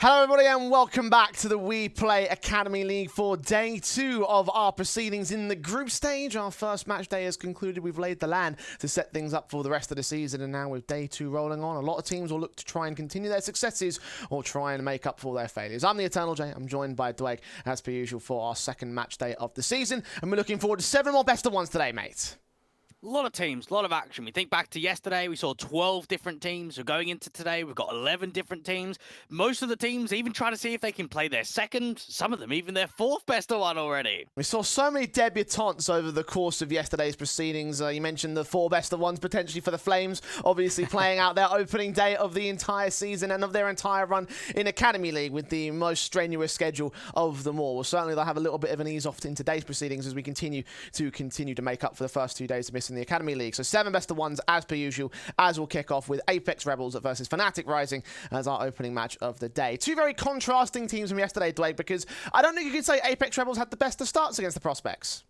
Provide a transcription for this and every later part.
Hello everybody and welcome back to the WePlay Academy League for day 2 of our proceedings in the group stage. Our first match day has concluded. We've laid the land to set things up for the rest of the season, and now with day 2 rolling on, a lot of teams will look to try and continue their successes or try and make up for their failures. I'm the Eternal J. I'm joined by Dweg as per usual for our second match day of the season, and we're looking forward to 7 more best of ones today, mate. A lot of teams, a lot of action. We think back to yesterday, we saw 12 different teams. We're going into today, we've got 11 different teams. Most of the teams even trying to see if they can play their second, some of them even their fourth best of one already. We saw so many debutantes over the course of yesterday's proceedings. You mentioned the 4 best of ones potentially for the Flames, obviously playing out their opening day of the entire season and of their entire run in Academy League with the most strenuous schedule of them all. Well, certainly they'll have a little bit of an ease off in today's proceedings as we continue to make up for the first 2 days of missing the Academy League. So 7 best of ones as per usual, as we'll kick off with Apeks Rebels versus fnatic Rising as our opening match of the day. 2 very contrasting teams from yesterday, Dwayne, because I don't think you could say Apeks Rebels had the best of starts against the Prospects.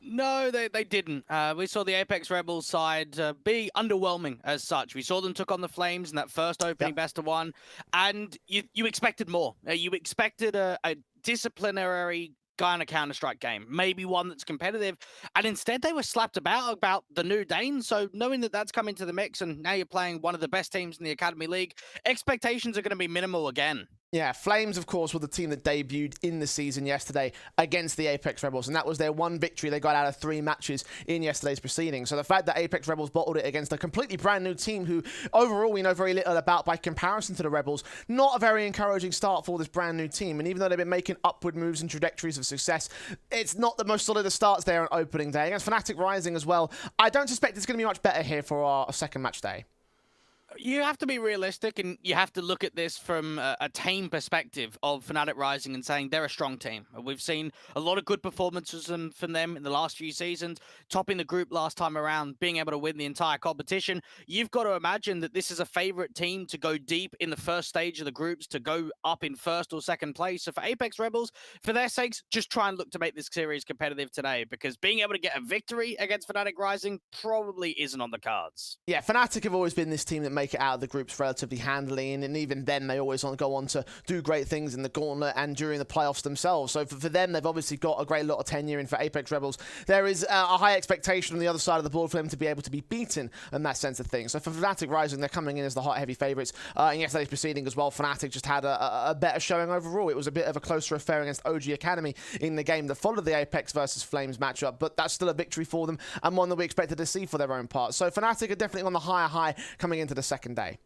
No, they didn't. We saw the Apeks Rebels side be underwhelming as such. We saw them took on the Flames in that first opening best of one, and you expected more. You expected a disciplinary guy in a Counter-Strike game, maybe one that's competitive, and instead they were slapped about the new Dane. So knowing that that's come into the mix and now you're playing one of the best teams in the Academy League, expectations are going to be minimal again. Yeah, Flames, of course, were the team that debuted in the season yesterday against the Apeks Rebels, and that was their 1 victory they got out of 3 matches in yesterday's proceedings. So the fact that Apeks Rebels bottled it against a completely brand new team who, overall, we know very little about by comparison to the Rebels, not a very encouraging start for this brand new team. And even though they've been making upward moves and trajectories of success, it's not the most solid of starts there on opening day. Against fnatic Rising as well, I don't suspect it's going to be much better here for our second match day. You have to be realistic, and you have to look at this from a team perspective of fnatic Rising and saying they're a strong team. We've seen a lot of good performances from them in the last few seasons, topping the group last time around, being able to win the entire competition. You've got to imagine that this is a favorite team to go deep in the first stage of the groups, to go up in first or second place. So for Apeks Rebels, for their sakes, just try and look to make this series competitive today, because being able to get a victory against fnatic Rising probably isn't on the cards. Yeah, fnatic have always been this team that make it out of the groups relatively handily, and even then they always go on to do great things in the gauntlet and during the playoffs themselves. So for them, they've obviously got a great lot of tenure, and for Apeks Rebels, there is a high expectation on the other side of the board for them to be able to be beaten in that sense of things. So for fnatic Rising, they're coming in as the hot heavy favourites. In yesterday's proceeding as well, fnatic just had a better showing overall. It was a bit of a closer affair against OG Academy in the game that followed the Apeks versus Flames matchup, but that's still a victory for them and one that we expected to see for their own part. So fnatic are definitely on the higher high coming into the second day.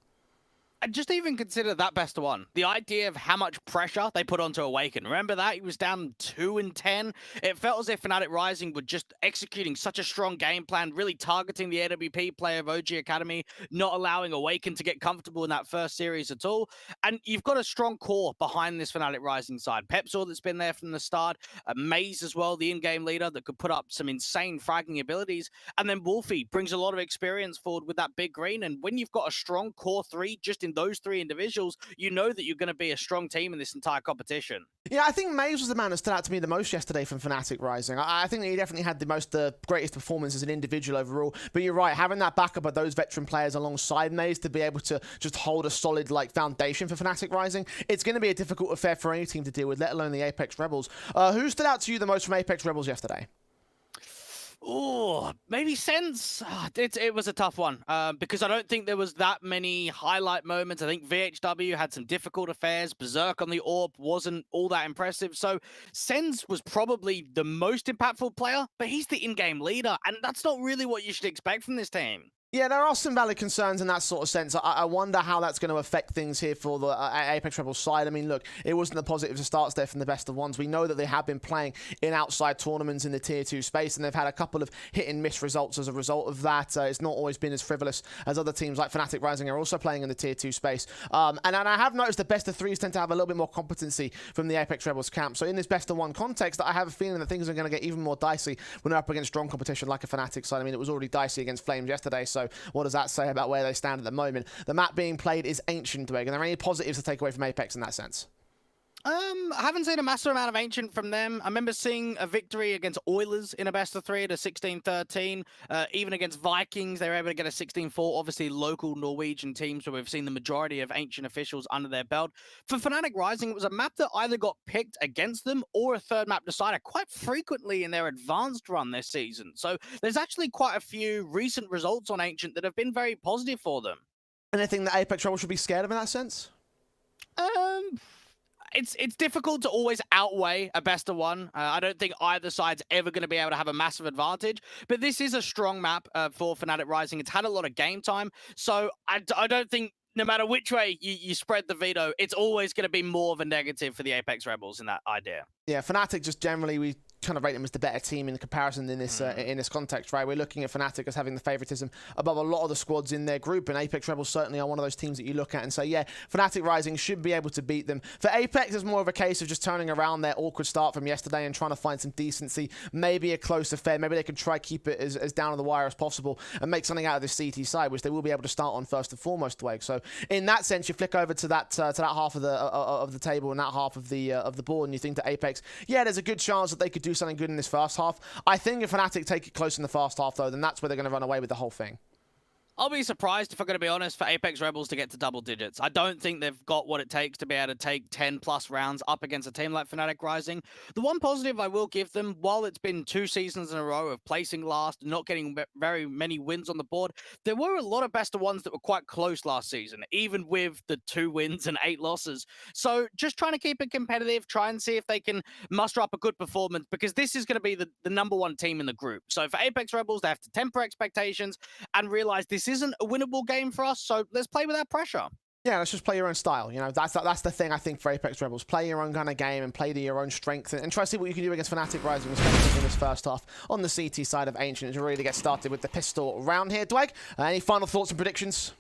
And just even consider that best of one. The idea of how much pressure they put onto Awaken. Remember that? He was down 2-10. It felt as if fnatic Rising were just executing such a strong game plan, really targeting the AWP player of OG Academy, not allowing Awaken to get comfortable in that first series at all. And you've got a strong core behind this fnatic Rising side. Pepsor that's been there from the start. Maze as well, the in-game leader that could put up some insane fragging abilities. And then Wolfie brings a lot of experience forward with that big green. And when you've got a strong core 3 just in those 3 individuals, you know that you're going to be a strong team in this entire competition. Yeah, I think Maze was the man that stood out to me the most yesterday from fnatic Rising. I think that he definitely had the greatest performance as an individual overall. But you're right, having that backup of those veteran players alongside Maze to be able to just hold a solid foundation for fnatic Rising, it's going to be a difficult affair for any team to deal with, let alone the Apeks Rebels. Who stood out to you the most from Apeks Rebels yesterday? Oh, maybe Sense. It was a tough one because I don't think there was that many highlight moments. I think VHW had some difficult affairs. Berserk on the AWP wasn't all that impressive. So Sense was probably the most impactful player, but he's the in-game leader, and that's not really what you should expect from this team. Yeah, there are some valid concerns in that sort of sense. I wonder how that's going to affect things here for the Apeks Rebels side. I mean, look, it wasn't the positives of starts there from the best of ones. We know that they have been playing in outside tournaments in the Tier 2 space, and they've had a couple of hit-and-miss results as a result of that. It's not always been as frivolous as other teams like fnatic Rising are also playing in the Tier 2 space. And I have noticed the best of 3s tend to have a little bit more competency from the Apeks Rebels camp. So in this best of 1 context, I have a feeling that things are going to get even more dicey when they're up against strong competition like a fnatic side. I mean, it was already dicey against Flames yesterday, so what does that say about where they stand at the moment? The map being played is ancient, Dwayne. Are there any positives to take away from Apeks in that sense? I haven't seen a massive amount of Ancient from them. I remember seeing a victory against Oilers in a best-of-3 at a 16-13. Even against Vikings, they were able to get a 16-4. Obviously, local Norwegian teams where we've seen the majority of Ancient officials under their belt. For Fnatic Rising, it was a map that either got picked against them or a third map decided quite frequently in their advanced run this season. So there's actually quite a few recent results on Ancient that have been very positive for them. Anything that Apeks Rebels should be scared of in that sense? It's difficult to always outweigh a best of one. I don't think either side's ever going to be able to have a massive advantage, but this is a strong map for Fnatic Rising. It's had a lot of game time, so I don't think no matter which way you spread the veto, it's always going to be more of a negative for the Apeks Rebels in that idea. Yeah, Fnatic just generally, we kind of rate them as the better team in comparison in this context, right? We're looking at Fnatic as having the favoritism above a lot of the squads in their group, and Apeks Rebels certainly are one of those teams that you look at and say, yeah, Fnatic Rising should be able to beat them. For Apeks, it's more of a case of just turning around their awkward start from yesterday and trying to find some decency, maybe a close affair, maybe they can try keep it as down on the wire as possible and make something out of this CT side, which they will be able to start on first and foremost, Dwayne. So in that sense, you flick over to that half of the table and that half of the board, and you think that Apeks, yeah, there's a good chance that they could do something good in this first half. I think if Fnatic take it close in the first half, though, then that's where they're going to run away with the whole thing. I'll be surprised, if I'm going to be honest, for Apeks Rebels to get to double digits. I don't think they've got what it takes to be able to take 10+ rounds up against a team like Fnatic Rising. The one positive I will give them, while it's been 2 seasons in a row of placing last, not getting very many wins on the board, there were a lot of best of ones that were quite close last season, even with the 2 wins and 8 losses. So just trying to keep it competitive, try and see if they can muster up a good performance, because this is going to be the #1 team in the group. So for Apeks Rebels, they have to temper expectations and realize this isn't a winnable game for us, so let's play without pressure. Yeah, let's just play your own style. You know, that's the thing I think for Apeks Rebels. Play your own kind of game and play to your own strength and try to see what you can do against Fnatic Rising, especially in this first half on the CT side of Ancient, to really get started with the pistol round here. Dwight, any final thoughts and predictions?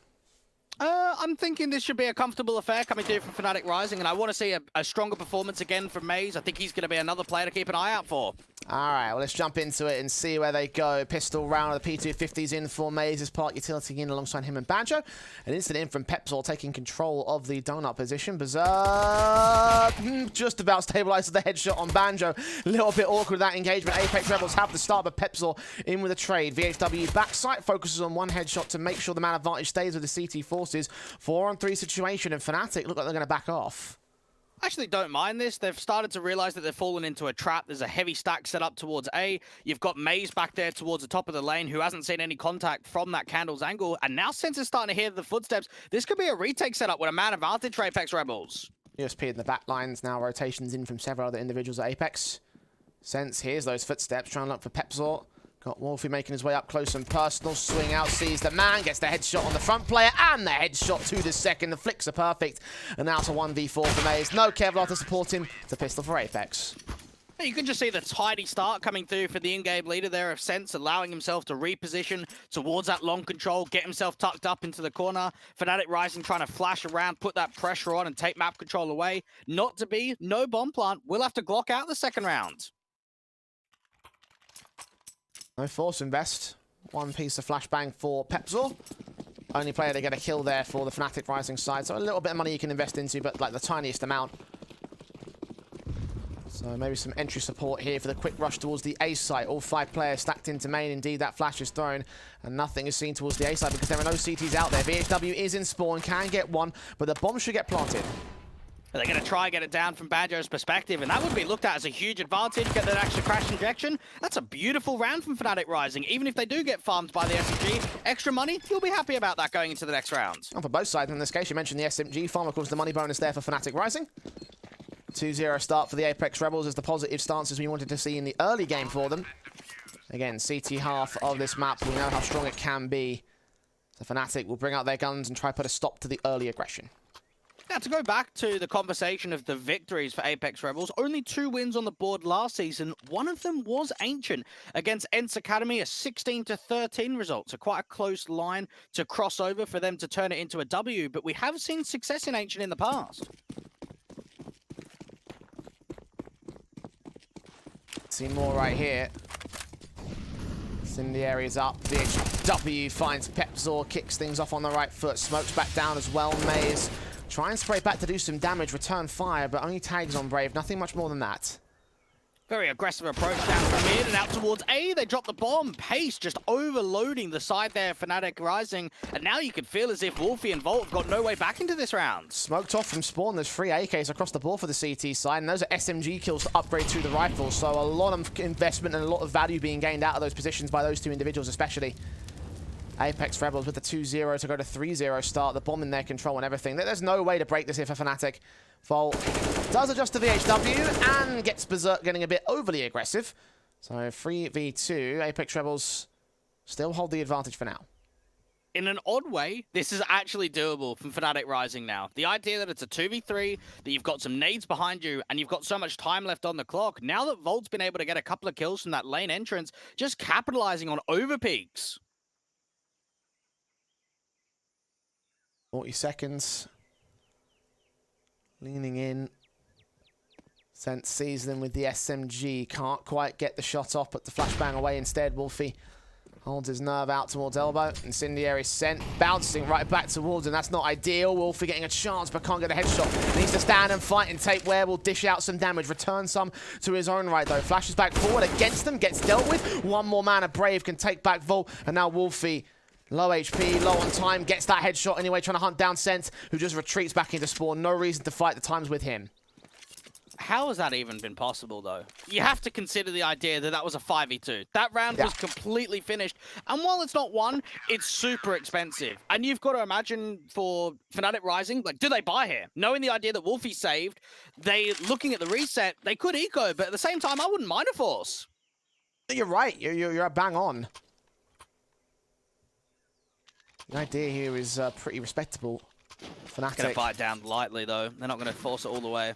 I'm thinking this should be a comfortable affair coming through from Fnatic Rising, and I want to see a stronger performance again from MiBR. I think he's going to be another player to keep an eye out for. All right, well, let's jump into it and see where they go. Pistol round of the P250s in for MiBR as part utility in alongside him and Banjo. An instant in from Pepsor taking control of the donut position. Berserk just about stabilizes the headshot on Banjo. A little bit awkward that engagement. Apeks Rebels have the start, but Pepsor in with a trade. VHW backside focuses on one headshot to make sure the man advantage stays with the CT forces. 4-on-3 situation, and Fnatic look like they're going to back off. I actually don't mind this. They've started to realize that they've fallen into a trap. There's a heavy stack set up towards A. You've got MiBR back there towards the top of the lane, who hasn't seen any contact from that Candles angle. And now Sense is starting to hear the footsteps. This could be a retake setup with a man advantage for Apeks Rebels. USP in the back lines now. Rotations in from several other individuals at Apeks. Sense hears those footsteps, trying to look for Pepsor. Got Wolfie making his way up close and personal. Swing out, sees the man, gets the headshot on the front player, and the headshot to the second. The flicks are perfect. And now it's a 1v4 for MiBR. No Kevlar to support him. It's a pistol for Apeks. You can just see the tidy start coming through for the in-game leader there of Sense, allowing himself to reposition towards that long control, get himself tucked up into the corner. Fnatic Rising trying to flash around, put that pressure on and take map control away. Not to be, no bomb plant. We'll have to Glock out the second round. No force invest. One piece of flashbang for Pepsor. Only player to get a kill there for the Fnatic Rising side. So a little bit of money you can invest into, but like the tiniest amount. So maybe some entry support here for the quick rush towards the A site. All 5 players stacked into main. Indeed, that flash is thrown. And nothing is seen towards the A site because there are no CTs out there. VHW is in spawn, can get one, but the bomb should get planted. They're going to try and get it down from Banjo's perspective, and that would be looked at as a huge advantage, get that extra crash injection. That's a beautiful round from Fnatic Rising. Even if they do get farmed by the SMG, extra money, you'll be happy about that going into the next round. And for both sides in this case, you mentioned the SMG farm, of course, the money bonus there for Fnatic Rising. 2-0 start for the Apeks Rebels as the positive stances we wanted to see in the early game for them. Again, CT half of this map, we know how strong it can be. So Fnatic will bring out their guns and try to put a stop to the early aggression. Now, to go back to the conversation of the victories for Apeks Rebels, only 2 wins on the board last season. One of them was Ancient against ENCE Academy, a 16-13 result. So quite a close line to cross over for them to turn it into a W, but we have seen success in Ancient in the past. See more right here. Incendiary's up. VHW finds Pepsor, kicks things off on the right foot. Smokes back down as well. MiBR Try and spray back to do some damage, return fire, but only tags on Brave. Nothing much more than that. Very aggressive approach down from mid and out towards A. They drop the bomb. Pace just overloading the side there. fnatic rising. And now you can feel as if Wolfie and Volt have got no way back into this round. Smoked off from spawn. There's 3 AKs across the board for the CT side. And those are SMG kills to upgrade to the rifles. So a lot of investment and a lot of value being gained out of those positions by those two individuals especially. Apeks Rebels with the 2-0 to go to 3-0 start. The bomb in their control and everything. There's no way to break this here for fnatic. Volt does adjust to VHW and gets Berserk getting a bit overly aggressive. So 3v2, Apeks Rebels still hold the advantage for now. In an odd way, this is actually doable from fnatic rising now. The idea that it's a 2v3, that you've got some nades behind you, and you've got so much time left on the clock. Now that Volt's been able to get a couple of kills from that lane entrance, just capitalizing on overpeaks. 40 seconds. Leaning in. Ascent sees them with the SMG. Can't quite get the shot off, but the flashbang away instead. Wolfie holds his nerve out towards elbow. Incendiary sent, bouncing right back towards him. That's not ideal. Wolfie getting a chance, but can't get a headshot. Needs to stand and fight, and Tapeware will dish out some damage. Return some to his own right, though. Flashes back forward against them, gets dealt with. One more man of Brave can take back Volt, and now Wolfie, low HP, low on time, gets that headshot anyway, trying to hunt down Sense, who just retreats back into spawn. No reason to fight, the time's with him. How has that even been possible, though? You have to consider the idea that that was a 5v2. That round was completely finished. And while it's not won, it's super expensive. And you've got to imagine for fnatic rising, like, do they buy here? Knowing the idea that Wolfie saved, they, looking at the reset, they could eco, but at the same time, I wouldn't mind a force. You're right, you're bang on. The idea here is pretty respectable. fnatic. Gonna fight down lightly, though. They're not gonna force it all the way.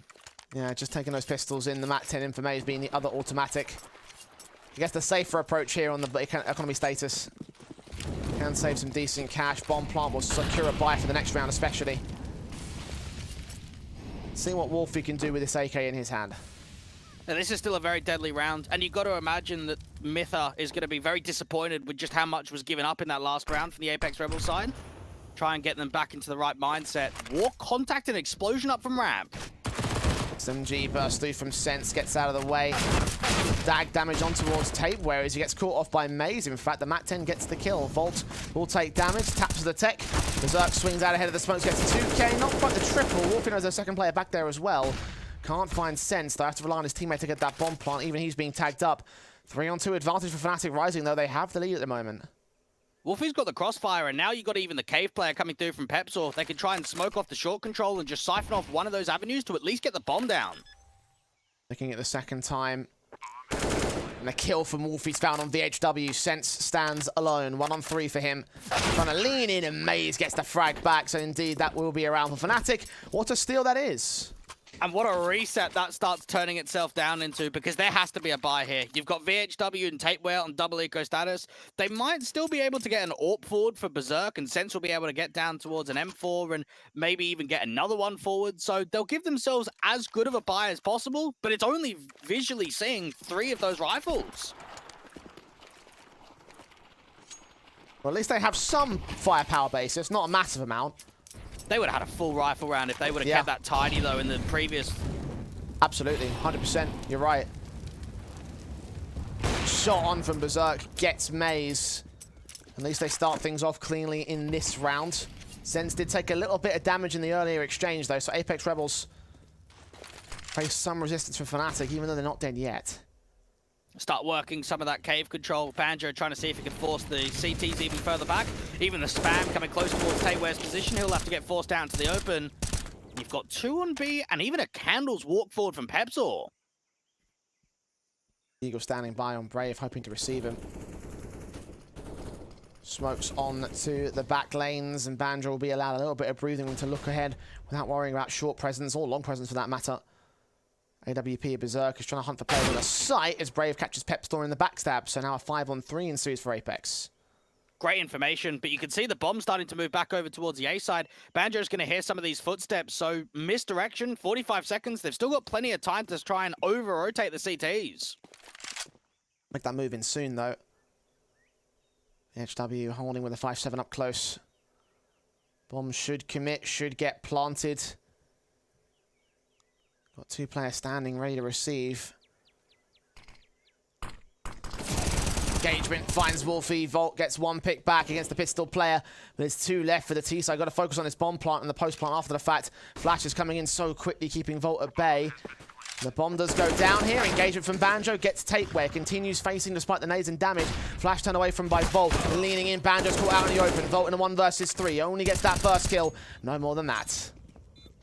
Yeah, just taking those pistols in. The MAC-10 in for Maze being the other automatic. I guess the safer approach here on the economy status. Can save some decent cash. Bomb plant will secure a buy for the next round especially. See what Wolfie can do with this AK in his hand. Now, this is still a very deadly round, and you've got to imagine that Mytha is going to be very disappointed with just how much was given up in that last round from the Apeks Rebels side. Try and get them back into the right mindset. War contact and explosion up from ramp. SMG burst through from Sense, gets out of the way. Dag damage on towards Tapeware as he gets caught off by Maze. In fact, the MAC-10 gets the kill. Volt will take damage, taps to the tech. Berserk swings out ahead of the smokes, gets a 2K. Not quite the triple. Wolfie knows there's a second player back there as well. Can't find Sense. They have to rely on his teammate to get that bomb plant. Even he's being tagged up. 3-on-2 advantage for fnatic rising, though. They have the lead at the moment. Wolfie's got the crossfire, and now you've got even the cave player coming through from Pepsor. They can try and smoke off the short control and just siphon off one of those avenues to at least get the bomb down. Looking at the second time. And a kill from Wolfie's found on VHW. Sense stands alone. 1-on-3 for him. Trying to lean in, and Maze gets the frag back. So indeed, that will be around for fnatic. What a steal that is. And what a reset that starts turning itself down into, because there has to be a buy here. You've got VHW and Tapeware on double eco status. They might still be able to get an AWP forward for Berserk, and Sense will be able to get down towards an M4 and maybe even get another one forward. So they'll give themselves as good of a buy as possible, but it's only visually seeing 3 of those rifles. Well, at least they have some firepower basis, not a massive amount. They would have had a full rifle round if they would have kept that tidy, though, in the previous. Absolutely, 100%. You're right. Shot on from Berserk, gets Maze. At least they start things off cleanly in this round. Sense did take a little bit of damage in the earlier exchange, though, so Apeks Rebels face some resistance from fnatic, even though they're not dead yet. Start working some of that cave control. Banjo trying to see if he can force the CTs even further back. Even the spam coming close towards Tapeware's position. He'll have to get forced down to the open. You've got 2 on B and even a Candles walk forward from Pepsor. Eagle standing by on Brave, hoping to receive him. Smokes on to the back lanes, and Banjo will be allowed a little bit of breathing room to look ahead without worrying about short presence or long presence for that matter. AWP Berserk is trying to hunt for players on the site as Brave catches Pepsor in the backstab. So now a 5-on-3 ensues for Apeks. Great information, but you can see the bomb starting to move back over towards the A side. Banjo's going to hear some of these footsteps, so misdirection, 45 seconds. They've still got plenty of time to try and over-rotate the CTs. Make that move in soon, though. HW holding with a 5-7 up close. Bomb should commit, should get planted. Got 2 players standing, ready to receive. Engagement finds Wolfie. Volt gets 1 pick back against the pistol player. But there's 2 left for the T-side. Got to focus on this bomb plant and the post plant after the fact. Flash is coming in so quickly, keeping Volt at bay. The bomb does go down here. Engagement from Banjo gets Tapeware. Continues facing despite the nades and damage. Flash turned away from by Volt. Leaning in. Banjo's caught out in the open. Volt in a 1 versus 3. Only gets that first kill. No more than that.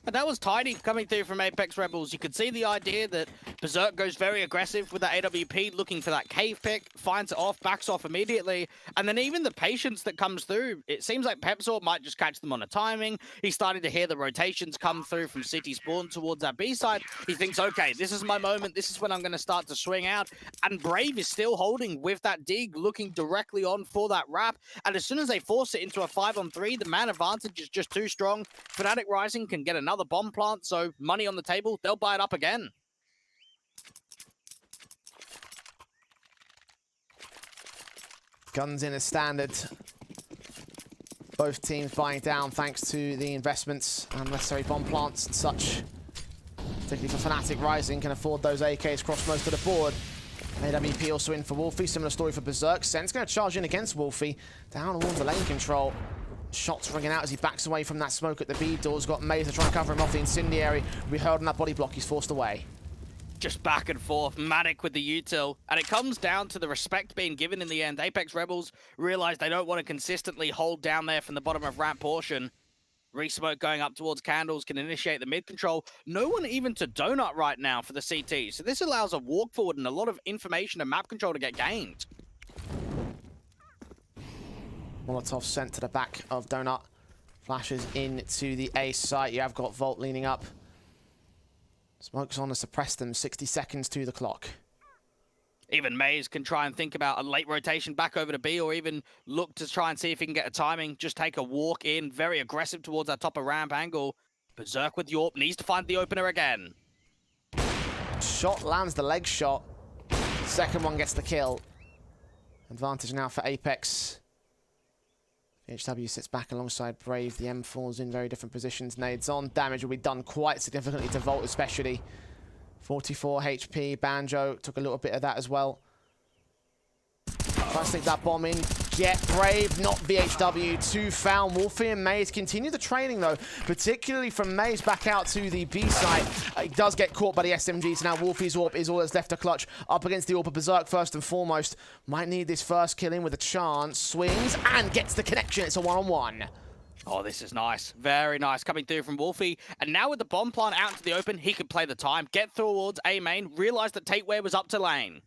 And that was tidy coming through from Apeks Rebels. You could see the idea that Berserk goes very aggressive with that AWP, looking for that cave pick, finds it off, backs off immediately. And then even the patience that comes through, it seems like Pepsor might just catch them on a timing. He's starting to hear the rotations come through from City Spawn towards that B side. He thinks, okay, this is my moment. This is when I'm going to start to swing out. And Brave is still holding with that dig, looking directly on for that wrap. And as soon as they force it into a 5-on-3, the man advantage is just too strong. fnatic Rising can get another bomb plant, so money on the table, they'll buy it up again. Guns in as standard. Both teams buying down thanks to the investments and necessary bomb plants and such. Particularly for fnatic Rising, can afford those AKs across most of the board. AWP also in for Wolfie, similar story for Berserk. Sen's going to charge in against Wolfie, down towards the lane control. Shots ringing out as he backs away from that smoke at the B doors. Got Maze to try and cover him off the incendiary. We held on that body block, he's forced away. Just back and forth, Matic with the util. And it comes down to the respect being given in the end. Apeks Rebels realize they don't want to consistently hold down there from the bottom of ramp portion. Resmoke going up towards Candles can initiate the mid control. No one even to donut right now for the CT. So this allows a walk forward and a lot of information and map control to get gained. Molotov sent to the back of Donut. Flashes into the A site. You have got Volt leaning up. Smoke's on to suppress them. 60 seconds to the clock. Even Maze can try and think about a late rotation back over to B, or even look to try and see if he can get a timing. Just take a walk in, very aggressive towards that top of ramp angle. Berserk with Yorp needs to find the opener again. Shot lands the leg shot. Second one gets the kill. Advantage now for Apeks. VHW sits back alongside Brave. The M4's in very different positions. Nades on. Damage will be done quite significantly to Volt especially. 44 HP. Banjo took a little bit of that as well. Try to stick that bomb in. Get Brave, not VHW. 2 found. Wolfie and Maze continue the training though, particularly from Maze back out to the B site. He does get caught by the SMG, so now Wolfie's AWP is all that's left to clutch. Up against the AWP of Berserk first and foremost. Might need this first kill in with a chance. Swings and gets the connection. It's a 1-on-1. Oh, this is nice. Very nice coming through from Wolfie. And now with the bomb plant out into the open, he could play the time, get towards A main, realize that Tapeware was up to lane.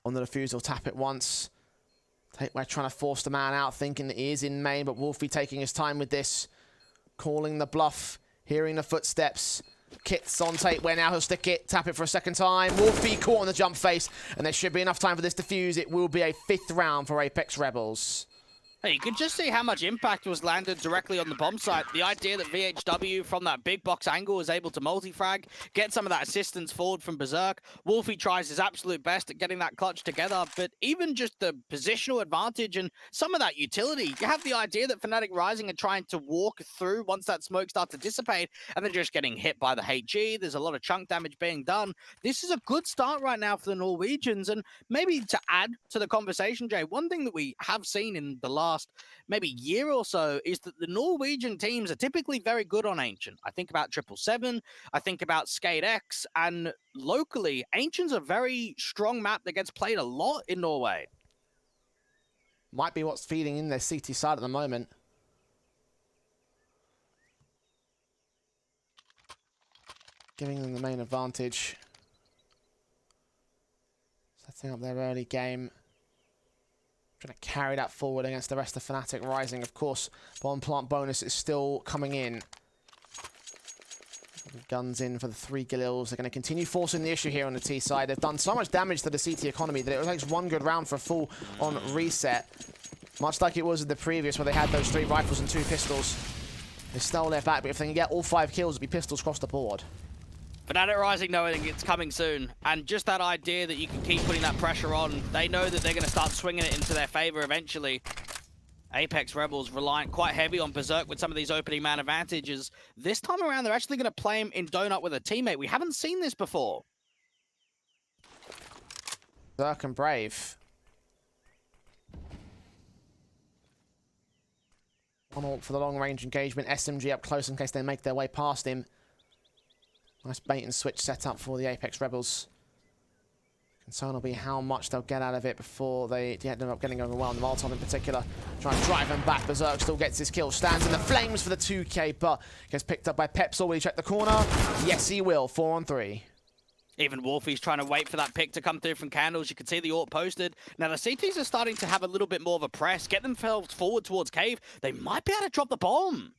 On the defuse, he'll tap it once. Tapeware trying to force the man out, thinking that he is in main, but Wolfie taking his time with this. Calling the bluff, hearing the footsteps. Kit's on Tapeware now, he'll stick it, tap it for a second time. Wolfie caught on the jump face, and there should be enough time for this defuse. It will be a 5th round for Apeks Rebels. Hey, you could just see how much impact was landed directly on the bomb site. The idea that VHW from that big box angle is able to multi-frag, get some of that assistance forward from Berserk. Wolfie tries his absolute best at getting that clutch together, but even just the positional advantage and some of that utility, you have the idea that fnatic Rising are trying to walk through once that smoke starts to dissipate, and they're just getting hit by the HG. There's a lot of chunk damage being done. This is a good start right now for the Norwegians, and maybe to add to the conversation, Jay, one thing that we have seen in the last maybe year or so is that the Norwegian teams are typically very good on Ancient. I think about 777, I think about Skate X, and locally, Ancient's a very strong map that gets played a lot in Norway. Might be what's feeding in their CT side at the moment. Giving them the main advantage. Setting up their early game. Trying to carry that forward against the rest of fnatic Rising. Of course, bomb plant bonus is still coming in. Guns in for the 3 Galils. They're going to continue forcing the issue here on the T side. They've done so much damage to the CT economy that it takes 1 good round for a full-on reset. Much like it was in the previous where they had those 3 rifles and 2 pistols. They stole their back, but if they can get all 5 kills, it'll be pistols across the board. fnatic Rising knowing it's coming soon, and just that idea that you can keep putting that pressure on, they know that they're going to start swinging it into their favor eventually. Apeks Rebels reliant quite heavy on Berserk with some of these opening man advantages. This time around, they're actually going to play him in Donut with a teammate. We haven't seen this before. Berserk and Brave. One ult for the long-range engagement. SMG up close in case they make their way past him. Nice bait and switch set up for the Apeks Rebels. Concern will be how much they'll get out of it before they end up getting overwhelmed. Molotov in particular trying to drive him back. Berserk still gets his kill. Stands in the flames for the 2K, but gets picked up by Pepsor. Will he check the corner? Yes, he will. 4 on 3. Even Wolfie's trying to wait for that pick to come through from Candles. You can see the AWP posted. Now, the CTs are starting to have a little bit more of a press, get themselves forward towards Cave. They might be able to drop the bomb.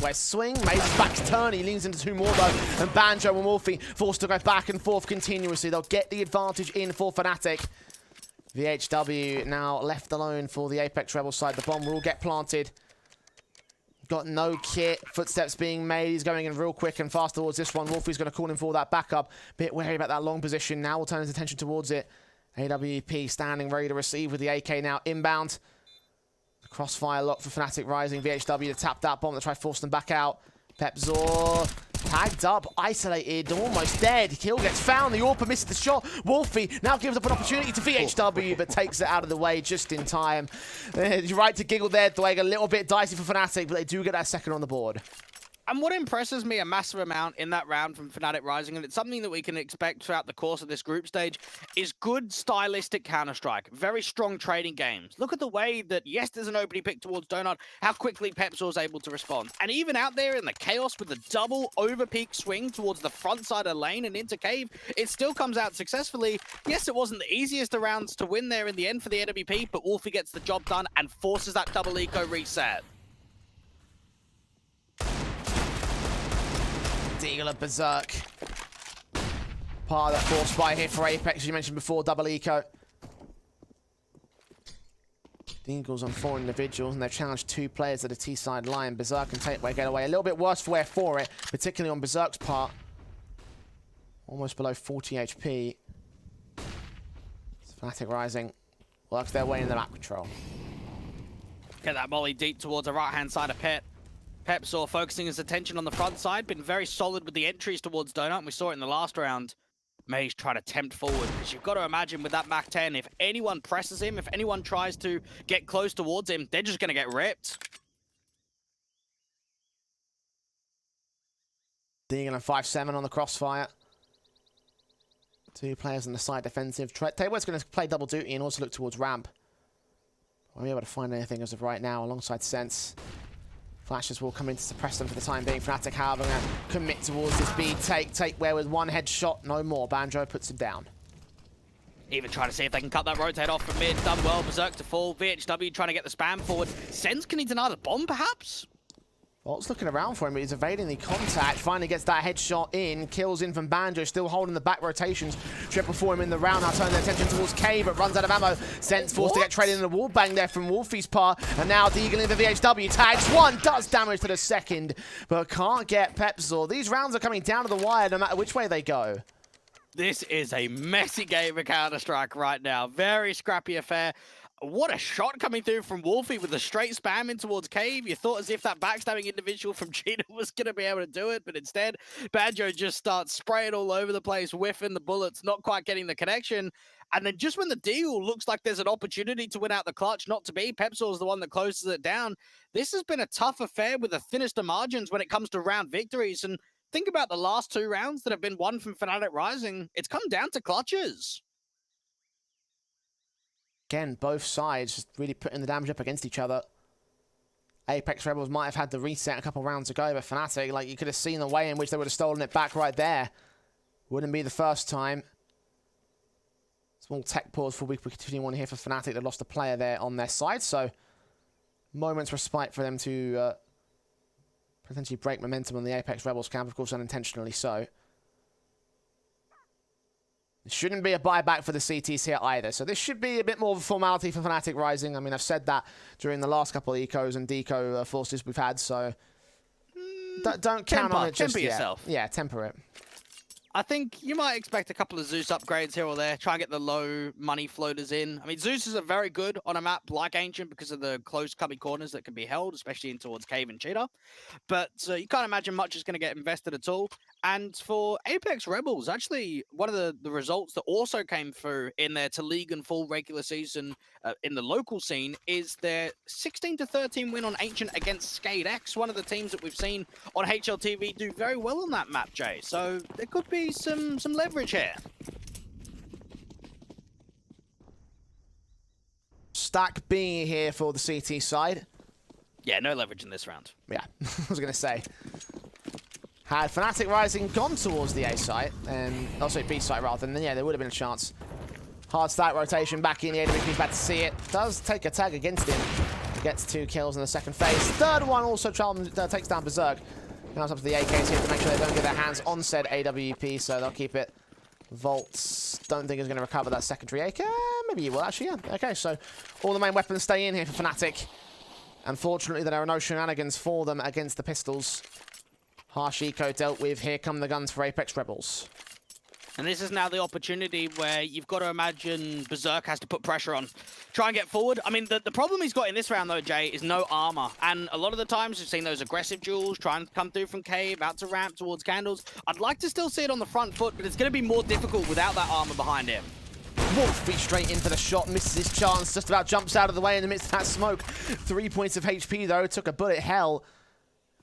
West swing, Maze's back to turn, he leans into 2 more though, and Banjo and Wolfie forced to go back and forth continuously. They'll get the advantage in for fnatic. VHW now left alone for the Apeks Rebels side. The bomb will get planted. Got no kit, footsteps being made. He's going in real quick and fast towards this one. Wolfie's going to call him for that backup. Bit wary about that long position. Now will turn his attention towards it. AWP standing ready to receive with the AK now inbound. The crossfire lock for fnatic rising. VHW to tap that bomb to try to force them back out. Pepzor tagged up, isolated, almost dead. Kill gets found. The AWP misses the shot. Wolfie now gives up an opportunity to VHW, but takes it out of the way just in time. You're right to giggle there, Dwayne. A little bit dicey for fnatic, but they do get that second on the board. And what impresses me a massive amount in that round from fnatic rising, and it's something that we can expect throughout the course of this group stage, is good stylistic Counter-Strike. Very strong trading games. Look at the way that, yes, there's an opening pick towards Donut, how quickly Pepsor's able to respond. And even out there in the chaos with the double over-peak swing towards the front side of lane and into Cave, it still comes out successfully. Yes, it wasn't the easiest of rounds to win there in the end for the NWP, but Wolfie gets the job done and forces that double eco reset. Deagle of Berserk. Part of that force buy here for Apeks, as you mentioned before, double eco. Deagle's on 4 individuals, and they've challenged 2 players at a T-side line. Berserk and Tateway get away. A little bit worse for it, particularly on Berserk's part. Almost below 40 HP. fnatic rising works their way in the map control. Get that molly deep towards the right-hand side of Pet. Pepsor focusing his attention on the front side, been very solid with the entries towards Donut, and we saw it in the last round. Maze trying to tempt forward, because you've got to imagine with that Mach 10, if anyone presses him, if anyone tries to get close towards him, they're just going to get ripped. Deagle and 5-7 on the crossfire. 2 players on the side defensive. Tayway's going to play double duty and also look towards ramp. Won't be able to find anything as of right now alongside Sense. Flashes will come in to suppress them for the time being. fnatic, however, going to commit towards this B. Take where with 1 headshot, no more. Banjo puts him down. Even trying to see if they can cut that rotate off from mid. Done well. Berserk to fall. VHW trying to get the spam forward. Sense can he deny the bomb, perhaps? Bolt's looking around for him, but he's evading the contact. Finally gets that headshot in. Kills in from Banjo, still holding the back rotations. Triple for him in the round. Now turning their attention towards Cave, but runs out of ammo. Sense forced to get traded in a wall bang there from Wolfie's part. And now Deagle in the VHW. Tags 1, does damage to the second, but can't get Pepsor. These rounds are coming down to the wire no matter which way they go. This is a messy game of Counter-Strike right now. Very scrappy affair. What a shot coming through from Wolfie with a straight spam in towards Cave. You thought as if that backstabbing individual from Cheetah was going to be able to do it, but instead, Banjo just starts spraying all over the place, whiffing the bullets, not quite getting the connection. And then just when the deal looks like there's an opportunity to win out the clutch, not to be, Pepsor's the one that closes it down. This has been a tough affair with the thinnest of margins when it comes to round victories. And think about the last 2 rounds that have been won from fnatic rising. It's come down to clutches. Again, both sides just really putting the damage up against each other. Apeks Rebels might have had the reset a couple rounds ago, but fnatic, like, you could have seen the way in which they would have stolen it back right there. Wouldn't be the first time. Small tech pause for we continue on here for fnatic. They lost a player there on their side, so moments respite for them to potentially break momentum on the Apeks Rebels camp, of course unintentionally so. It shouldn't be a buyback for the CTs here either. So this should be a bit more of a formality for fnatic rising. I mean, I've said that during the last couple of ecos and deco forces we've had, so don't count on it just yet. Temper yourself. Yeah, temper it. I think you might expect a couple of Zeus upgrades here or there. Try and get the low money floaters in. I mean, Zeus is very good on a map like Ancient because of the close cubby corners that can be held, especially in towards Cave and Cheetah. But you can't imagine much is going to get invested at all. And for Apeks Rebels, actually, one of the results that also came through in their to league and full regular season in the local scene is their 16-13 win on Ancient against Skate X, one of the teams that we've seen on HLTV do very well on that map, Jay. So there could be some leverage here. Stack B here for the CT side. Yeah, no leverage in this round. Yeah, I was going to say. Had fnatic Rising gone towards the A site, and also B site rather, then yeah, there would have been a chance. Hard stack rotation back in, the AWP's about to see it. Does take a tag against him. Gets 2 kills in the second phase. Third one also takes down Berserk. Now it's up to the AKs here to make sure they don't get their hands on said AWP, so they'll keep it. Volts, don't think he's going to recover that secondary AK. Maybe he will, actually, yeah. Okay, so all the main weapons stay in here for fnatic. Unfortunately, there are no shenanigans for them against the pistols. Harsh eco dealt with. Here come the guns for Apeks Rebels. And this is now the opportunity where you've got to imagine Berserk has to put pressure on. Try and get forward. I mean, the problem he's got in this round, though, Jay, is no armor. And a lot of the times we've seen those aggressive duels trying to come through from Cave, out to ramp, towards Candles. I'd like to still see it on the front foot, but it's going to be more difficult without that armor behind him. Wolfie straight in for the shot, misses his chance, just about jumps out of the way in the midst of that smoke. 3 points of HP, though, took a bullet hell.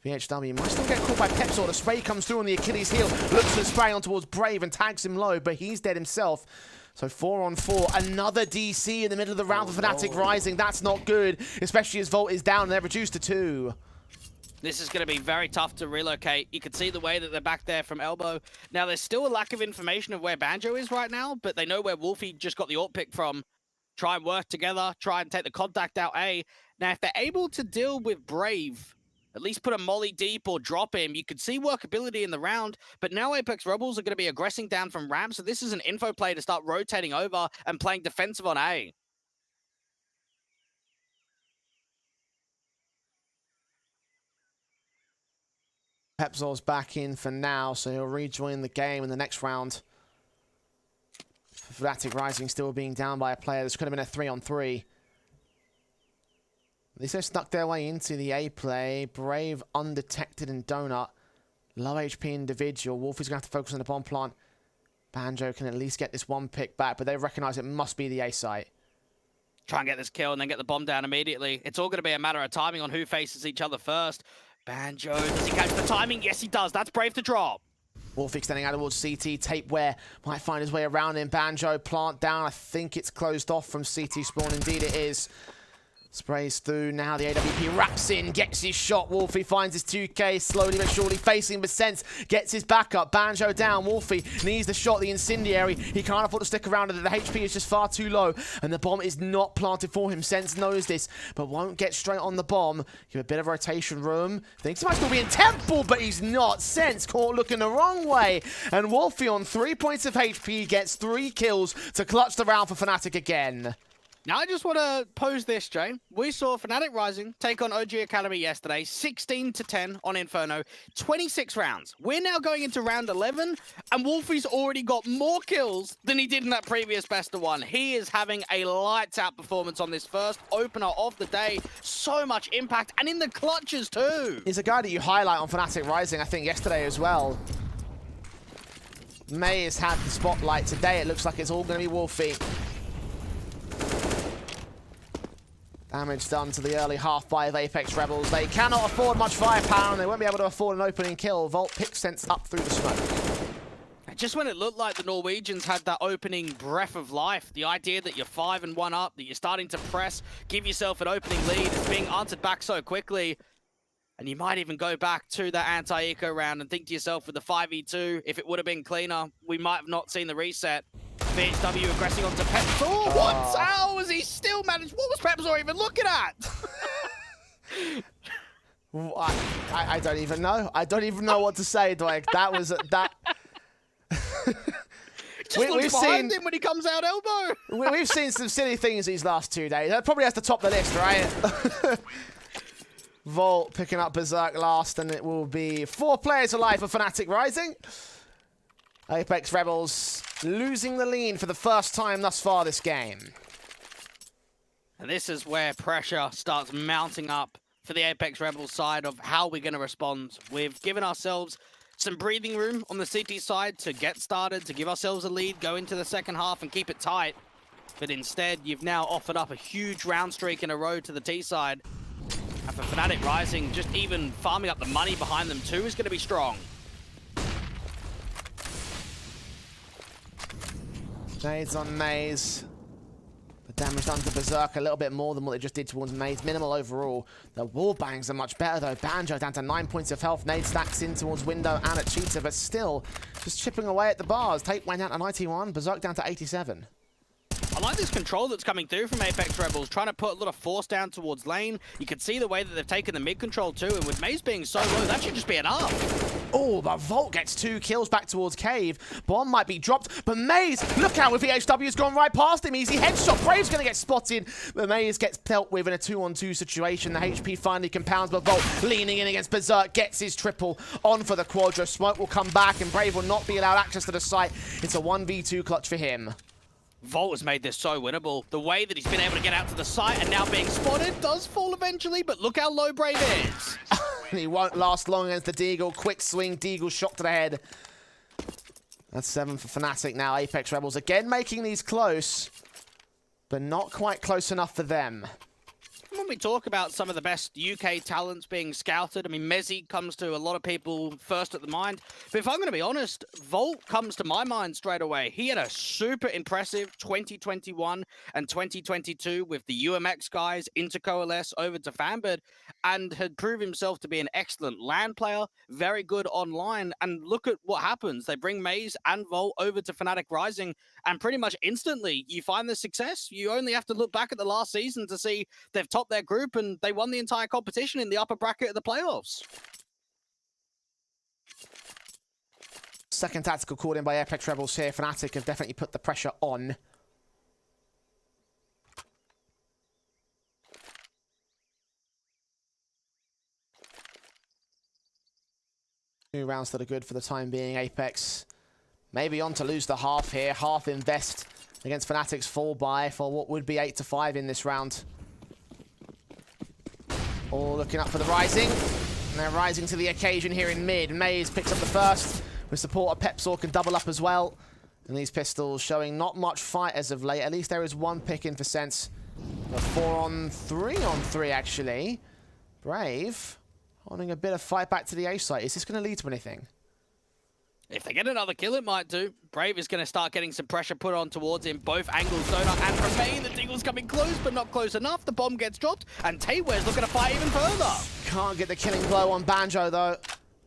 VHW might still get caught by Pepsor. The spray comes through on the Achilles heel. Looks to spray on towards Brave and tags him low, but he's dead himself. So 4 on 4. Another DC in the middle of the round for fnatic Rising. That's not good, especially as Volt is down and they're reduced to 2. This is going to be very tough to relocate. You can see the way that they're back there from Elbow. Now, there's still a lack of information of where Banjo is right now, but they know where Wolfie just got the ult pick from. Try and work together. Try and take the contact out A. Now, if they're able to deal with Brave, at least put a molly deep or drop him, you could see workability in the round. But now Apeks Rebels are going to be aggressing down from ramp, so this is an info play to start rotating over and playing defensive on A. Pepsor's back in for now, so he'll rejoin the game in the next round. fnatic Rising still being down by a player. This could have been a 3-on-3. At least they snuck their way into the A play. Brave, undetected, and Donut. Low HP individual. Wolfie's going to have to focus on the bomb plant. Banjo can at least get this one pick back, but they recognize it must be the A site. Try and get this kill and then get the bomb down immediately. It's all going to be a matter of timing on who faces each other first. Banjo, does he catch the timing? Yes, he does. That's Brave to drop. Wolfie extending out towards CT. Tape where might find his way around in. Banjo, plant down. I think it's closed off from CT spawn. Indeed it is. Sprays through, now the AWP wraps in, gets his shot. Wolfie finds his 2K, slowly but surely facing Ascent, gets his backup. Banjo down, Wolfie needs the shot, the incendiary. He can't afford to stick around, the HP is just far too low, and the bomb is not planted for him. Sense knows this, but won't get straight on the bomb. Give a bit of rotation room. Thinks he might still be in Temple, but he's not. Sense caught looking the wrong way, and Wolfie on 3 points of HP gets 3 kills to clutch the round for fnatic again. Now, I just want to pose this, Jay. We saw fnatic Rising take on OG Academy yesterday, 16-10 on Inferno, 26 rounds. We're now going into round 11, and Wolfie's already got more kills than he did in that previous best of 1. He is having a lights-out performance on this first opener of the day. So much impact, and in the clutches, too. He's a guy that you highlight on fnatic Rising, I think, yesterday as well. May has had the spotlight. Today, it looks like it's all going to be Wolfie. Damage done to the early half by Apeks Rebels. They cannot afford much firepower, and they won't be able to afford an opening kill. Volt picks Sense up through the smoke. Just when it looked like the Norwegians had that opening breath of life, the idea that you're 5-1 up, that you're starting to press, give yourself an opening lead, is being answered back so quickly. And you might even go back to that anti-eco round and think to yourself, with the 5v2, if it would have been cleaner, we might have not seen the reset. VHW aggressing onto Pepsor. What? How has he still managed? What was Pepsor even looking at? I don't even know. I don't even know what to say, Dwight. That was that. We've seen him when he comes out elbow. We've seen some silly things these last 2 days. That probably has to top the list, right? Volt picking up Berserk last, and it will be 4 players alive for fnatic Rising. Apeks Rebels losing the lead for the first time thus far this game. And this is where pressure starts mounting up for the Apeks Rebels side of how we're going to respond. We've given ourselves some breathing room on the CT side to get started, to give ourselves a lead, go into the second half and keep it tight. But instead, you've now offered up a huge round streak in a row to the T side. And for Fnatic Rising, just even farming up the money behind them too is going to be strong. Nades on Maze. The damage done to Berserk a little bit more than what they just did towards Maze. Minimal overall. The wallbangs are much better though. Banjo down to 9 points of health. Nade stacks in towards Window and at Cheetah, but still just chipping away at the bars. Tate went down to 91. Berserk down to 87. I like this control that's coming through from Apeks Rebels, trying to put a lot of force down towards lane. You can see the way that they've taken the mid control too, and with Maze being so low, that should just be enough. Oh, but Volt gets 2 kills back towards Cave. Bomb might be dropped, but Maze, look out, with VHW's gone right past him. Easy headshot. Brave's going to get spotted, but Maze gets dealt with in a 2-on-2 situation. The HP finally compounds, but Volt leaning in against Berserk gets his triple on for the Quadra. Smoke will come back, and Brave will not be allowed access to the site. It's a 1v2 clutch for him. Volt has made this so winnable. The way that he's been able to get out to the site and now being spotted does fall eventually, but look how low Brave is. He won't last long against the Deagle. Quick swing, Deagle shot to the head. That's 7 for Fnatic now. Apeks Rebels again making these close, but not quite close enough for them. When we talk about some of the best UK talents being scouted, I mean, Mezzy comes to a lot of people first at the mind. But if I'm going to be honest, Volt comes to my mind straight away. He had a super impressive 2021 and 2022 with the UMX guys into Coalesce over to Fanbird, and had proved himself to be an excellent LAN player, very good online. And look at what happens. They bring Maze and Volt over to Fnatic Rising, and pretty much instantly you find the success. You only have to look back at the last season to see they've topped their group and they won the entire competition in the upper bracket of the playoffs. Second tactical called in by Apeks Rebels here. Fnatic have definitely put the pressure on. Two rounds that are good for the time being. Apeks maybe on to lose the half here. Half invest against Fnatic's fall buy for what would be 8-5 in this round. All looking up for the Rising. And they're rising to the occasion here in mid. Maze picks up the first. With support of Pepsor can double up as well. And these pistols showing not much fight as of late. At least there is one pick in for Sense. 4-on-3 actually. Brave holding a bit of fight back to the A site. Is this going to lead to anything? If they get another kill, it might do. Brave is going to start getting some pressure put on towards him. Both angles, Donut and Remain. The Deagle's coming close, but not close enough. The bomb gets dropped, and Tateware's looking to fight even further. Can't get the killing blow on Banjo, though.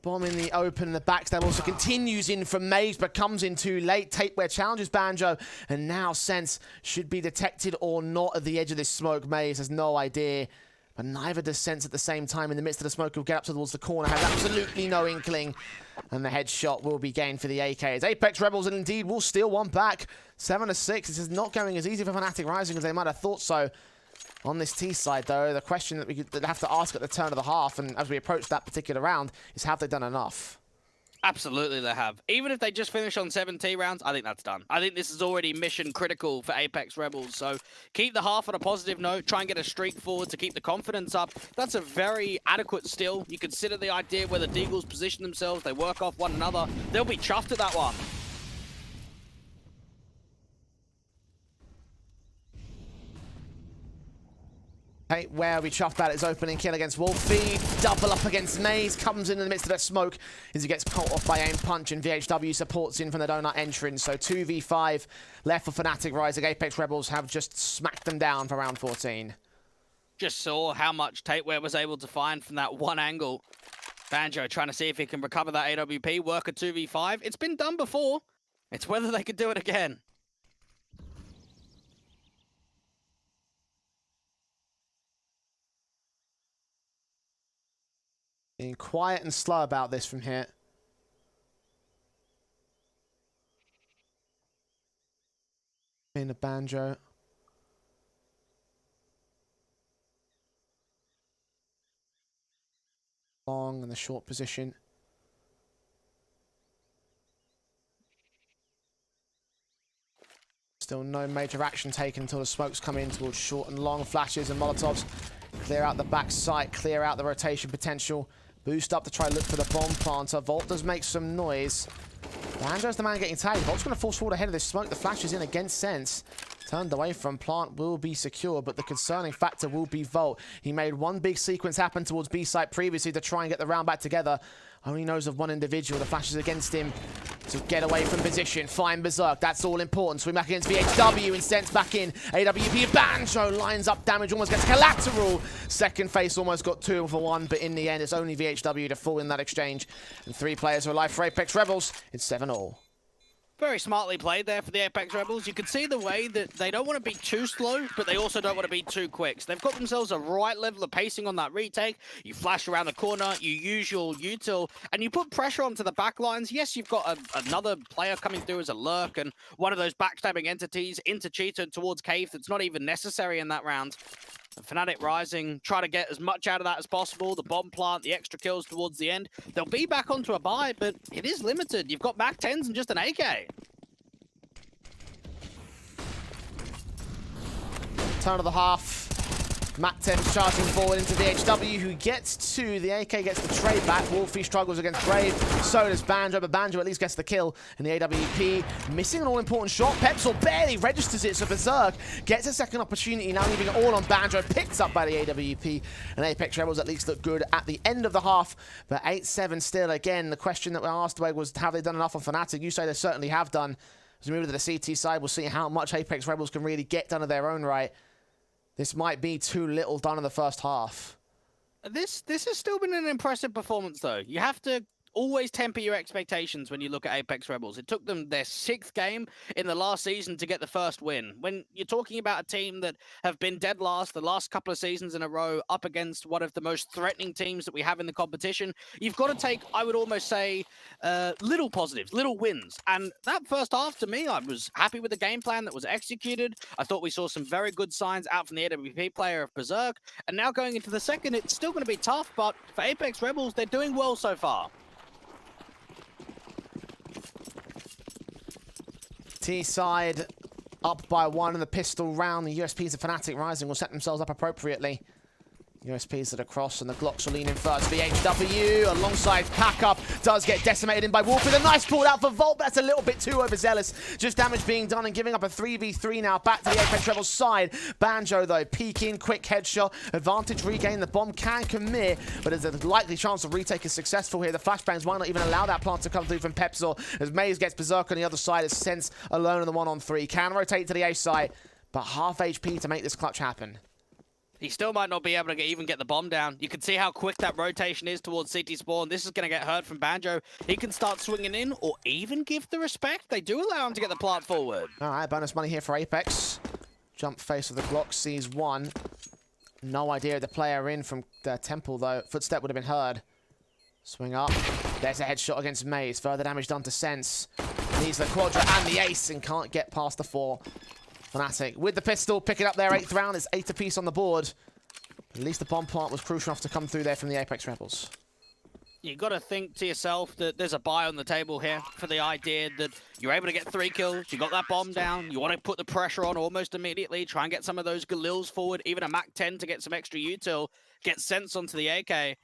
Bomb in the open, and the backstab also continues in from Maze, but comes in too late. Tapeware challenges Banjo, and now Sense should be detected or not at the edge of this smoke. Maze has no idea. But neither does Sense at the same time. In the midst of the smoke, he'll get up towards the corner. Has absolutely no inkling. And the headshot will be gained for the AKs. Apeks Rebels, and indeed will steal one back. 7-6. This is not going as easy for Fnatic Rising as they might have thought so. On this T side, though, the question that we could have to ask at the turn of the half, and as we approach that particular round, is have they done enough? Absolutely they have. Even if they just finish on 7T rounds, I think that's done. I think this is already mission critical for Apeks Rebels. So keep the half on a positive note, try and get a streak forward to keep the confidence up. That's a very adequate still. You consider the idea where the Deagles position themselves, they work off one another. They'll be chuffed at that one. Hey, where we chuffed about his opening kill against Wolfie. Double up against Maze. Comes in the midst of that smoke as he gets caught off by aim punch, and VHW supports in from the donut entrance. So 2v5 left for Fnatic Rising. Apeks Rebels have just smacked them down for round 14. Just saw how much Tapeware was able to find from that one angle. Banjo trying to see if he can recover that AWP, work a 2v5. It's been done before. It's whether they could do it again. Being quiet and slow about this from here. In the Banjo. Long and the short position. Still no major action taken until the smokes come in towards short and long flashes and Molotovs. Clear out the back site, clear out the rotation potential. Boost up to try to look for the bomb planter. Vault does make some noise. Banjo's the man getting tagged. Vault's going to force forward ahead of this smoke. The flash is in against Sense. Turned away from plant will be secure, but the concerning factor will be Vault. He made one big sequence happen towards B site previously to try and get the round back together. Only knows of one individual. The flash is against him to get away from position. Find Berserk. That's all important. Swing back against VHW and Sense back in. AWP Banjo lines up damage, almost gets collateral. Second face almost got 2 for 1, but in the end, it's only VHW to fall in that exchange. And 3 players are alive for Apeks Rebels. It's 7-all. Very smartly played there for the Apeks Rebels. You can see the way that they don't want to be too slow, but they also don't want to be too quick. So they've got themselves a right level of pacing on that retake. You flash around the corner, you use your util, and you put pressure onto the back lines. Yes, you've got another player coming through as a lurk and one of those backstabbing entities into Cheetah towards Cave that's not even necessary in that round. fnatic rising, try to get as much out of that as possible. The bomb plant, the extra kills towards the end. They'll be back onto a buy, but it is limited. You've got Mac 10s and just an AK. Turn of the half. Mac 10 charging forward into VHW, who gets 2. The AK gets the trade back. Wolfie struggles against Brave. So does Banjo, but Banjo at least gets the kill. And the AWP missing an all-important shot. Pepsel barely registers it, so Berserk gets a second opportunity, now leaving it all on Banjo. Picked up by the AWP. And Apeks Rebels at least look good at the end of the half. But 8-7 still. Again, the question that we asked away was, have they done enough on fnatic? You say they certainly have done. As we move to the CT side, we'll see how much Apeks Rebels can really get done of their own right. This might be too little done in the first half. This has still been an impressive performance, though. You have to always temper your expectations when you look at Apeks Rebels. It took them their 6th game in the last season to get the first win. When you're talking about a team that have been dead last the last couple of seasons in a row up against one of the most threatening teams that we have in the competition, you've got to take, I would almost say, little positives, little wins. And that first half, to me, I was happy with the game plan that was executed. I thought we saw some very good signs out from the AWP player of Berserk. And now going into the second, it's still going to be tough, but for Apeks Rebels, they're doing well so far. T-side up by 1 in the pistol round. The USPs of fnatic rising will set themselves up appropriately. USPs that are cross and the Glocks will lean in first. VHW alongside Pack-Up does get decimated in by Wolf with a nice pull out for Volt, but that's a little bit too overzealous. Just damage being done and giving up a 3v3 now back to the Apeks Rebels side. Banjo though, peeking, quick headshot, advantage regain. The bomb can commit, but there's a likely chance of retake is successful here. The flashbangs might not even allow that plant to come through from Pepsor as Maze gets Berserk on the other side as Sense alone in the 1-on-3. Can rotate to the A side, but half HP to make this clutch happen. He still might not be able to even get the bomb down. You can see how quick that rotation is towards CT spawn. This is going to get hurt from Banjo. He can start swinging in or even give the respect. They do allow him to get the plant forward. All right, bonus money here for Apeks. Jump face of the Glock, sees 1. No idea of the player in from the temple, though. Footstep would have been heard. Swing up. There's a headshot against Maze. Further damage done to Sense. Needs the Quadra and the Ace and can't get past the 4. fnatic with the pistol, picking up their 8th round. It's 8 apiece on the board. At least the bomb plant was crucial enough to come through there from the Apeks Rebels. You got to think to yourself that there's a buy on the table here for the idea that you're able to get 3 kills. You got that bomb down. You want to put the pressure on almost immediately. Try and get some of those Galils forward. Even a Mac 10 to get some extra util. Get Sense onto the AK.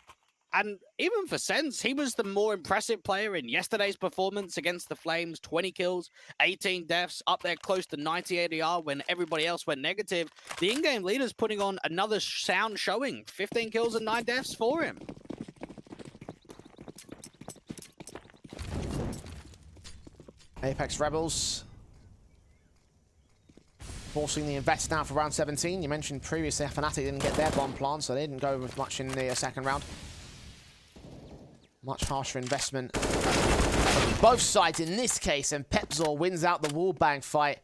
And even for Sense, he was the more impressive player in yesterday's performance against the Flames. 20 kills, 18 deaths, up there close to 90 ADR when everybody else went negative. The in-game leader's putting on another sound showing. 15 kills and 9 deaths for him. Apeks Rebels forcing the invest now for round 17. You mentioned previously fnatic didn't get their bomb plant, so they didn't go with much in the second round. Much harsher investment on both sides in this case, and Pepsor wins out the wallbang fight.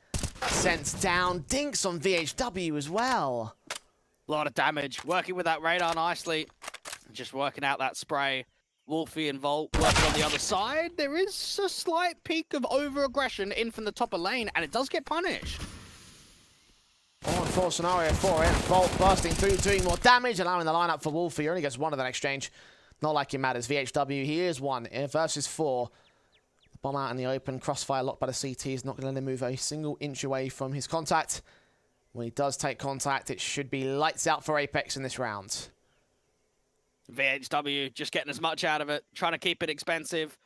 Sense down, dinks on VHW as well. A lot of damage, working with that radar nicely. Just working out that spray. Wolfie and Volt working on the other side. There is a slight peak of over-aggression in from the top of lane, and it does get punished. 4-on-4 scenario for it. Volt bursting through, doing more damage, allowing the lineup for Wolfie. He only gets 1 of that exchange. Not like it matters. VHW, he is 1 versus 4. Bomb out in the open, crossfire locked by the CT is not going to let him move a single inch away from his contact. When he does take contact, it should be lights out for Apeks in this round. VHW just getting as much out of it, trying to keep it expensive.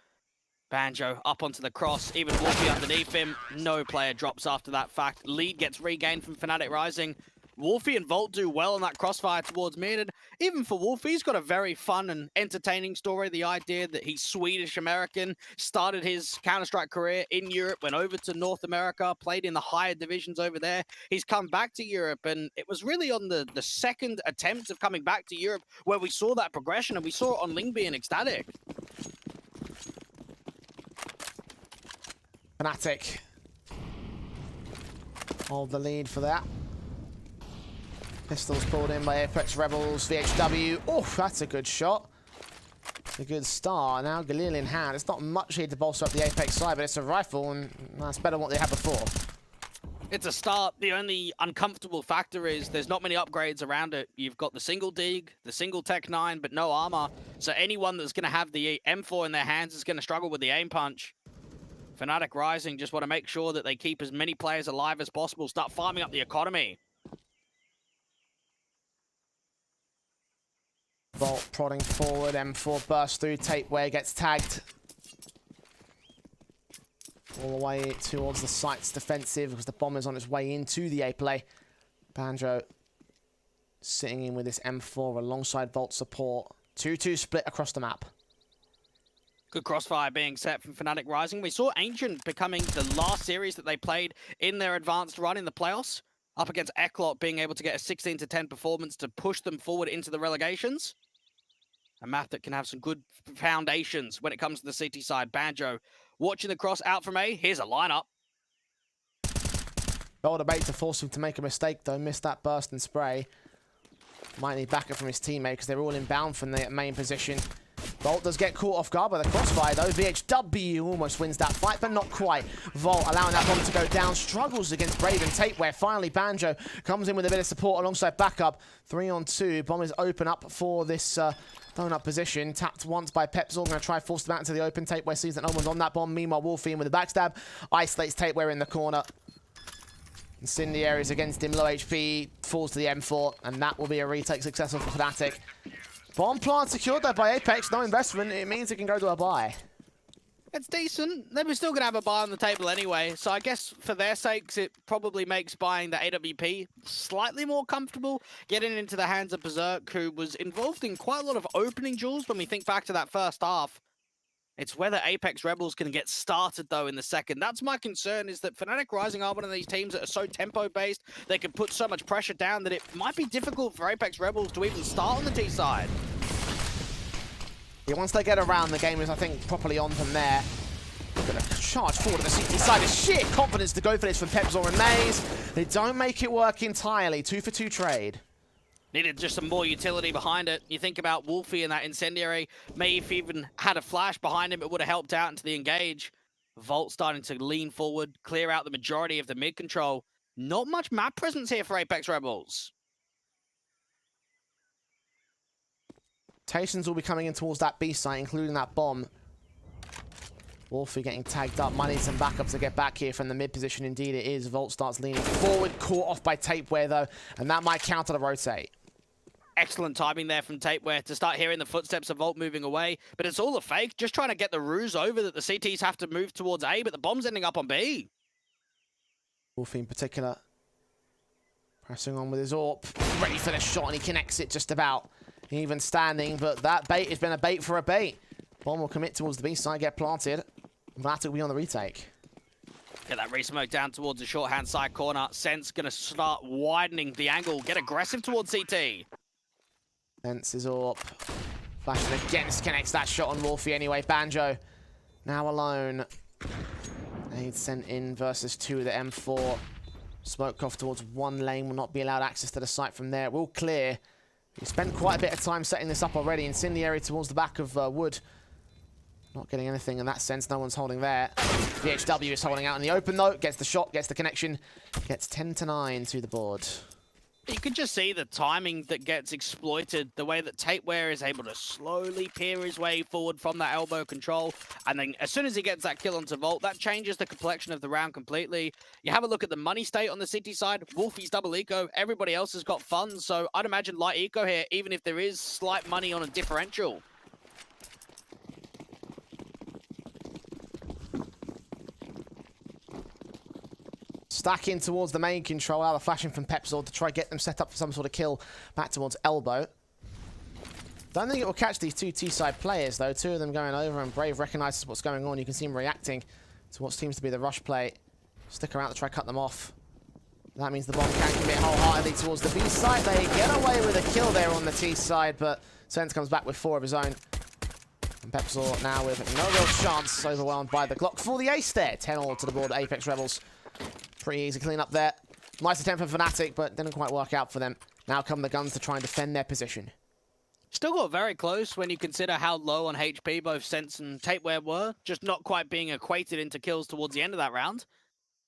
Banjo up onto the cross, even Wolfie underneath him. No player drops after that fact. Lead gets regained from fnatic Rising. Wolfie and Volt do well on that crossfire towards mid, and even for Wolfie, he's got a very fun and entertaining story. The idea that he's Swedish-American, started his Counter-Strike career in Europe, went over to North America, played in the higher divisions over there. He's come back to Europe, and it was really on the second attempt of coming back to Europe where we saw that progression, and we saw it on Lingby and Ecstatic. fnatic hold the lead for that. Pistols pulled in by Apeks Rebels. VHW. Oh, that's a good shot. A good start. Now Galil in hand. It's not much here to bolster up the Apeks side, but it's a rifle, and that's better than what they had before. It's a start. The only uncomfortable factor is there's not many upgrades around it. You've got the single dig, the single Tech 9, but no armor. So anyone that's going to have the M4 in their hands is going to struggle with the aim punch. fnatic Rising just want to make sure that they keep as many players alive as possible, start farming up the economy. Volt prodding forward, M4 bursts through, Tapeware gets tagged. All the way towards the site's defensive because the bomb is on its way into the A play. Banjo sitting in with this M4 alongside Volt support. 2-2 split across the map. Good crossfire being set from fnatic Rising. We saw Ancient becoming the last series that they played in their advanced run in the playoffs, up against Eklot being able to get a 16-10 performance to push them forward into the relegations. A map that can have some good foundations when it comes to the CT side. Banjo watching the cross out from A. Here's a lineup. Bold a bait to force him to make a mistake, though. Missed that burst and spray. Might need backup from his teammate because they're all inbound from the main position. Volt does get caught off guard by the crossfire, though. VHW almost wins that fight, but not quite. Volt allowing that bomb to go down. Struggles against Brave and Tapeware. Finally, Banjo comes in with a bit of support alongside backup. 3-on-2. Bomb is open up for this donut position. Tapped once by Pepsol. Going to try force them out into the open. Tapeware sees that no one's on that bomb. Meanwhile, Wolfie in with a backstab. Isolates Tapeware in the corner. Incendiary is against him. Low HP. Falls to the M4. And that will be a retake successful for fnatic. Bomb plant secured there by Apeks. No investment. It means it can go to a buy. It's decent. They were still going to have a buy on the table anyway. So I guess for their sakes, it probably makes buying the AWP slightly more comfortable. Getting into the hands of Berserk, who was involved in quite a lot of opening duels when we think back to that first half. It's whether Apeks Rebels can get started, though, in the second. That's my concern, is that fnatic Rising are one of these teams that are so tempo-based, they can put so much pressure down that it might be difficult for Apeks Rebels to even start on the T side. Yeah, once they get around, the game is, I think, properly on from there. Going to charge forward to the CT side. It's sheer confidence to go for this from Pepsor and Maze. They don't make it work entirely. 2-for-2 trade. Needed just some more utility behind it. You think about Wolfie and that Incendiary. May if he even had a flash behind him, it would have helped out into the engage. Volt starting to lean forward, clear out the majority of the mid control. Not much map presence here for Apeks Rebels. Rotations will be coming in towards that B site, including that bomb. Wolfie getting tagged up. Might need some backup to get back here from the mid position. Indeed it is. Volt starts leaning forward, caught off by Tapeware though, and that might counter the rotate. Excellent timing there from Tapeware to start hearing the footsteps of Volt moving away, but it's all a fake, just trying to get the ruse over that the CTs have to move towards A, but the bomb's ending up on B. Wolfie in particular, pressing on with his AWP, ready for the shot, and he connects it just about. Even standing, but that bait has been a bait for a bait. Bomb will commit towards the B side, get planted. That will be on the retake. Get that re-smoke down towards the short-hand side corner. Sense going to start widening the angle, get aggressive towards CT. Sense is up. Flashing against, connects that shot on Wolfie anyway. Banjo now alone. Aid sent in versus 2 with the M4. Smoke off towards one lane, will not be allowed access to the site from there. It will clear. He spent quite a bit of time setting this up already. Incendiary towards the back of Wood. Not getting anything in that sense. No one's holding there. VHW is holding out in the open though. Gets the shot, gets the connection. Gets 10-9 to the board. You can just see the timing that gets exploited, the way that Tapeware is able to slowly peer his way forward from that elbow control, and then as soon as he gets that kill onto Volt, that changes the complexion of the round completely. You have a look at the money state on the City side, Wolfie's double eco, everybody else has got funds, so I'd imagine light eco here, even if there is slight money on a differential. Stacking towards the main control, out of flashing from Pepsor to try get them set up for some sort of kill back towards elbow. Don't think it will catch these two T-side players though. Two of them going over, and Brave recognizes what's going on. You can see him reacting to what seems to be the rush play. Stick around to try cut them off. That means the bomb can commit wholeheartedly towards the B side. They get away with a kill there on the T side, but Ascent comes back with 4 of his own. And Pepsor now with no real chance, overwhelmed by the Glock for the ace there. 10-all to the board, Apeks Rebels. Pretty easy clean up there. Nice attempt for fnatic, but didn't quite work out for them. Now come the guns to try and defend their position. Still got very close when you consider how low on HP both Sense and Tapeware were, just not quite being equated into kills towards the end of that round.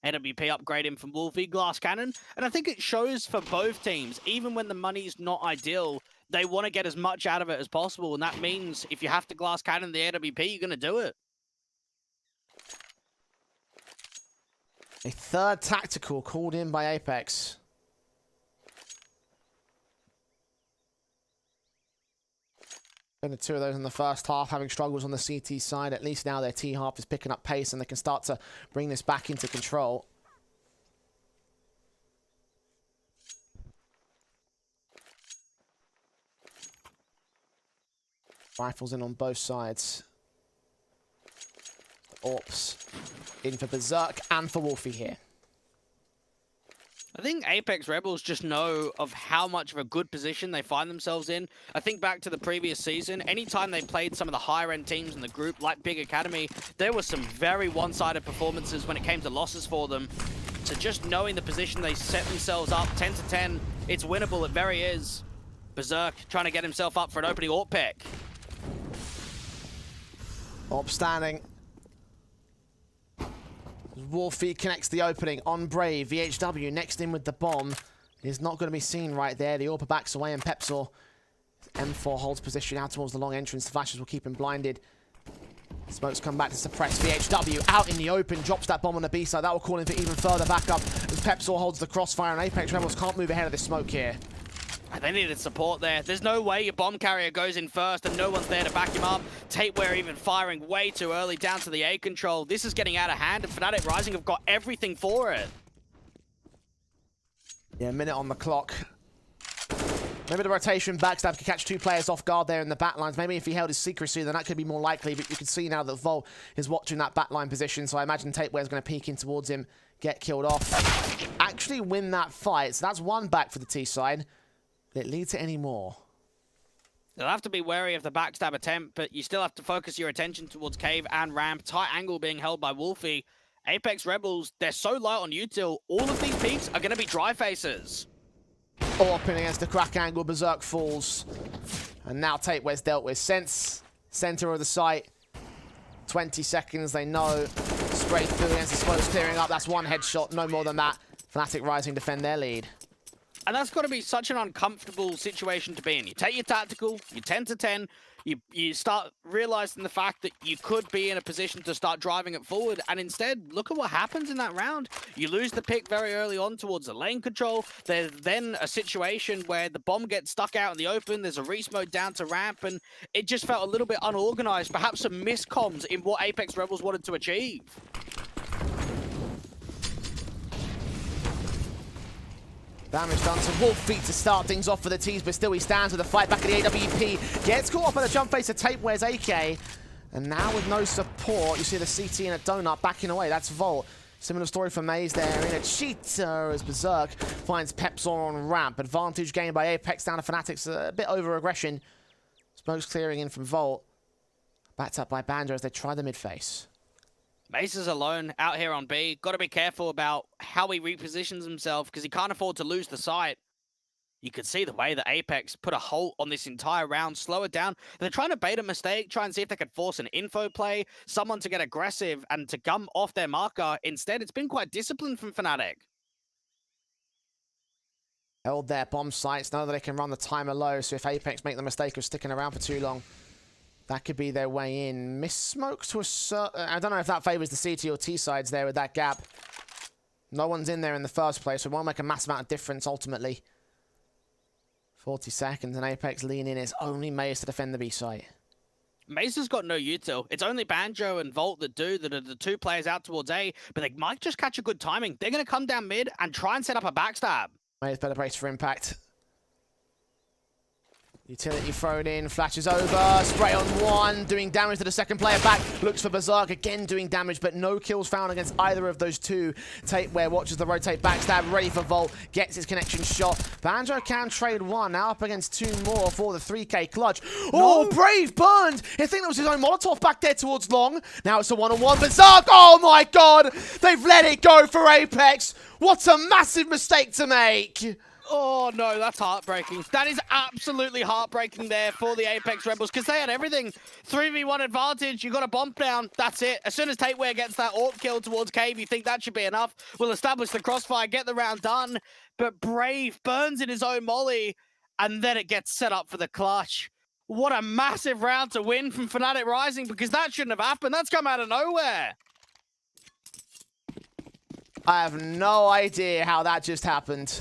NWP upgrading from Wolfie, Glass Cannon, and I think it shows for both teams, even when the money's not ideal, they want to get as much out of it as possible, and that means if you have to Glass Cannon the NWP, you're going to do it. A third tactical called in by Apeks. Only 2 of those in the first half, having struggles on the CT side. At least now their T half is picking up pace and they can start to bring this back into control. Rifles in on both sides. Orps in for Berserk and for Wolfie here. I think Apeks Rebels just know of how much of a good position they find themselves in. I think back to the previous season, anytime they played some of the higher-end teams in the group, like Big Academy, there were some very one-sided performances when it came to losses for them. So just knowing the position they set themselves up, 10 to 10, it's winnable, it very is. Berserk trying to get himself up for an opening AWP pick. Orp standing. Wolfie connects the opening on Brave. VHW next in with the bomb. Is not going to be seen right there. The AWP backs away and Pepsor. M4 holds position out towards the long entrance. The flashes will keep him blinded. Smokes come back to suppress VHW. Out in the open, drops that bomb on the B side. That will call in for even further backup as Pepsor holds the crossfire, and Apeks Rebels can't move ahead of this smoke here. They needed support there. There's no way your bomb carrier goes in first and no one's there to back him up. Tapeware even firing way too early down to the A control. This is getting out of hand, and fnatic Rising have got everything for it. Yeah, a minute on the clock. Maybe the rotation backstab could catch 2 players off guard there in the back lines. Maybe if he held his secrecy, then that could be more likely. But you can see now that Volt is watching that backline position. So I imagine Tapeware is going to peek in towards him, get killed off. Actually win that fight. So that's 1 back for the T side. Did it lead to any more? They'll have to be wary of the backstab attempt, but you still have to focus your attention towards Cave and Ramp. Tight angle being held by Wolfie. Apeks Rebels, they're so light on util. All of these peaks are going to be dry faces. Open against the crack angle, Berserk falls. And now Tapeware's dealt with. Sense, center of the site. 20 seconds, they know. Straight through against the smokes clearing up. That's 1 headshot, no more than that. fnatic Rising defend their lead. And that's got to be such an uncomfortable situation to be in. You take your tactical, you 10 to 10, you start realizing the fact that you could be in a position to start driving it forward, and instead, look at what happens in that round. You lose the pick very early on towards the lane control. There's then a situation where the bomb gets stuck out in the open, there's a resmoke down to ramp, and it just felt a little bit unorganized, perhaps some miscomms in what Apeks Rebels wanted to achieve. Damage done to Wolfie to start things off for the T's, but still he stands with the fight back at the AWP. Gets caught up at the jump face of Tapeware's AK. And now with no support, you see the CT and a donut backing away. That's Volt. Similar story for Maze there in a cheater as Berserk finds Pepsor on ramp. Advantage gained by Apeks down to fnatic's a bit over aggression. Smokes clearing in from Volt. Backed up by Banjo as they try the mid face. Mace is alone out here on B. Got to be careful about how he repositions himself because he can't afford to lose the site. You could see the way that Apeks put a halt on this entire round, slow it down. They're trying to bait a mistake, try and see if they could force an info play, someone to get aggressive and to gum off their marker. Instead, it's been quite disciplined from fnatic. held their bomb sites, know that they can run the timer low, so if Apeks make the mistake of sticking around for too long, that could be their way in. Miss smoke to a certain... I don't know if that favors the CT or T sides there with that gap. No one's in there in the first place, so it won't make a massive amount of difference ultimately. 40 seconds and Apeks lean in. It's only Maze to defend the B site. Maze has got no util. It's only Banjo and Volt that are the two players out towards A, but they might just catch a good timing. They're going to come down mid and try and set up a backstab. Maze better brace for impact. Utility thrown in, flashes over, spray on one, doing damage to the second player back, looks for Berserk, again doing damage, but no kills found against either of those two. Tapeware watches the rotate backstab, ready for Volt, gets his connection shot. Banjo can trade one, now up against two more for the 3K clutch. Oh, Brave burned! I think that was his own Molotov back there towards Long. Now it's a one-on-one, Berserk, oh my god! They've let it go for Apeks! What a massive mistake to make! Oh no, that's heartbreaking. That is absolutely heartbreaking there for the Apeks Rebels because they had everything. 3v1 advantage, you got a bomb down, that's it. As soon as Tapeware gets that AWP kill towards Cave, you think that should be enough. We'll establish the crossfire, get the round done. But Brave burns in his own molly and then it gets set up for the clutch. What a massive round to win from fnatic Rising because that shouldn't have happened. That's come out of nowhere. I have no idea how that just happened.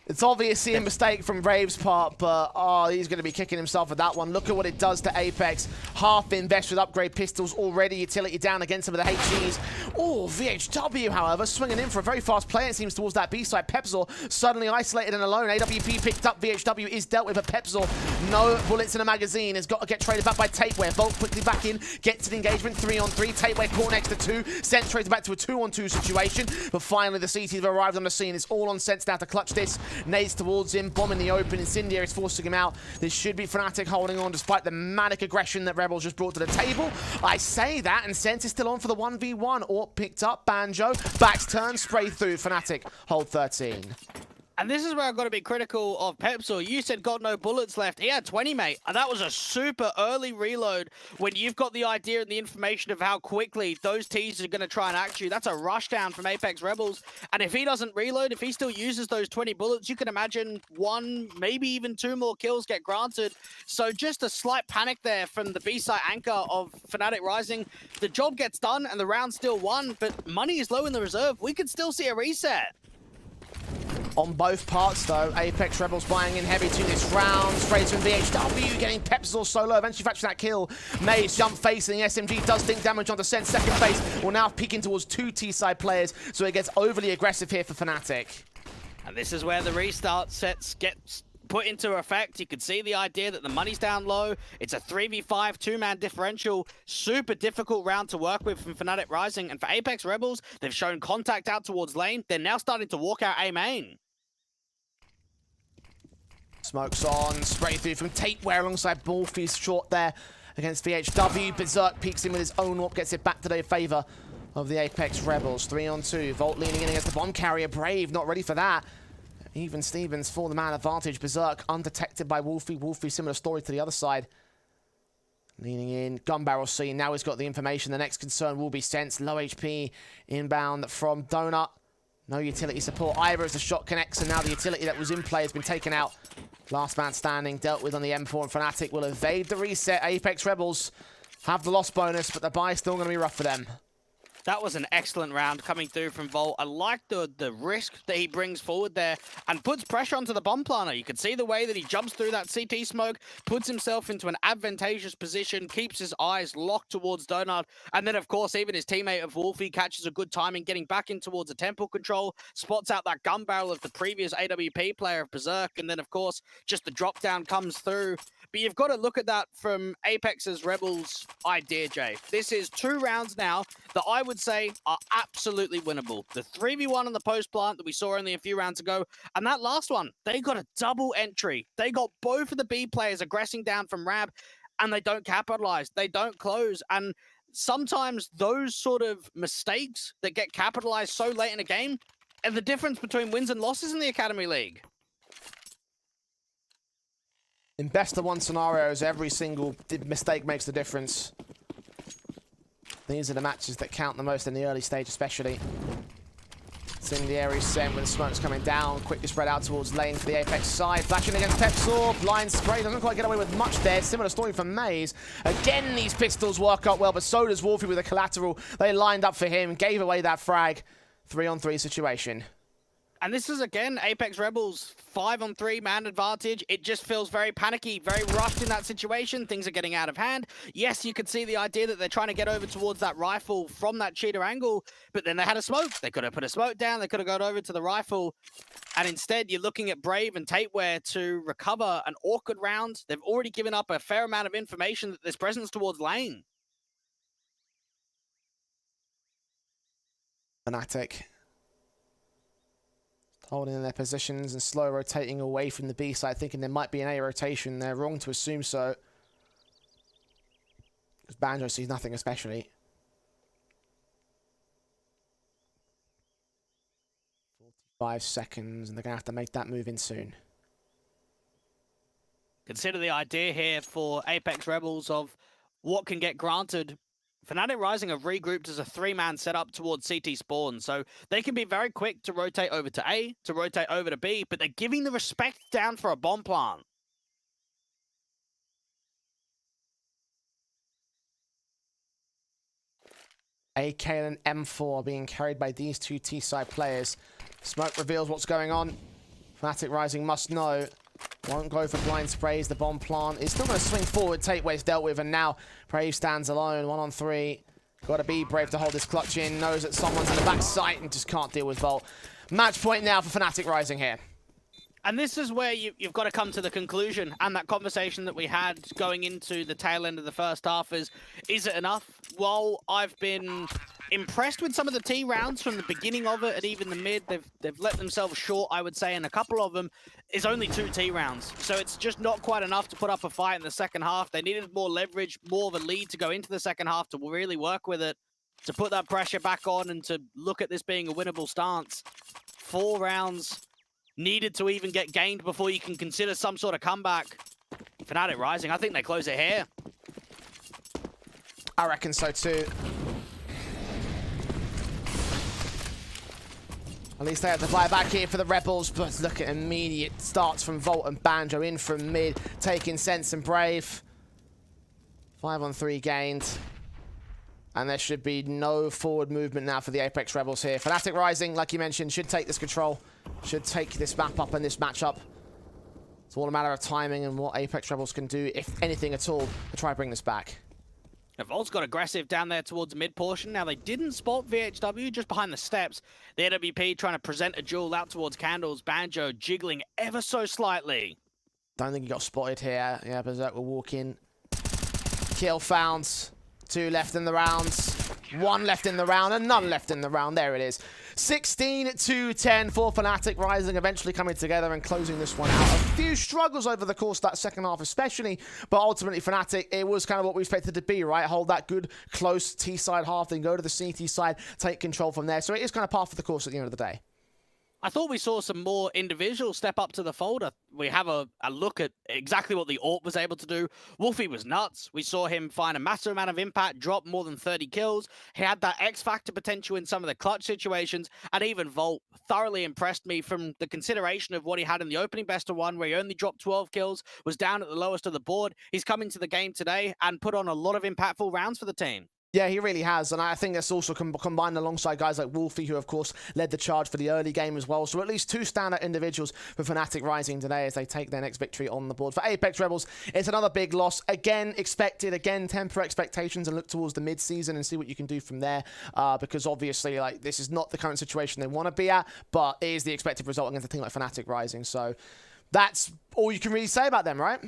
It's obviously a mistake from Brave's part, but oh, he's going to be kicking himself at that one. Look at what it does to Apeks. Half invest with upgrade pistols already. Utility down against some of the HGs. Oh, VHW, however, swinging in for a very fast play, it seems, towards that B side. Pepzor suddenly isolated and alone. AWP picked up. VHW is dealt with, but Pepzor, no bullets in a magazine, has got to get traded back by Tapeware. Volt quickly back in, gets an engagement 3-on-3. Tapeware caught next to 2. Scent trades back to a 2-on-2 situation, but finally the CTs have arrived on the scene. It's all on Scent now to clutch this. Nades towards him, bomb in the open, Incendiary is forcing him out. This should be fnatic holding on despite the manic aggression that Rebels just brought to the table. I say that, and Sense is still on for the 1v1. Or picked up, Banjo, backs turn, spray through, fnatic hold 13. And this is where I've got to be critical of Pepzor. You said got no bullets left. He had 20, mate. And that was a super early reload when you've got the idea and the information of how quickly those T's are going to try and act you. That's a rush down from Apeks Rebels. And if he doesn't reload, if he still uses those 20 bullets, you can imagine one, maybe even two more kills get granted. So just a slight panic there from the B-side anchor of fnatic Rising. The job gets done and the round's still won, but money is low in the reserve. We could still see a reset. On both parts, though, Apeks Rebels buying in heavy to this round. Sprays from VHW, getting Pepzor solo, eventually fracturing that kill. Maze jump facing, SMG does think damage on Descent. Second phase will now peeking towards two T-side players, so it gets overly aggressive here for fnatic. And this is where the restart sets gets put into effect. You can see the idea that the money's down low. It's a 3v5 two-man differential. Super difficult round to work with from fnatic Rising. And for Apeks Rebels, they've shown contact out towards lane. They're now starting to walk out A main. Smokes on, spray through from Tapeware alongside Wolfie's short there against VHW. Berserk peeks in with his own AWP, gets it back to their favor of the Apeks Rebels. 3-on-2, Volt leaning in against the bomb carrier. Brave not ready for that. Even Stevens for the man advantage. Berserk undetected by Wolfie. Wolfie, similar story to the other side. Leaning in, gun barrel scene. Now he's got the information. The next concern will be Sense. Low HP inbound from Donut. No utility support either as the shot connects, and now the utility that was in play has been taken out. Last man standing, dealt with on the M4, and fnatic will evade the reset. Apeks Rebels have the loss bonus, but the buy is still going to be rough for them. That was an excellent round coming through from Volt. I like the risk that he brings forward there and puts pressure onto the bomb planner. You can see the way that he jumps through that CT smoke, puts himself into an advantageous position, keeps his eyes locked towards Donut. And then, of course, even his teammate of Wolfie catches a good timing, getting back in towards a temple control, spots out that gun barrel of the previous AWP player of Berserk. And then, of course, just the drop down comes through. But you've got to look at that from Apeks Rebels' idea, Jay. This is 2 rounds now that I would say are absolutely winnable. The 3v1 on the post plant that we saw only a few rounds ago, and that last one, they got a double entry. They got both of the B players aggressing down from Rab, and they don't capitalize. They don't close. And sometimes those sort of mistakes that get capitalized so late in a game are the difference between wins and losses in the Academy League. In best of 1 scenarios, every single mistake makes the difference. These are the matches that count the most in the early stage, especially. Incendiary sent when the smoke's coming down. Quickly spread out towards lane for the Apeks side. Flashing against Pepsor. Blind spray. Doesn't quite get away with much there. Similar story for Maze. Again, these pistols work up well, but so does Wolfie with a collateral. They lined up for him. Gave away that frag. 3-on-3 situation. And this is, again, Apeks Rebels 5-on-3 man advantage. It just feels very panicky, very rushed in that situation. Things are getting out of hand. Yes, you could see the idea that they're trying to get over towards that rifle from that cheater angle, but then they had a smoke. They could have put a smoke down. They could have gone over to the rifle. And instead, you're looking at Brave and Tapeware to recover an awkward round. They've already given up a fair amount of information that there's presence towards lane. fnatic holding in their positions and slow rotating away from the B side, thinking there might be an A rotation. They're wrong to assume so, because Banjo sees nothing especially. 45 seconds, and they're going to have to make that move in soon. Consider the idea here for Apeks Rebels of what can get granted. Fnatic Rising have regrouped as a 3-man setup towards CT spawn, so they can be very quick to rotate over to A, to rotate over to B, but they're giving the respect down for a bomb plant. AK and M4 being carried by these two T-side players. Smoke reveals what's going on. Fnatic Rising must know. Won't go for blind sprays. The bomb plant is still going to swing forward. Takeaway's dealt with, and now Brave stands alone. 1-on-3. Got to be Brave to hold this clutch in. Knows that someone's in the back sight and just can't deal with Volt. Match point now for Fnatic Rising here. And this is where you've got to come to the conclusion, and that conversation that we had going into the tail end of the first half is it enough? Well, I've been impressed with some of the T rounds from the beginning of it and even the mid. They've let themselves short, I would say, and a couple of them is only 2 T rounds. So it's just not quite enough to put up a fight in the second half. They needed more leverage, more of a lead to go into the second half to really work with it, to put that pressure back on and to look at this being a winnable stance. 4 rounds needed to even get gained before you can consider some sort of comeback. Fnatic Rising, I think they close it here. I reckon so too. At least they have to fly back here for the Rebels, but look at immediate starts from Volt and Banjo in from mid, taking Sense and Brave. 5-on-3 gained. And there should be no forward movement now for the Apeks Rebels here. Fnatic Rising, like you mentioned, should take this control. Should take this map up and this matchup. It's all a matter of timing and what Apeks Rebels can do, if anything at all, to try to bring this back. Now, Volt's got aggressive down there towards the mid portion. Now, they didn't spot VHW just behind the steps. The AWP trying to present a jewel out towards Candles. Banjo jiggling ever so slightly. Don't think he got spotted here. Yeah, Berserk will walk in. Kill found. 2 left in the rounds. 1 left in the round and none left in the round. There it is. 16-10 for Fnatic Rising, eventually coming together and closing this one out. A few struggles over the course of that second half especially, but ultimately Fnatic, it was kind of what we expected to be, right? Hold that good, close T-side half, then go to the CT side, take control from there. So it is kind of par for the course at the end of the day. I thought we saw some more individuals step up to the folder. We have a look at exactly what the AWP was able to do. Wolfie was nuts. We saw him find a massive amount of impact, drop more than 30 kills. He had that X-factor potential in some of the clutch situations, and even Volt thoroughly impressed me from the consideration of what he had in the opening best of 1, where he only dropped 12 kills, was down at the lowest of the board. He's come into the game today and put on a lot of impactful rounds for the team. Yeah, he really has, and I think that's also combined alongside guys like Wolfie, who of course led the charge for the early game as well. So at least 2 standout individuals for Fnatic Rising today as they take their next victory on the board. For Apeks Rebels, it's another big loss. Again, expected. Again, temper expectations and look towards the mid-season and see what you can do from there. Because obviously, like, this is not the current situation they want to be at, but it is the expected result against a team like Fnatic Rising. So that's all you can really say about them, right?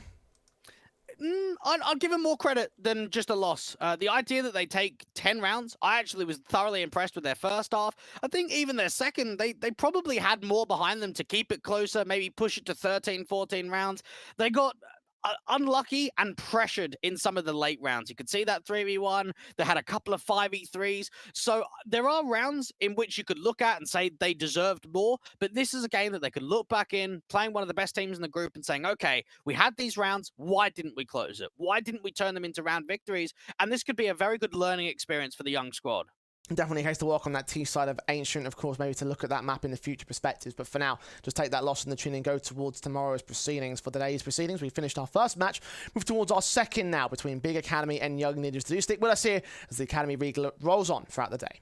I'll give them more credit than just a loss. The idea that they take 10 rounds, I actually was thoroughly impressed with their first half. I think even their second, they probably had more behind them to keep it closer, maybe push it to 13, 14 rounds. They got unlucky and pressured in some of the late rounds. You could see that 3v1. They had a couple of 5v3s. So there are rounds in which you could look at and say they deserved more, but this is a game that they could look back in, playing one of the best teams in the group and saying, okay, we had these rounds. Why didn't we close it? Why didn't we turn them into round victories? And this could be a very good learning experience for the young squad. Definitely a case to work on that T side of Ancient, of course, maybe to look at that map in the future perspectives. But for now, just take that loss in the chin and go towards tomorrow's proceedings. For today's proceedings, we finished our first match. Move towards our second now between Big Academy and Young Ninjas. Do stick with us here as the Academy League rolls on throughout the day.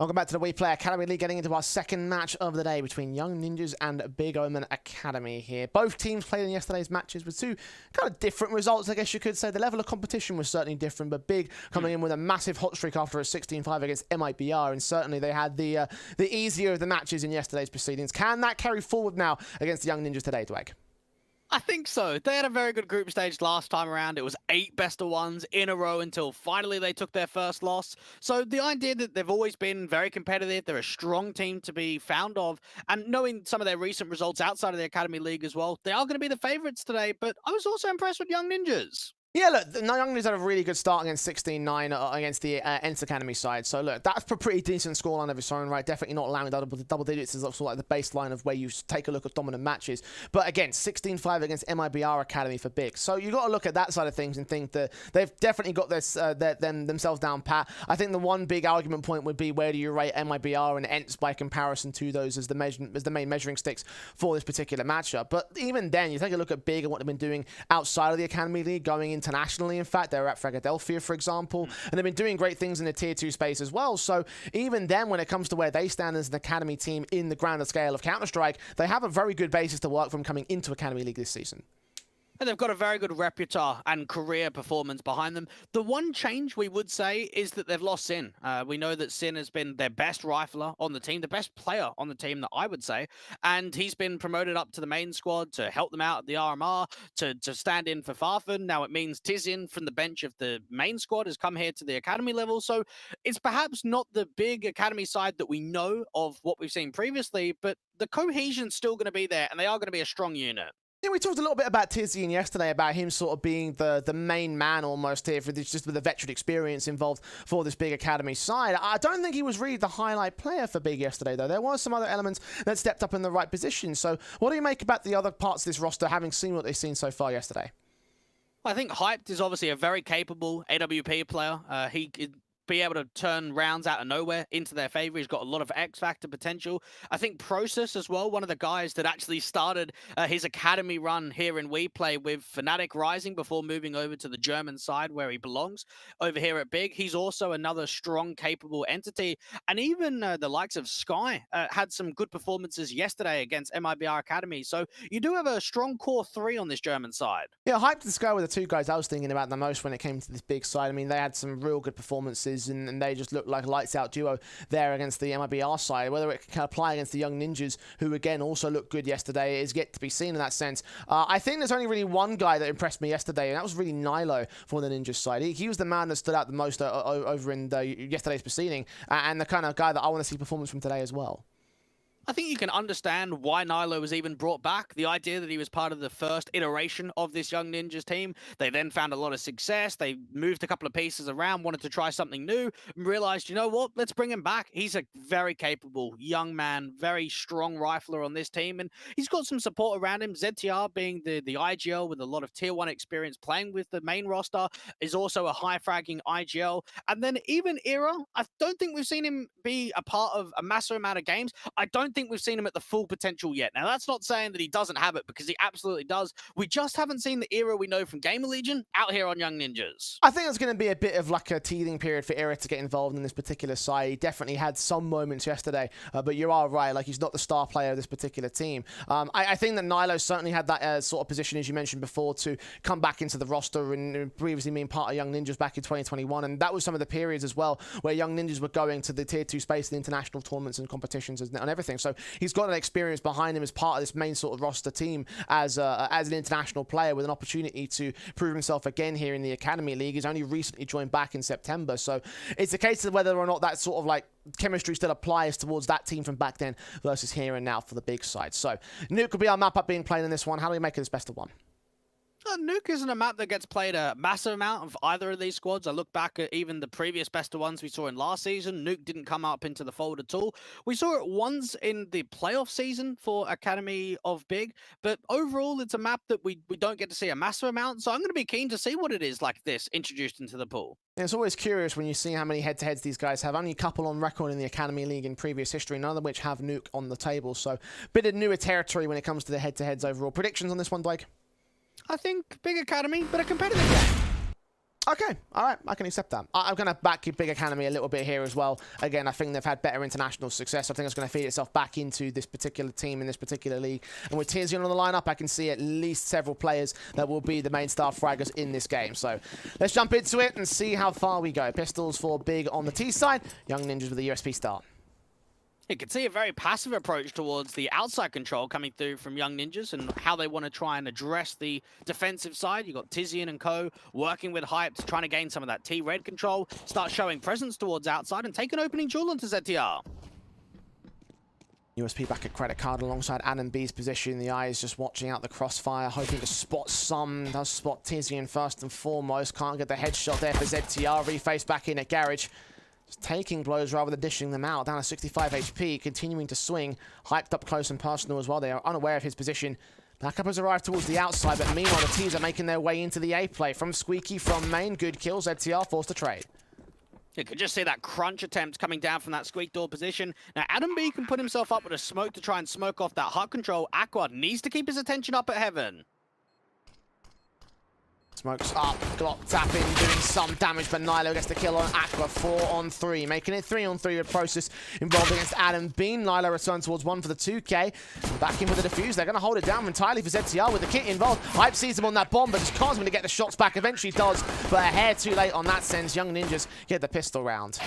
Welcome back to the WePlay Academy League, getting into our second match of the day between Young Ninjas and Big Omen Academy here. Both teams played in yesterday's matches with two kind of different results, I guess you could say. The level of competition was certainly different, but Big coming in with a massive hot streak after a 16-5 against MIBR, and certainly they had the easier of the matches in yesterday's proceedings. Can that carry forward now against the Young Ninjas today, Dwag? I think so. They had a very good group stage last time around. It was 8 best-of-1s in a row until finally they took their first loss. So the idea that they've always been very competitive, they're a strong team to be found of, and knowing some of their recent results outside of the Academy League as well, they are going to be the favorites today, but I was also impressed with Young Ninjas. Yeah, look, the Young Ninjas had a really good start against 16-9 against the ENCE Academy side. So, look, that's a pretty decent scoreline of its own, right? Definitely not allowing double digits is also like the baseline of where you take a look at dominant matches. But again, 16-5 against MIBR Academy for Big. So you got to look at that side of things and think that they've definitely got this themselves down pat. I think the one big argument point would be, where do you rate MIBR and ENCE by comparison to those as the main measuring sticks for this particular matchup? But even then, you take a look at Big and what they've been doing outside of the Academy League, going internationally. In fact, they were at Philadelphia, for example, and they've been doing great things in the Tier 2 space as well. So even then, when it comes to where they stand as an Academy team in the grander scale of Counter-Strike, they have a very good basis to work from coming into Academy League this season. And they've got a very good repertoire and career performance behind them. The one change we would say is that they've lost Sin. We know that Sin has been their best rifler on the team, the best player on the team that I would say. And he's been promoted up to the main squad to help them out at the RMR, to stand in for Farfan. Now it means Tizin from the bench of the main squad has come here to the Academy level. So it's perhaps not the big Academy side that we know of what we've seen previously, but the cohesion's still going to be there and they are going to be a strong unit. Yeah, we talked a little bit about Tizin yesterday, about him sort of being the main man almost here, for this, just with the veteran experience involved for this Big Academy side. I don't think he was really the highlight player for Big yesterday, though. There were some other elements that stepped up in the right position. So what do you make about the other parts of this roster, having seen what they've seen so far yesterday? I think Hyped is obviously a very capable AWP player. He could be able to turn rounds out of nowhere into their favor. He's got a lot of X-Factor potential. I think Process as well, one of the guys that actually started his academy run here in WePlay with fnatic Rising before moving over to the German side where he belongs over here at Big. He's also another strong, capable entity. And even the likes of Sky had some good performances yesterday against MIBR Academy. So you do have a strong core 3 on this German side. Yeah, Hyped and Sky were the two guys I was thinking about the most when it came to this Big side. I mean, they had some real good performances, and they just looked like a lights-out duo there against the MIBR side. Whether it can apply against the Young Ninjas, who again also looked good yesterday, is yet to be seen in that sense. I think there's only really one guy that impressed me yesterday, and that was really Nilo for the Ninjas side. He was the man that stood out the most over in yesterday's proceeding, and the kind of guy that I want to see performance from today as well. I think you can understand why Nilo was even brought back. The idea that he was part of the first iteration of this Young Ninjas team. They then found a lot of success. They moved a couple of pieces around, wanted to try something new, and realized, you know what, let's bring him back. He's a very capable young man, very strong rifler on this team, and he's got some support around him. ZTR being the IGL with a lot of Tier 1 experience playing with the main roster, is also a high-fragging IGL. And then even Era, I don't think we've seen him be a part of a massive amount of games. I don't think we've seen him at the full potential yet. Now, that's not saying that he doesn't have it, because he absolutely does. We just haven't seen the Era we know from Gamer Legion out here on Young Ninjas. I think it's going to be a bit of like a teething period for Era to get involved in this particular side. He definitely had some moments yesterday, but you are right. Like, he's not the star player of this particular team. I think that Nilo certainly had that sort of position, as you mentioned before, to come back into the roster and previously being part of Young Ninjas back in 2021. And that was some of the periods as well where Young Ninjas were going to the Tier 2 space, the international tournaments and competitions and everything. So he's got an experience behind him as part of this main sort of roster team as an international player with an opportunity to prove himself again here in the Academy League. He's only recently joined back in September. So it's a case of whether or not that sort of like chemistry still applies towards that team from back then versus here and now for the Big side. So Nuke will be our map up being played in this one. How do we make it this best of one? Nuke isn't a map that gets played a massive amount of either of these squads. I look back at even the previous best of ones we saw in last season. Nuke didn't come up into the fold at all. We saw it once in the playoff season for Academy of Big, but overall it's a map that we don't get to see a massive amount. So I'm going to be keen to see what it is like this introduced into the pool. It's always curious when you see how many head-to-heads these guys have. Only a couple on record in the Academy League in previous history, none of which have Nuke on the table. So bit of newer territory when it comes to the head-to-heads overall. Predictions on this one, Blake? I think Big Academy, but a competitive game. Okay, all right, I can accept that. I'm going to back Big Academy a little bit here as well. Again, I think they've had better international success. I think it's going to feed itself back into this particular team in this particular league. And with Tizian on the lineup, I can see at least several players that will be the main star fraggers in this game. So let's jump into it and see how far we go. Pistols for Big on the T side, Young Ninjas with a USP start. You can see a very passive approach towards the outside control coming through from Young Ninjas and how they want to try and address the defensive side. You've got Tizian and co working with Hyped, trying to gain some of that T-Red control, start showing presence towards outside and take an opening duel onto ZTR. USP back at credit card alongside Adam B's position. The eyes just watching out the crossfire, hoping to spot some. Does spot Tizian first and foremost. Can't get the headshot there for ZTR. Reface back in at Garage. Just taking blows rather than dishing them out. Down to 65 HP, continuing to swing. Hyped up close and personal as well. They are unaware of his position. Backup has arrived towards the outside, but meanwhile the T's are making their way into the A play. From Squeaky, from main, good kill. ZTR forced to trade. You could just see that crunch attempt coming down from that squeak door position. Now, Adam B can put himself up with a smoke to try and smoke off that hut control. Aqua needs to keep his attention up at heaven. Smokes up, Glock tapping, doing some damage, but Nilo gets the kill on Aqua. 4 on 3, making it 3 on 3 with Process involved against Adam Bean. Nilo returns towards 1 for the 2K. Back in with the defuse. They're going to hold it down entirely for ZTR with the kit involved. Hype sees him on that bomb, but just can't seem to get the shots back. Eventually does, but a hair too late on that sense. Young Ninjas get the pistol round.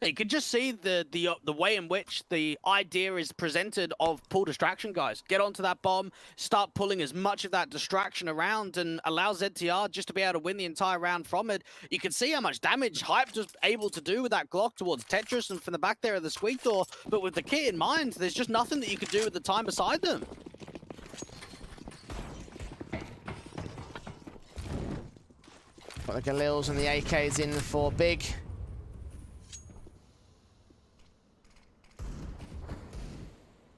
You could just see the way in which the idea is presented of pull distraction, guys. Get onto that bomb, start pulling as much of that distraction around and allow ZTR just to be able to win the entire round from it. You can see how much damage Hype was able to do with that Glock towards Tetris and from the back there of the squeak door. But with the kit in mind, there's just nothing that you could do with the time beside them. Got the Galils and the AKs in for Big.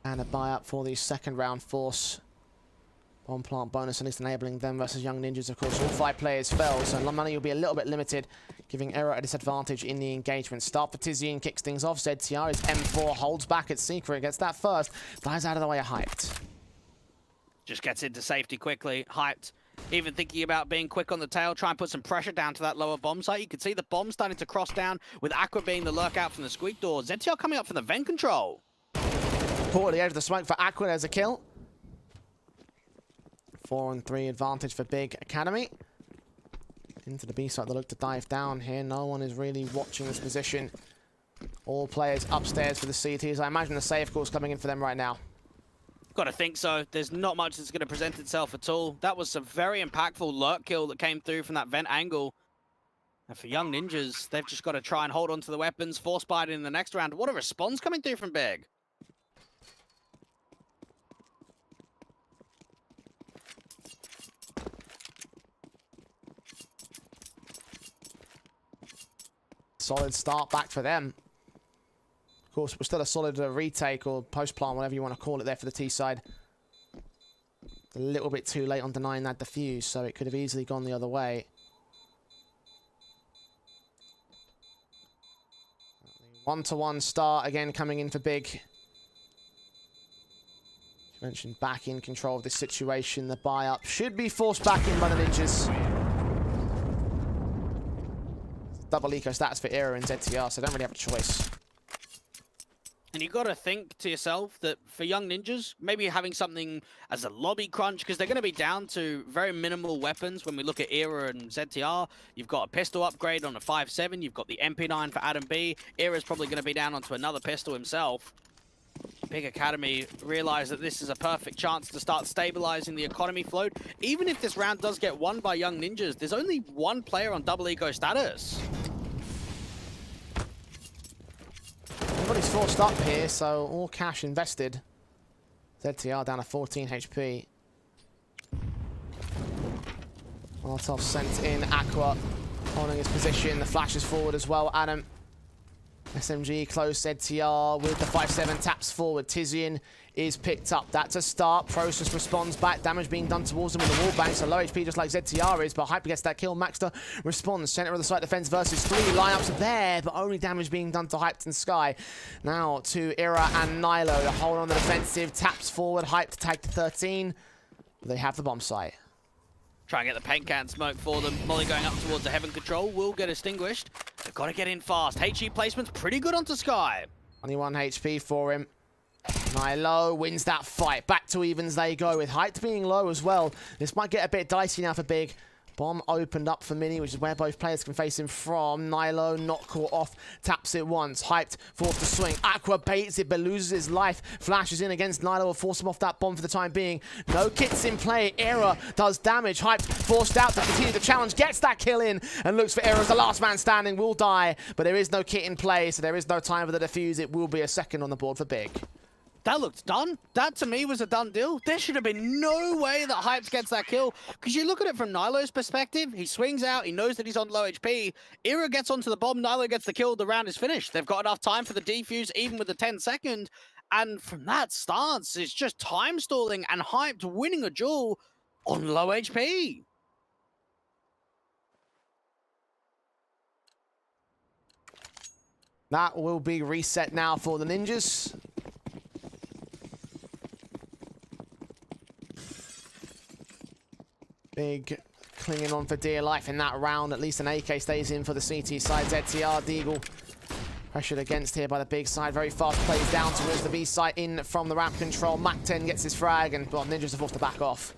And a buy-up for the second round force. Bomb plant bonus, at least enabling them versus Young Ninjas. Of course, all 5 players fell, so money will be a little bit limited, giving Error a disadvantage in the engagement. Start for Tizian, kicks things off. ZTR is M4, holds back at Secret, gets that first. Dies out of the way of Hyped. Just gets into safety quickly. Hyped, even thinking about being quick on the tail, try and put some pressure down to that lower bomb site. You can see the bomb starting to cross down, with Aqua being the lurkout from the squeak door. ZTR coming up from the vent control. At the edge of the smoke for Aqua, there's a kill. 4 on 3 advantage for Big Academy. Into the B side, they look to dive down here. No one is really watching this position. All players upstairs for the CTs. I imagine the save call's coming in for them right now. Got to think so. There's not much that's going to present itself at all. That was a very impactful lurk kill that came through from that vent angle. And for Young Ninjas, they've just got to try and hold on to the weapons, force bite in the next round. What a response coming through from Big. Solid start back for them. Of course, we're still a solid retake or post-plant, whatever you want to call it there for the T side. A little bit too late on denying that defuse, so it could have easily gone the other way. One-to-one start again coming in for Big. You mentioned back in control of this situation. The buy-up should be forced back in by the Ninjas. Double eco stats for Era and ZTR, so they don't really have a choice. And you got to think to yourself that for Young Ninjas, maybe having something as a lobby crunch, because they're going to be down to very minimal weapons when we look at Era and ZTR. You've got a pistol upgrade on a 5.7, you've got the MP9 for Adam B. Era's probably going to be down onto another pistol himself. Big Academy realize that this is a perfect chance to start stabilizing the economy float. Even if this round does get won by Young Ninjas, there's only one player on double eco status. Everybody's forced up here, so all cash invested. ZTR down to 14 HP. Molotov sent in. Aqua holding his position. The flash is forward as well. Adam. SMG close. ZTR with the 5.7 taps forward. Tizian is picked up. That's a start. Process responds back. Damage being done towards him with the wall bang. So low HP just like ZTR is, but Hyper gets that kill. Maxter responds. Center of the site defense versus 3 lineups there, but only damage being done to Hyped and Sky. Now to Ira and Nilo to hold on the defensive. Taps forward. Hyped to tag to 13. They have the bomb site. Try and get the paint can smoke for them. Molly going up towards the Heaven Control will get extinguished. They've got to get in fast. HE placement's pretty good onto Sky. 21 HP for him. Nilo wins that fight. Back to evens they go, with Hyped being low as well. This might get a bit dicey now for Big. Bomb opened up for Mini, which is where both players can face him from. Nilo not caught off, taps it once. Hyped, forced to swing. Aqua baits it, but loses his life. Flashes in against Nilo, will force him off that bomb for the time being. No kits in play. Era does damage. Hyped forced out to continue the challenge, gets that kill in, and looks for Era as the last man standing. Will die, but there is no kit in play, so there is no time for the defuse. It will be a second on the board for Big. That looked done. That, to me, was a done deal. There should have been no way that Hypes gets that kill. Because you look at it from Nilo's perspective, he swings out, he knows that he's on low HP. Era gets onto the bomb, Nilo gets the kill, the round is finished. They've got enough time for the defuse, even with the 10-second. And from that stance, it's just time stalling and Hyped winning a duel on low HP. That will be reset now for the Ninjas. Big clinging on for dear life in that round. At least an AK stays in for the CT side. ZTR, Deagle pressured against here by the Big side. Very fast plays down towards the B site in from the ramp control. Mac 10 gets his frag, and well, Ninjas are forced to back off.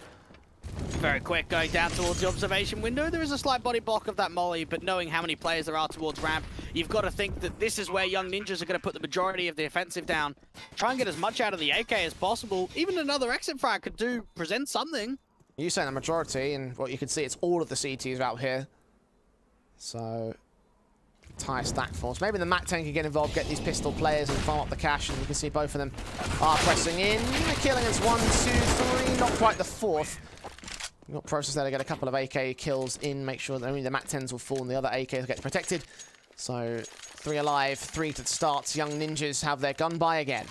Very quick going down towards the observation window. There is a slight body block of that molly, but knowing how many players there are towards ramp, you've got to think that this is where Young Ninjas are going to put the majority of the offensive down. Try and get as much out of the AK as possible. Even another exit frag could present something. You saying the majority, and what you can see, it's all of the CTs out here. So, entire stack force. Maybe the Mac 10 can get involved, get these pistol players and farm up the cash, and you can see both of them are pressing in. Killing us 1, 2, 3, not quite the fourth. We've got Process there to get a couple of AK kills in, make sure that only the Mac 10s will fall and the other AKs get protected. So, 3 alive, 3 to start. Young Ninjas have their gun by again.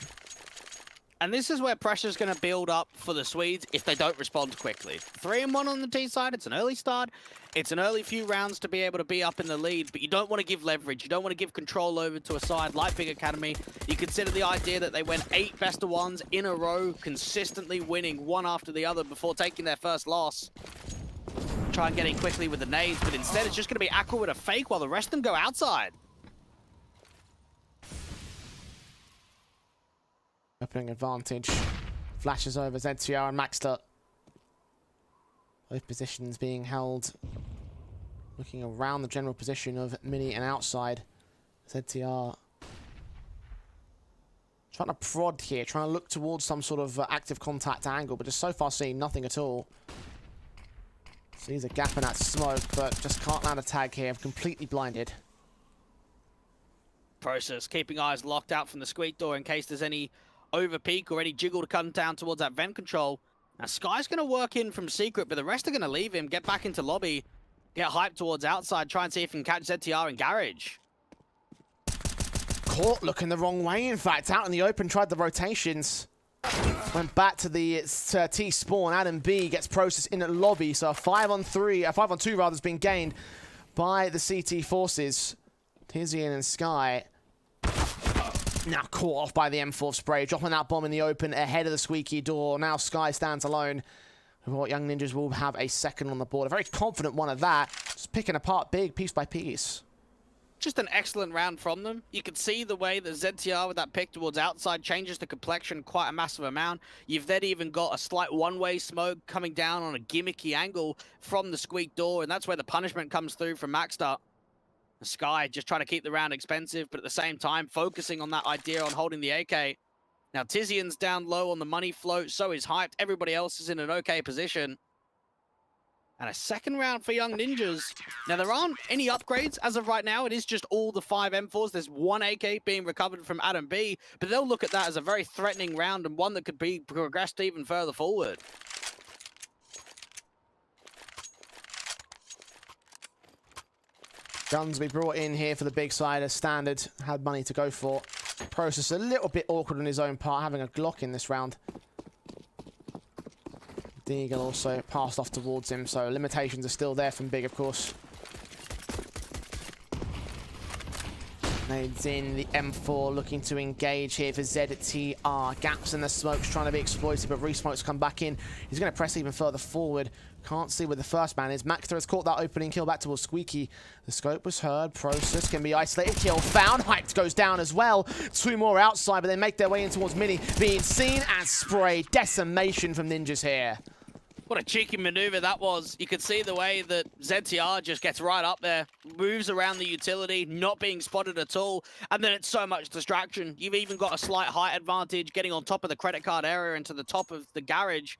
And this is where pressure's going to build up for the Swedes if they don't respond quickly. 3-1 on the T side, it's an early start. It's an early few rounds to be able to be up in the lead, but you don't want to give leverage. You don't want to give control over to a side like Big Academy. You consider the idea that they went 8 best-of-ones in a row, consistently winning one after the other before taking their first loss. Try and get in quickly with the nades, but instead it's just going to be Aqua with a fake while the rest of them go outside. Opening advantage. Flashes over ZTR and Maxter. Both positions being held. Looking around the general position of Mini and outside. ZTR trying to prod here, trying to look towards some sort of active contact angle, but just so far seeing nothing at all. Sees a gap in that smoke, but just can't land a tag here. Completely blinded. Process keeping eyes locked out from the squeak door in case there's any over peak or any jiggle to come down towards that vent control. Now Sky's going to work in from secret, but the rest are going to leave him, get back into lobby, get hyped towards outside, try and see if he can catch ZTR in garage. Caught looking the wrong way, in fact. Out in the open, tried the rotations. Went back to the T spawn. Adam B gets Process in at lobby, so a 5-on-2 rather has been gained by the CT forces. Tizian and Sky now caught off by the M4 spray, dropping that bomb in the open ahead of the squeaky door. Now Sky stands alone. What Young Ninjas will have a second on the board. A very confident one of that. Just picking apart Big piece by piece. Just an excellent round from them. You can see the way that ZTR with that pick towards outside changes the complexion quite a massive amount. You've then even got a slight one-way smoke coming down on a gimmicky angle from the squeak door, and that's where the punishment comes through from Maxter. Sky just trying to keep the round expensive, but at the same time focusing on that idea on holding the AK. Now Tizian's down low on the money float, so is Hyped. Everybody else is in an okay position. And a second round for Young Ninjas. Now there aren't any upgrades as of right now. It is just all the 5 M4s. There's 1 AK being recovered from Adam B, but they'll look at that as a very threatening round and one that could be progressed even further forward. Guns will be brought in here for the Big side as standard. Had money to go for. Process a little bit awkward on his own part, having a Glock in this round. Deagle also passed off towards him, so limitations are still there from Big, of course. Hides in the M4, looking to engage here for ZTR. Gaps in the smokes, trying to be exploited, but Re-Smoke's come back in. He's going to press even further forward. Can't see where the first man is. Mactha has caught that opening kill back towards Squeaky. The scope was heard. Process can be isolated. Kill found. Hyped goes down as well. 2 more outside, but they make their way in towards Mini. Being seen and sprayed. Decimation from Ninjas here. What a cheeky maneuver that was. You could see the way that ZTR just gets right up there, moves around the utility, not being spotted at all, and then it's so much distraction. You've even got a slight height advantage, getting on top of the credit card area into the top of the garage.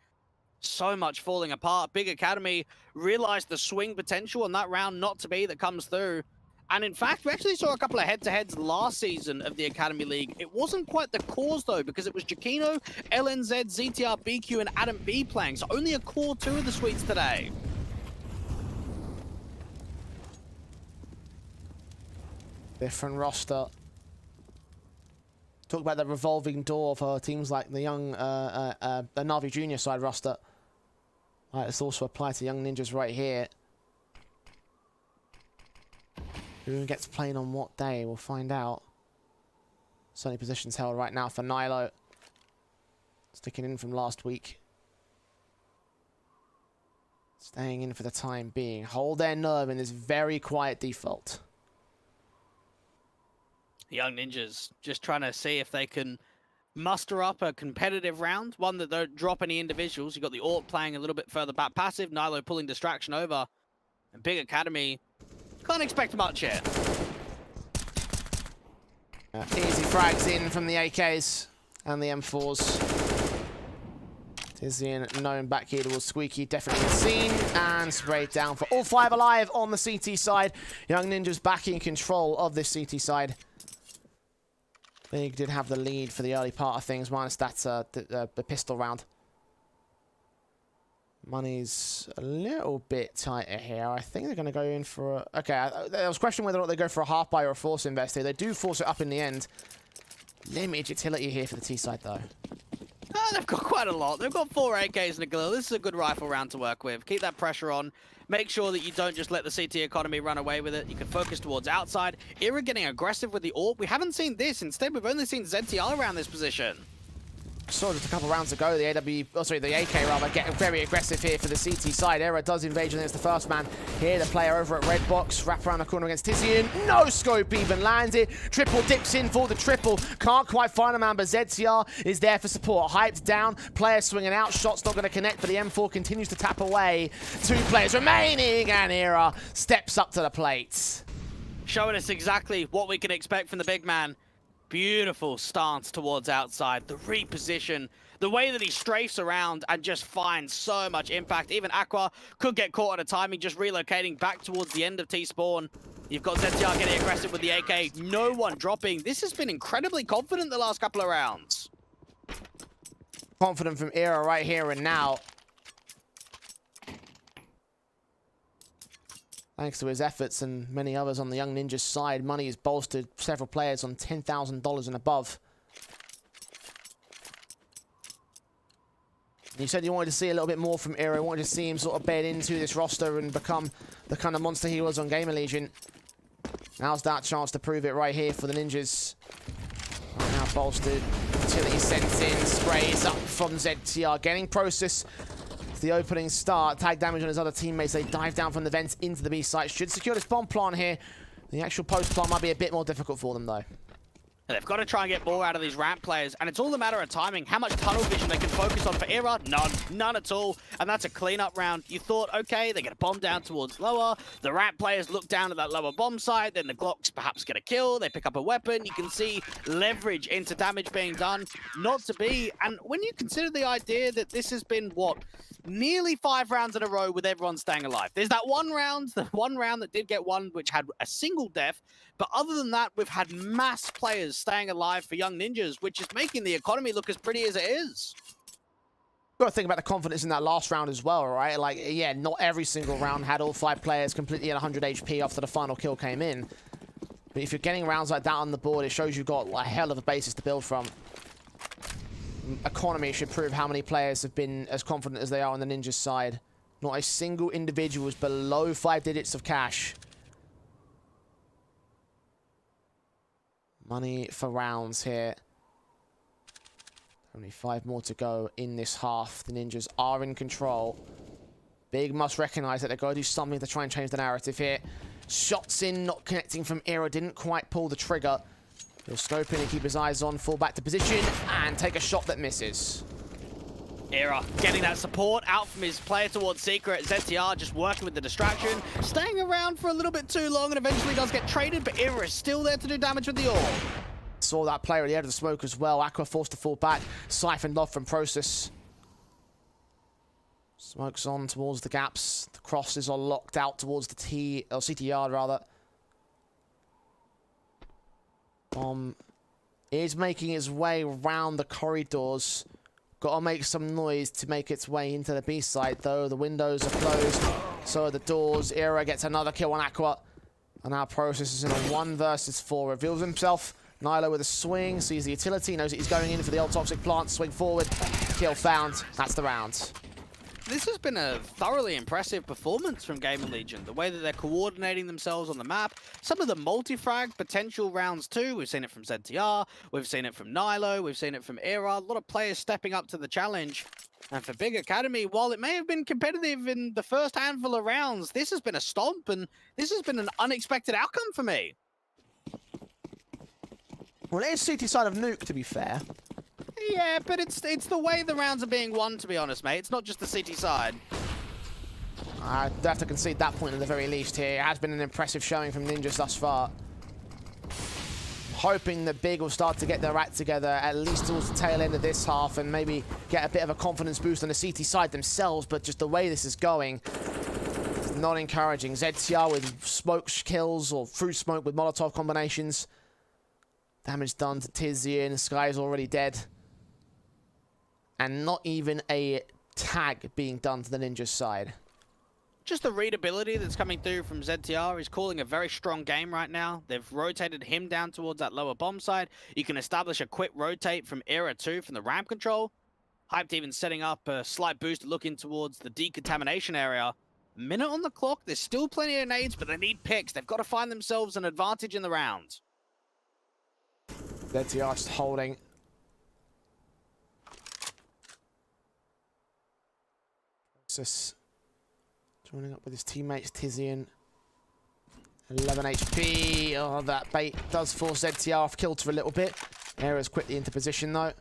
So much falling apart. Big Academy realized the swing potential on that round not to be that comes through. And in fact, we actually saw a couple of head-to-heads last season of the Academy League. It wasn't quite the cause, though, because it was Jakino, LNZ, ZTR, BQ, and Adam B playing. So only a core 2 of the suites today. Different roster. Talk about the revolving door for teams like the young, the NAVI junior side roster. Right, this also apply to Young Ninjas right here. Who gets playing on what day? We'll find out. Certainly positions held right now for Nilo. Sticking in from last week. Staying in for the time being. Hold their nerve in this very quiet default. Young Ninjas just trying to see if they can muster up a competitive round. One that don't drop any individuals. You've got the Orc playing a little bit further back passive. Nilo pulling distraction over. And Big Academy can't expect much here. Easy frags in from the AKs and the M4s. Tizian known back here towards Squeaky, definitely seen and sprayed down for all 5 alive on the CT side. Young Ninjas back in control of this CT side. Big did have the lead for the early part of things, minus that the pistol round. Money's a little bit tighter here. I think they're going to go in for a... Okay, there was a question whether or not they go for a half buy or a force invest here. They do force it up in the end. Limited utility here for the T side, though. Oh, they've got quite a lot. They've got 4 AKs and a Galil. This is a good rifle round to work with. Keep that pressure on. Make sure that you don't just let the CT economy run away with it. You can focus towards outside. Era getting aggressive with the AWP. We haven't seen this. Instead, we've only seen ZTR around this position. Saw just a couple rounds ago, the AK rather, getting very aggressive here for the CT side. Era does invasion against the first man. Here, the player over at Red Box, wrap around the corner against Tizian. No scope even landed. Triple dips in for the triple. Can't quite find a man, but ZTR is there for support. Hyped down, player swinging out. Shot's not going to connect, but the M4 continues to tap away. 2 players remaining, and Era steps up to the plate. Showing us exactly what we can expect from the big man. Beautiful stance towards outside, the reposition, the way that he strafes around and just finds so much impact. Even Aqua could get caught at a timing, just relocating back towards the end of T-spawn. You've got ZTR getting aggressive with the AK, no one dropping. This has been incredibly confident the last couple of rounds. Confident from Era right here and now. Thanks to his efforts and many others on the Young Ninjas side, Money has bolstered several players on $10,000 and above. You said you wanted to see a little bit more from Era. You wanted to see him sort of bed into this roster and become the kind of monster he was on Gamer Legion. Now's that chance to prove it right here for the Ninjas. Right now bolstered. Utility sends in, sprays up from ZTR, getting process. The opening start, tag damage on his other teammates. They dive down from the vents into the B site. Should secure this bomb plant here. The actual post plant might be a bit more difficult for them, though. They've got to try and get more out of these ramp players, and it's all a matter of timing. How much tunnel vision they can focus on for Era? None at all. And that's a cleanup round. You thought, okay, they get a bomb down towards lower. The ramp players look down at that lower bomb site. Then the Glocks perhaps get a kill. They pick up a weapon. You can see leverage into damage being done. Not to be. And when you consider the idea that this has been, what, nearly 5 rounds in a row with everyone staying alive. There's that one round that did get one, which had a single death. But other than that, we've had mass players staying alive for Young Ninjas, which is making the economy look as pretty as it is. Got to think about the confidence in that last round as well, right? Like, yeah, not every single round had all 5 players completely at 100 HP after the final kill came in. But if you're getting rounds like that on the board, it shows you've got a hell of a basis to build from. Economy should prove how many players have been as confident as they are on the Ninjas side. Not a single individual is below 5 digits of cash. Money for rounds here. Only 5 more to go in this half. The Ninjas are in control. Big must recognize that they've got to do something to try and change the narrative here. Shots in, not connecting from Era. Didn't quite pull the trigger. He'll scope in and keep his eyes on, fall back to position, and take a shot that misses. Era getting that support out from his player towards Secret. ZTR just working with the distraction, staying around for a little bit too long, and eventually does get traded, but Era is still there to do damage with the orb. Saw that player at the edge of the smoke as well. Aqua forced to fall back, siphoned off from Process. Smoke's on towards the gaps. The crosses are locked out towards the CT yard rather. Is making its way around the corridors. Got to make some noise to make its way into the B side, though. The windows are closed, so are the doors. Era gets another kill on Aqua. And now Process is in a 1 versus 4. Reveals himself. Nilo with a swing, sees the utility, knows that he's going in for the old toxic plant. Swing forward. Kill found. That's the round. This has been a thoroughly impressive performance from Gamer Legion. The way that they're coordinating themselves on the map. Some of the multi-frag potential rounds too. We've seen it from ZTR. We've seen it from Nilo. We've seen it from Era. A lot of players stepping up to the challenge. And for Big Academy, while it may have been competitive in the first handful of rounds, this has been a stomp and this has been an unexpected outcome for me. Well, it is CT side of Nuke, to be fair. Yeah, but it's the way the rounds are being won, to be honest, mate. It's not just the CT side. I'd have to concede that point at the very least here. It has been an impressive showing from Ninjas thus far. Hoping that Big will start to get their act together, at least towards the tail end of this half, and maybe get a bit of a confidence boost on the CT side themselves, but just the way this is going, it's not encouraging. ZTR with smoke kills, or through smoke with Molotov combinations. Damage done to Tizian, Sky is already dead. And not even a tag being done to the Ninjas side. Just the readability that's coming through from ZTR is calling a very strong game right now. They've rotated him down towards that lower bomb side. You can establish a quick rotate from Era 2 from the ramp control. Hyped even setting up a slight boost to look in towards the decontamination area. Minute on the clock, there's still plenty of nades, but they need picks. They've got to find themselves an advantage in the round. ZTR just holding. Joining up with his teammates, Tizian. 11 HP. Oh, that bait does force ZTR off kilter a little bit. Era's quickly into position, though.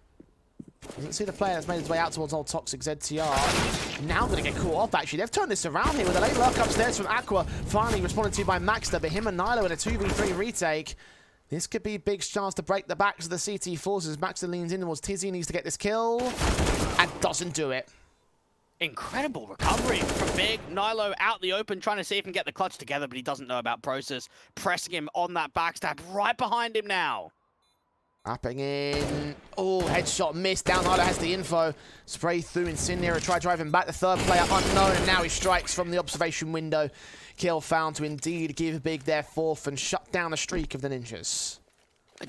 Doesn't see the player that's made his way out towards old toxic ZTR. Now going to get caught off, actually. They've turned this around here with a late lurk upstairs from Aqua. Finally responded to by Maxter, but him and Nilo in a 2v3 retake. This could be Big's chance to break the backs of the CT forces. Maxter leans in towards Tizian, needs to get this kill, and doesn't do it. Incredible recovery from Big. Nilo out the open, trying to see if he can get the clutch together, but he doesn't know about Process. Pressing him on that backstab right behind him now. Wrapping in. Oh, headshot missed. Down Nilo has the info. Spray through Incendiary. Try driving back. The third player unknown, and now he strikes from the observation window. Kill found to indeed give Big their fourth and shut down a streak of the Ninjas.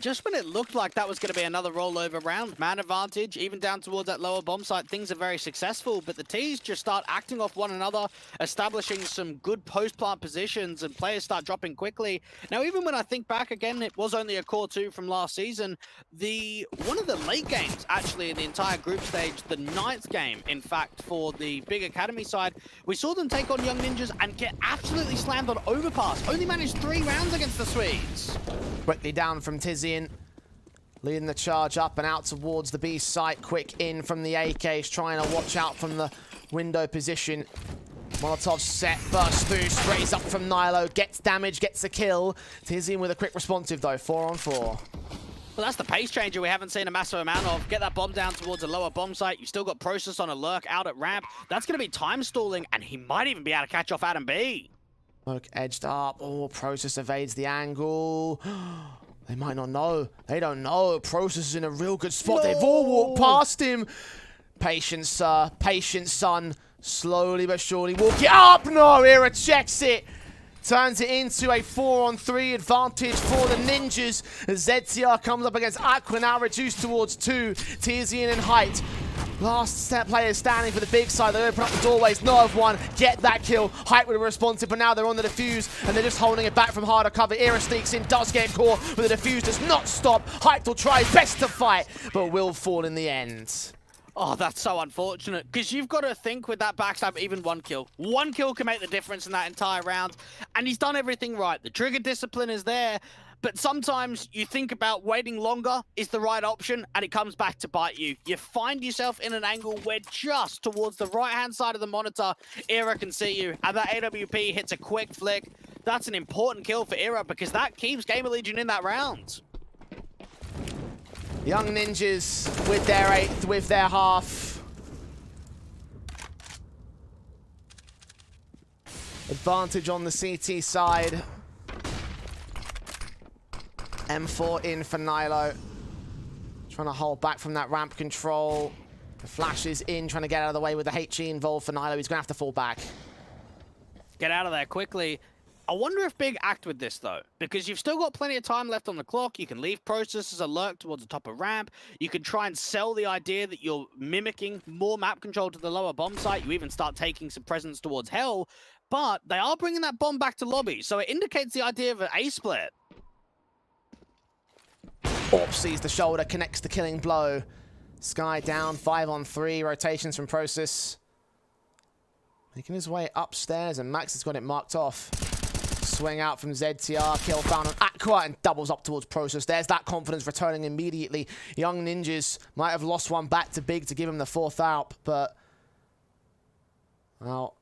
Just when it looked like that was going to be another rollover round, man advantage, even down towards that lower bomb site, things are very successful, but the T's just start acting off one another, establishing some good post-plant positions, and players start dropping quickly. Now, even when I think back again, it was only a core 2 from last season. One of the late games, actually, in the entire group stage, the 9th game, in fact, for the Big Academy side, we saw them take on Young Ninjas and get absolutely slammed on overpass. Only managed 3 rounds against the Swedes. Quickly down from Tizian, leading the charge up and out towards the B site. Quick in from the AKs, trying to watch out from the window position. Molotov set, burst through, sprays up from Nilo, gets damage, gets a kill. Tizian with a quick responsive though, 4 on 4. Well, that's the pace changer we haven't seen a massive amount of. Get that bomb down towards a lower bomb site. You still got Process on a lurk out at ramp. That's going to be time stalling, and he might even be able to catch off Adam B. Look, edged up. Oh, Process evades the angle. They might not know. They don't know. Process is in a real good spot. No. They've all walked past him. Patience, sir. Patience, son. Slowly but surely walking up. No, Era checks it. Turns it into a 4-on-3 advantage for the Ninjas. ZTR comes up against Aqua, now reduced towards 2. Tizian in height. Last set players standing for the big side. They open up the doorways. NAVI get that kill. Hype would have responsive, but now they're on the defuse and they're just holding it back from harder cover. Era sneaks in, does get caught, but the defuse does not stop. Hype will try best to fight, but will fall in the end. Oh, that's so unfortunate, because you've got to think with that backstab, even one kill. One kill can make the difference in that entire round, and he's done everything right. The trigger discipline is there, but sometimes you think about waiting longer is the right option, and it comes back to bite you. You find yourself in an angle where just towards the right-hand side of the monitor, Era can see you, and that AWP hits a quick flick. That's an important kill for Era, because that keeps Gamer Legion in that round. Young Ninjas with their 8th, with their half. Advantage on the CT side. M4 in for Nilo. Trying to hold back from that ramp control. The flash is in, trying to get out of the way with the HE involved for Nilo. He's going to have to fall back. Get out of there quickly. I wonder if Big act with this, though, because you've still got plenty of time left on the clock. You can leave Process as a lurk towards the top of ramp. You can try and sell the idea that you're mimicking more map control to the lower bomb site. You even start taking some presence towards Hell, but they are bringing that bomb back to lobby, so it indicates the idea of an A-split. Orp sees the shoulder, connects the killing blow. Sky down, 5-on-3, rotations from Process. Making his way upstairs, and Max has got it marked off. Swing out from ZTR, kill found on Aqua, and doubles up towards Process. There's that confidence returning immediately. Young Ninjas might have lost one back to Big to give him the 4th out, but, well,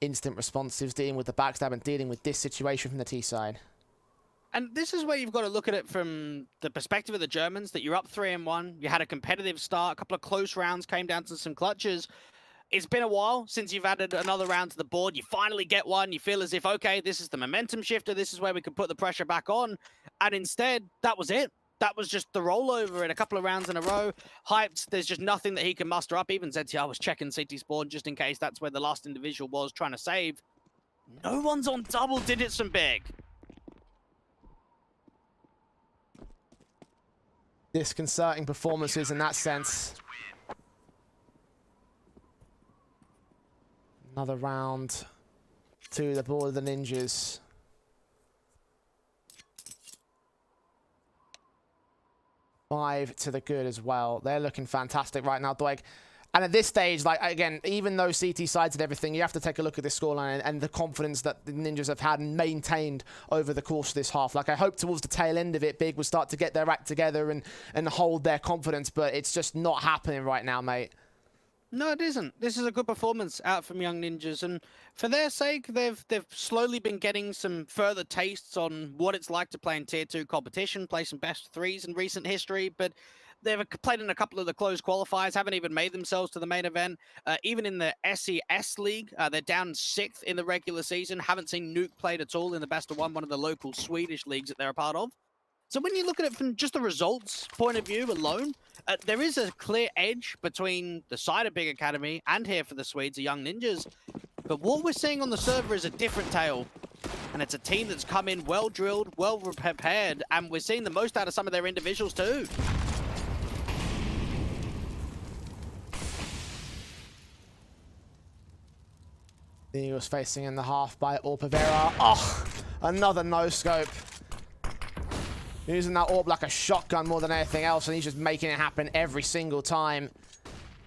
instant responsives dealing with the backstab and dealing with this situation from the T side. And this is where you've got to look at it from the perspective of the Germans, that you're up 3-1, you had a competitive start, a couple of close rounds, came down to some clutches. It's been a while since you've added another round to the board. You finally get one. You feel as if, okay, this is the momentum shifter. This is where we can put the pressure back on. And instead, that was it. That was just the rollover in a couple of rounds in a row. Hyped, there's just nothing that he can muster up. Even ZTR was checking CT spawn just in case that's where the last individual was trying to save. No one's on double digits from Big. Disconcerting performances in that sense. Another round to the board of the Ninjas. Five to the good as well. They're looking fantastic right now, Dwight. And at this stage, like, again, even though CT sides and everything, you have to take a look at this scoreline and the confidence that the Ninjas have had and maintained over the course of this half. Like, I hope towards the tail end of it, Big will start to get their act together and hold their confidence, but it's just not happening right now, mate. No, it isn't. This is a good performance out from Young Ninjas, and for their sake, they've slowly been getting some further tastes on what it's like to play in Tier 2 competition, play some best threes in recent history, but they've played in a couple of the closed qualifiers, haven't even made themselves to the main event. Even in the SES League, they're down 6th in the regular season, haven't seen Nuke played at all in the best of one of the local Swedish leagues that they're a part of. So when you look at it from just the results point of view alone, there is a clear edge between the side of Big Academy and here for the Swedes, the Young Ninjas. But what we're seeing on the server is a different tale. And it's a team that's come in well-drilled, well-prepared, and we're seeing the most out of some of their individuals too. He was facing in the half by Orpavera. Oh, another no-scope. Using that AWP like a shotgun more than anything else, and he's just making it happen every single time.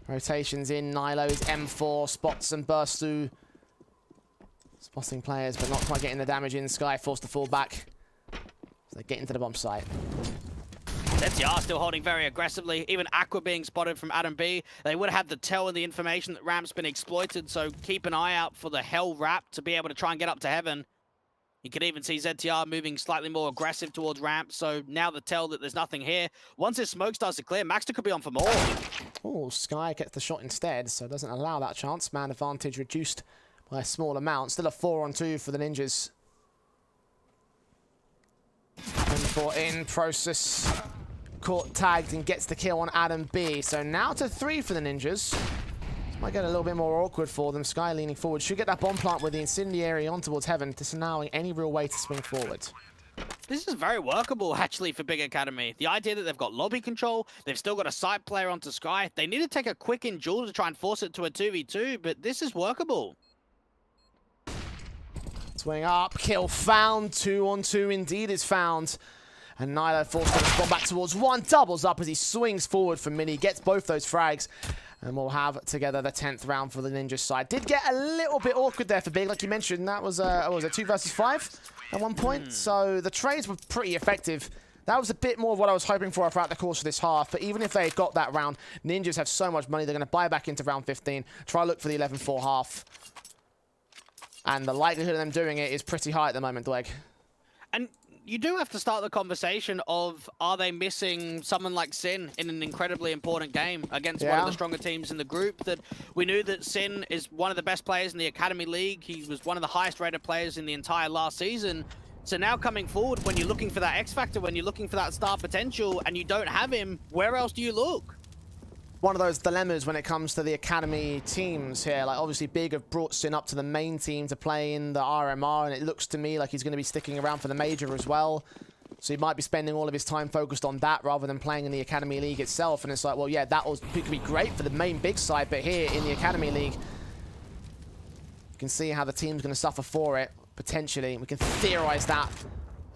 Rotations in, Nilo's M4, spots and bursts through. Spotting players, but not quite getting the damage in. Sky forced to fall back. So they get into the bomb site. ZTR still holding very aggressively. Even Aqua being spotted from Adam B. They would have had the tell and the information that Ramp's been exploited, so keep an eye out for the Hell Rap to be able to try and get up to heaven. You can even see ZTR moving slightly more aggressive towards ramp, so now the tell that there's nothing here. Once this smoke starts to clear, Maxter could be on for more. Oh, Sky gets the shot instead, so doesn't allow that chance. Man advantage reduced by a small amount. Still a 4-on-2 for the Ninjas. M4 in, Process caught tagged and gets the kill on Adam B. So now to 3 for the Ninjas. Might get a little bit more awkward for them. Sky leaning forward. Should get that bomb plant with the incendiary on towards heaven, disallowing any real way to swing forward. This is very workable, actually, for Big Academy. The idea that they've got lobby control, they've still got a side player onto Sky. They need to take a quick in duel to try and force it to a 2v2, but this is workable. Swing up, kill found, 2-on-2 indeed is found. And Nilo forced to respond back towards one, doubles up as he swings forward for Mini, gets both those frags. And we'll have together the 10th round for the Ninja side. Did get a little bit awkward there for Big, like you mentioned. That was, what was it, 2 versus 5 at one point? So the trades were pretty effective. That was a bit more of what I was hoping for throughout the course of this half. But even if they got that round, Ninjas have so much money, they're going to buy back into round 15, try to look for the 11-4 half. And the likelihood of them doing it is pretty high at the moment, Dweg. And you do have to start the conversation of, are they missing someone like Sin in an incredibly important game against one of the stronger teams in the group? That we knew that Sin is one of the best players in the Academy League. He was one of the highest rated players in the entire last season. So now coming forward, when you're looking for that X factor, when you're looking for that star potential and you don't have him, where else do you look? One of those dilemmas when it comes to the Academy teams here. Like, obviously, Big have brought Sin up to the main team to play in the RMR, and it looks to me like he's going to be sticking around for the Major as well. So he might be spending all of his time focused on that rather than playing in the Academy League itself. And it's like, well, yeah, could be great for the main Big side, but here in the Academy League, you can see how the team's going to suffer for it, potentially. We can theorize that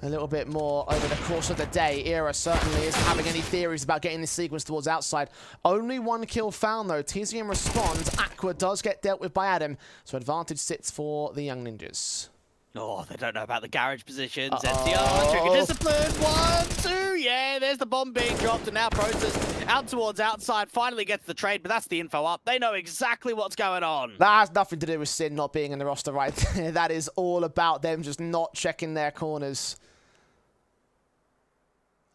a little bit more over the course of the day. Era certainly isn't having any theories about getting this sequence towards outside. Only one kill found, though. TZM responds. Aqua does get dealt with by Adam, so advantage sits for the Young Ninjas. Oh, they don't know about the garage positions. NCR, trigger discipline. 1, 2. Yeah, there's the bomb being dropped, and now Process out towards outside. Finally gets the trade, but that's the info up. They know exactly what's going on. That has nothing to do with Sin not being in the roster right there. That is all about them just not checking their corners.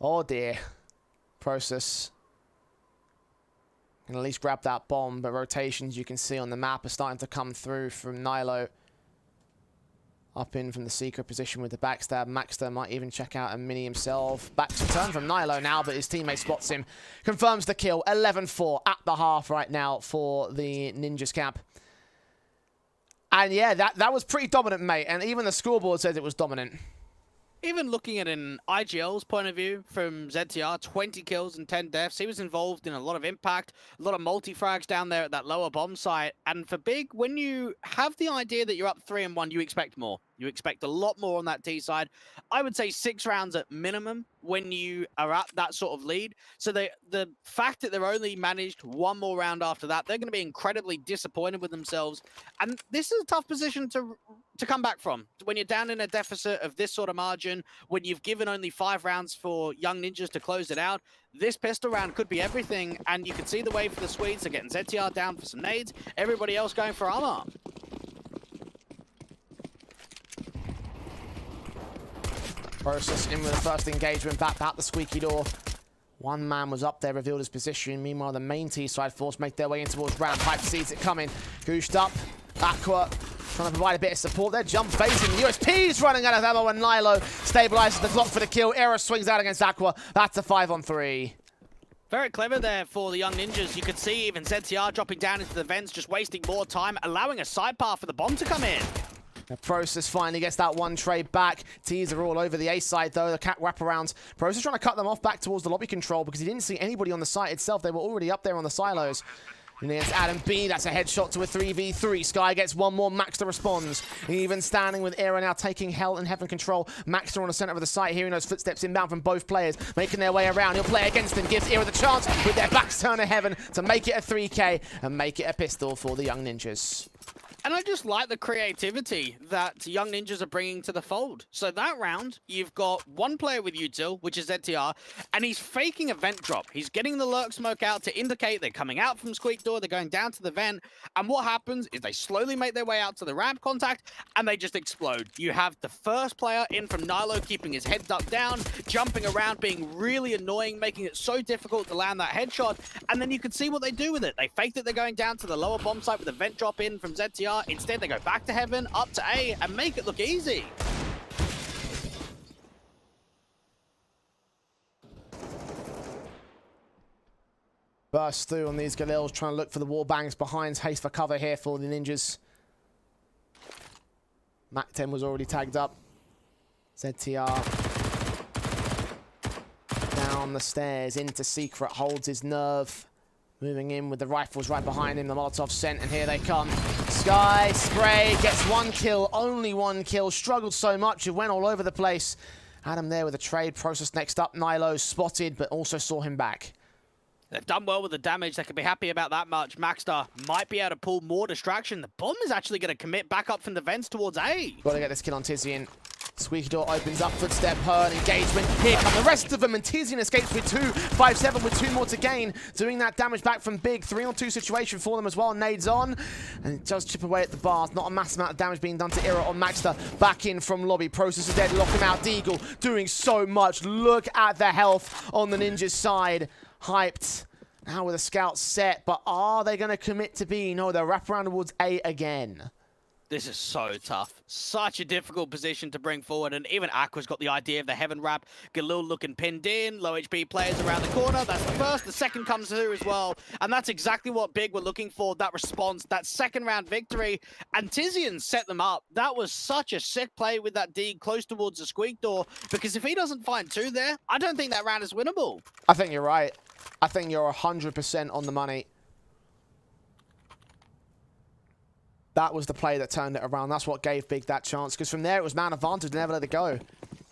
Oh dear. Process can at least grab that bomb, but rotations you can see on the map are starting to come through from Nilo. Up in from the secret position with the backstab. Maxter might even check out a Mini himself. Back to turn from Nilo now, but his teammate spots him. Confirms the kill. 11-4 at the half right now for the Ninjas camp. And yeah, that was pretty dominant, mate. And even the scoreboard says it was dominant. Even looking at an IGL's point of view from ZTR, 20 kills and 10 deaths. He was involved in a lot of impact, a lot of multi-frags down there at that lower bomb site. And for Big, when you have the idea that you're up 3-1, you expect more. You expect a lot more on that T side. I would say 6 rounds at minimum when you are at that sort of lead. So the fact that they're only managed 1 more round after that, they're going to be incredibly disappointed with themselves. And this is a tough position to come back from. When you're down in a deficit of this sort of margin, when you've given only 5 rounds for Young Ninjas to close it out, this pistol round could be everything. And you can see the way for the Swedes. They're getting ZTR down for some nades. Everybody else going for armor. Process in with the first engagement, back out the squeaky door. One man was up there, revealed his position. Meanwhile, the main T-side force make their way in towards ramp. Hype sees it coming. Gooshed up. Aqua trying to provide a bit of support there. Jump facing. The USP's running out of ammo when Nilo stabilizes the clock for the kill. Era swings out against Aqua. That's a 5-on-3. Very clever there for the Young Ninjas. You could see even ZTR dropping down into the vents, just wasting more time, allowing a side path for the bomb to come in. The Process finally gets that one trade back. Tees are all over the A side, though. The cat wraparounds. Process trying to cut them off back towards the lobby control because he didn't see anybody on the site itself. They were already up there on the silos. And against Adam B, that's a headshot to a 3v3. Sky gets one more. Maxter responds. Even standing with Era now taking hell and heaven control. Maxter on the center of the site, hearing those footsteps inbound from both players, making their way around. He'll play against them, gives Era the chance with their backs turned to heaven to make it a 3K and make it a pistol for the Young Ninjas. And I just like the creativity that Young Ninjas are bringing to the fold. So that round, you've got one player with util, which is ZTR, and he's faking a vent drop. He's getting the lurk smoke out to indicate they're coming out from squeak door, they're going down to the vent, and what happens is they slowly make their way out to the ramp contact, and they just explode. You have the first player in from Nilo keeping his head ducked down, jumping around, being really annoying, making it so difficult to land that headshot, and then you can see what they do with it. They fake that they're going down to the lower bomb site with a vent drop in from ZTR. Instead, they go back to heaven, up to A, and make it look easy. Burst through on these Galils, trying to look for the wall bangs behind. Haste for cover here for the Ninjas. Mac 10 was already tagged up. ZTR down the stairs into Secret, holds his nerve. Moving in with the rifles right behind him, the Molotov sent, and here they come. Sky Spray gets 1 kill, only 1 kill. Struggled so much, it went all over the place. Adam there with a trade. Process next up. Nilo spotted, but also saw him back. They've done well with the damage. They can be happy about that much. Maxter might be able to pull more distraction. The bomb is actually going to commit back up from the vents towards A. Got to get this kill on Tizian. Squeaky door opens up, footstep heard, engagement. Here come the rest of them, and Tizian escapes with 2. 5-7 with 2 more to gain. Doing that damage back from Big. 3-on-2 situation for them as well. Nades on, and it does chip away at the bars. Not a massive amount of damage being done to Ira or Maxter. Back in from lobby. Process is dead, lock him out. Deagle doing so much. Look at the health on the Ninja's side. Hyped. Now with a scout set, but are they going to commit to B? No, they'll wrap around towards A again. This is so tough. Such a difficult position to bring forward, and even Aqua's got the idea of the heaven wrap. Galil looking pinned in, low HP players around the corner. That's the first. The second comes through as well, and that's exactly what Big were looking for, that response, that second round victory, and Tizian set them up. That was such a sick play with that D close towards the squeak door, because if he doesn't find 2 there, I don't think that round is winnable. I think you're right. I think you're 100% on the money. That was the play that turned it around. That's what gave Big that chance. Because from there, it was man advantage. Never let it go.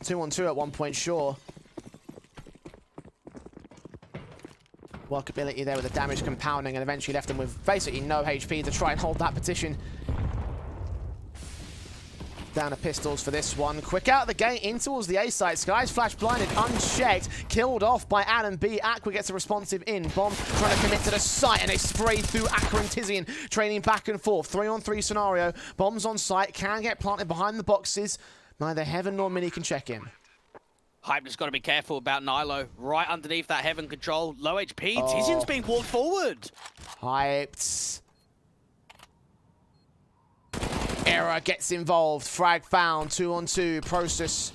2-on-2 at one point, sure. Workability there with the damage compounding, and eventually left them with basically no HP to try and hold that position. Down to pistols for this one. Quick out of the gate in towards the A side. Sky's flash blinded, unchecked. Killed off by Adam B. Aqua gets a responsive in. Bomb trying to commit to the site, and they spray through Aqua and Tizian. Training back and forth. 3-on-3 scenario. Bombs on site. Can get planted behind the boxes. Neither Heaven nor Mini can check in. Hype just got to be careful about Nilo. Right underneath that Heaven control. Low HP. Tizian's being walked forward. Hyped. Error gets involved. Frag found. 2-on-2. Process.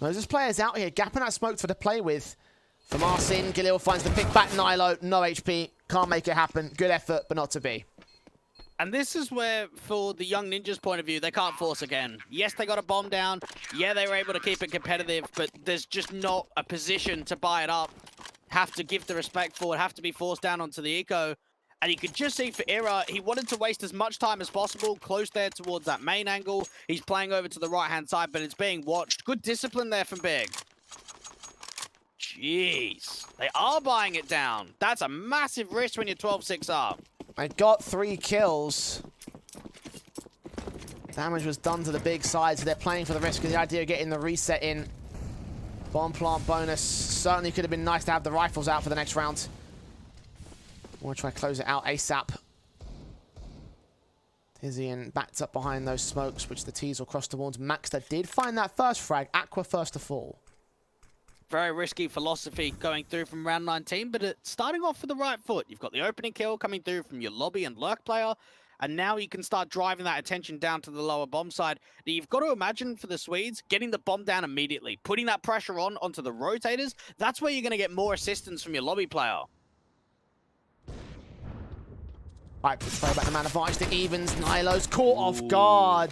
There's players out here gapping that smoke for the play with. From Arsene, Galil finds the pick back. Nilo, no HP. Can't make it happen. Good effort, but not to be. And this is where, for the young Ninjas' point of view, they can't force again. Yes, they got a bomb down. Yeah, they were able to keep it competitive, but there's just not a position to buy it up. Have to give the respect forward. Have to be forced down onto the eco. And you could just see for Ira, he wanted to waste as much time as possible, close there towards that main angle. He's playing over to the right-hand side, but it's being watched. Good discipline there from Big. Jeez. They are buying it down. That's a massive risk when you're 12-6 up. They got 3 kills. Damage was done to the Big side, so they're playing for the risk of the idea of getting the reset in. Bomb plant bonus. Certainly could have been nice to have the rifles out for the next round. Want to try to close it out ASAP. Tizian backed up behind those smokes, which the T's will cross towards. Maxter did find that first frag. Aqua first to fall. Very risky philosophy going through from round 19, but it's starting off with the right foot. You've got the opening kill coming through from your lobby and lurk player, and now you can start driving that attention down to the lower bomb side. Now, you've got to imagine for the Swedes, getting the bomb down immediately, putting that pressure on onto the rotators. That's where you're going to get more assistance from your lobby player. Right, let's throw back the man advantage to Evans. Nilo's caught off guard.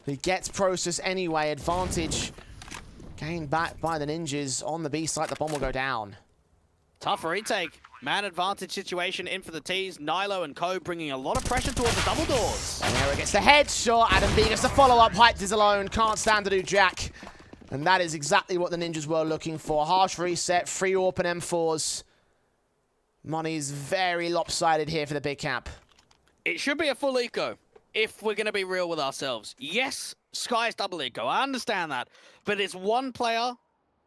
He gets Process anyway. Advantage gained back by the Ninjas on the B side. The bomb will go down. Tough retake. Man advantage situation in for the T's. Nilo and Co bringing a lot of pressure towards the double doors. There gets the headshot. Adam B gets the follow-up. Hyped is alone. Can't stand to do jack. And that is exactly what the Ninjas were looking for. Harsh reset. 3 open M4s. Money's very lopsided here for the Big Cap. It should be a full eco, if we're going to be real with ourselves. Yes, Sky's double eco, I understand that. But it's 1 player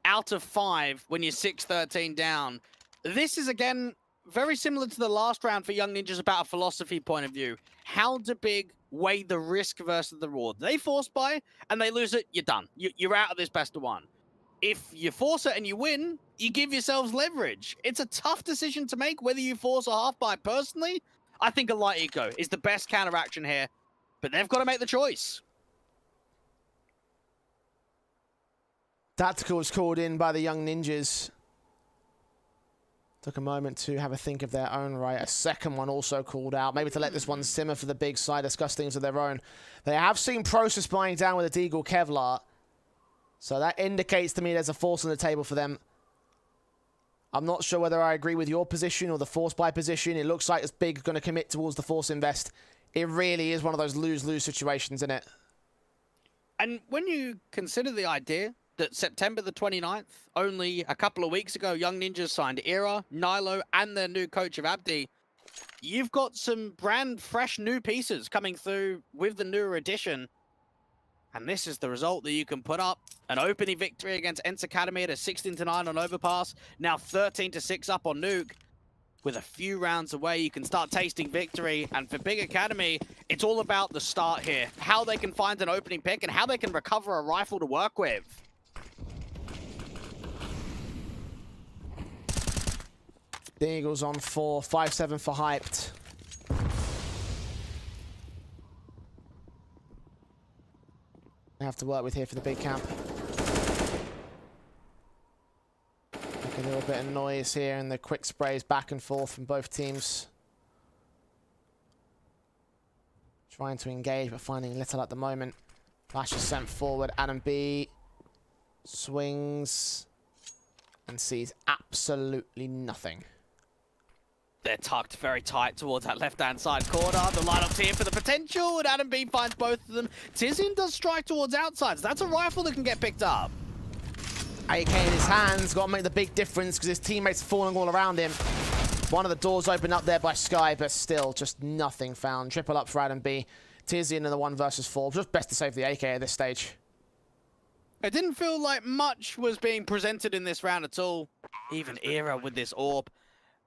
out of 5 when you're 6-13 down. This is, again, very similar to the last round for Young Ninjas about a philosophy point of view. How do Big weigh the risk versus the reward? They force buy, and they lose it, you're done. You're out of this best of 1. If you force it and you win, you give yourselves leverage. It's a tough decision to make whether you force or half buy. Personally, I think a light eco is the best counteraction here, but they've got to make the choice. Tactical was called in by the Young Ninjas. Took a moment to have a think of their own right. A second one also called out. Maybe to let this one simmer for the Big side, discuss things of their own. They have seen Process buying down with a Deagle Kevlar. So that indicates to me there's a force on the table for them. I'm not sure whether I agree with your position or the Force buy position. It looks like it's Big going to commit towards the Force invest. It really is one of those lose-lose situations, isn't it? And when you consider the idea that September the 29th, only a couple of weeks ago, Young Ninjas signed Era, Nilo, and their new coach of Abdi, you've got some brand fresh new pieces coming through with the newer edition. And this is the result that you can put up. An opening victory against ENCE Academy at a 16-9 on Overpass. Now 13-6 up on Nuke. With a few rounds away, you can start tasting victory. And for Big Academy, it's all about the start here. How they can find an opening pick and how they can recover a rifle to work with. The Eagles on 4, 5-7 for Hyped. They have to work with here for the big camp. Like a little bit of noise here and the quick sprays back and forth from both teams. Trying to engage but finding little at the moment. Flash is sent forward. Adam B swings and sees absolutely nothing. They're tucked very tight towards that left-hand side corner. The lineup's here for the potential, and Adam B finds both of them. Tizian does strike towards outsides. That's a rifle that can get picked up. AK in his hands, got to make the big difference because his teammates falling all around him. One of the doors opened up there by Sky, but still just nothing found. Triple up for Adam B. Tizian in the 1 versus 4. Just best to save the AK at this stage. It didn't feel like much was being presented in this round at all. Even Era with this AWP.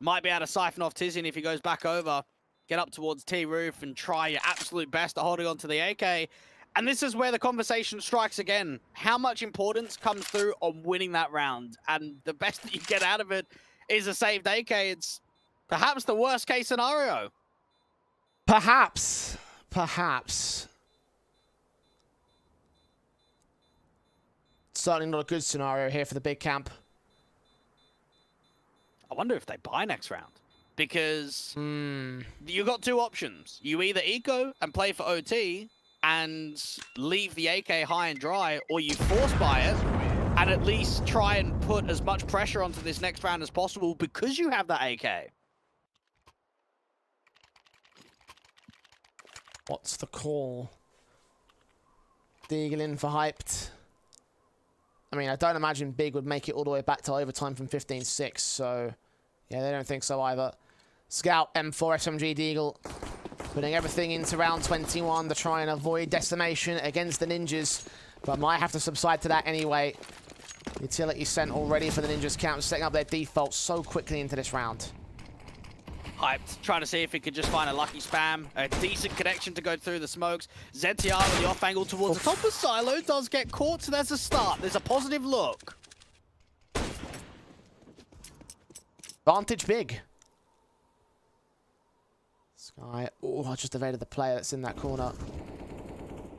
Might be able to siphon off Tizian if he goes back over. Get up towards T-Roof and try your absolute best at holding on to the AK. And this is where the conversation strikes again. How much importance comes through on winning that round? And the best that you get out of it is a saved AK. It's perhaps the worst case scenario. Perhaps. Perhaps. Certainly not a good scenario here for the big camp. I wonder if they buy next round. Because you got two options. You either eco and play for OT and leave the AK high and dry, or you force buy it and at least try and put as much pressure onto this next round as possible because you have that AK. What's the call? Deagle in for Hyped. I mean, I don't imagine Big would make it all the way back to overtime from 15-6, so yeah, they don't think so either. Scout, M4, SMG, Deagle, putting everything into round 21 to try and avoid decimation against the Ninjas, but might have to subside to that anyway. Utility sent already for the Ninjas camp, setting up their default so quickly into this round. Hyped, trying to see if he could just find a lucky spam. A decent connection to go through the smokes. ZTR with the off angle towards the top of Silo does get caught, so there's a start. There's a positive look. Vantage Big. Sky, oh, I just evaded the player that's in that corner.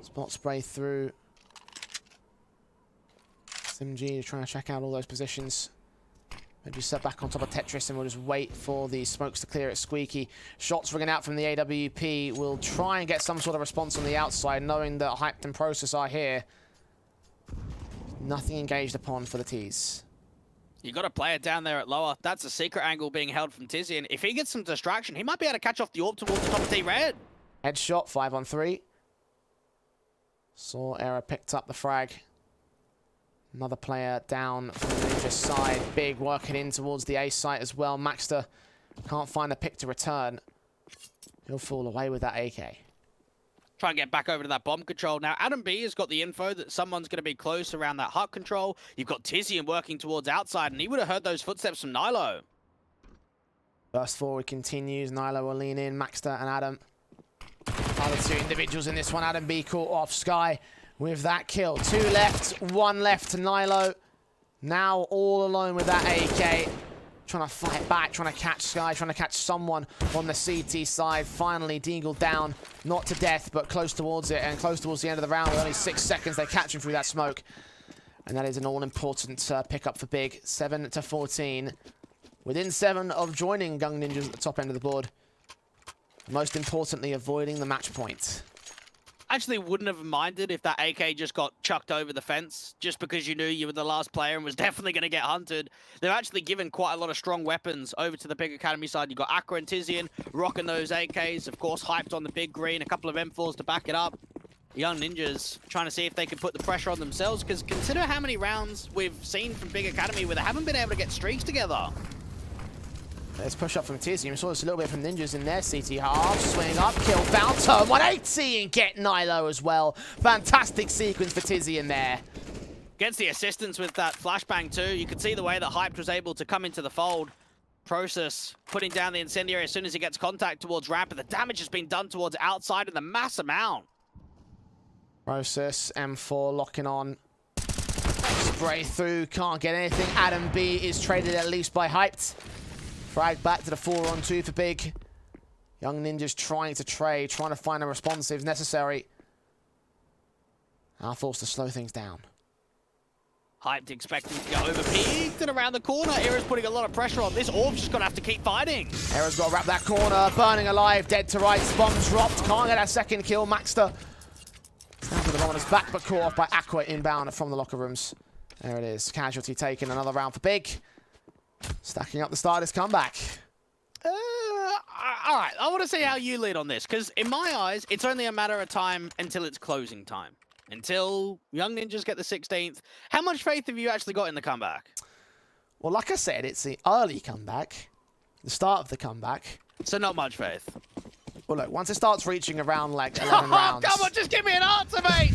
Spot spray through. SMG trying to check out all those positions. Maybe set back on top of Tetris and we'll just wait for the smokes to clear it. Squeaky. Shots ringing out from the AWP. We'll try and get some sort of response on the outside, knowing that Hyped and Process are here. Nothing engaged upon for the T's. You got a player down there at lower. That's a secret angle being held from Tizian. If he gets some distraction, he might be able to catch off the AWP towards the top of T-Red. Headshot, 5-on-3. Saw Era picked up the frag. Another player down from the Ninja side. Big working in towards the A site as well. Maxter can't find a pick to return. He'll fall away with that AK. Try and get back over to that bomb control. Now, Adam B has got the info that someone's going to be close around that hut control. You've got Tizian working towards outside, and he would have heard those footsteps from Nilo. Burst forward continues. Nilo will lean in. Maxter and Adam. Other two individuals in this one. Adam B caught off Sky with that kill. 2 left, 1 left to Nilo. Now all alone with that AK. Trying to fight back, trying to catch Sky, trying to catch someone on the CT side. Finally, Deagle down, not to death, but close towards it, and close towards the end of the round. With only 6 seconds, they catch him through that smoke. And that is an all-important pickup for Big. 7-14. Within 7 of joining Young Ninjas at the top end of the board. Most importantly, avoiding the match point. actually wouldn't have minded if that AK just got chucked over the fence just because you knew you were the last player and was definitely going to get hunted. They've actually given quite a lot of strong weapons over to the Big Academy side. You got Aqua and Tizian rocking those AKs, of course, hyped on the big green, a couple of M4s to back it up. Young Ninjas trying to see if they can put the pressure on themselves, because consider how many rounds we've seen from Big Academy where they haven't been able to get streaks together. Let's push up from Tizian. We saw this a little bit from Ninjas in their CT half. Swing up, kill, foul, turn 180 and get Nilo as well. Fantastic sequence for Tizian there. Gets the assistance with that flashbang too. You could see the way that Hyped was able to come into the fold. Process putting down the incendiary as soon as he gets contact towards ramp, but the damage has been done towards outside in the mass amount. Process, M4 locking on. Spray through, can't get anything. Adam B is traded at least by Hyped. Frag back to the 4-on-2 for Big. Young Ninjas trying to trade, trying to find a response if necessary. Our thoughts to slow things down. Hyped expecting to go over peaked and around the corner. Era's putting a lot of pressure on. This Orb's just going to have to keep fighting. Era's got to wrap that corner. Burning alive, dead to right. Bomb dropped. Can't get that second kill. Maxter. Down to the moment, it's back but caught off by Aqua inbound from the locker rooms. There it is. Casualty taken. Another round for Big. Stacking up the start of this comeback. All right, I want to see how you lead on this, because in my eyes, it's only a matter of time until it's closing time. Until Young Ninjas get the 16th. How much faith have you actually got in the comeback? Well, like I said, it's the early comeback. The start of the comeback. So not much faith. Well, look, once it starts reaching around like 11 rounds... Come on, just give me an answer, mate!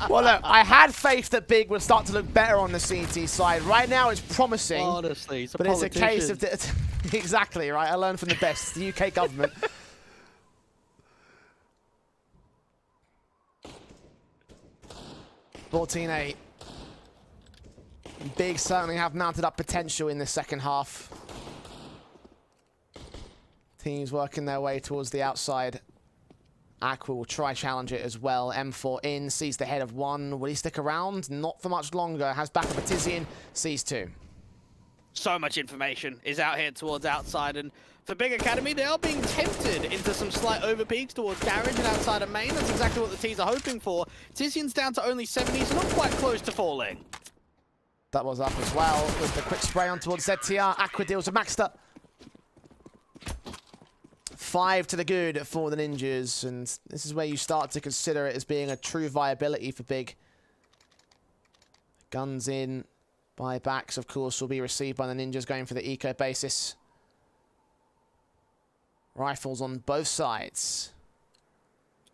Well, look, I had faith that Big would start to look better on the CT side. Right now, it's promising. Honestly, it's a but politician. It's a case of... Exactly, right? I learned from the best. The UK government. (14-8). Big certainly have mounted up potential in the second half. Teams working their way towards the outside. Aqua will try challenge it as well. M4 in, sees the head of one. Will he stick around? Not for much longer. Has back up a Tizian, sees two. So much information is out here towards outside, and for Big Academy, they are being tempted into some slight overpeaks towards Garage and outside of main. That's exactly what the T's are hoping for. Tizian's down to only 70, so not quite close to falling. That was up as well with the quick spray on towards ZTR. Aqua deals with Maxter. 5 to the good for the Ninjas, and this is where you start to consider it as being a true viability for Big. Guns in, buybacks, of course, will be received by the Ninjas going for the eco basis. Rifles on both sides.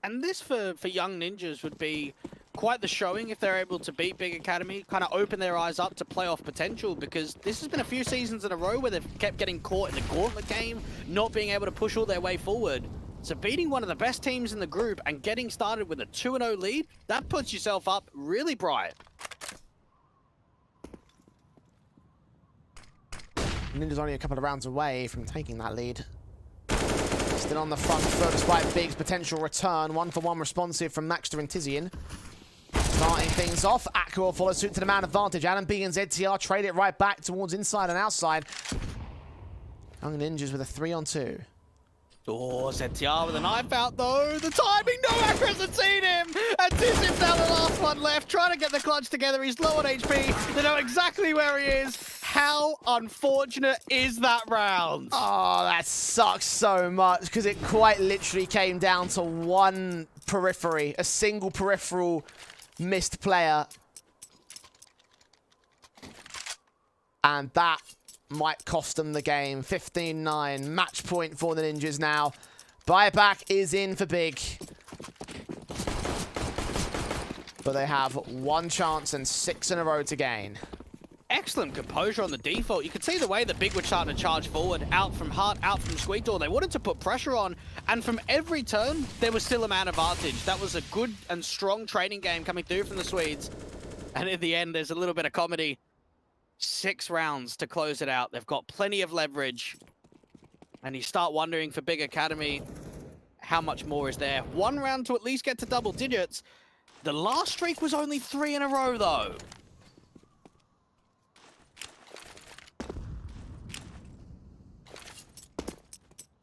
And this for Young Ninjas would be quite the showing if they're able to beat Big Academy, kind of open their eyes up to playoff potential, because this has been a few seasons in a row where they've kept getting caught in the gauntlet game, not being able to push all their way forward. So beating one of the best teams in the group and getting started with a 2-0 lead, that puts yourself up really bright. Ninja's only a couple of rounds away from taking that lead. Still on the front foot despite Big's potential return. 1-for-1 responsive from Maxter and Tizian. Starting things off, Aqua will follow suit to the man advantage. Adam B and ZTR trade it right back towards inside and outside. Young Ninjas with a 3-on-2. Oh, ZTR with a knife out though. The timing, no, Aqua hasn't seen him. And Tizian's now the last one left, trying to get the clutch together. He's low on HP. They know exactly where he is. How unfortunate is that round? Oh, that sucks so much, because it quite literally came down to one periphery, a single peripheral missed player. And that might cost them the game. 15-9, match point for the Ninjas now. Buyback is in for Big. But they have one chance and 6 in a row to gain. Excellent composure on the default. You could see the way that Big were starting to charge forward, out from Hart, out from Squeakdoor. They wanted to put pressure on, and from every turn, there was still a man advantage. That was a good and strong training game coming through from the Swedes. And in the end, there's a little bit of comedy. 6 rounds to close it out. They've got plenty of leverage. And you start wondering for Big Academy, how much more is there? 1 round to at least get to double digits. The last streak was only 3 in a row, though.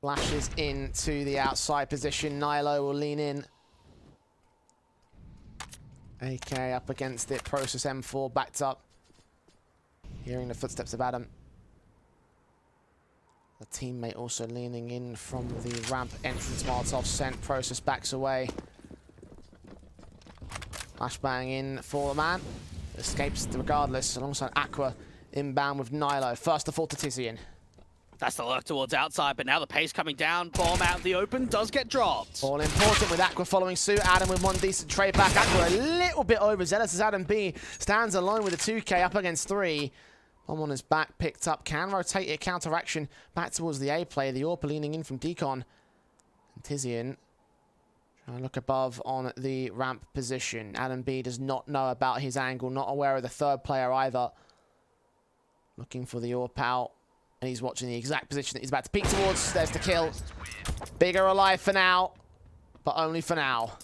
Flashes into the outside position. Nilo will lean in. AK up against it. Process M4 backed up. Hearing the footsteps of Adam. The teammate also leaning in from the ramp entrance. Molotov sent. Process backs away. Flashbang in for the man. Escapes regardless alongside Aqua. Inbound with Nilo. First to fall to Tizian. That's the lurk towards outside, but now the pace coming down. Bomb out in the open does get dropped. All important with Aqua following suit. Adam with one decent trade back. Aqua a little bit overzealous as Adam B stands alone with a 2K up against 3. Bomb on his back, picked up. Can rotate it, counteraction back towards the A play. The AWP leaning in from Decon. And Tizian trying to look above on the ramp position. Adam B does not know about his angle, not aware of the third player either. Looking for the AWP out. And he's watching the exact position that he's about to peek towards. There's the kill. Bigger alive for now, but only for now.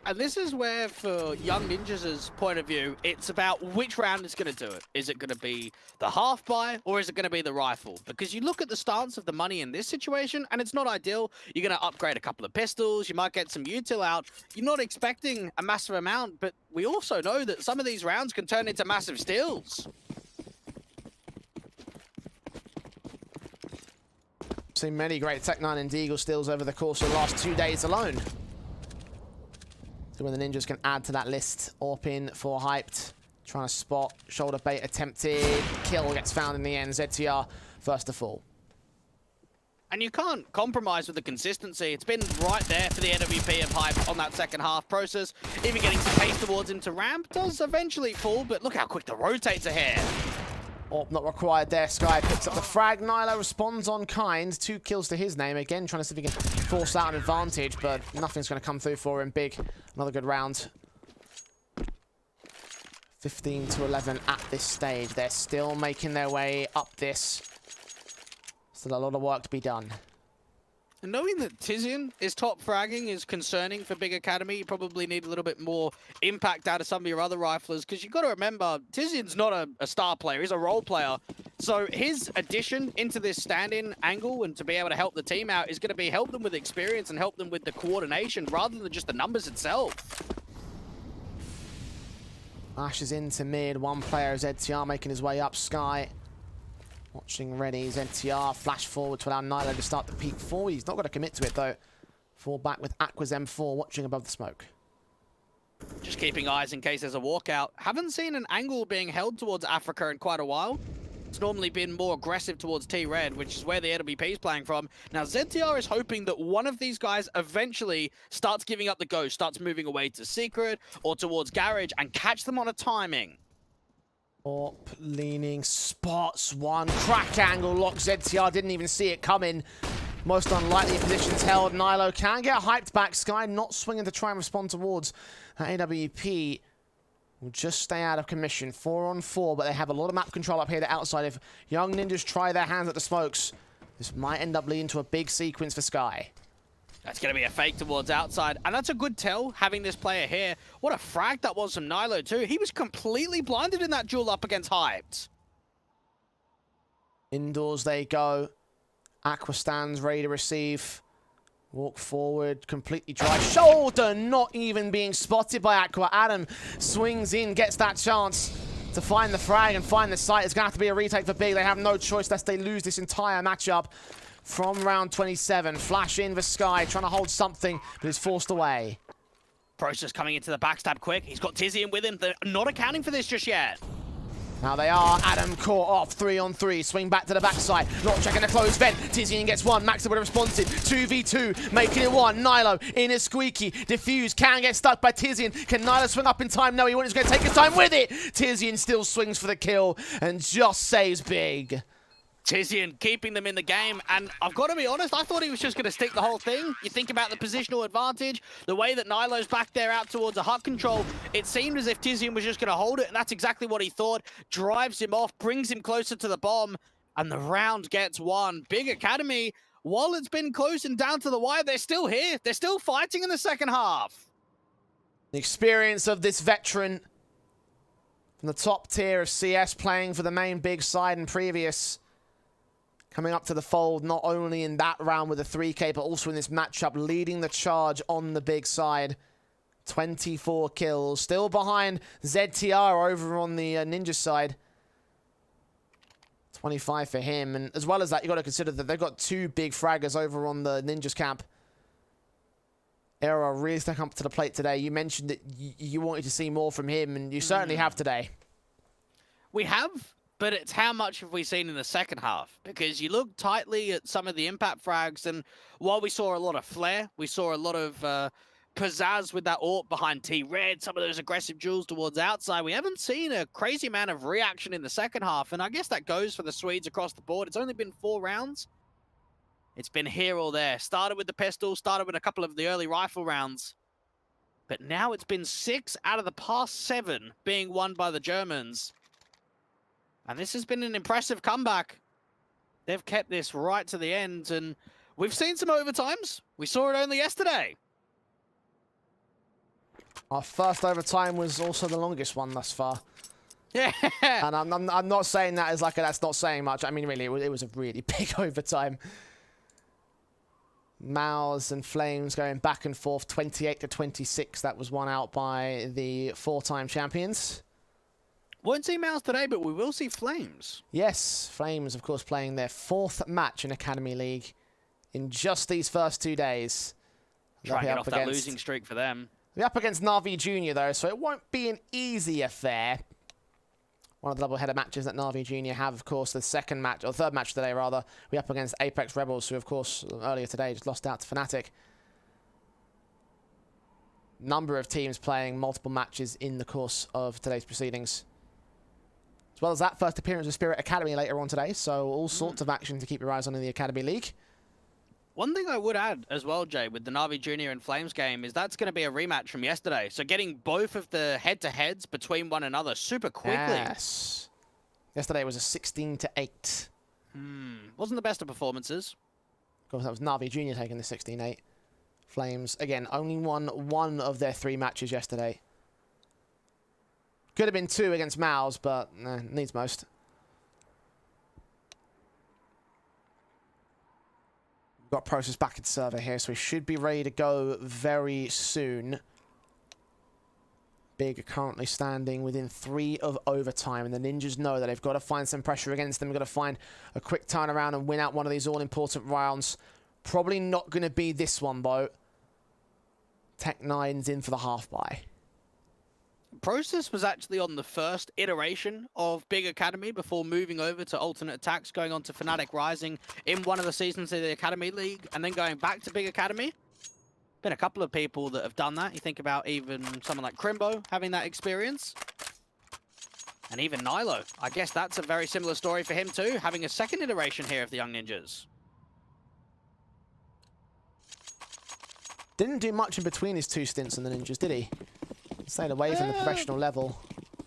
And this is where, for Young Ninjas' point of view, it's about which round is going to do it. Is it going to be the half buy, or is it going to be the rifle? Because you look at the stance of the money in this situation, and it's not ideal. You're going to upgrade a couple of pistols. You might get some util out. You're not expecting a massive amount, but we also know that some of these rounds can turn into massive steals. Seen many great Tech9 and Deagle steals over the course of the last 2 days alone. So when the Ninjas can add to that list. AWP in for Hyped. Trying to spot. Shoulder bait attempted. Kill gets found in the end. ZTR first to fall. And you can't compromise with the consistency. It's been right there for the NWP of Hype on that second half process. Even getting some pace towards him to ramp does eventually fall, but look how quick the rotates are here. AWP not required there. Sky picks up the frag. Nilo responds on kind. 2 kills to his name. Again, trying to see if he can force out an advantage, but nothing's going to come through for him. Big. Another good round. 15 to 11 at this stage. They're still making their way up this. Still a lot of work to be done. And knowing that Tizian is top fragging is concerning for Big Academy. You probably need a little bit more impact out of some of your other riflers, because you've got to remember, Tizian's not a star player, he's a role player. So his addition into this stand-in angle and to be able to help the team out is going to be help them with experience and help them with the coordination rather than just the numbers itself. Ashes into mid. One player, ZTR, making his way up. Sky watching ready. ZTR flash forward to allow Nilo to start the peak forward. He's not going to commit to it though. Fall back with Aqua's M4 watching above the smoke. Just keeping eyes in case there's a walkout. Haven't seen an angle being held towards Africa in quite a while. It's normally been more aggressive towards T-Red, which is where the NWP is playing from. Now ZTR is hoping that one of these guys eventually starts giving up the ghost, starts moving away to Secret or towards Garage and catch them on a timing. AWP leaning, spots one, crack angle, lock. ZTR didn't even see it coming. Most unlikely positions held. Nilo can get hyped back. Sky not swinging to try and respond towards AWP. Will just stay out of commission. 4 on 4, but they have a lot of map control up here to outside. If Young Ninjas try their hands at the smokes, this might end up leading to a big sequence for Sky. That's going to be a fake towards outside, and that's a good tell, having this player here. What a frag that was from Nilo, too. He was completely blinded in that duel up against Hyped. Indoors they go. Aqua stands ready to receive. Walk forward, completely dry. Shoulder not even being spotted by Aqua. Adam swings in, gets that chance to find the frag and find the site. It's going to have to be a retake for Big. They have no choice lest they lose this entire matchup. From round 27, flash in for Sky, trying to hold something, but is forced away. Process coming into the backstab quick. He's got Tizian with him. They're not accounting for this just yet. Now they are. Adam caught off. 3 on 3. Swing back to the backside. Not checking the closed vent. Tizian gets one. Max would have responded. 2v2. Making it 1. Nilo in a squeaky. Diffuse. Can get stuck by Tizian. Can Nilo swing up in time? No, he was going to take his time with it. Tizian still swings for the kill and just saves Big. Tizian keeping them in the game, and I've got to be honest, I thought he was just going to stick the whole thing. You think about the positional advantage, the way that Nilo's back there out towards a hut control, it seemed as if Tizian was just going to hold it, and that's exactly what he thought. Drives him off, brings him closer to the bomb, and the round gets won. Big Academy, while it's been close and down to the wire, they're still here. They're still fighting in the second half. The experience of this veteran from the top tier of CS playing for the main Big side and previous coming up to the fold, not only in that round with a 3K, but also in this matchup, leading the charge on the big side. 24 kills. Still behind ZTR over on the Ninja side. 25 for him. And as well as that, you've got to consider that they've got 2 big fraggers over on the Ninja's camp. Era really stuck up to the plate today. You mentioned that you wanted to see more from him, and you certainly have today. We have, but it's how much have we seen in the second half? Because you look tightly at some of the impact frags, and while we saw a lot of flair, we saw a lot of pizzazz with that AWP behind T-Red, some of those aggressive duels towards outside. We haven't seen a crazy amount of reaction in the second half, and I guess that goes for the Swedes across the board. It's only been 4 rounds. It's been here or there. Started with the pistol, started with a couple of the early rifle rounds. But now it's been 6 out of the past 7 being won by the Germans. And this has been an impressive comeback. They've kept this right to the end, and we've seen some overtimes. We saw it only yesterday. Our first overtime was also the longest one thus far. Yeah. And I'm not saying that as like that's not saying much. I mean, really, it was a really big overtime. Mouse and Flames going back and forth, 28-26. That was won out by the 4-time champions. Won't see Mouse today, but we will see Flames. Yes, Flames, of course, playing their 4th match in Academy League in just these first 2 days. Try and get off that losing streak for them. They're up against NAVI Junior, though, so it won't be an easy affair. One of the double-header matches that NAVI Junior have, of course, the second match, or third match today, rather. We're up against Apeks Rebels, who, of course, earlier today just lost out to fnatic. Number of teams playing multiple matches in the course of today's proceedings. As well as that, first appearance of Spirit Academy later on today, so all sorts of action to keep your eyes on in the Academy League. One thing I would add as well, Jay, with the NAVI Junior and Flames game is that's going to be a rematch from yesterday. So getting both of the head-to-heads between one another super quickly. Yes. Yesterday was a 16-8. Wasn't the best of performances. Of course, that was NAVI Junior taking the 16-8. Flames, again, only won 1 of their 3 matches yesterday. Could have been 2 against Mouse, but needs most. Got Process back in server here, so we should be ready to go very soon. Big currently standing within 3 of overtime, and the Ninjas know that they've got to find some pressure against them. They've got to find a quick turnaround and win out one of these all-important rounds. Probably not going to be this one, though. Tech9's in for the half-buy. Process was actually on the first iteration of Big Academy before moving over to Alternate Attacks, going on to fnatic Rising in one of the seasons of the Academy League, and then going back to Big Academy. Been a couple of people that have done that. You think about even someone like Crimbo having that experience. And even Nilo. I guess that's a very similar story for him too, having a second iteration here of the Young Ninjas. Didn't do much in between his 2 stints in the Ninjas, did he? Stayed away from the professional level.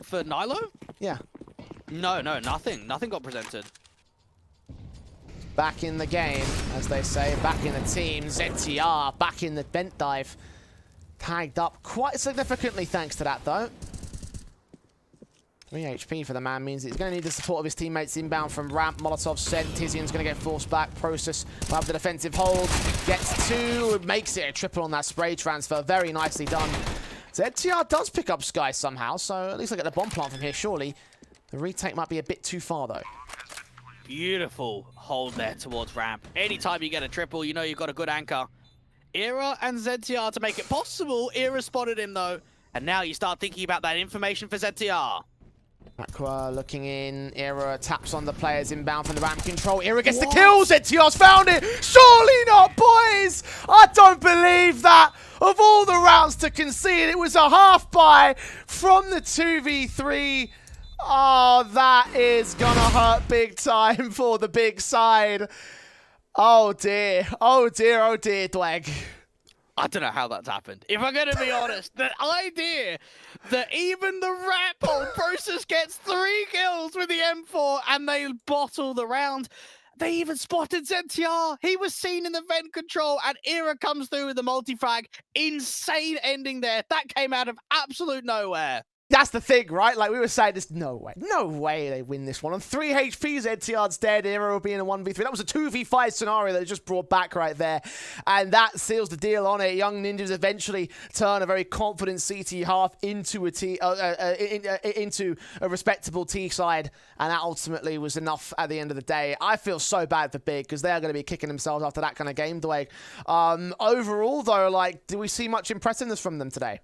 For Nilo? Yeah. No, nothing. Nothing got presented. Back in the game, as they say. Back in the team. ZTR back in the vent dive. Tagged up quite significantly thanks to that, though. 3 HP for the man means he's going to need the support of his teammates inbound from ramp. Molotov sent. Tizian's going to get forced back. Process will have the defensive hold. Gets 2. Makes it a triple on that spray transfer. Very nicely done. ZTR does pick up Sky somehow, so at least I get the bomb plant from here, surely. The retake might be a bit too far, though. Beautiful hold there towards ramp. Anytime you get a triple, you know you've got a good anchor. Era and ZTR to make it possible. Era spotted him, though. And now you start thinking about that information for ZTR. Aqua looking in. Era taps on the players inbound from the ramp control. Era gets the kill. ZTR's found it. Surely not, boys. I don't believe that. Of all the rounds to concede, it was a half-buy from the 2v3. Oh, that is gonna hurt big time for the big side. Oh dear. Oh dear, oh dear, Dweg. I don't know how that's happened. If I'm going to be honest, the idea that even the rap hole Process gets 3 kills with the M4 and they bottle the round. They even spotted ZTR. He was seen in the vent control and Era comes through with the multi-frag. Insane ending there. That came out of absolute nowhere. That's the thing, right? Like we were saying, there's no way they win this one. On 3 HPs, NTR's dead. Hero being a 1v3. That was a 2v5 scenario that they just brought back right there. And that seals the deal on it. Young Ninjas eventually turn a very confident CT half into a respectable T side. And that ultimately was enough at the end of the day. I feel so bad for Big because they are going to be kicking themselves after that kind of game, Dwayne. Overall, though, like, do we see much impressiveness from them today?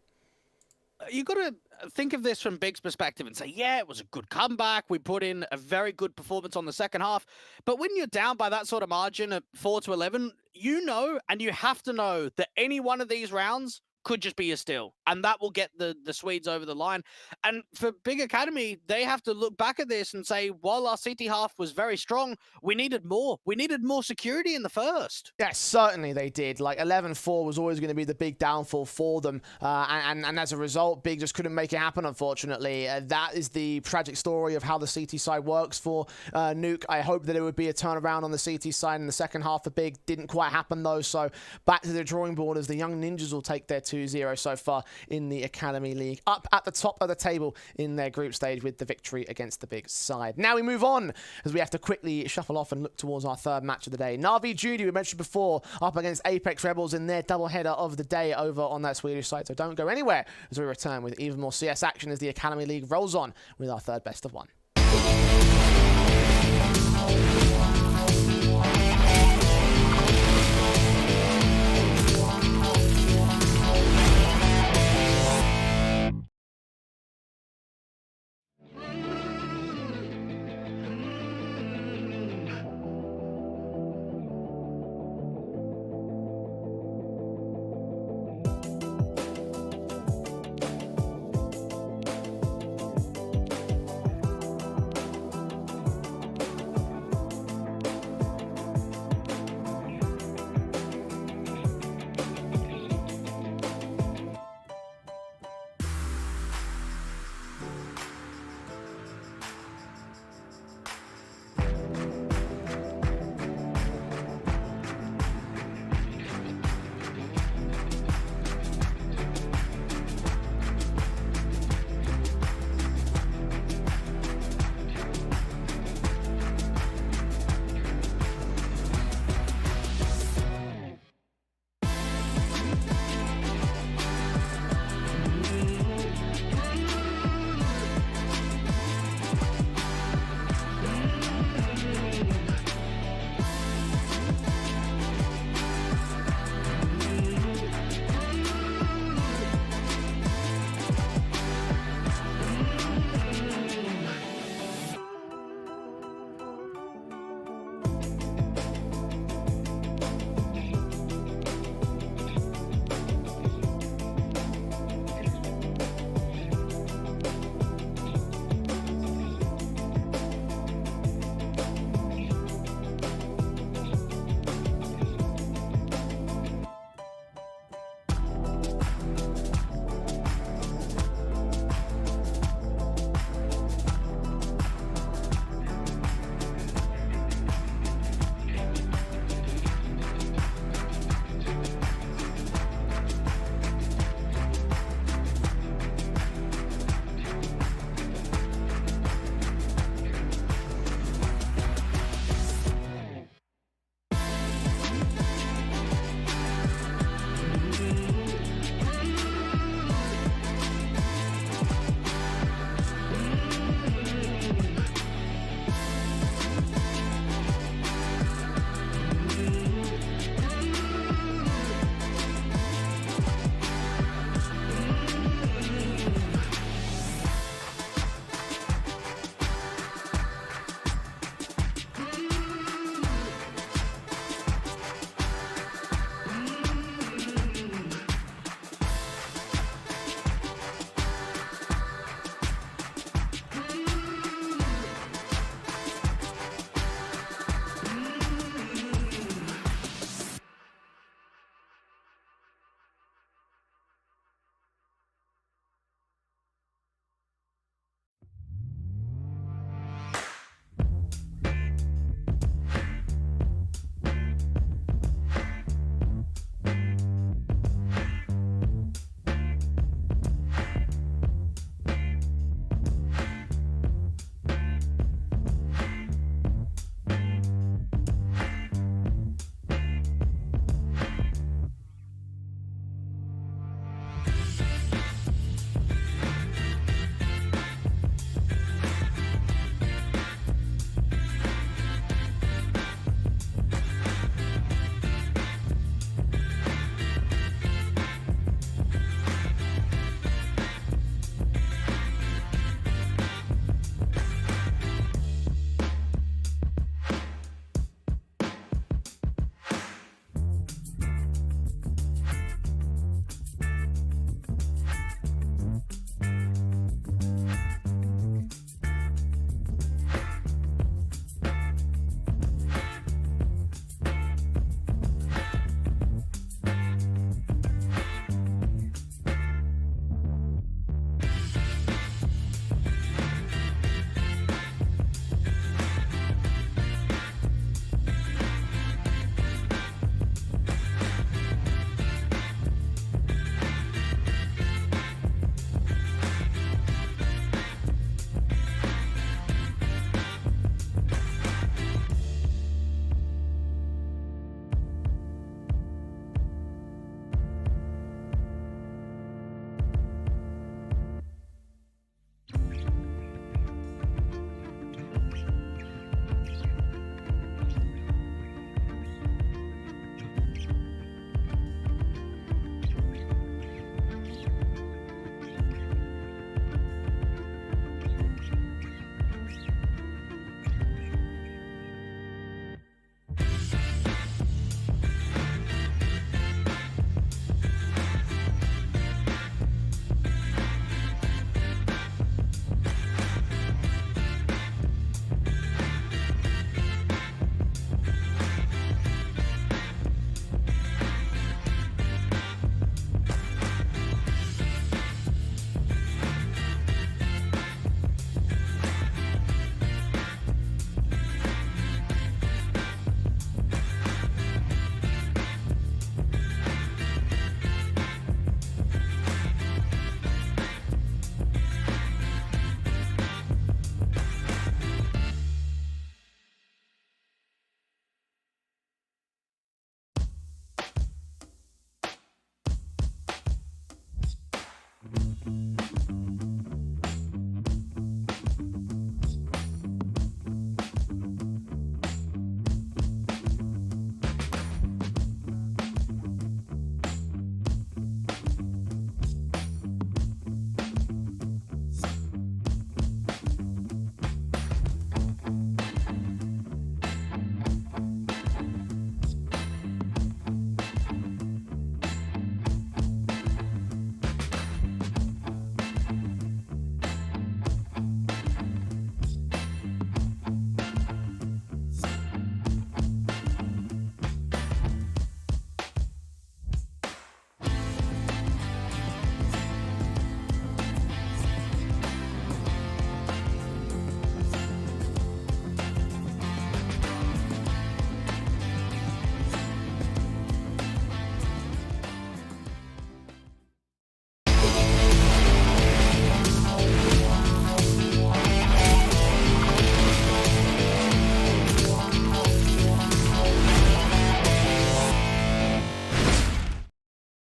You got to think of this from Big's perspective and say, yeah, it was a good comeback. We put in a very good performance on the second half. But when you're down by that sort of margin at 4-11, you know, and you have to know that any one of these rounds could just be a steal, and that will get the Swedes over the line. And for Big Academy, they have to look back at this and say, while our CT half was very strong, we needed more. We needed more security in the first. Yes, certainly they did. Like 11-4 was always going to be the big downfall for them, and as a result, Big just couldn't make it happen, unfortunately. That is the tragic story of how the CT side works for Nuke. I hope that it would be a turnaround on the CT side in the second half for Big. Didn't quite happen though, so back to the drawing board as the Young Ninjas will take their 2-0 so far in the Academy League, up at the top of the table in their group stage with the victory against the Big side. Now we move on as we have to quickly shuffle off and look towards our third match of the day. NAVI Judy, we mentioned before, up against Apeks Rebels in their doubleheader of the day over on that Swedish side, so don't go anywhere as we return with even more CS action as the Academy League rolls on with our third best of one.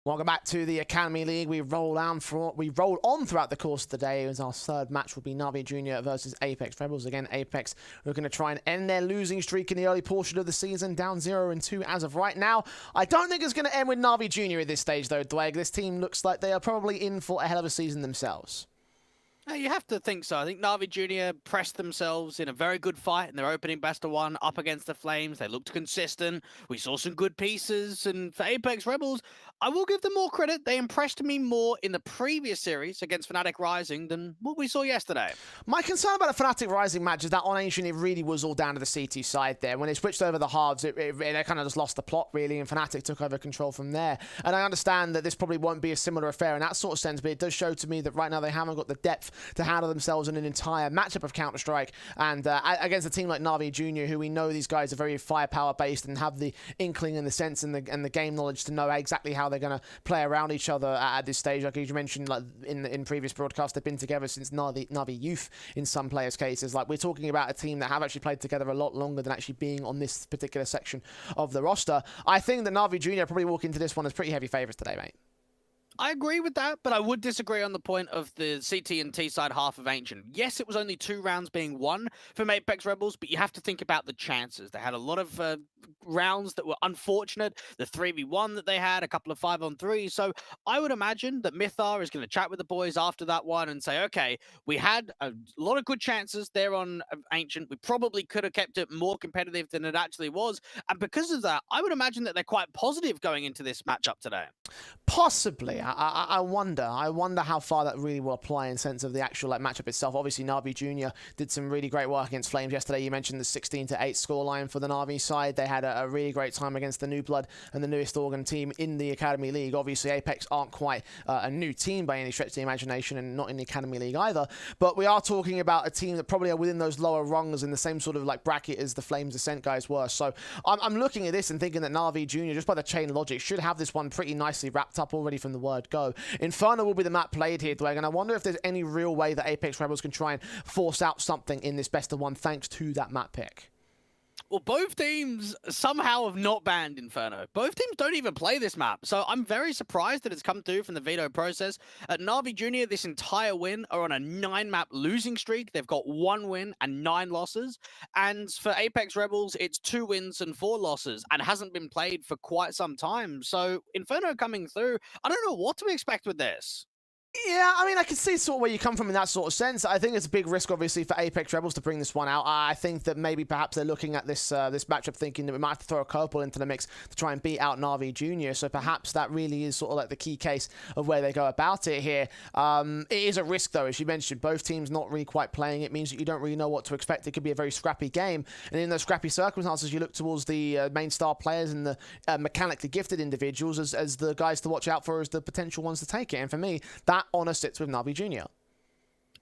Welcome back to the Academy League. We roll on throughout the course of the day, as our third match will be NAVI Junior versus Apeks Rebels. Again, Apeks are going to try and end their losing streak in the early portion of the season, down 0-2 as of right now. I don't think it's going to end with NAVI Junior at this stage, though, Dweg. This team looks like they are probably in for a hell of a season themselves. You have to think so. I think NAVI Junior pressed themselves in a very good fight in their opening best of one up against the Flames. They looked consistent. We saw some good pieces. And for Apeks Rebels, I will give them more credit. They impressed me more in the previous series against Fnatic Rising than what we saw yesterday. My concern about the Fnatic Rising match is that on Ancient, it really was all down to the CT side there. When they switched over the halves, they kind of just lost the plot, really, and Fnatic took over control from there. And I understand that this probably won't be a similar affair in that sort of sense, but it does show to me that right now they haven't got the depth to handle themselves in an entire matchup of Counter-Strike. And against a team like NAVI Junior, who we know these guys are very firepower-based and have the inkling and the sense and the game knowledge to know exactly how they're going to play around each other at this stage. Like you mentioned, like in previous broadcasts, they've been together since NAVI Youth in some players' cases. Like, we're talking about a team that have actually played together a lot longer than actually being on this particular section of the roster. I think that NAVI Junior probably walk into this one as pretty heavy favourites today, mate. I agree with that, but I would disagree on the point of the CT and T side half of Ancient. Yes, it was only 2 rounds being won from Apeks Rebels, but you have to think about the chances. They had a lot of rounds that were unfortunate. The 3v1 that they had, a couple of 5-on-3. So I would imagine that Mythar is going to chat with the boys after that one and say, okay, we had a lot of good chances there on Ancient. We probably could have kept it more competitive than it actually was. And because of that, I would imagine that they're quite positive going into this matchup today. Possibly. I wonder how far that really will apply in sense of the actual matchup itself. Obviously, NAVI Junior did some really great work against Flames yesterday. You mentioned the 16-8 scoreline for the NAVI side. They had a really great time against the New Blood and the newest Oregon team in the Academy League. Obviously, Apeks aren't quite a new team by any stretch of the imagination, and not in the Academy League either. But we are talking about a team that probably are within those lower rungs in the same sort of bracket as the Flames Ascent guys were. So I'm looking at this and thinking that NAVI Junior, just by the chain logic, should have this one pretty nicely wrapped up already from the word go. Inferno will be the map played here, Dwayne, and I wonder if there's any real way that Apeks Rebels can try and force out something in this best of one thanks to that map pick. Well, both teams somehow have not banned Inferno. Both teams don't even play this map. So I'm very surprised that it's come through from the veto process. At NAVI Junior, this entire win are on a 9-map losing streak. They've got 1 win and 9 losses. And for Apeks Rebels, it's 2 wins and 4 losses and hasn't been played for quite some time. So Inferno coming through, I don't know what to expect with this. Yeah, I mean, I can see sort of where you come from in that sort of sense. I think it's a big risk, obviously, for Apeks Rebels to bring this one out. I think that maybe perhaps they're looking at this this matchup thinking that we might have to throw a curveball into the mix to try and beat out NAVI Junior. So perhaps that really is sort of the key case of where they go about it here. It is a risk, though, as you mentioned. Both teams not really quite playing. It means that you don't really know what to expect. It could be a very scrappy game. And in those scrappy circumstances, you look towards the main star players and the mechanically gifted individuals as the guys to watch out for as the potential ones to take it. And for me, that honor sits with NAVI Junior.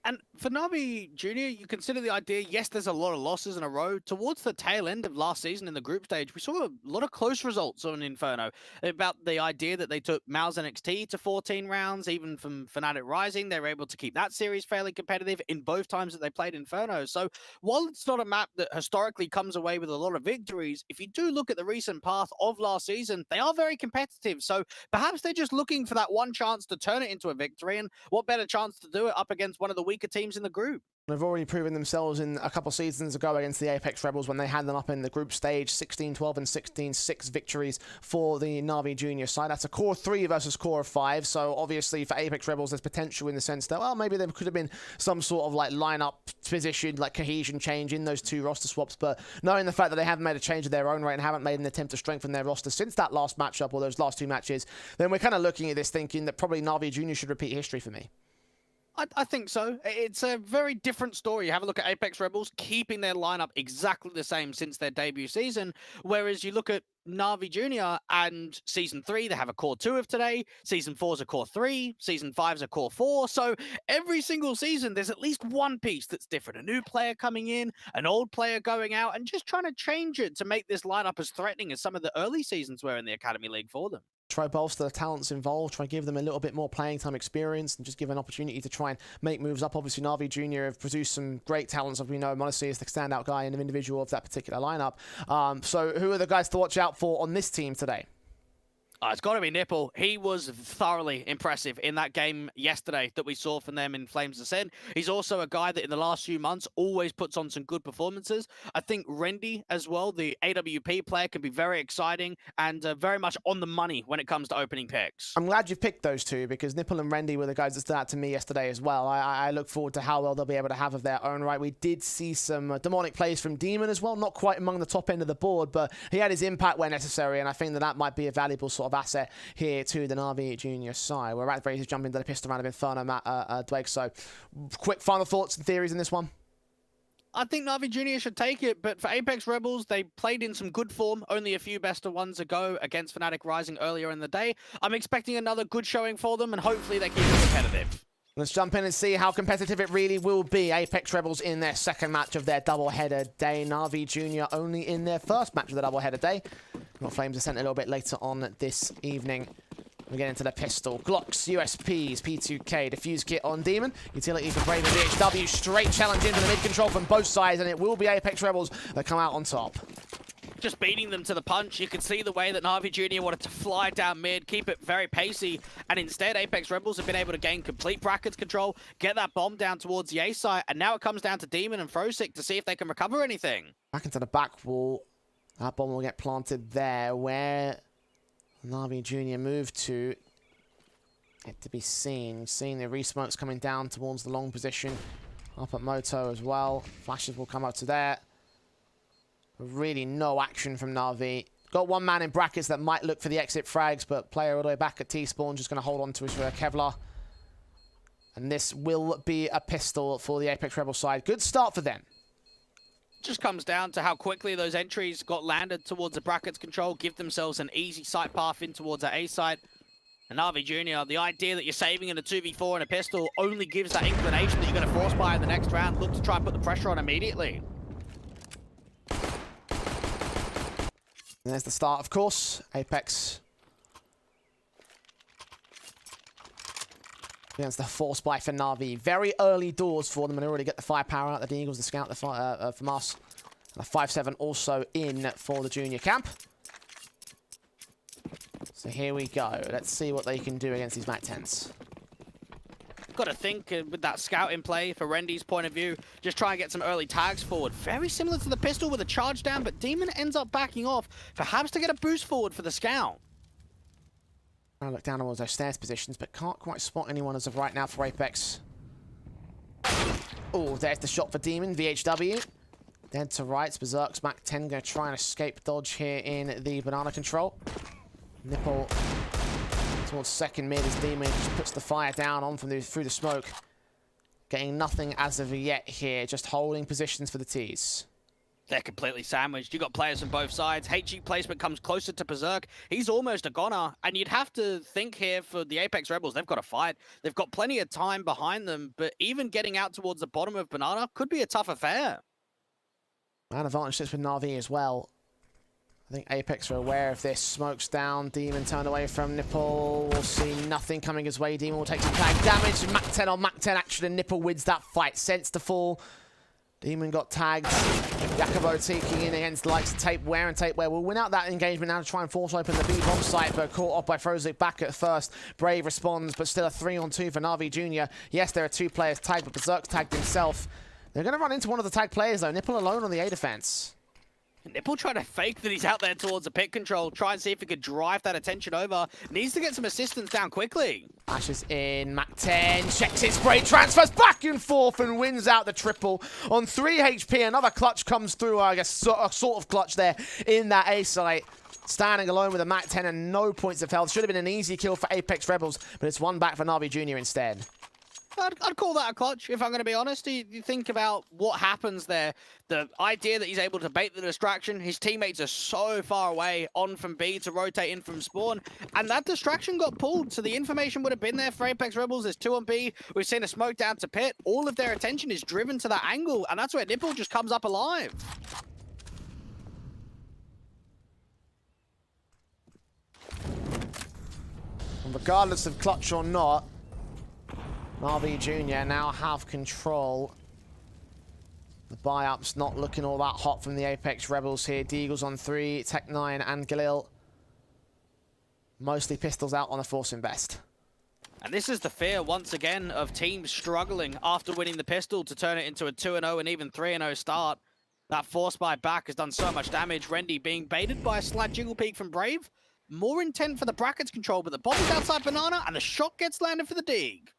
And for NAVI Junior, you consider the idea, yes, there's a lot of losses in a row. Towards the tail end of last season in the group stage, we saw a lot of close results on Inferno. About the idea that they took Mal's NXT to 14 rounds, even from Fnatic Rising, they were able to keep that series fairly competitive in both times that they played Inferno. So while it's not a map that historically comes away with a lot of victories, if you do look at the recent path of last season, they are very competitive. So perhaps they're just looking for that one chance to turn it into a victory, and what better chance to do it up against one of the weaker teams in the group. They've already proven themselves in a couple seasons ago against the Apeks Rebels when they had them up in the group stage, 16-12 and 16-6 victories for the NAVI Junior side. That's a core 3 versus core 5, so obviously for Apeks Rebels there's potential in the sense that, well, maybe there could have been some sort of like lineup position, like cohesion change in those 2 roster swaps, but knowing the fact that they haven't made a change of their own right and haven't made an attempt to strengthen their roster since that last matchup or those last 2 matches, then we're kind of looking at this thinking that probably NAVI Junior should repeat history for me. I think so. It's a very different story. You have a look at Apeks Rebels keeping their lineup exactly the same since their debut season, whereas you look at NAVI Junior and Season 3, they have a Core 2 of today. Season 4 is a Core 3. Season 5 is a Core 4. So every single season, there's at least one piece that's different. A new player coming in, an old player going out, and just trying to change it to make this lineup as threatening as some of the early seasons were in the Academy League for them. Try bolster the talents involved, try give them a little bit more playing time experience and just give an opportunity to try and make moves up. Obviously, NAVI Junior have produced some great talents, as we know. Modesty is the standout guy and an individual of that particular lineup. So who are the guys to watch out for on this team today? It's got to be Nipple. He was thoroughly impressive in that game yesterday that we saw from them in Flames Ascent. He's also a guy that in the last few months always puts on some good performances. I think Rendy as well, the AWP player, can be very exciting and very much on the money when it comes to opening picks. I'm glad you've picked those two because Nipple and Rendy were the guys that stood out to me yesterday as well. I look forward to how well they'll be able to have of their own right. We did see some demonic plays from Demon as well, not quite among the top end of the board, but he had his impact where necessary, and I think that might be a valuable sort of asset here to the NAVI Junior side. We're ready to jump into the pistol round of Inferno, Dweg. So, quick final thoughts and theories in this one? I think NAVI Junior should take it, but for Apeks Rebels, they played in some good form only a few best of ones ago against Fnatic Rising earlier in the day. I'm expecting another good showing for them, and hopefully they keep it competitive. Let's jump in and see how competitive it really will be. Apeks Rebels in their second match of their doubleheader day. NAVI Junior only in their first match of the doubleheader day. Got Flames Ascent a little bit later on this evening. We get into the pistol. Glocks, USPs, P2K, Diffuse Kit on Demon. Utility for Brave and VHW. Straight challenge into the mid-control from both sides, and it will be Apeks Rebels that come out on top. Just beating them to the punch. You could see the way that NAVI Junior wanted to fly down mid, keep it very pacey, and instead Apeks Rebels have been able to gain complete brackets control, get that bomb down towards the A site, and now it comes down to Demon and Frosic to see if they can recover anything. Back into the back wall. That bomb will get planted there, where NAVI Junior moved to. Yet to be seen. Seeing the resmokes coming down towards the long position. Up at Moto as well. Flashes will come up to there. Really no action from NAVI. Got one man in brackets that might look for the exit frags, but player all the way back at T-Spawn just going to hold on to his Kevlar. And this will be a pistol for the Apeks Rebel side. Good start for them. Just comes down to how quickly those entries got landed towards the brackets control, give themselves an easy site path in towards that A site. And NAVI Junior, the idea that you're saving in a 2v4 and a pistol only gives that inclination that you're going to force buy in the next round. Look to try and put the pressure on immediately. And there's the start, of course. Apeks against the force buy for NAVI. Very early doors for them, and they already get the firepower out. The Eagles, the scout from us. And a 5-7 also in for the junior camp. So here we go. Let's see what they can do against these MAC-10s. Got to think with that scout in play for Rendy's point of view, just try and get some early tags forward. Very similar to the pistol with a charge down, but Demon ends up backing off, perhaps to get a boost forward for the scout. I look down towards those stairs positions, but can't quite spot anyone as of right now for Apeks. Oh, there's the shot for Demon, VHW. Dead to rights, Berserk's MAC-10 going to try and escape dodge here in the banana control. Nipple towards second mid as Demon just puts the fire down on from through the smoke. Getting nothing as of yet here, just holding positions for the T's. They're completely sandwiched. You've got players from both sides. HG placement comes closer to Berserk. He's almost a goner. And you'd have to think here for the Apeks Rebels, they've got to fight. They've got plenty of time behind them, but even getting out towards the bottom of Banana could be a tough affair. Man advantage sits with NAVI as well. I think Apeks are aware of this. Smokes down. Demon turned away from Nipple. We'll see nothing coming his way. Demon will take some tag damage. Mac 10 on Mac 10 action, and Nipple wins that fight. Sense to fall. Demon got tagged. Jacobo taking in against the likes of Tapeware, and Tapeware will win out that engagement now to try and force open the B-bomb site, but caught off by Frozik back at first. Brave responds, but still a 3-on-2 for NAVI Jr. Yes, there are 2 players tagged, but Berserk's tagged himself. They're going to run into one of the tagged players, though. Nipple alone on the A defense. Nipple trying to fake that he's out there towards the pit control, try and see if he could drive that attention over. Needs to get some assistance down quickly. Ashes in, Mac 10, checks his spray, transfers back and forth and wins out the triple on 3 HP. Another clutch comes through, I guess, a sort of clutch there in that A site. Standing alone with a Mac 10 and no points of health. Should have been an easy kill for Apeks Rebels, but it's one back for NAVI Jr. instead. I'd call that a clutch, if I'm going to be honest. You think about what happens there. The idea that he's able to bait the distraction, his teammates are so far away on from B to rotate in from spawn, and that distraction got pulled, so the information would have been there for Apeks Rebels. There's 2 on B. We've seen a smoke down to pit. All of their attention is driven to that angle, and that's where Nipple just comes up alive. And regardless of clutch or not, NAVI Jr. now have control. The buy-up's not looking all that hot from the Apeks Rebels here. Deagle's on 3, Tech9 and Galil. Mostly pistols out on a force invest. And this is the fear, once again, of teams struggling after winning the pistol to turn it into a 2-0 and even 3-0 start. That force buy back has done so much damage. Rendy being baited by a slight jiggle peek from Brave. More intent for the brackets control, but the bomb's outside Banana, and the shot gets landed for the dig.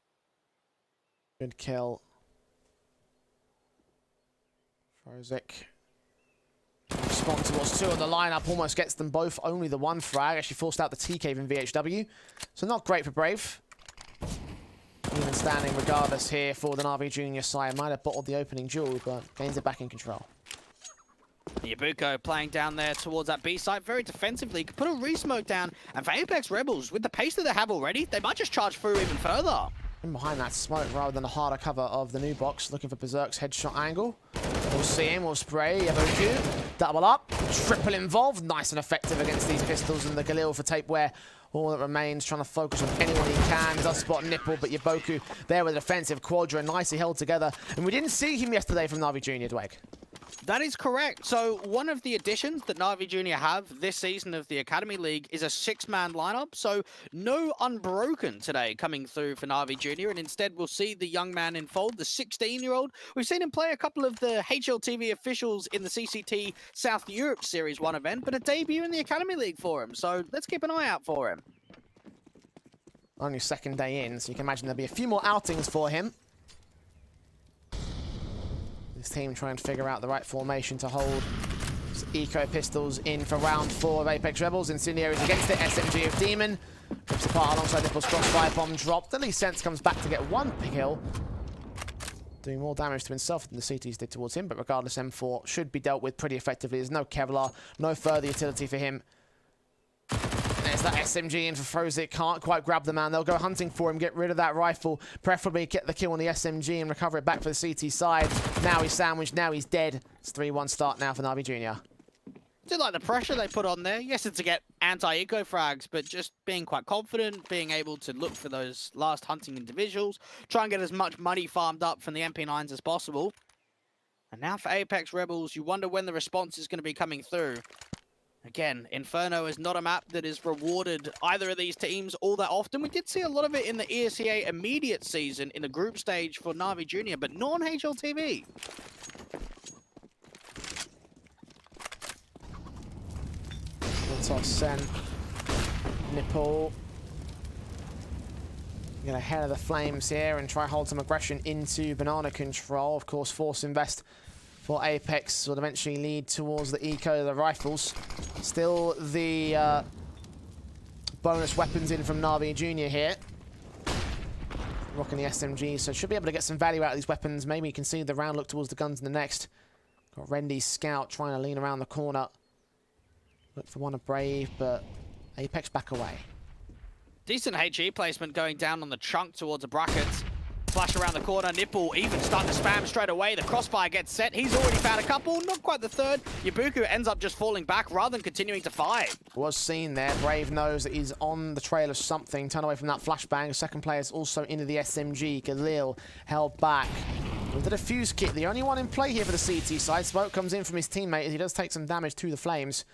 Good kill. Frozik. Response towards 2 on the lineup, almost gets them both. Only the 1 frag. Actually forced out the T-Cave in VHW. So not great for Brave. Even standing regardless here for the NAVI Jr. side. Might have bottled the opening duel, but gains it back in control. Yabuko playing down there towards that B site very defensively. Could put a re-smoke down. And for Apeks Rebels, with the pace that they have already, they might just charge through even further. In behind that smoke rather than a harder cover of the new box, looking for Berserk's headshot angle. We'll see him, we'll spray, Yabuko, double up, triple involved, nice and effective against these pistols, and the Galil for Tapeware. All that remains, trying to focus on anyone he can. Does spot Nipple, but Yabuko there with a defensive quadra, nicely held together. And we didn't see him yesterday from NAVI Jr. Dweg. That is correct. So one of the additions that NAVI Jr. have this season of the Academy League is a 6-man lineup. So no Unbroken today coming through for NAVI Jr. And instead we'll see the young man in fold, the 16-year-old. We've seen him play a couple of the HLTV officials in the CCT South Europe Series 1 event, but a debut in the Academy League for him. So let's keep an eye out for him. Only 2nd day in, so you can imagine there'll be a few more outings for him. This team trying to figure out the right formation to hold Eco Pistols in for round 4 of Apeks Rebels. Incendiaries against it, SMG of Demon. Rips apart alongside Nipple's crossfire bomb dropped. At least Sense comes back to get 1 kill. Doing more damage to himself than the CTs did towards him, but regardless, M4 should be dealt with pretty effectively. There's no Kevlar, no further utility for him. There's that SMG in for Frozik, can't quite grab the man. They'll go hunting for him, get rid of that rifle, preferably get the kill on the SMG and recover it back for the CT side. Now he's sandwiched, now he's dead. It's 3-1 start now for NAVI Jr. Do like the pressure they put on there. Yes, it's to get anti-eco frags, but just being quite confident, being able to look for those last hunting individuals, try and get as much money farmed up from the MP9s as possible. And now for Apeks Rebels, you wonder when the response is going to be coming through. Again, Inferno is not a map that is rewarded either of these teams all that often. We did see a lot of it in the ESEA immediate season in the group stage for NAVI Jr., but not on HLTV. Ascent. Nipple. Get ahead of the flames here and try hold some aggression into Banana control. Of course, force invest for Apeks will eventually lead towards the eco, the rifles. Still the bonus weapons in from NAVI Jr. here. Rocking the SMG, so should be able to get some value out of these weapons. Maybe you can see the round look towards the guns in the next. Got Rendi's scout trying to lean around the corner. Look for one of Brave, but Apeks back away. Decent HE placement going down on the chunk towards the brackets. Flash around the corner, Nipple even starting to spam straight away. The crossfire gets set. He's already found a couple, not quite the third. Yabuku ends up just falling back rather than continuing to fight. Was seen there. Brave knows that he's on the trail of something. Turn away from that flashbang. Second player is also into the SMG. Galil held back with the defuse kit. The only one in play here for the CT side. Smoke comes in from his teammate as he does take some damage to the flames.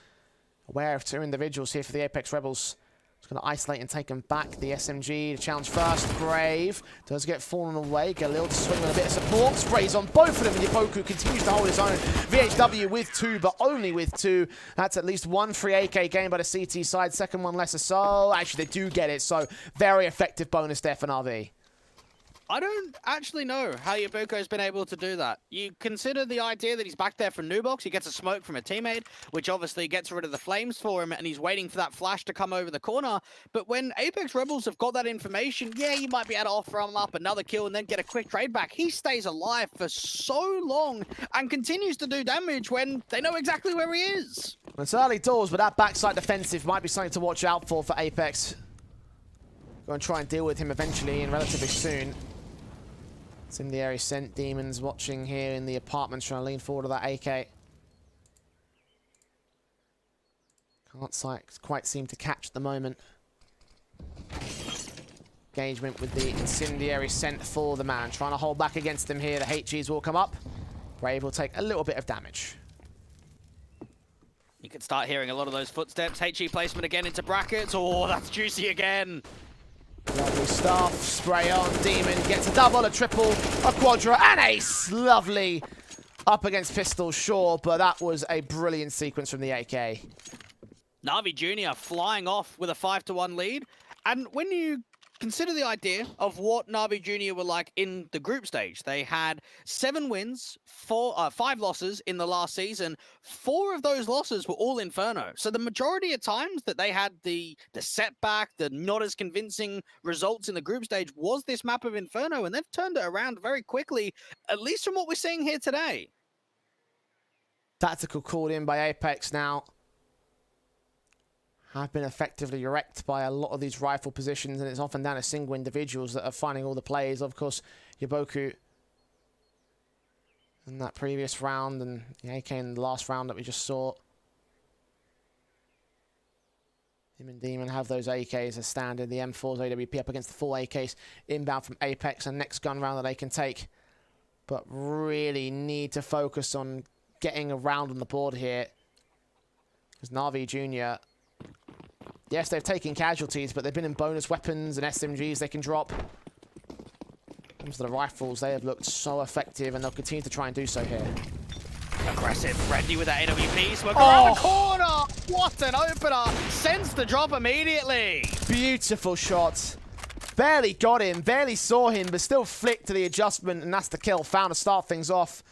Aware of two individuals here for the Apeks Rebels. Just going to isolate and take him back. The SMG to challenge first. Brave does get fallen away. Galil to swing with a bit of support. Sprays on both of them. And Yaboku continues to hold his own. VHW with 2, but only with 2. That's at least one free AK gained by the CT side. Second one lesser so. Actually, they do get it. So very effective bonus there for NAVI. I don't actually know how Yabuko's been able to do that. You consider the idea that he's back there from Nubox, he gets a smoke from a teammate, which obviously gets rid of the flames for him, and he's waiting for that flash to come over the corner. But when Apeks Rebels have got that information, yeah, you might be able to offer him up another kill and then get a quick trade back. He stays alive for so long and continues to do damage when they know exactly where he is. It's early doors, but that backside defensive might be something to watch out for Apeks. Going to try and deal with him eventually and relatively soon. Incendiary Scent Demons watching here in the apartment, trying to lean forward to that AK. Can't quite seem to catch at the moment. Engagement with the Incendiary Scent for the man. Trying to hold back against him here. The HGs will come up. Brave will take a little bit of damage. You can start hearing a lot of those footsteps. HE placement again into brackets. Oh, that's juicy again. Lovely stuff. Spray on. Demon gets a double, a triple, a quadra, and ace. Lovely. Up against pistol, sure, but that was a brilliant sequence from the AK. NAVI Jr. flying off with a 5-1 lead. And when you consider the idea of what NAVI Jr. were like in the group stage, they had 7 wins, 5 losses in the last season. 4 of those losses were all Inferno. So the majority of times that they had the setback, the not as convincing results in the group stage was this map of Inferno, and they've turned it around very quickly, at least from what we're seeing here today. Tactical called in by Apeks now. Have been effectively wrecked by a lot of these rifle positions, and it's often down to single individuals that are finding all the plays. Of course, Yaboku in that previous round, and the AK in the last round that we just saw. Him and Demon have those AKs as standard. The M4's AWP up against the full AKs inbound from Apeks, and next gun round that they can take. But really need to focus on getting around on the board here. Because NAVI Jr., yes, they've taken casualties, but they've been in bonus weapons and SMGs they can drop. Comes to the rifles, they have looked so effective, and they'll continue to try and do so here. Aggressive, Randy with that AWP, smoke around the corner! What an opener! Sends the drop immediately! Beautiful shot. Barely got him, barely saw him, but still flicked to the adjustment, and that's the kill. Found to start things off.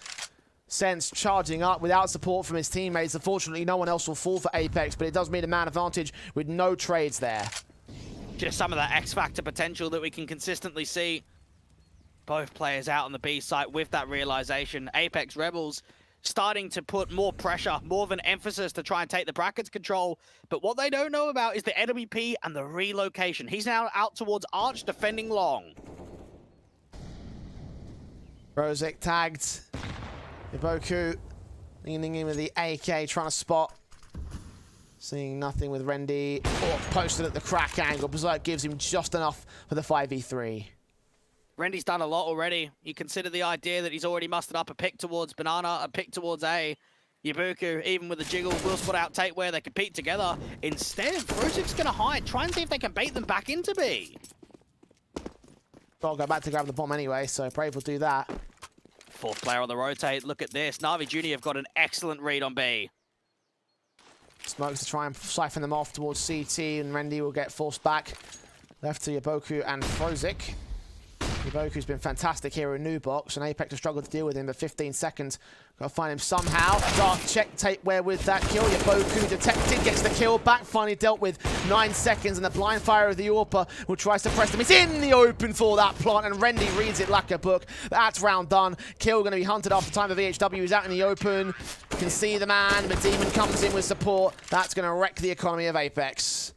Sense charging up without support from his teammates. Unfortunately, no one else will fall for Apeks, but it does mean a man advantage with no trades there. Just some of that X-Factor potential that we can consistently see. Both players out on the B site with that realization. Apeks Rebels starting to put more pressure, more of an emphasis to try and take the brackets control. But what they don't know about is the AWP and the relocation. He's now out towards Arch, defending long. Rosic tagged. Yaboku leaning in with the AK, trying to spot. Seeing nothing with Rendi. Oh, posted at the crack angle. Berserk gives him just enough for the 5v3. Rendi's done a lot already. You consider the idea that he's already mustered up a pick towards Banana, a pick towards A. Yabuku, even with the jiggle, will spot out Tate where they compete together. Instead, Rosic's going to hide. Try and see if they can bait them back into B. I'll go back to grab the bomb anyway, so Brave will do that. 4th player on the rotate. Look at this. NAVI Jr. have got an excellent read on B. Smokes to try and siphon them off towards CT, and Rendi will get forced back. Left to Yaboku and Frozik. Iboku's been fantastic here in New Box, and Apeks has struggled to deal with him, but 15 seconds. Got to find him somehow. Dark check tape where with that kill. Iboku detected, gets the kill back, finally dealt with. 9 seconds, and the blind fire of the AWPer will try to press him. It's in the open for that plant, and Rendy reads it like a book. That's round done. Kill going to be hunted after time of VHW. He's out in the open. You can see the man, but Demon comes in with support. That's going to wreck the economy of Apeks.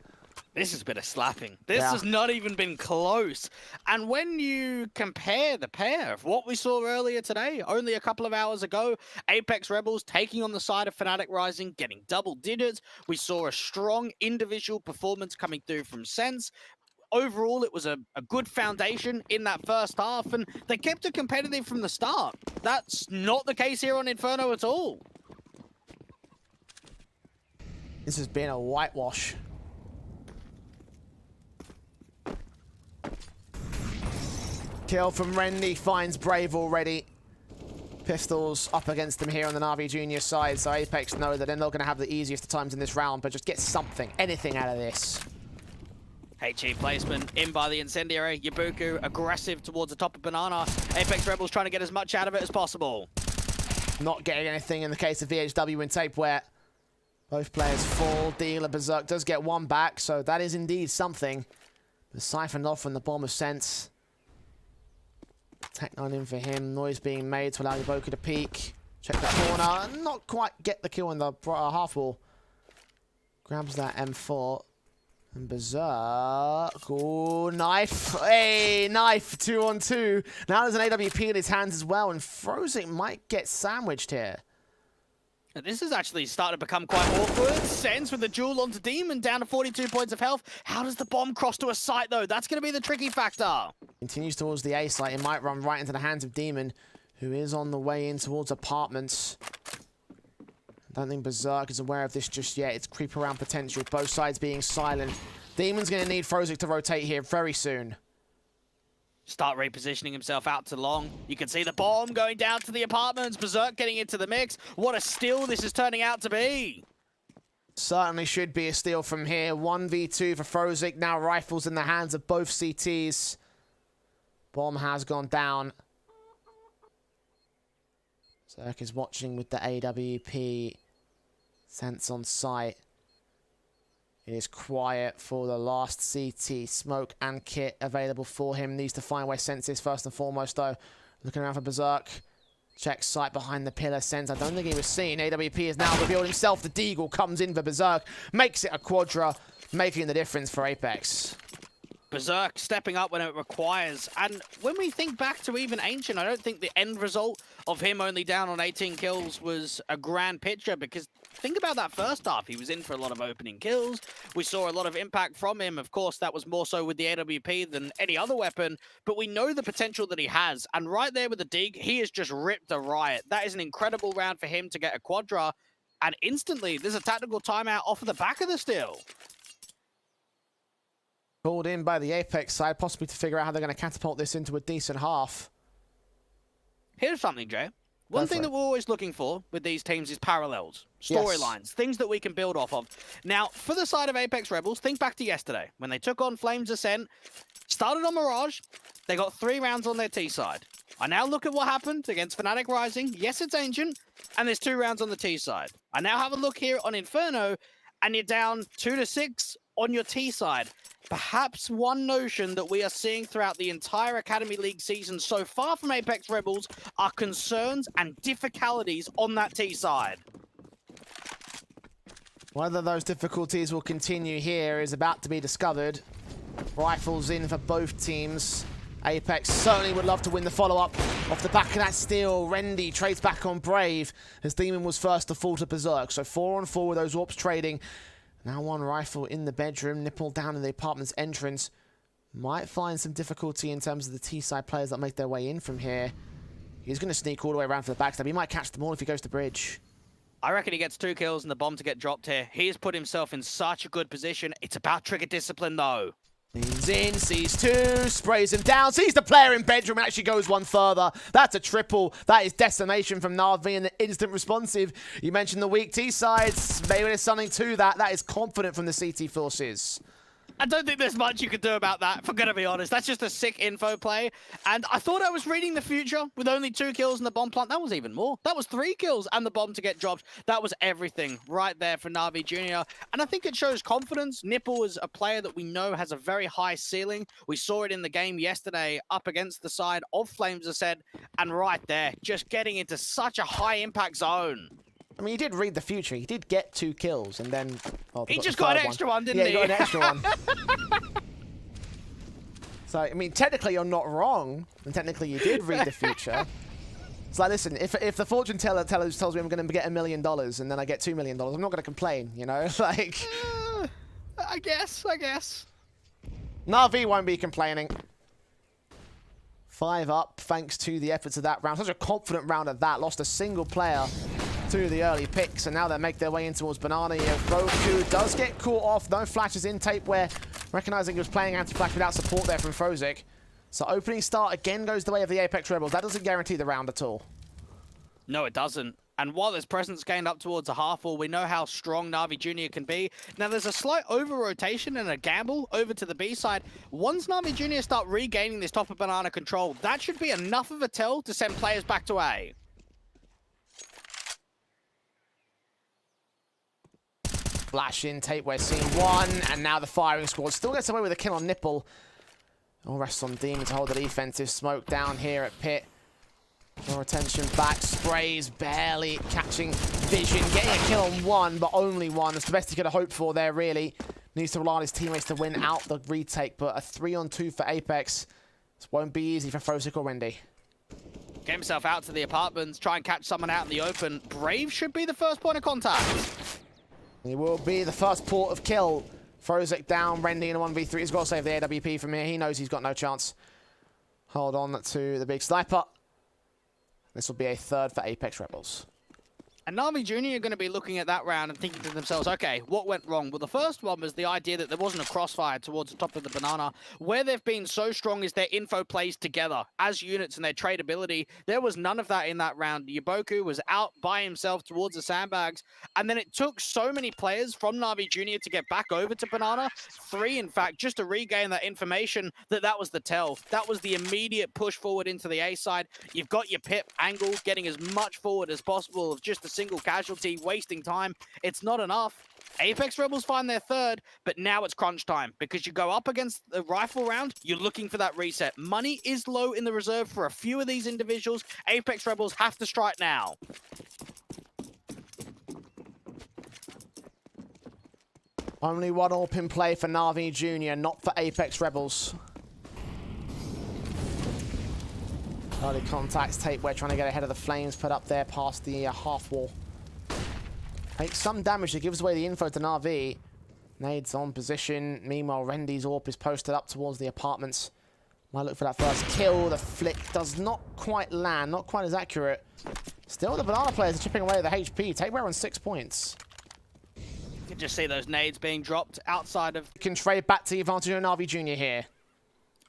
This has been a slapping. This has not even been close. And when you compare the pair of what we saw earlier today, only a couple of hours ago, Apeks Rebels taking on the side of fnatic Rising, getting double digits. We saw a strong individual performance coming through from Sense. Overall, it was a good foundation in that first half, and they kept it competitive from the start. That's not the case here on Inferno at all. This has been a whitewash. Kill from Rendy finds Brave already. Pistols up against them here on the NAVI junior side, so Apeks know that they're not going to have the easiest of times in this round, but just get something, anything out of this. HE placement in by the incendiary. Iboku aggressive towards the top of Banana. Apeks Rebels trying to get as much out of it as possible. Not getting anything in the case of VHW and Tape, where both players fall. Dealer Berserk does get one back, so that is indeed something. The siphoned off from the bomb of Sense. Tech 9 in for him. Noise being made to allow Iboku to peek. Check the corner. Not quite get the kill in the half wall. Grabs that M4. And Berserk. Ooh, knife. Hey, knife. 2-on-2. Now there's an AWP in his hands as well. And Frozik might get sandwiched here. This is actually starting to become quite awkward. Sense with the duel onto Demon, down to 42 points of health. How does the bomb cross to a site, though? That's going to be the tricky factor. Continues towards the A site. It might run right into the hands of Demon, who is on the way in towards apartments. I don't think Berserk is aware of this just yet. It's creep around potential, both sides being silent. Demon's going to need Frozik to rotate here very soon. Start repositioning himself out to long. You can see the bomb going down to the apartments. Berserk getting into the mix. What a steal this is turning out to be. Certainly should be a steal from here. 1v2 for Frozik. Now rifles in the hands of both CTs. Bomb has gone down. Berserk is watching with the AWP. Sense on site. It is quiet for the last CT. Smoke and kit available for him. Needs to find where Sense is first and foremost, though. Looking around for Berserk. Checks sight behind the pillar. Sense, I don't think he was seen. AWP has now revealed himself. The Deagle comes in for Berserk. Makes it a quadra, making the difference for Apeks. Berserk stepping up when it requires. And when we think back to even Ancient, I don't think the end result of him only down on 18 kills was a grand picture, because think about that first half. He was in for a lot of opening kills. We saw a lot of impact from him. Of course, that was more so with the AWP than any other weapon, but we know the potential that he has. And right there with the dig, he has just ripped a riot. That is an incredible round for him to get a quadra. And instantly, there's a tactical timeout off of the back of the steal. Called in by the Apeks side, possibly to figure out how they're going to catapult this into a decent half. Here's something, Jay. One thing that we're always looking for with these teams is parallels, storylines, things that we can build off of. Now, for the side of Apeks Rebels, think back to yesterday when they took on Flames Ascent, started on Mirage, they got 3 rounds on their T side. I now look at what happened against fnatic Rising. Yes, it's Ancient, and there's 2 rounds on the T side. I now have a look here on Inferno, and you're down 2-6 on your T side. Perhaps one notion that we are seeing throughout the entire Academy League season so far from Apeks Rebels are concerns and difficulties on that T side. Whether those difficulties will continue here is about to be discovered. Rifles in for both teams. Apeks certainly would love to win the follow-up off the back of that steal. Rendy trades back on Brave as Demon was first to fall to Berserk. So 4-on-4 with those AWPs trading. Now one rifle in the bedroom, nipple down in the apartment's entrance. Might find some difficulty in terms of the T-side players that make their way in from here. He's going to sneak all the way around for the backstab. He might catch them all if he goes to bridge. I reckon he gets 2 kills and the bomb to get dropped here. He has put himself in such a good position. It's about trigger discipline, though. Leans in, sees 2, sprays him down, sees the player in bedroom and actually goes one further. That's a triple. That is decimation from NAVI and the instant responsive. You mentioned the weak T-sides. Maybe there's something to that. That is confident from the CT forces. I don't think there's much you could do about that, if I'm going to be honest. That's just a sick info play. And I thought I was reading the future with only 2 kills in the bomb plant. That was even more. That was 3 kills and the bomb to get dropped. That was everything right there for NAVI Jr. And I think it shows confidence. Nipple is a player that we know has a very high ceiling. We saw it in the game yesterday up against the side of Flames Ascent. And right there, just getting into such a high impact zone. I mean, he did read the future. He did get 2 kills, and then... Oh, he just got an extra one, didn't he? Yeah, he got an extra one. So, I mean, technically you're not wrong, and technically you did read the future. It's like, listen, if the fortune teller tells me I'm going to get $1 million, and then I get $2 million, I'm not going to complain, you know? Like... I guess. NAVI won't be complaining. 5 up, thanks to the efforts of that round. Such a confident round at that. Lost a single player to the early picks, and now they make their way in towards Banana. Roku does get caught off. No flashes in tape where recognizing he was playing anti-flash without support there from Frozik. So opening start again goes the way of the Apeks Rebels. That doesn't guarantee the round at all. No, it doesn't. And while there's presence gained up towards a half-wall, we know how strong NAVI Jr. can be. Now, there's a slight over-rotation and a gamble over to the B side. Once NAVI Jr. start regaining this top of Banana control, that should be enough of a tell to send players back to A. Flash in tape, we're seeing 1, and now the firing squad still gets away with a kill on Nipple. All rests on Demon to hold the defensive smoke down here at Pit. More attention back, sprays barely catching vision, getting a kill on 1, but only 1. That's the best he could have hoped for there, really. Needs to rely on his teammates to win out the retake, but a 3-on-2 for Apeks. This won't be easy for Frozik or Wendy. Get himself out to the apartments, try and catch someone out in the open. Brave should be the first point of contact. He will be the first port of kill. Frozik down, Wendy in a 1v3. He's got to save the AWP from here. He knows he's got no chance. Hold on to the big sniper. This will be a 3rd for Apeks Rebels. And NAVI Jr. are going to be looking at that round and thinking to themselves, okay, what went wrong? Well, the first one was the idea that there wasn't a crossfire towards the top of the Banana. Where they've been so strong is their info plays together as units and their tradability. There was none of that in that round. Yaboku was out by himself towards the sandbags. And then it took so many players from NAVI Jr. to get back over to Banana. 3, in fact, just to regain that information that was the tell. That was the immediate push forward into the A side. You've got your pip angle, getting as much forward as possible of just a single casualty, wasting time. It's not enough. Apeks Rebels find their 3rd, but now it's crunch time because you go up against the rifle round, you're looking for that reset. Money is low in the reserve for a few of these individuals. Apeks Rebels have to strike now. Only 1 AWP in play for NAVI Jr., not for Apeks Rebels. Early contacts, tape, we're trying to get ahead of the Flames, put up there past the half wall. Makes some damage, it gives away the info to NAVI. Nades on position, meanwhile Rendy's AWP is posted up towards the apartments. Might look for that first kill, the flick does not quite land, not quite as accurate. Still the Banana players are chipping away at the HP, tape we're on 6 points. You can just see those nades being dropped outside of... Can trade back to the advantage of NAVI Jr. here.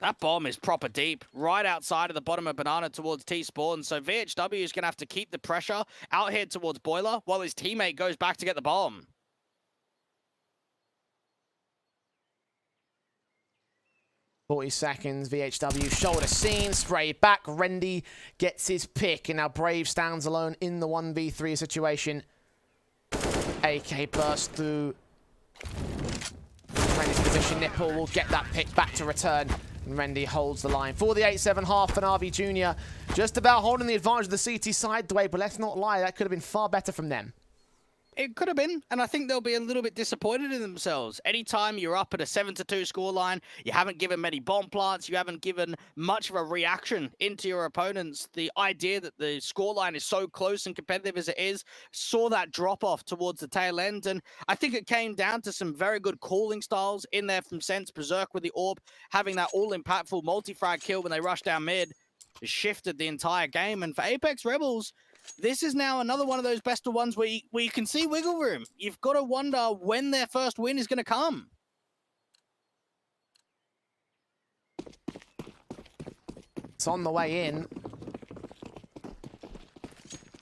That bomb is proper deep, right outside of the bottom of Banana towards T-Spawn. So VHW is going to have to keep the pressure out here towards Boiler while his teammate goes back to get the bomb. .40 seconds, VHW shoulder scene, spray back, Rendy gets his pick, and now Brave stands alone in the 1v3 situation. AK bursts through Rendy's position, Nipple will get that pick back to return. And Rendy holds the line for the 8-7 half for NAVI Jr. Just about holding the advantage of the CT side, Dwayne, but let's not lie, that could have been far better from them. It could have been, and I think they'll be a little bit disappointed in themselves. Anytime you're up at a 7-2 scoreline, you haven't given many bomb plants, you haven't given much of a reaction into your opponents. The idea that the scoreline is so close and competitive as it is, saw that drop off towards the tail end, and I think it came down to some very good calling styles in there from Sense. Berserk with the AWP, having that all-impactful multi-frag kill when they rush down mid, shifted the entire game. And for Apeks Rebels, this is now another one of those best of ones where you can see wiggle room. You've got to wonder when their first win is going to come. It's on the way in.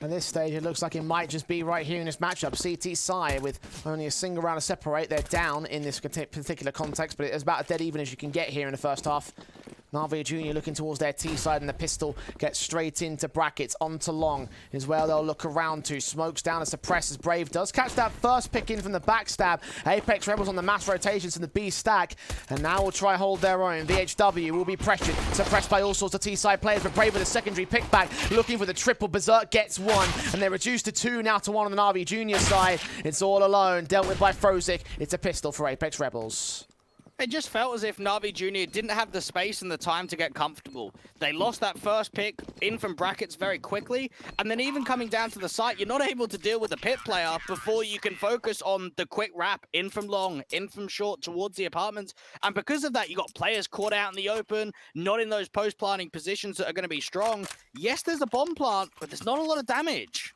At this stage, it looks like it might just be right here in this matchup. CT side with only a single round to separate. They're down in this particular context, but it's about as dead even as you can get here in the first half. NAVI Jr. looking towards their T side, and the pistol gets straight into brackets. Onto long is where they'll look around to. Smokes down and suppresses. Brave does catch that first pick in from the backstab. Apeks Rebels on the mass rotations to the B stack, and now will try hold their own. VHW will be pressured, suppressed by all sorts of T side players, but Brave with a secondary pick back, looking for the triple. Berserk gets one, and they're reduced to two now to one on the NAVI Jr. side. It's all alone, dealt with by Frozik. It's a pistol for Apeks Rebels. It just felt as if NAVI Jr. didn't have the space and the time to get comfortable. They lost that first pick in from brackets very quickly, and then even coming down to the site, you're not able to deal with the pit player before you can focus on the quick wrap, in from long, in from short, towards the apartments. And because of that, you got players caught out in the open, not in those post-planting positions that are going to be strong. Yes, there's a bomb plant, but there's not a lot of damage.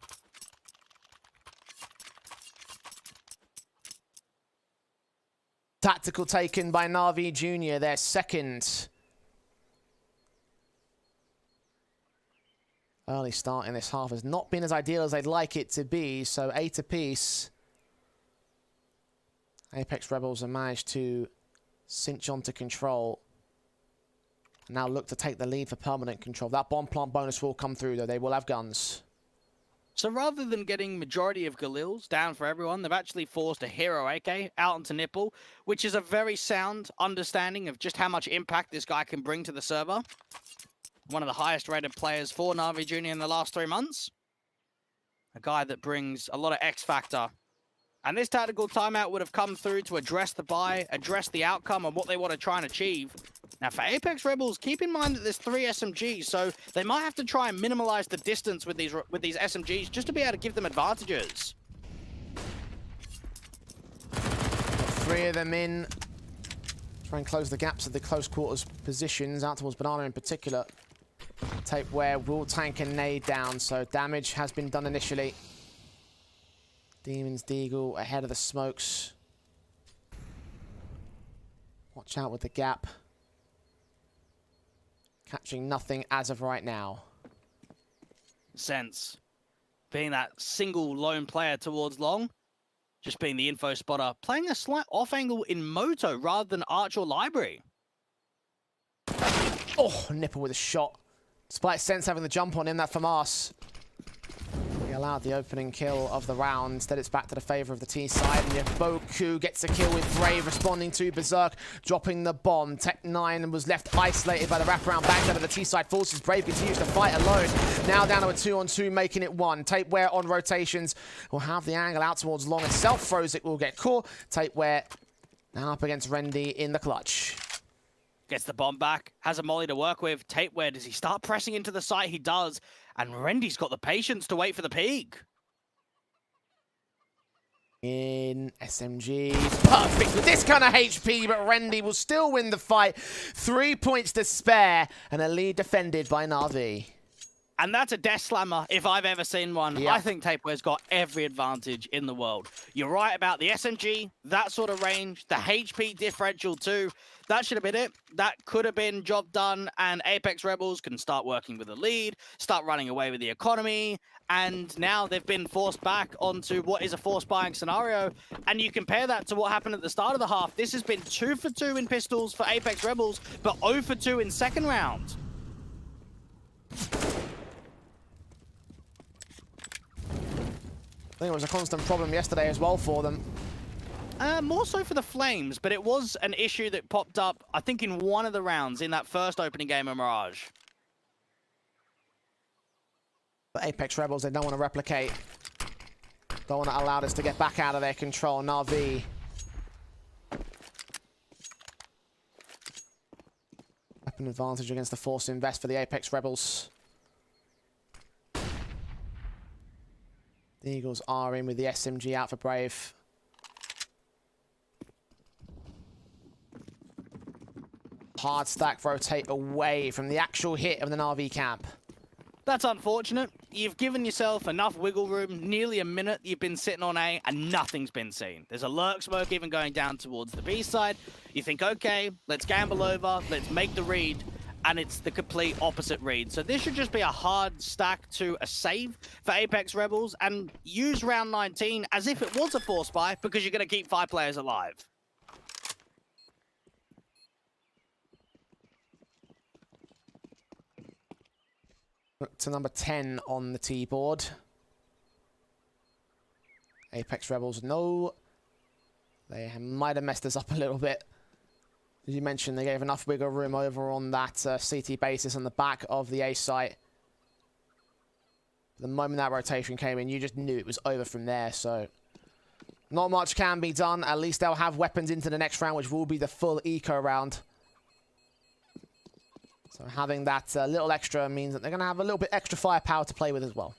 Tactical taken by NAVI Jr., their second. Early start in this half has not been as ideal as they'd like it to be, so 8 apiece. Apeks Rebels have managed to cinch onto control. Now look to take the lead for permanent control. That bomb plant bonus will come through, though. They will have guns. So rather than getting majority of Galils down for everyone, they've actually forced a hero AK out onto Nipple, which is a very sound understanding of just how much impact this guy can bring to the server. One of the highest rated players for NAVI Jr. in the last 3 months. A guy that brings a lot of X factor. And this tactical timeout would have come through to address the buy, address the outcome and what they want to try and achieve. Now for Apeks Rebels, keep in mind that there's 3 SMGs, so they might have to try and minimize the distance with these SMGs just to be able to give them advantages. Got 3 of them in. Try and close the gaps of the close quarters positions, out towards Banana in particular. Tapeware will tank a nade down, so damage has been done initially. Demon's Deagle ahead of the smokes. Watch out with the gap. Catching nothing as of right now. Sense. Being that single lone player towards long. Just being the info spotter. Playing a slight off angle in Moto rather than Arch or Library. Oh, Nipple with a shot. Despite Sense having the jump on him, that FAMAS. He allowed the opening kill of the round. Instead, it's back to the favor of the T side. And bo1 gets a kill with Brave, responding to Berserk, dropping the bomb. Tech9 was left isolated by the wraparound back out of the T side forces. Brave continues to fight alone. Now down to a 2-on-2, making it 1. Tapeware on rotations will have the angle out towards long itself. Frozik will get caught. Tapeware now up against Rendy in the clutch. Gets the bomb back, has a molly to work with. Tapeware, does he start pressing into the site? He does. And Rendy's got the patience to wait for the peak. In SMG. Perfect with this kind of HP, but Rendy will still win the fight. 3 points to spare, and a lead defended by NAVI. And that's a death slammer if I've ever seen one. Yep. I think Tapeware's got every advantage in the world. You're right about the SMG, that sort of range, the HP differential too. That should have been it. That could have been job done, and Apeks Rebels can start working with the lead, start running away with the economy, and now they've been forced back onto what is a forced buying scenario. And you compare that to what happened at the start of the half. This has been 2 for 2 in pistols for Apeks Rebels, but 0 for 2 in second round. I think it was a constant problem yesterday as well for them. More so for the Flames, but it was an issue that popped up, I think, in one of the rounds in that first opening game of Mirage. But Apeks Rebels, they don't want to replicate. Don't want to allow this to get back out of their control. NAVI. Weapon advantage against the forced invest for the Apeks Rebels. The Eagles are in with the SMG out for Brave. Hard stack rotate away from the actual hit of the NAVI camp. That's unfortunate. You've given yourself enough wiggle room, nearly a minute you've been sitting on A, and nothing's been seen. There's a lurk smoke even going down towards the B side. You think, okay, let's gamble over, let's make the read. and it's the complete opposite read. So this should just be a hard stack to a save for Apeks Rebels, and use round 19 as if it was a force buy, because you're going to keep 5 players alive. To number 10 on the T-board. Apeks Rebels, no. They might have messed us up a little bit. As you mentioned, they gave enough wiggle room over on that CT basis on the back of the A site. The moment that rotation came in, you just knew it was over from there, so not much can be done. At least they'll have weapons into the next round, which will be the full eco round. So having that little extra means that they're going to have a little bit extra firepower to play with as well.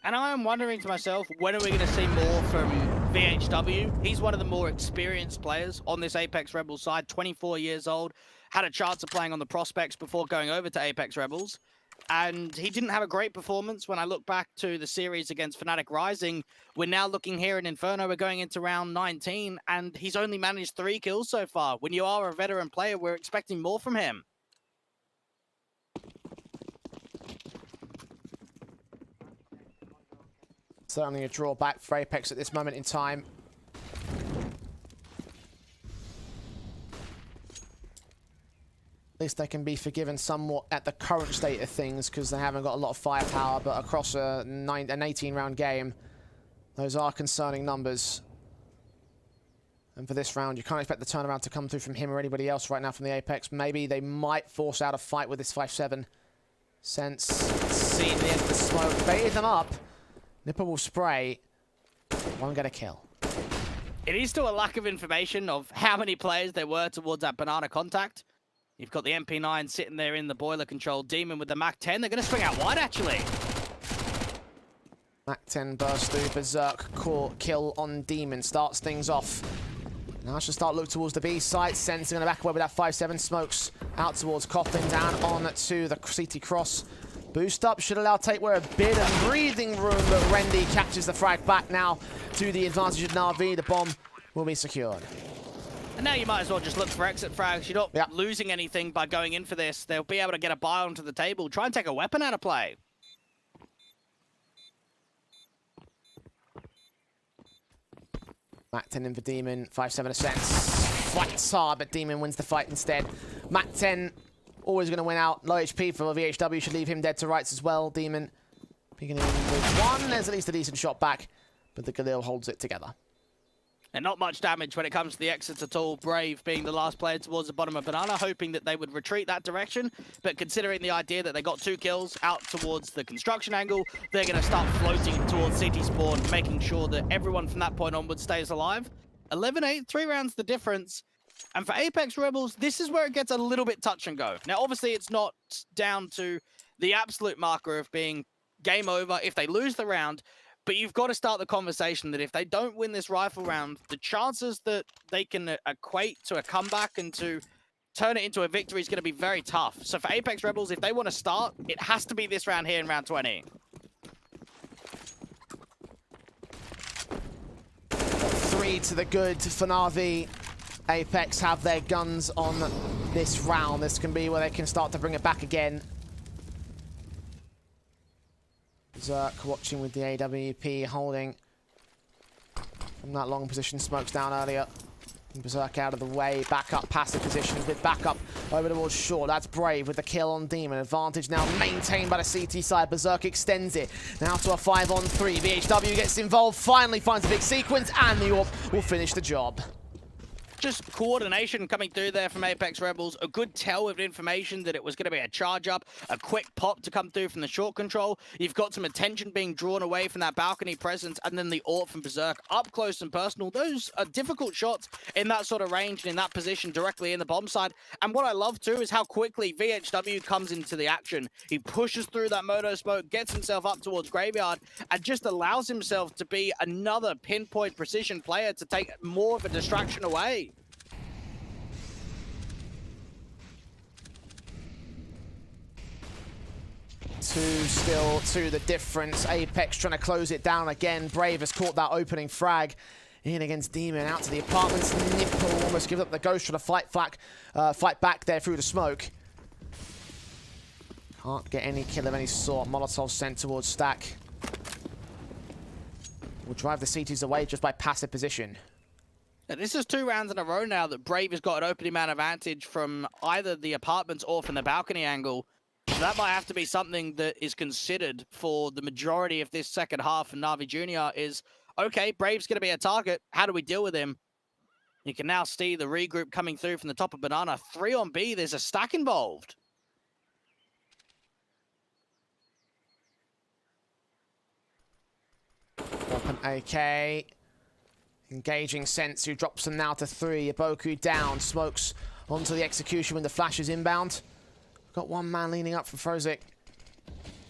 And I am wondering to myself, when are we going to see more from VHW? He's one of the more experienced players on this Apeks Rebels side, 24 years old, had a chance of playing on the prospects before going over to Apeks Rebels. And he didn't have a great performance. When I look back to the series against fnatic Rising, we're now looking here in Inferno, we're going into round 19, and he's only managed 3 kills so far. When you are a veteran player, we're expecting more from him. Certainly a drawback for Apeks at this moment in time. At least they can be forgiven somewhat at the current state of things, because they haven't got a lot of firepower, but across an 18-round game, those are concerning numbers. And for this round, you can't expect the turnaround to come through from him or anybody else right now from the Apeks. Maybe they might force out a fight with this 5-7. Sense, seen the end of the smoke, baited them up. Nipper will spray, won't get a kill. It is still a lack of information of how many players there were towards that banana contact. You've got the MP9 sitting there in the boiler control. Demon with the MAC-10. They're going to swing out wide, actually. MAC-10 burst through. Berserk kill on Demon. Starts things off. Now should start look towards the B site. Sensing in the back away with that 5-7. Smokes out towards Coffin. Down on to the CT cross. Boost up should allow Tateware a bit of breathing room, but Rendy captures the frag back now to the advantage of NAVI. The bomb will be secured. And now you might as well just look for exit frags. You're not losing anything by going in for this. They'll be able to get a buy onto the table. Try and take a weapon out of play. MAC-10 in for Demon. 5-7 Ascent. Fights hard, but Demon wins the fight instead. MAC-10 always going to win out. Low HP for VHW should leave him dead to rights as well. Demon picking in with 1. There's at least a decent shot back, but the Galil holds it together. And not much damage when it comes to the exits at all. Brave being the last player towards the bottom of Banana, hoping that they would retreat that direction. But considering the idea that they got 2 kills out towards the construction angle, they're going to start floating towards City Spawn, making sure that everyone from that point onwards stays alive. 11-8, 3 rounds the difference. And for Apeks Rebels, this is where it gets a little bit touch and go. Now, obviously, it's not down to the absolute marker of being game over if they lose the round, but you've got to start the conversation that if they don't win this rifle round, the chances that they can equate to a comeback and to turn it into a victory is going to be very tough. So for Apeks Rebels, if they want to start, it has to be this round here in round 20. 3 to the good for NAVI. Apeks have their guns on this round. This can be where they can start to bring it back again. Berserk watching with the AWP, holding from that long position. Smokes down earlier. Berserk out of the way, back up passive position with backup over towards short. That's Brave with the kill on Demon. Advantage now maintained by the CT side. Berserk extends it now to a 5-on-3. VHW gets involved, finally finds a big sequence, and the AWP will finish the job. Just coordination coming through there from Apeks Rebels. A good tell of information that it was going to be a charge up, a quick pop to come through from the short control. You've got some attention being drawn away from that balcony presence, and then the AWP from Berserk up close and personal. Those are difficult shots in that sort of range and in that position directly in the bomb side. And what I love too is how quickly VHW comes into the action. He pushes through that moto smoke, gets himself up towards Graveyard, and just allows himself to be another pinpoint precision player to take more of a distraction away. 2 still to the difference. Apeks trying to close it down again. Brave has caught that opening frag in against Demon. Out to the apartments. Nipple almost gives up the ghost, trying to fight back there through the smoke. Can't get any kill of any sort. Molotov sent towards Stack. Will drive the CTs away just by passive position. And this is 2 rounds in a row now that Brave has got an opening man advantage from either the apartments or from the balcony angle. So that might have to be something that is considered for the majority of this second half. And NAVI Jr. is, okay, Brave's going to be a target. How do we deal with him? You can now see the regroup coming through from the top of Banana. 3 on B, there's a stack involved. Open AK. Engaging Sense, who drops them now to 3. Iboku down, smokes onto the execution when the flash is inbound. Got one man leaning up from Frozik.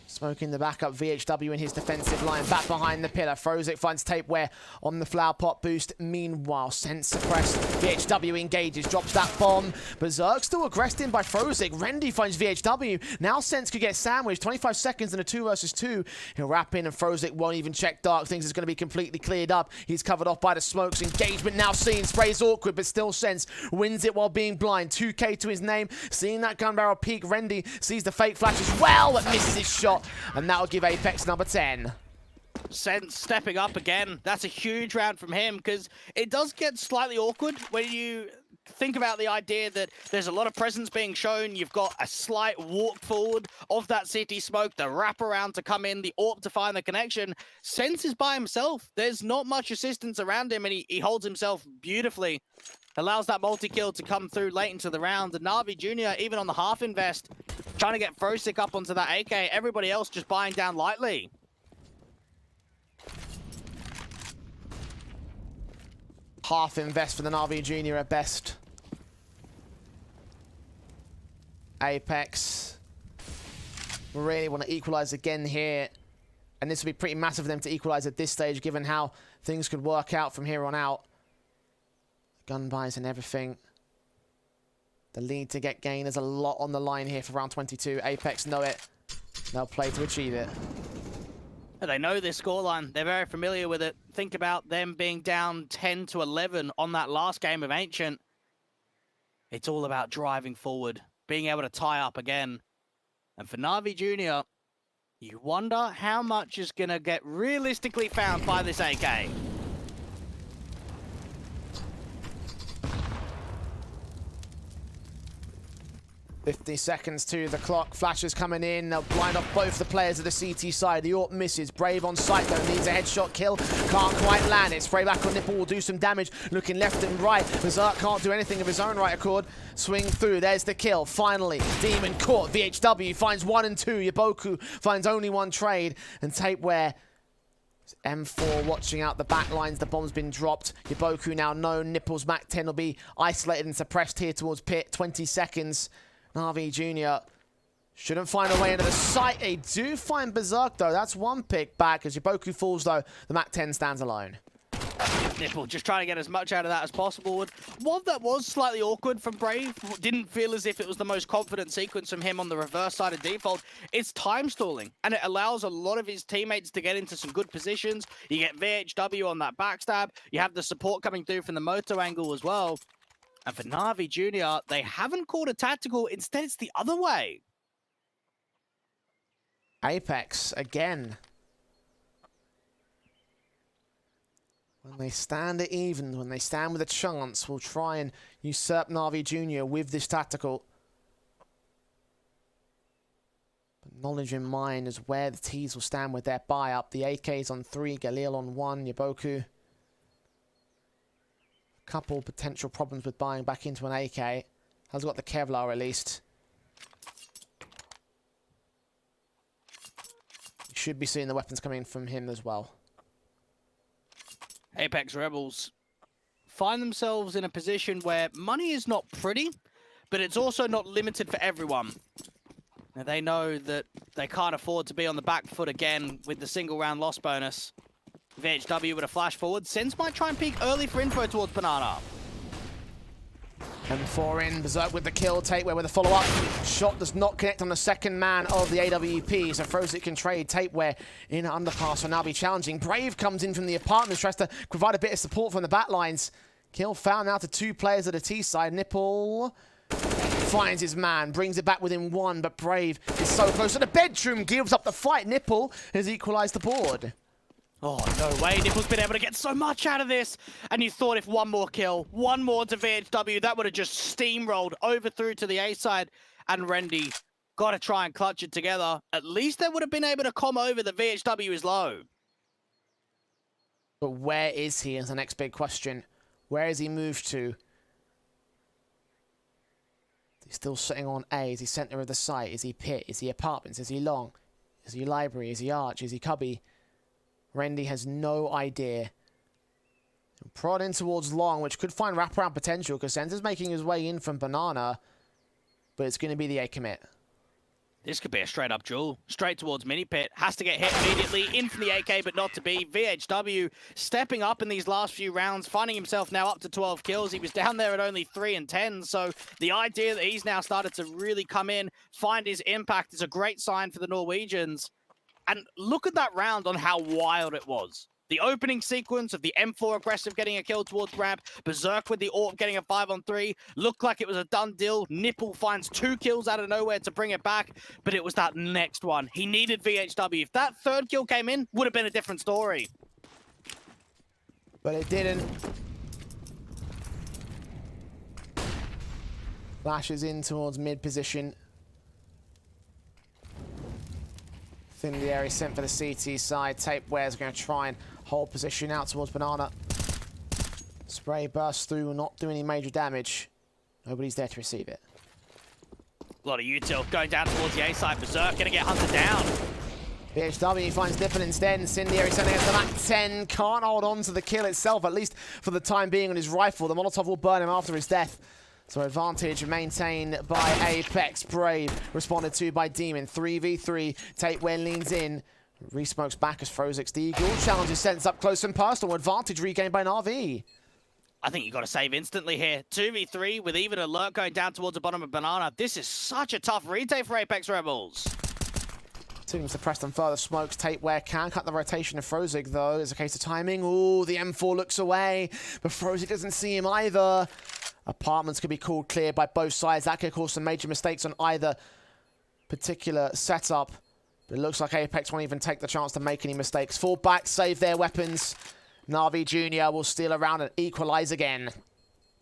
Smoking the backup, VHW in his defensive line, back behind the pillar. Frozik finds Tapeware on the flower pot boost. Meanwhile, Sense suppressed. VHW engages, drops that bomb. Berserk still aggressed in by Frozik. Rendy finds VHW. Now Sense could get sandwiched. 25 seconds in a 2 versus 2. He'll wrap in and Frozik won't even check dark. Thinks it's going to be completely cleared up. He's covered off by the smokes. Engagement now seen. Sprays awkward, but still Sense wins it while being blind. 2K to his name. Seeing that gun barrel peak, Rendy sees the fake flash as well, but misses his shot. And that'll give Apeks number 10. Sense stepping up again. That's a huge round from him because it does get slightly awkward when you think about the idea that there's a lot of presence being shown. You've got a slight walk forward of that city smoke, the wraparound to come in, the AWP to find the connection. Sense is by himself. There's not much assistance around him, and he holds himself beautifully. Allows that multi-kill to come through late into the round. And NAVI Jr., even on the half invest, trying to get Frozik up onto that AK. Everybody else just buying down lightly. Half invest for the NAVI Jr. at best. Apeks really want to equalize again here. And this would be pretty massive for them to equalize at this stage, given how things could work out from here on out. Gun buys and everything. The lead to get gained. There's a lot on the line here for round 22. Apeks know it. They'll play to achieve it. They know this scoreline. They're very familiar with it. Think about them being down 10 to 11 on that last game of Ancient. It's all about driving forward, being able to tie up again. And for NAVI Jr., you wonder how much is going to get realistically found by this AK. 50 seconds to the clock. Flashes coming in. They'll blind off both the players of the CT side. The AWP misses. Brave on site though. Needs a headshot kill. Can't quite land it. Spray back on Nipple will do some damage. Looking left and right. Berserk can't do anything of his own right accord. Swing through. There's the kill. Finally, Demon caught. VHW finds 1 and 2. Yaboku finds only 1 trade. And Tapeware. M4 watching out the back lines. The bomb's been dropped. Yaboku now known. Nipples Mac 10 will be isolated and suppressed here towards pit. 20 seconds. NAVI Jr. shouldn't find a way into the site. They do find Berserk, though. That's 1 pick back. As Yaboku falls, though, the Mac 10 stands alone. Nipple just trying to get as much out of that as possible. One that was slightly awkward from Brave. Didn't feel as if it was the most confident sequence from him on the reverse side of default. It's time stalling, and it allows a lot of his teammates to get into some good positions. You get VHW on that backstab. You have the support coming through from the moto angle as well. And for NAVI Jr., they haven't called a tactical. Instead, it's the other way. Apeks, again. When they stand at even, when they stand with a chance, will try and usurp NAVI Jr. with this tactical. But knowledge in mind is where the T's will stand with their buy-up. The AK's on 3, Galil on 1, Yaboku. Couple potential problems with buying back into an AK. Has got the Kevlar at least. You should be seeing the weapons coming from him as well. Apeks Rebels find themselves in a position where money is not pretty, but it's also not limited for everyone. Now they know that they can't afford to be on the back foot again with the single round loss bonus. VHW with a flash forward. Sense might try and peek early for info towards Banana. M4 in, Berserk with the kill, Tapeware with a follow-up. Shot does not connect on the second man of the AWP, so Frozik can trade. Tapeware in underpass for NAVI challenging. Brave comes in from the apartments, tries to provide a bit of support from the back lines. Kill found now to 2 players at the T side. Nipple finds his man, brings it back within one, but Brave is so close. So the bedroom gives up the fight. Nipple has equalized the board. Oh, no way. Nipple's been able to get so much out of this. And you thought if one more kill, one more to VHW, that would have just steamrolled over through to the A side. And Rendy got to try and clutch it together. At least they would have been able to come over. The VHW is low. But where is he is the next big question. Where has he moved to? He's still sitting on A. Is he center of the site? Is he pit? Is he apartments? Is he long? Is he library? Is he arch? Is he cubby? Rendy has no idea. Prod in towards long, which could find wraparound potential because Senza's making his way in from Banana. But it's going to be the A commit. This could be a straight up duel. Straight towards mini pit. Has to get hit immediately. In from the AK, but not to be. VHW stepping up in these last few rounds, finding himself now up to 12 kills. He was down there at only 3 and 10. So the idea that he's now started to really come in, find his impact is a great sign for the Norwegians. And look at that round on how wild it was. The opening sequence of the M4 aggressive getting a kill towards Ramp, Berserk with the AWP getting a 5-on-3, looked like it was a done deal. Nipple finds 2 kills out of nowhere to bring it back, but it was that next one. He needed VHW. If that third kill came in, would have been a different story. But it didn't. Flashes in towards mid position. In the area, sent for the CT side. Tapeware's going to try and hold position out towards Banana. Spray bursts through, will not do any major damage. Nobody's there to receive it. A lot of util going down towards the A side. Berserk going to get hunted down. VHW finds Nipple instead. Incendiary sending against the Mac 10. Can't hold on to the kill itself, at least for the time being on his rifle. The Molotov will burn him after his death. So advantage maintained by Apeks. Brave responded to by Demon. 3v3. Tapeware leans in. Resmokes back as Frozik's Deagle. Challenges sends up close and personal. Advantage regained by NAVI. I think you got to save instantly here. 2v3 with even alert going down towards the bottom of Banana. This is such a tough retake for Apeks Rebels. Teams to press them further. Smokes. Tapeware can cut the rotation of Frozik, though. It's a case of timing. Ooh, the M4 looks away, but Frozik doesn't see him either. Apartments could be called clear by both sides. That could cause some major mistakes on either particular setup. But it looks like Apeks won't even take the chance to make any mistakes. Fall back, save their weapons. NAVI Jr. will steal around and equalize again.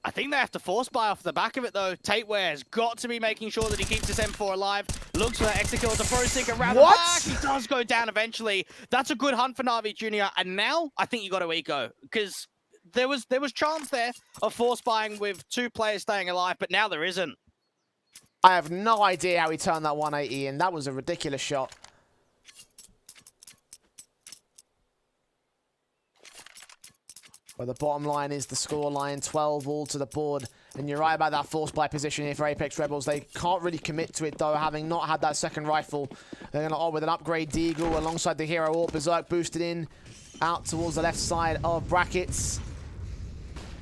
I think they have to force buy off the back of it, though. Tapeware's got to be making sure that he keeps his M4 alive. Looks for that extra kill to Frozik around the back. He does go down eventually. That's a good hunt for NAVI Jr. And now, I think you got to eco. Because there was chance there of force buying with 2 players staying alive, but now there isn't. I have no idea how he turned that 180 in. That was a ridiculous shot. But the bottom line is the scoreline, 12 all to the board. And you're right about that force buy position here for Apeks Rebels. They can't really commit to it, though, having not had that second rifle. They're going to opt with an upgrade Deagle alongside the hero AWP. Berserk boosted in out towards the left side of brackets.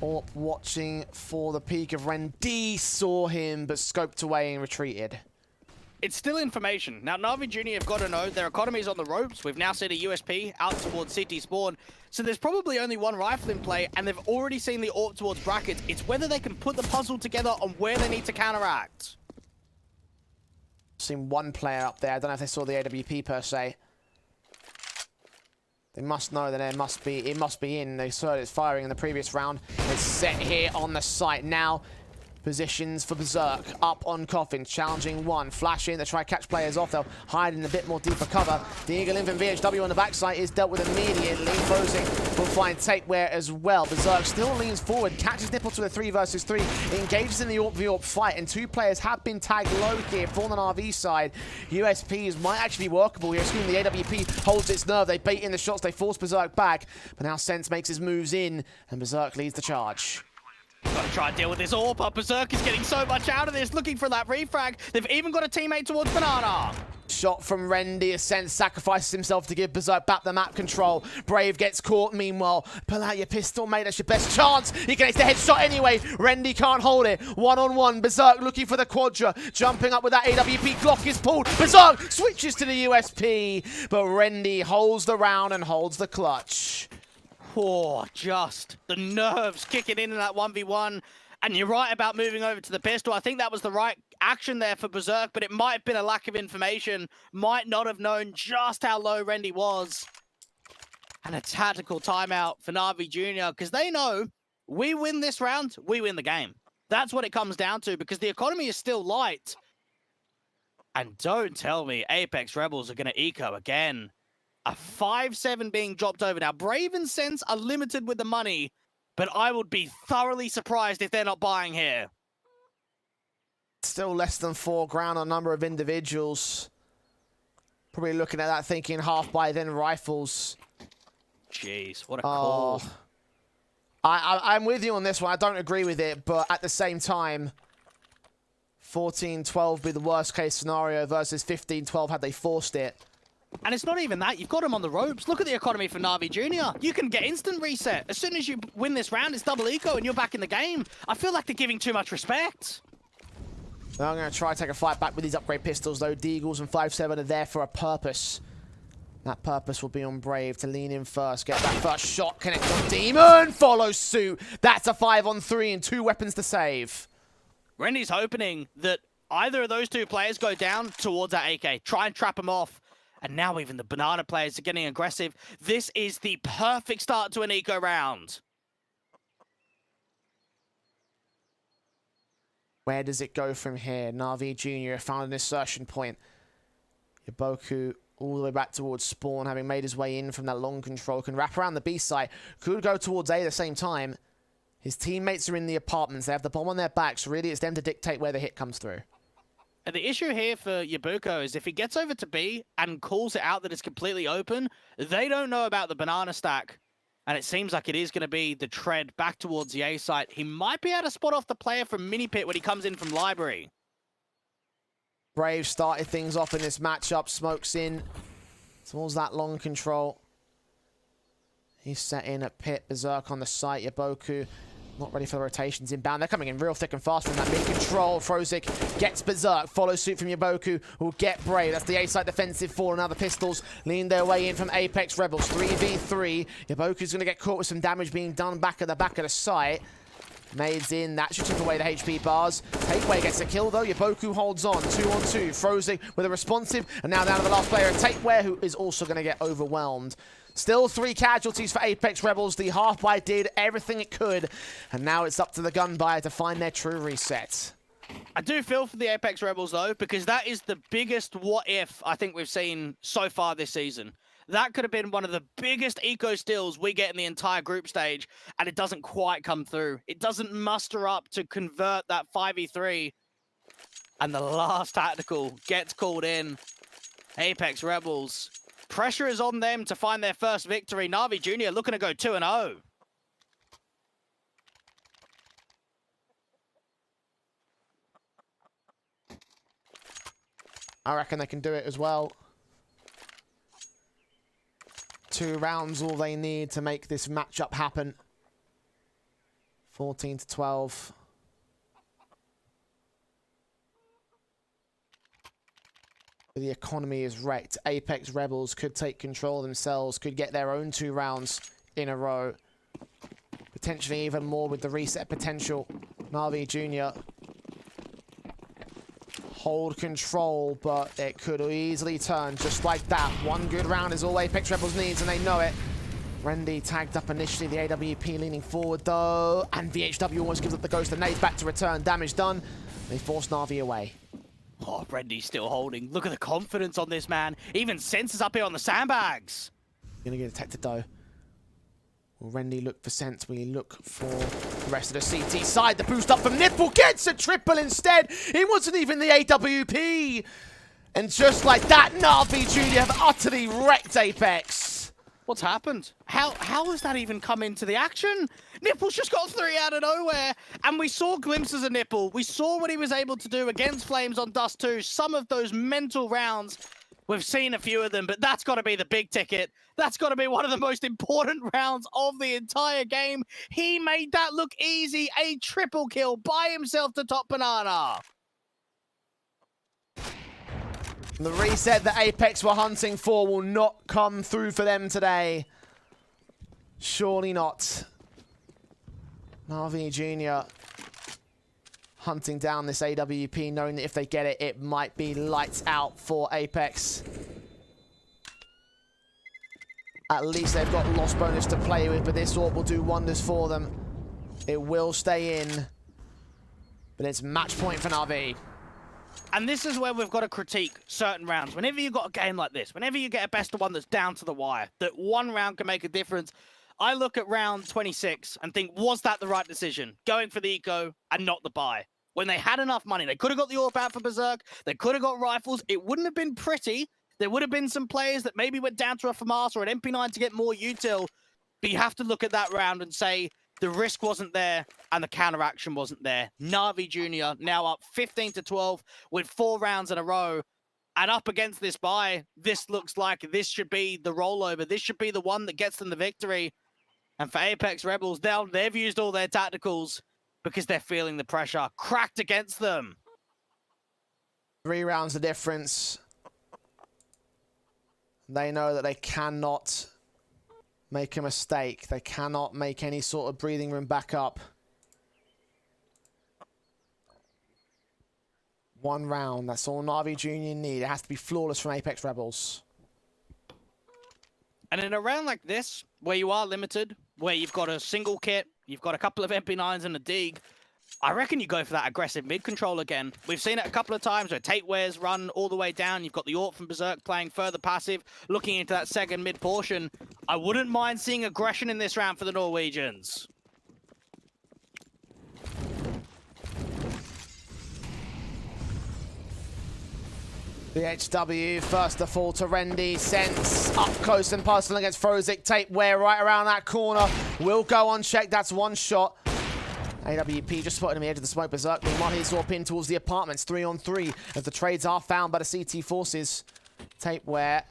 AWP watching for the peak of Rendy, saw him, but scoped away and retreated. It's still information. Now, NAVI Jr. have got to know their economy's on the ropes. We've now seen a USP out towards CT spawn. So there's probably only one rifle in play, and they've already seen the AWP towards brackets. It's whether they can put the puzzle together on where they need to counteract. Seen one player up there. I don't know if they saw the AWP per se. They must know that it must be in. They saw it's firing in the previous round. It's set here on the site now. Positions for Berserk up on Coffin, challenging one, flash in, they try to catch players off, they'll hide in a bit more deeper cover. The Eagle in from VHW on the backside is dealt with immediately. Frozik will find Tapeware as well. Berserk still leans forward, catches Nipple to a 3 versus 3, engages in the AWP v AWP fight, and 2 players have been tagged low here for the RV side. USPs might actually be workable here, assuming the AWP holds its nerve. They bait in the shots, they force Berserk back, but now Sense makes his moves in, and Berserk leads the charge. Got to try and deal with this AWP, but Berserk is getting so much out of this, looking for that refrag. They've even got a teammate towards Banana. Shot from Rendy. Ascent sacrifices himself to give Berserk back the map control. Brave gets caught. Meanwhile, pull out your pistol, mate. That's your best chance. He gets the headshot anyway. Rendy can't hold it. 1-on-1. Berserk looking for the quadra. Jumping up with that AWP. Glock is pulled. Berserk switches to the USP. But Rendy holds the round and holds the clutch. Oh, just the nerves kicking in that 1v1. And you're right about moving over to the pistol. I think that was the right action there for Berserk, but it might have been a lack of information. Might not have known just how low Rendy was. And a tactical timeout for NAVI Jr. because they know we win this round, we win the game. That's what it comes down to because the economy is still light. And don't tell me Apeks Rebels are going to eco again. A 5-7 being dropped over. Now, Brave and Sense are limited with the money, but I would be thoroughly surprised if they're not buying here. Still less than 4 grand on a number of individuals. Probably looking at that thinking half buy, then rifles. Jeez, what a call. I'm with you on this one. I don't agree with it, but at the same time, 14-12 be the worst case scenario versus 15-12 had they forced it. And it's not even that. You've got him on the ropes. Look at the economy for NAVI Jr. You can get instant reset. As soon as you win this round, it's double eco and you're back in the game. I feel like they're giving too much respect. I'm going to try to take a fight back with these upgrade pistols, though. Deagles and 5-7 are there for a purpose. That purpose will be on Brave to lean in first, get that first shot, connect on Demon, follows suit. That's a 5-on-3 and 2 weapons to save. Rendy's hoping that either of those two players go down towards that AK, try and trap him off. And now even the banana players are getting aggressive. This is the perfect start to an eco round. Where does it go from here? NAVI Jr. found an insertion point. Yaboku all the way back towards spawn, having made his way in from that long control. Can wrap around the B site. Could go towards A at the same time. His teammates are in the apartments. They have the bomb on their backs. Really, it's them to dictate where the hit comes through. And the issue here for Yabuko is if he gets over to B and calls it out that it's completely open, they don't know about the banana stack. And it seems like it is going to be the tread back towards the A site. He might be able to spot off the player from Mini Pit when he comes in from Library. Brave started things off in this matchup. Smokes in towards that long control. He's set in at Pit. Berserk on the site. Yaboku not ready for the rotations inbound. They're coming in real thick and fast from that mid-control. Frozik gets Berserk. Follows suit from Yaboku, who'll get Brave. That's the A-side defensive four. Now the pistols lean their way in from Apeks Rebels. 3v3. Yaboku's going to get caught with some damage being done back at the back of the site. Maids in. That should chip away the HP bars. Takeway gets a kill, though. Yaboku holds on. 2-on-2. Frozik with a responsive. And now down to the last player, Takeway, who is also going to get overwhelmed. Still 3 casualties for Apeks Rebels. The half buy did everything it could. And now it's up to the gun buyer to find their true reset. I do feel for the Apeks Rebels, though, because that is the biggest what-if I think we've seen so far this season. That could have been one of the biggest eco steals we get in the entire group stage, and it doesn't quite come through. It doesn't muster up to convert that 5v3. And the last tactical gets called in. Apeks Rebels. Pressure is on them to find their first victory. NAVI Jr. looking to go 2-0. I reckon they can do it as well. 2 rounds all they need to make this matchup happen. 14-12. The economy is wrecked. Apeks Rebels could take control themselves, could get their own 2 rounds in a row. Potentially even more with the reset potential. NAVI Jr. hold control, but it could easily turn just like that. 1 good round is all Apeks Rebels needs, and they know it. Rendy tagged up initially, the AWP leaning forward though, and VHW almost gives up the ghost. The nade's back to return, damage done. They force NAVI away. Oh, Rendy's still holding. Look at the confidence on this man. Even Sense is up here on the sandbags. Gonna get detected though. Will Rendy look for Sense? Will he look for the rest of the CT side? The boost up from Nipple gets a triple instead. It wasn't even the AWP. And just like that, NAVI Jr. have utterly wrecked Apeks. What's happened? How has that even come into the action? Nipple's just got 3 out of nowhere, and we saw glimpses of Nipple. We saw what he was able to do against Flames on Dust 2. Some of those mental rounds, we've seen a few of them, but that's got to be the big ticket. That's got to be one of the most important rounds of the entire game. He made that look easy. A triple kill by himself to top banana. The reset that Apeks were hunting for will not come through for them today. Surely not. NAVI Jr. hunting down this AWP, knowing that if they get it, it might be lights out for Apeks. At least they've got loss bonus to play with, but this orb will do wonders for them. It will stay in, but it's match point for NAVI. And this is where we've got to critique certain rounds. Whenever you've got a game like this, whenever you get a best of one that's down to the wire, that one round can make a difference, I look at round 26 and think, was that the right decision? Going for the eco and not the buy. When they had enough money, they could have got the AWP out for Berserk, they could have got rifles, it wouldn't have been pretty. There would have been some players that maybe went down to a FAMAS or an MP9 to get more util, but you have to look at that round and say, the risk wasn't there and the counteraction wasn't there. NAVI Junior now up 15-12 with 4 rounds in a row. And up against this buy, this looks like this should be the rollover. This should be the one that gets them the victory. And for Apeks Rebels, they've used all their tacticals because they're feeling the pressure cracked against them. 3 rounds of difference. They know that they cannot make a mistake. They cannot make any sort of breathing room back up. 1 round. That's all NAVI Junior need. It has to be flawless from Apeks Rebels. And in a round like this, where you are limited, where you've got a single kit, you've got a couple of MP9s and a dig, I reckon you go for that aggressive mid control again. We've seen it a couple of times where Tateware's run all the way down. You've got the AWP from Berserk playing further passive, looking into that second mid portion. I wouldn't mind seeing aggression in this round for the Norwegians. The HW, first to fall to Rendy, Sense up close and personal against Frozik. Tapeware right around that corner, will go unchecked, that's 1 shot. AWP just spotted on the edge of the smoke. Berserk meanwhile he's all pinned towards the apartments, 3 on 3 as the trades are found by the CT forces. Tapeware,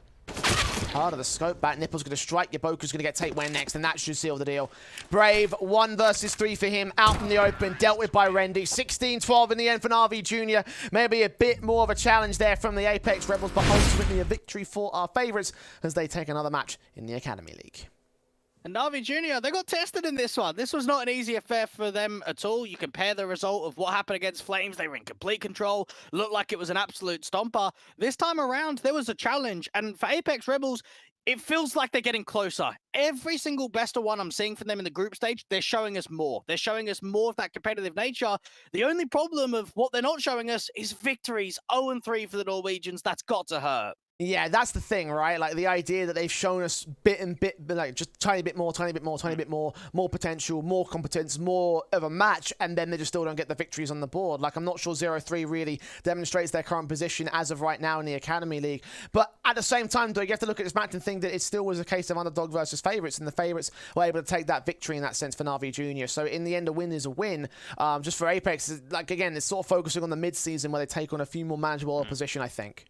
part of the scope back, Nipple's going to strike, Yaboka's going to get Tapeware next, and that should seal the deal. Brave, 1 versus 3 for him, out in the open, dealt with by Rendy. 16-12 in the end for NAVI Junior. Maybe a bit more of a challenge there from the Apeks Rebels, but ultimately a victory for our favourites as they take another match in the Academy League. And NAVI Junior, they got tested in this one. This was not an easy affair for them at all. You compare the result of what happened against Flames. They were in complete control. Looked like it was an absolute stomper. This time around, there was a challenge. And for Apeks Rebels, it feels like they're getting closer. Every single best of one I'm seeing from them in the group stage, they're showing us more. They're showing us more of that competitive nature. The only problem of what they're not showing us is victories. 0-3 for the Norwegians. That's got to hurt. Yeah, that's the thing, right? Like the idea that they've shown us bit and bit, like just tiny bit more, more potential, more competence, more of a match, and then they just still don't get the victories on the board. Like I'm not sure 0-3 really demonstrates their current position as of right now in the Academy League. But at the same time, though, you have to look at this match and think that it still was a case of underdog versus favourites, and the favourites were able to take that victory in that sense for NAVI Junior. So in the end, a win is a win. Just for Apeks, like again, it's sort of focusing on the mid-season where they take on a few more manageable opposition, I think.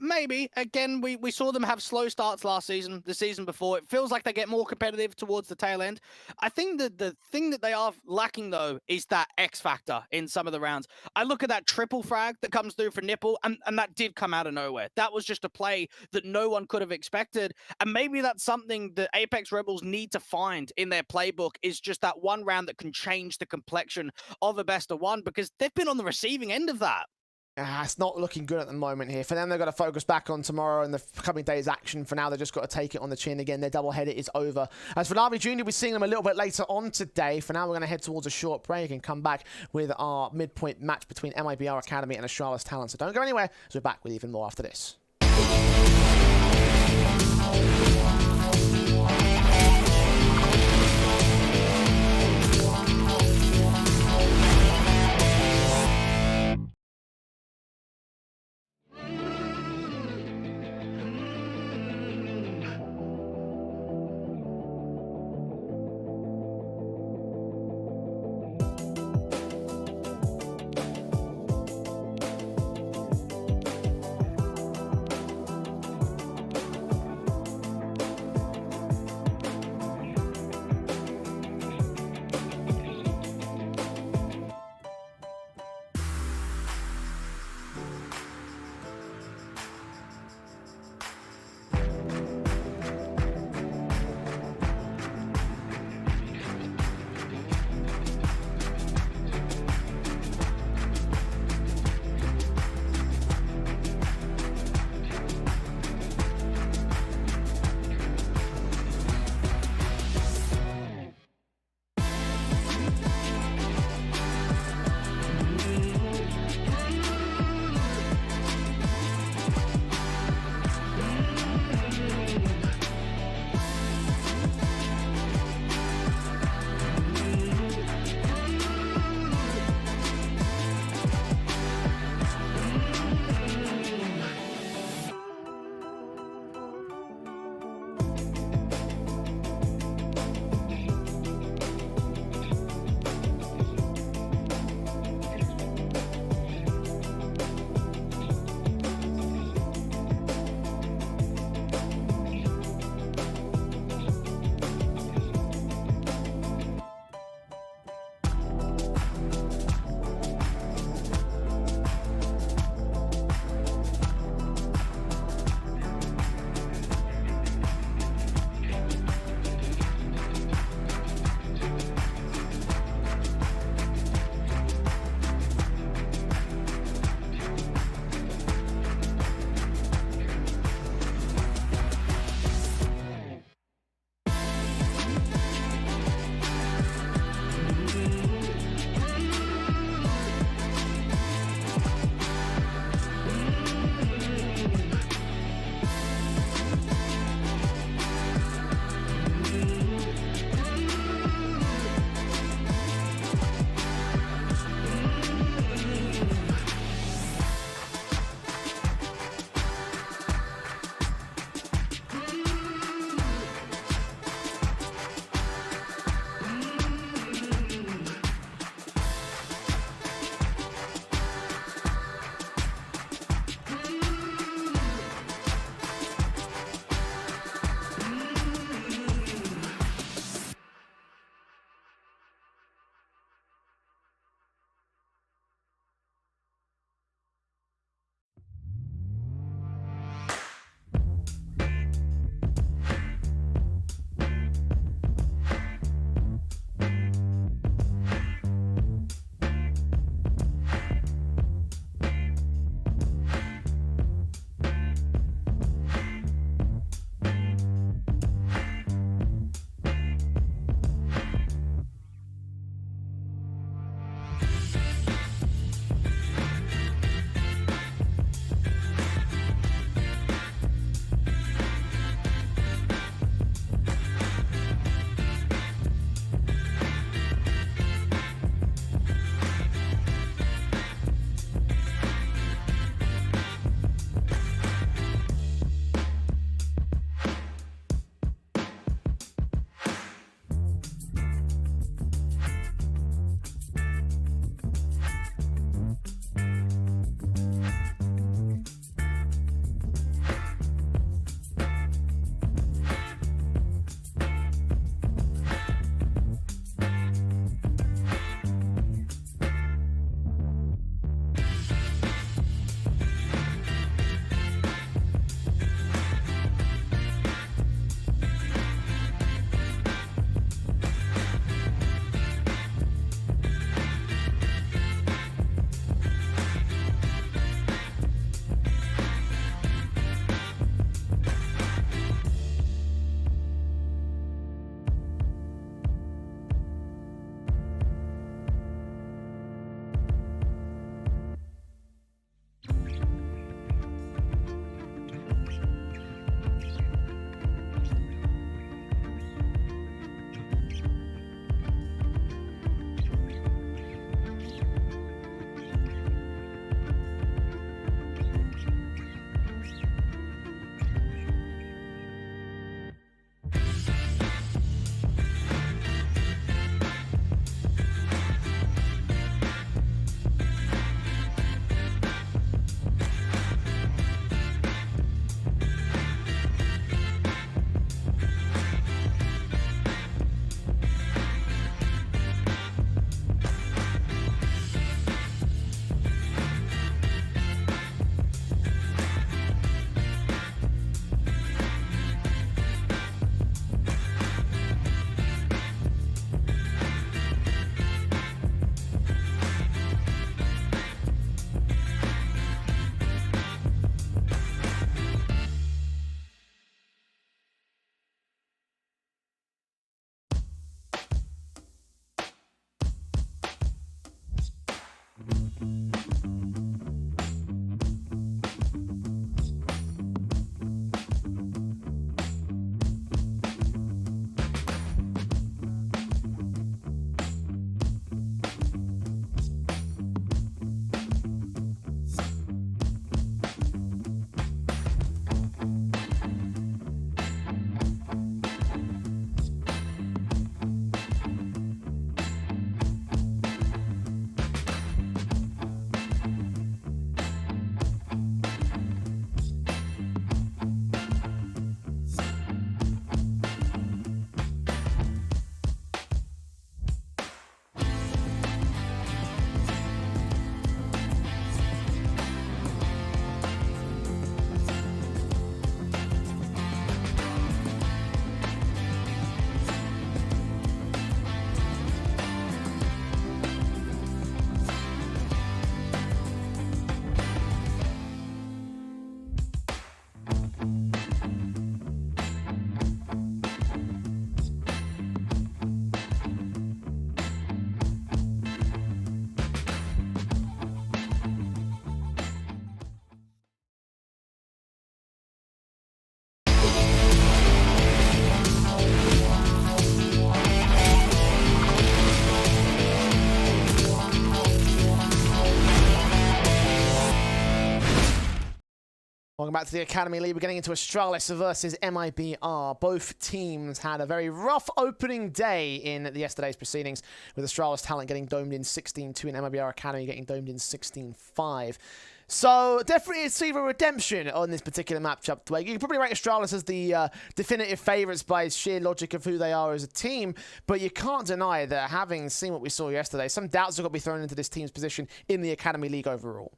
Maybe. Again, we saw them have slow starts last season, the season before. It feels like they get more competitive towards the tail end. I think that the thing that they are lacking, though, is that X factor in some of the rounds. I look at that triple frag that comes through for Nipple, and that did come out of nowhere. That was just a play that no one could have expected. And maybe that's something that Apeks Rebels need to find in their playbook, is just that one round that can change the complexion of a best of one, because they've been on the receiving end of that. It's not looking good at the moment here. For them, they've got to focus back on tomorrow and the coming days' action. For now, they've just got to take it on the chin again. Their doubleheader is over. As for NAVI Junior, we're seeing them a little bit later on today. For now, we're going to head towards a short break and come back with our midpoint match between MIBR Academy and Astralis Talent. So don't go anywhere, as we're back with even more after this. Welcome back to the Academy League. We're getting into Astralis versus MIBR. Both teams had a very rough opening day in yesterday's proceedings, with Astralis Talent getting domed in 16-2 and MIBR Academy getting domed in 16-5. So definitely it's either redemption on this particular matchup. You can probably rank Astralis as the definitive favourites by sheer logic of who they are as a team, but you can't deny that having seen what we saw yesterday, some doubts have got to be thrown into this team's position in the Academy League overall.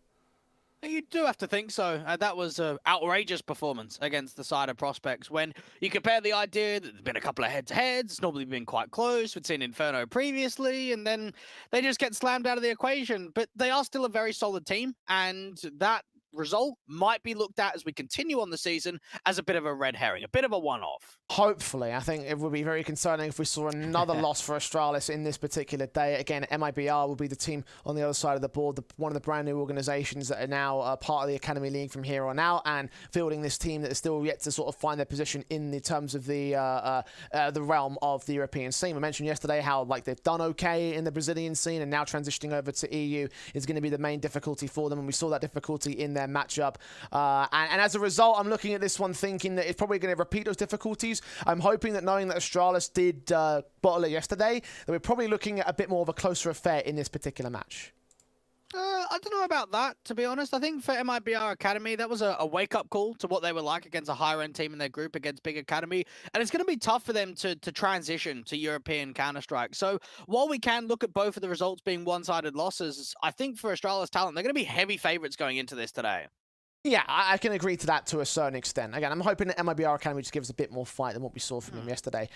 You do have to think so. That was an outrageous performance against the side of Prospects. When you compare the idea that there's been a couple of head-to-heads, it's normally been quite close. We'd seen Inferno previously, and then they just get slammed out of the equation. But they are still a very solid team, and that result might be looked at as we continue on the season as a bit of a red herring, a bit of a one-off. Hopefully. I think it would be very concerning if we saw another loss for Astralis in this particular day. Again, MIBR will be the team on the other side of the board, one of the brand new organizations that are now part of the Academy League from here on out, and fielding this team that is still yet to sort of find their position in the terms of the realm of the European scene. We mentioned yesterday how they've done okay in the Brazilian scene, and now transitioning over to EU is going to be the main difficulty for them, and we saw that difficulty in their matchup. And as a result, I'm looking at this one thinking that it's probably going to repeat those difficulties. I'm hoping that knowing that Astralis did bottle it yesterday, that we're probably looking at a bit more of a closer affair in this particular match. I don't know about that, to be honest. I think for MIBR Academy, that was a wake-up call to what they were like against a higher-end team in their group against Big Academy. And it's going to be tough for them to transition to European Counter-Strike. So while we can look at both of the results being one-sided losses, I think for Astralis Talent, they're going to be heavy favorites going into this today. Yeah, I can agree to that to a certain extent. Again, I'm hoping that MIBR Academy just gives a bit more fight than what we saw from them yesterday.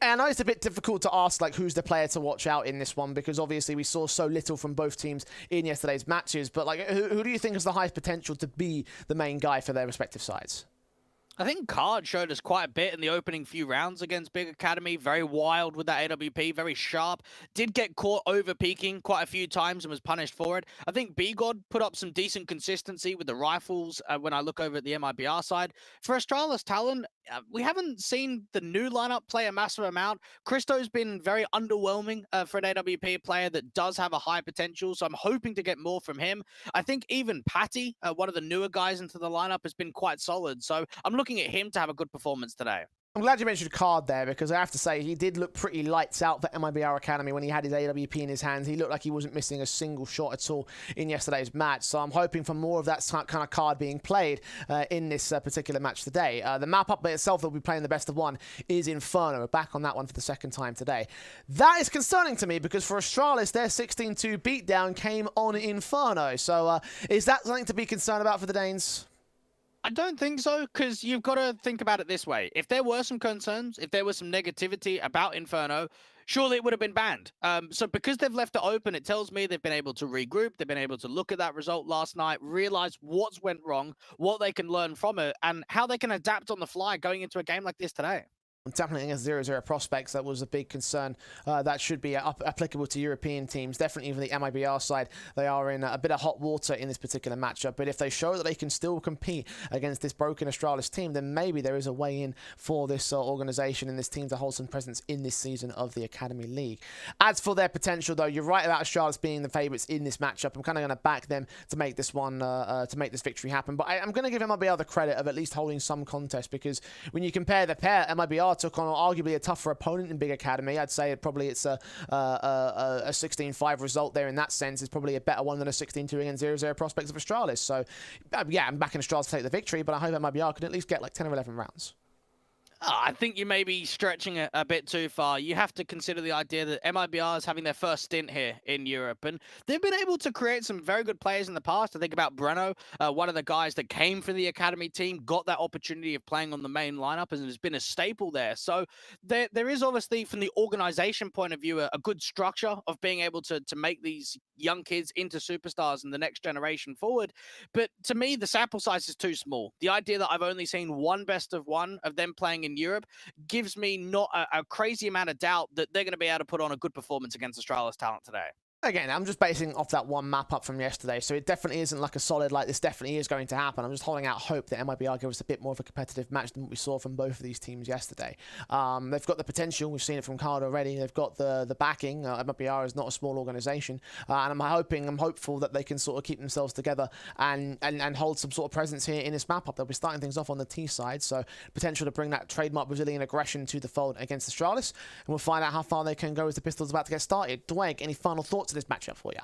I know it's a bit difficult to ask who's the player to watch out in this one, because obviously we saw so little from both teams in yesterday's matches. But who do you think has the highest potential to be the main guy for their respective sides? I think Card showed us quite a bit in the opening few rounds against Big Academy. Very wild with that AWP, very sharp. Did get caught over peaking quite a few times and was punished for it. I think B-God put up some decent consistency with the rifles when I look over at the MIBR side. For Astralis Talent, we haven't seen the new lineup play a massive amount. Christo's been very underwhelming for an AWP player that does have a high potential, so I'm hoping to get more from him. I think even Patty, one of the newer guys into the lineup, has been quite solid, so I'm looking at him to have a good performance today. I'm glad you mentioned Card there, because I have to say he did look pretty lights out for MIBR Academy when he had his AWP in his hands. He looked like he wasn't missing a single shot at all in yesterday's match. So I'm hoping for more of that kind of card being played in this particular match today. The map up by itself that we'll be playing the best of one is Inferno. We're back on that one for the second time today. That is concerning to me, because for Astralis, their 16-2 beatdown came on Inferno. So is that something to be concerned about for the Danes? I don't think so, because you've got to think about it this way. If there were some concerns, if there was some negativity about Inferno, surely it would have been banned. So because they've left it open, it tells me they've been able to regroup, they've been able to look at that result last night, realize what's went wrong, what they can learn from it, and how they can adapt on the fly going into a game like this today. Definitely against 0-0 prospects, that was a big concern. That should be applicable to European teams. Definitely even the MIBR side, they are in a bit of hot water in this particular matchup. But if they show that they can still compete against this broken Astralis team, then maybe there is a way in for this organization and this team to hold some presence in this season of the Academy League. As for their potential, though, you're right about Astralis being the favourites in this matchup. I'm kind of going to back them to make this one, to make this victory happen. But I'm going to give MIBR the credit of at least holding some contest, because when you compare the pair, MIBR took on arguably a tougher opponent in Big Academy. I'd say it's a 16-5 result there in that sense. It's probably a better one than a 16-2 against 0-0 prospects of Astralis. So, yeah, I'm backing Astralis to take the victory, but I hope MIBR can at least get 10 or 11 rounds. I think you may be stretching it a bit too far. You have to consider the idea that MIBR is having their first stint here in Europe, and they've been able to create some very good players in the past. I think about Breno, one of the guys that came from the Academy team, got that opportunity of playing on the main lineup and has been a staple there. So there is obviously, from the organization point of view, a good structure of being able to make these young kids into superstars and the next generation forward. But to me, the sample size is too small. The idea that I've only seen one best of one of them playing in Europe gives me not a crazy amount of doubt that they're going to be able to put on a good performance against Astralis Talent today. Again, I'm just basing off that one map up from yesterday, so it definitely isn't like a solid, like, this definitely is going to happen. I'm just holding out hope that MIBR give us a bit more of a competitive match than what we saw from both of these teams yesterday. They've got the potential, we've seen it from Card already, they've got the backing. MIBR is not a small organisation, and I'm hopeful that they can sort of keep themselves together and hold some sort of presence here in this map up. They'll be starting things off on the T side, so potential to bring that trademark Brazilian aggression to the fold against Astralis, and we'll find out how far they can go as the pistol's about to get started. Dwayne, any final thoughts this matchup for you?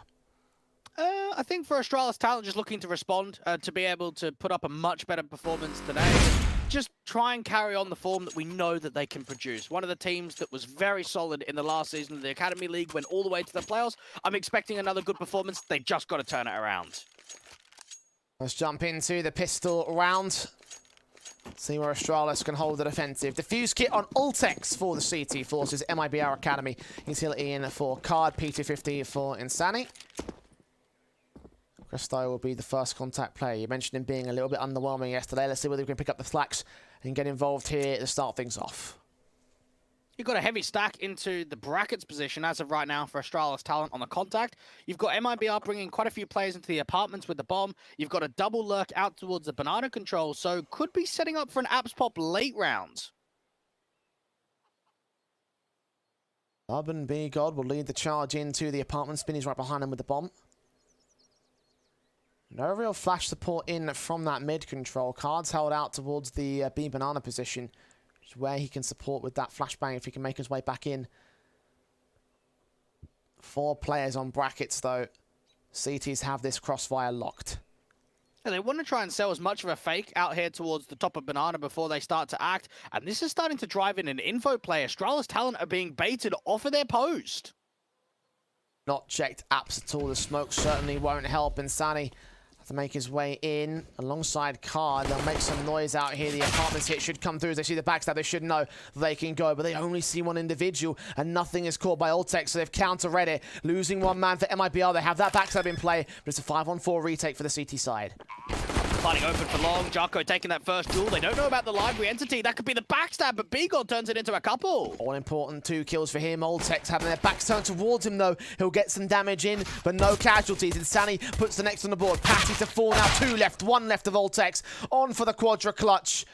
I think for Astralis Talent, just looking to respond, to be able to put up a much better performance today. Just try and carry on the form that we know that they can produce. One of the teams that was very solid in the last season of the Academy League, went all the way to the playoffs. I'm expecting another good performance. They just got to turn it around. Let's jump into the pistol round. See where Astralis can hold the defensive. Diffuse kit on Ultex for the CT Forces. MIBR Academy. Utility in for Card. P250 for ENCE. Christo will be the first contact player. You mentioned him being a little bit underwhelming yesterday. Let's see whether we can pick up the slacks and get involved here to start things off. You've got a heavy stack into the brackets position as of right now for Astralis Talent on the contact. You've got MIBR bringing quite a few players into the apartments with the bomb. You've got a double lurk out towards the banana control, so could be setting up for an Apps pop late round. Urban B God will lead the charge into the apartment. Spinny's right behind him with the bomb. No real flash support in from that mid control. Card's held out towards the B banana position, which is where he can support with that flashbang if he can make his way back in. 4 players on brackets though. CTs have this crossfire locked. And they want to try and sell as much of a fake out here towards the top of banana before they start to act. And this is starting to drive in an info play. Astralis Talent are being baited off of their post. Not checked apps at all. The smoke certainly won't help. And Sani to make his way in alongside Card. They'll make some noise out here. The apartments hit should come through as they see the backstab. They should know they can go, but they only see one individual and nothing is caught by Ultex, so they've counter-read it. Losing one man for MIBR. They have that backstab in play, but it's a 5-on-4 retake for the CT side. Fighting open for long. Jarko taking that first duel. They don't know about the library entity. That could be the backstab, but B-God turns it into a couple. All important 2 kills for him. Ultex having their backs turned towards him, though. He'll get some damage in, but no casualties. And Sani puts the next on the board. Patty to 4 now. 2 left. 1 left of Ultex. On for the quadra clutch.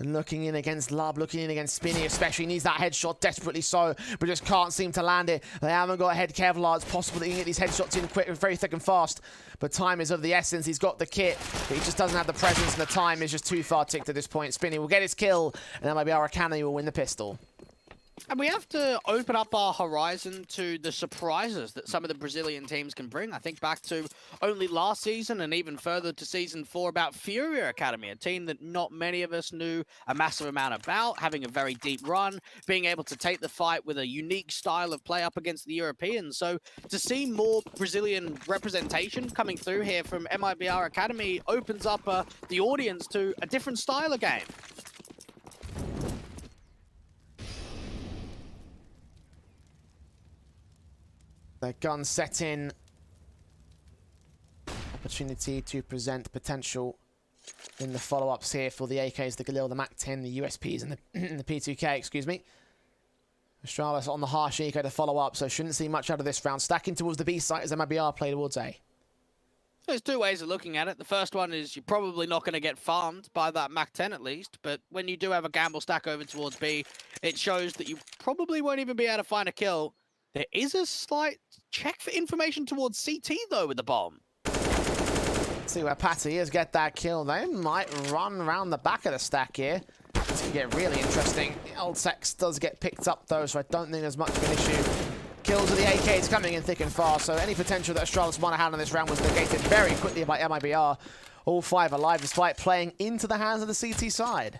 And looking in against Lub, looking in against Spinny especially. Needs that headshot desperately so, but just can't seem to land it. They haven't got head Kevlar. It's possible that he can get these headshots in quick, very thick and fast. But time is of the essence. He's got the kit, but he just doesn't have the presence, and the time is just too far ticked at this point. Spinny will get his kill, and then maybe Aracani will win the pistol. And we have to open up our horizon to the surprises that some of the Brazilian teams can bring. I think back to only last season and even further to season 4 about Furia Academy, a team that not many of us knew a massive amount about, having a very deep run, being able to take the fight with a unique style of play up against the Europeans. So to see more Brazilian representation coming through here from MIBR Academy opens up the audience to a different style of game. The gun set in. Opportunity to present potential in the follow-ups here for the AKs, the Galil, the MAC-10, the USPs, and the P2K, excuse me. Astralis on the harsh eco to follow up, so shouldn't see much out of this round. Stacking towards the B site as MIBR play towards A. There's 2 ways of looking at it. The first one is you're probably not going to get farmed by that MAC-10 at least, but when you do have a gamble stack over towards B, it shows that you probably won't even be able to find a kill. There is a slight check for information towards CT, though, with the bomb. See where Patty is, get that kill. They might run around the back of the stack here. This can get really interesting. Ultex does get picked up, though, so I don't think there's much of an issue. Kills of the AKs coming in thick and fast, so any potential that Astralis might have had in this round was negated very quickly by MIBR. All 5 alive, despite playing into the hands of the CT side.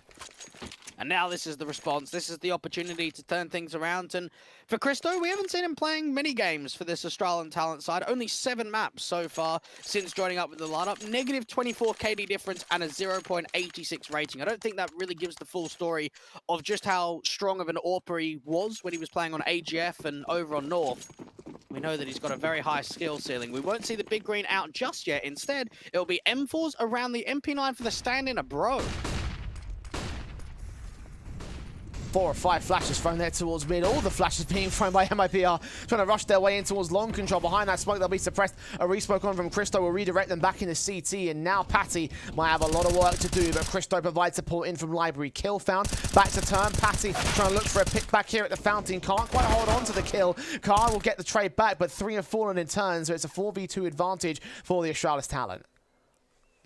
And now this is the response. This is the opportunity to turn things around. And for Christo, we haven't seen him playing many games for this Australian talent side. Only 7 maps so far since joining up with the lineup. -24 KD difference and a 0.86 rating. I don't think that really gives the full story of just how strong of an AWPer he was when he was playing on AGF and over on North. We know that he's got a very high skill ceiling. We won't see the big green out just yet. Instead, it'll be M4s around the MP9 for the stand-in a bro. 4 or 5 flashes thrown there towards mid. All the flashes being thrown by MIBR, trying to rush their way in towards long control. Behind that smoke, they'll be suppressed. A resmoke on from Christo will redirect them back into CT, and now Patty might have a lot of work to do, but Christo provides support in from library. Kill found, back to turn. Patty trying to look for a pick back here at the fountain. Can't quite hold on to the kill. Khan will get the trade back, but 3 have fallen in turn, so it's a 4v2 advantage for the Astralis talent.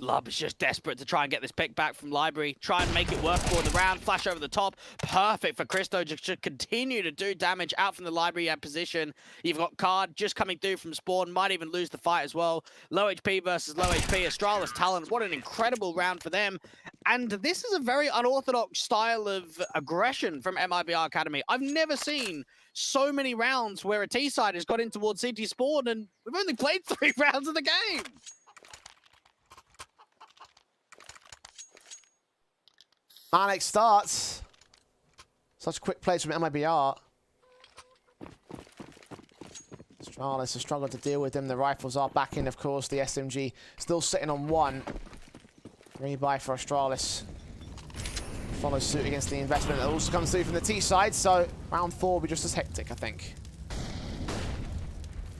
Lub is just desperate to try and get this pick back from library, try and make it work for the round, flash over the top, perfect for Christo to continue to do damage out from the library at position. You've got Card just coming through from spawn, might even lose the fight as well. Low HP versus low HP, Astralis talent, what an incredible round for them. And this is a very unorthodox style of aggression from MIBR Academy. I've never seen so many rounds where a T-side has got in towards CT spawn, and we've only played 3 rounds of the game. Manic starts. Such quick plays from MIBR. Astralis has struggled to deal with them. The rifles are back in, of course. The SMG still sitting on 1. Rebuy for Astralis. Follows suit against the investment that also comes through from the T side. So round 4 will be just as hectic, I think.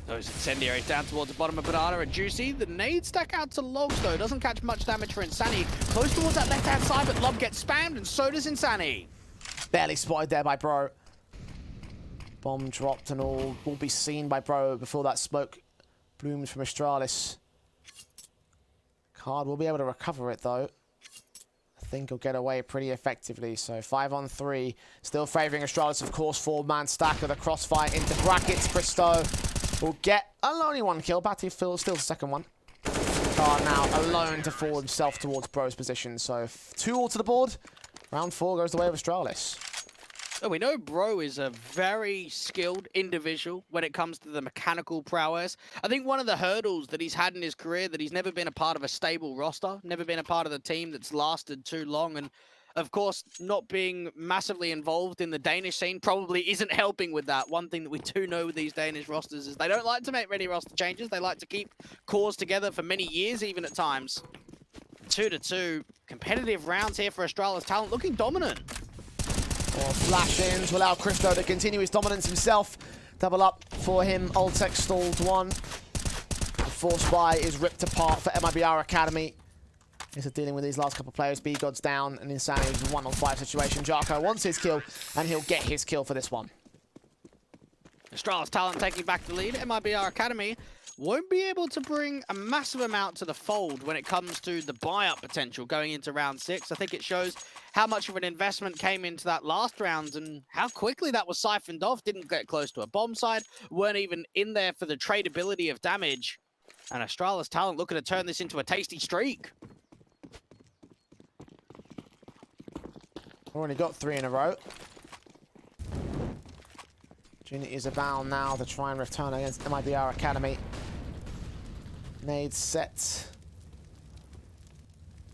Those incendiaries down towards the bottom of Banana and Juicy. The nade stack out to Logs, though. Doesn't catch much damage for Insani. Close towards that left-hand side, but Lob gets spammed, and so does Insani. Barely spotted there by Bro. Bomb dropped and all will be seen by Bro before that smoke blooms from Astralis. Card will be able to recover it, though. I think he'll get away pretty effectively. So 5 on 3. Still favouring Astralis, of course. 4-man stack of the crossfire into brackets. Christo will get only 1 kill. Batty still the second one. Card now alone to fall himself towards Bro's position. So 2 all to the board. Round 4 goes the way of Astralis. Oh, we know Bro is a very skilled individual when it comes to the mechanical prowess. I think one of the hurdles that he's had in his career, that he's never been a part of a stable roster, never been a part of the team that's lasted too long, and of course, not being massively involved in the Danish scene probably isn't helping with that. One thing that we do know with these Danish rosters is they don't like to make many roster changes. They like to keep cores together for many years, even at times. 2-2, competitive rounds here for Astralis talent, looking dominant. More flash-ins will allow Christo to continue his dominance himself. Double up for him. Ultec stalled 1. The force buy is ripped apart for MIBR Academy. He's dealing with these last couple of players. B-God's down, and Insani is a 1-on-5 situation. Jarko wants his kill, and he'll get his kill for this one. Astralis talent taking back the lead. MIBR Academy won't be able to bring a massive amount to the fold when it comes to the buy-up potential going into round 6. I think it shows how much of an investment came into that last round and how quickly that was siphoned off. Didn't get close to a bomb side, weren't even in there for the tradability of damage. And Astralis talent looking to turn this into a tasty streak. Already got 3 in a row. Opportunity is abound now to try and return against MIBR Academy. Nade set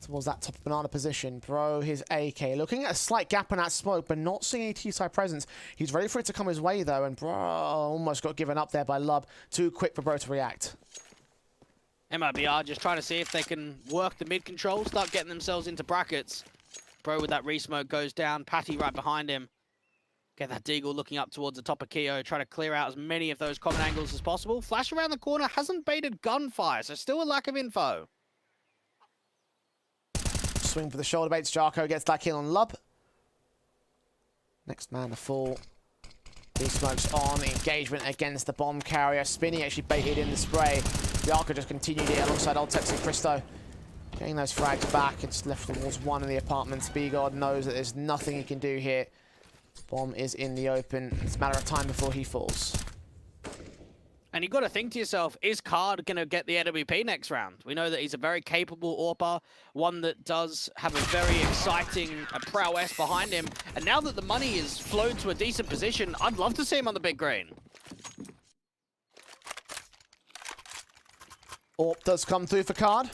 towards that top banana position. Bro, his AK. Looking at a slight gap in that smoke, but not seeing any T-side presence. He's ready for it to come his way, though, and Bro almost got given up there by Lub. Too quick for Bro to react. MIBR just trying to see if they can work the mid control, start getting themselves into brackets. Bro with that re-smoke goes down. Patty right behind him. Get that Deagle looking up towards the top of Keo. Try to clear out as many of those common angles as possible. Flash around the corner. Hasn't baited gunfire, so still a lack of info. Swing for the shoulder baits. Jarko gets that kill on Lub. Next man to fall. Re-smoke's on. Engagement against the bomb carrier. Spinny actually baited in the spray. Jarko just continued it alongside Ultex and Christo. Getting those frags back. It's left towards 1 in the apartments. B-God knows that there's nothing he can do here. Bomb is in the open. It's a matter of time before he falls. And you got to think to yourself, is Card going to get the AWP next round? We know that he's a very capable AWPer, one that does have a very exciting prowess behind him. And now that the money is flowed to a decent position, I'd love to see him on the big green. AWP does come through for Card.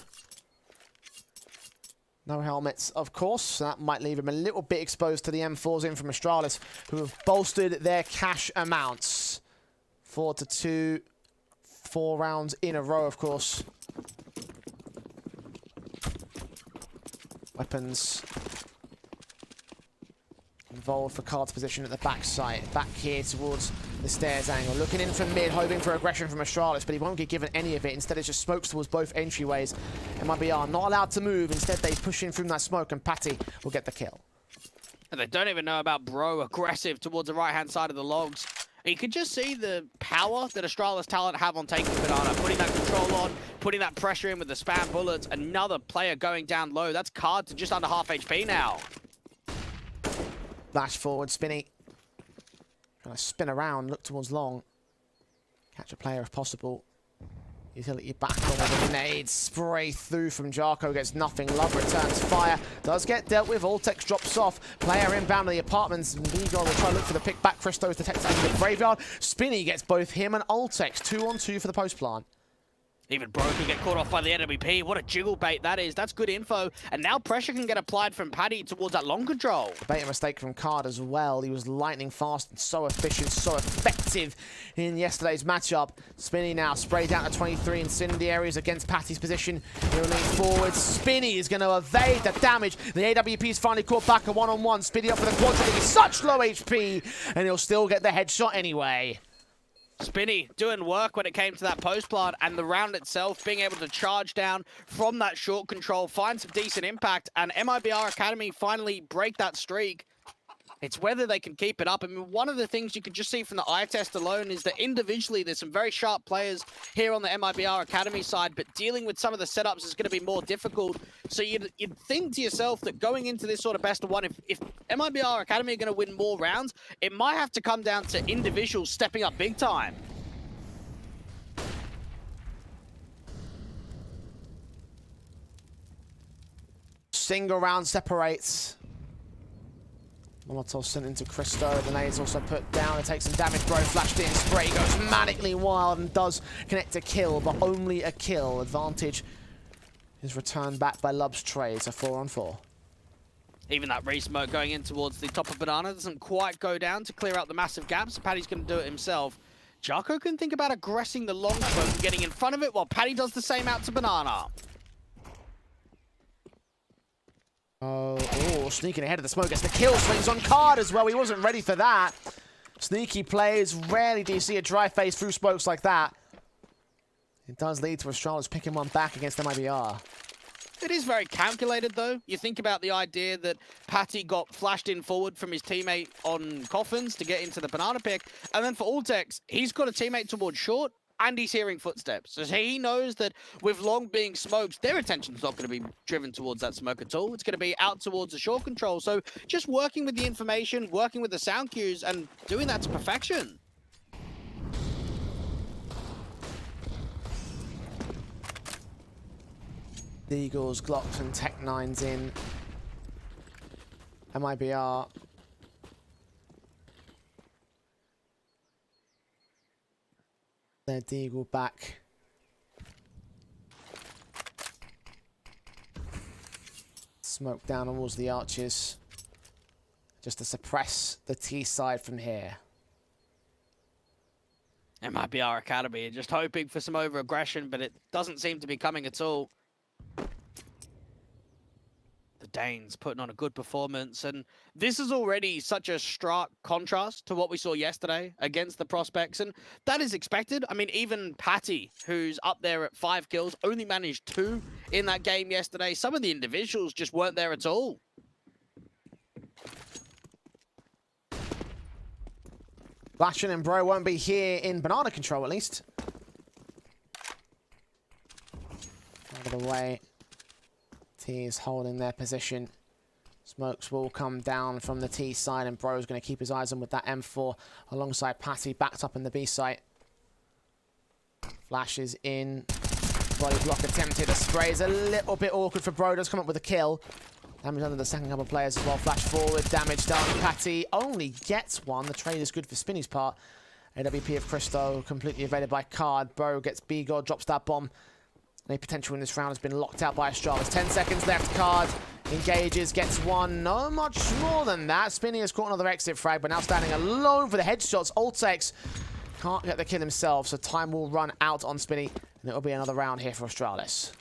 No helmets, of course. So that might leave him a little bit exposed to the M4s in from Astralis, who have bolstered their cash amounts. 4-2. 4 rounds in a row, of course. Weapons. involved for Card's position at the back side. Back here towards the stairs angle. Looking in from mid, hoping for aggression from Astralis, but he won't get given any of it. Instead, it just smokes towards both entryways. MIBR not allowed to move. Instead, they push in from that smoke, and Patty will get the kill. And they don't even know about Bro aggressive towards the right-hand side of the logs. You could just see the power that Astralis talent have on taking Banana, putting that control on, putting that pressure in with the spam bullets. Another player going down low. That's Card to just under half HP now. Flash forward, Spinny. Trying to spin around, look towards long. Catch a player if possible. Utility back on with a grenade. Spray through from Jarko, gets nothing. Love returns fire. Does get dealt with. Altex drops off. Player inbound to the apartments. Beagle will try to look for the pick back. Christo is detected in the graveyard. Spinny gets both him and Altex. 2-on-2 for the post plant. Even Bro can get caught off by the NWP. What a jiggle bait that is. That's good info. And now pressure can get applied from Paddy towards that long control. A bait mistake from Card as well. He was lightning fast and so efficient, so effective in yesterday's matchup. Spinny now sprayed down to 23 incendiaries against Patty's position. He'll lean forward. Spinny is going to evade the damage. The AWP's finally caught back a one-on-one. Spinny up for the quadruple. He's such low HP, and he'll still get the headshot anyway. Spinny doing work when it came to that post plant, and the round itself being able to charge down from that short control, find some decent impact, and MIBR Academy finally break that streak. It's whether they can keep it up. I mean, one of the things you can just see from the eye test alone is that individually there's some very sharp players here on the MIBR Academy side, but dealing with some of the setups is going to be more difficult. So you'd think to yourself that going into this sort of best of one, if MIBR Academy are going to win more rounds, it might have to come down to individuals stepping up big time. Single round separates. Molotov sent into Christo. The nade's also put down and takes some damage. Bro flashed in. Spray goes manically wild and does connect a kill, but only a kill. Advantage is returned back by Lub's trade. So 4-on-4. Even that re-smoke going in towards the top of Banana doesn't quite go down to clear out the massive gaps. Paddy's going to do it himself. Jarko can think about aggressing the long smoke and getting in front of it while Paddy does the same out to Banana. Oh, sneaking ahead of the smoke. Gets the kill. Swings on Card as well. He wasn't ready for that. Sneaky plays. Rarely do you see a dry face through smokes like that. It does lead to Astralis picking one back against MIBR. It is very calculated, though. You think about the idea that Patty got flashed in forward from his teammate on Coffins to get into the banana pick. And then for Altex, he's got a teammate towards short, and he's hearing footsteps. So he knows that with long being smoked, their attention's not going to be driven towards that smoke at all. It's going to be out towards the short control. So just working with the information, working with the sound cues, and doing that to perfection. The Eagles, Glocks, and Tech-9s in. MIBR. Their Deagle back. Smoke down towards the arches. Just to suppress the T side from here. MIBR Academy just hoping for some over-aggression, but it doesn't seem to be coming at all. The Danes putting on a good performance, and this is already such a stark contrast to what we saw yesterday against the Prospects, and that is expected. I mean, even Patty, who's up there at 5 kills, only managed 2 in that game yesterday. Some of the individuals just weren't there at all. Lashin and Bro won't be here in banana control, at least. Out of the way. T is holding their position. Smokes will come down from the T side, and Bro's going to keep his eyes on with that M4 alongside Patty, backed up in the B site. Flashes in. Body block attempted. The spray is a little bit awkward for Bro. Does come up with a kill. Damage under the second couple of players as well. Flash forward. Damage down. Patty only gets one. The trade is good for Spinny's part. AWP of Christo completely evaded by Card. Bro gets B-God, drops that bomb. Any potential in this round has been locked out by Astralis. 10 seconds left. Card engages, gets one. No much more than that. Spinny has caught another exit frag, but now standing alone for the headshots. Altex can't get the kill himself, so time will run out on Spinny, and it will be another round here for Astralis.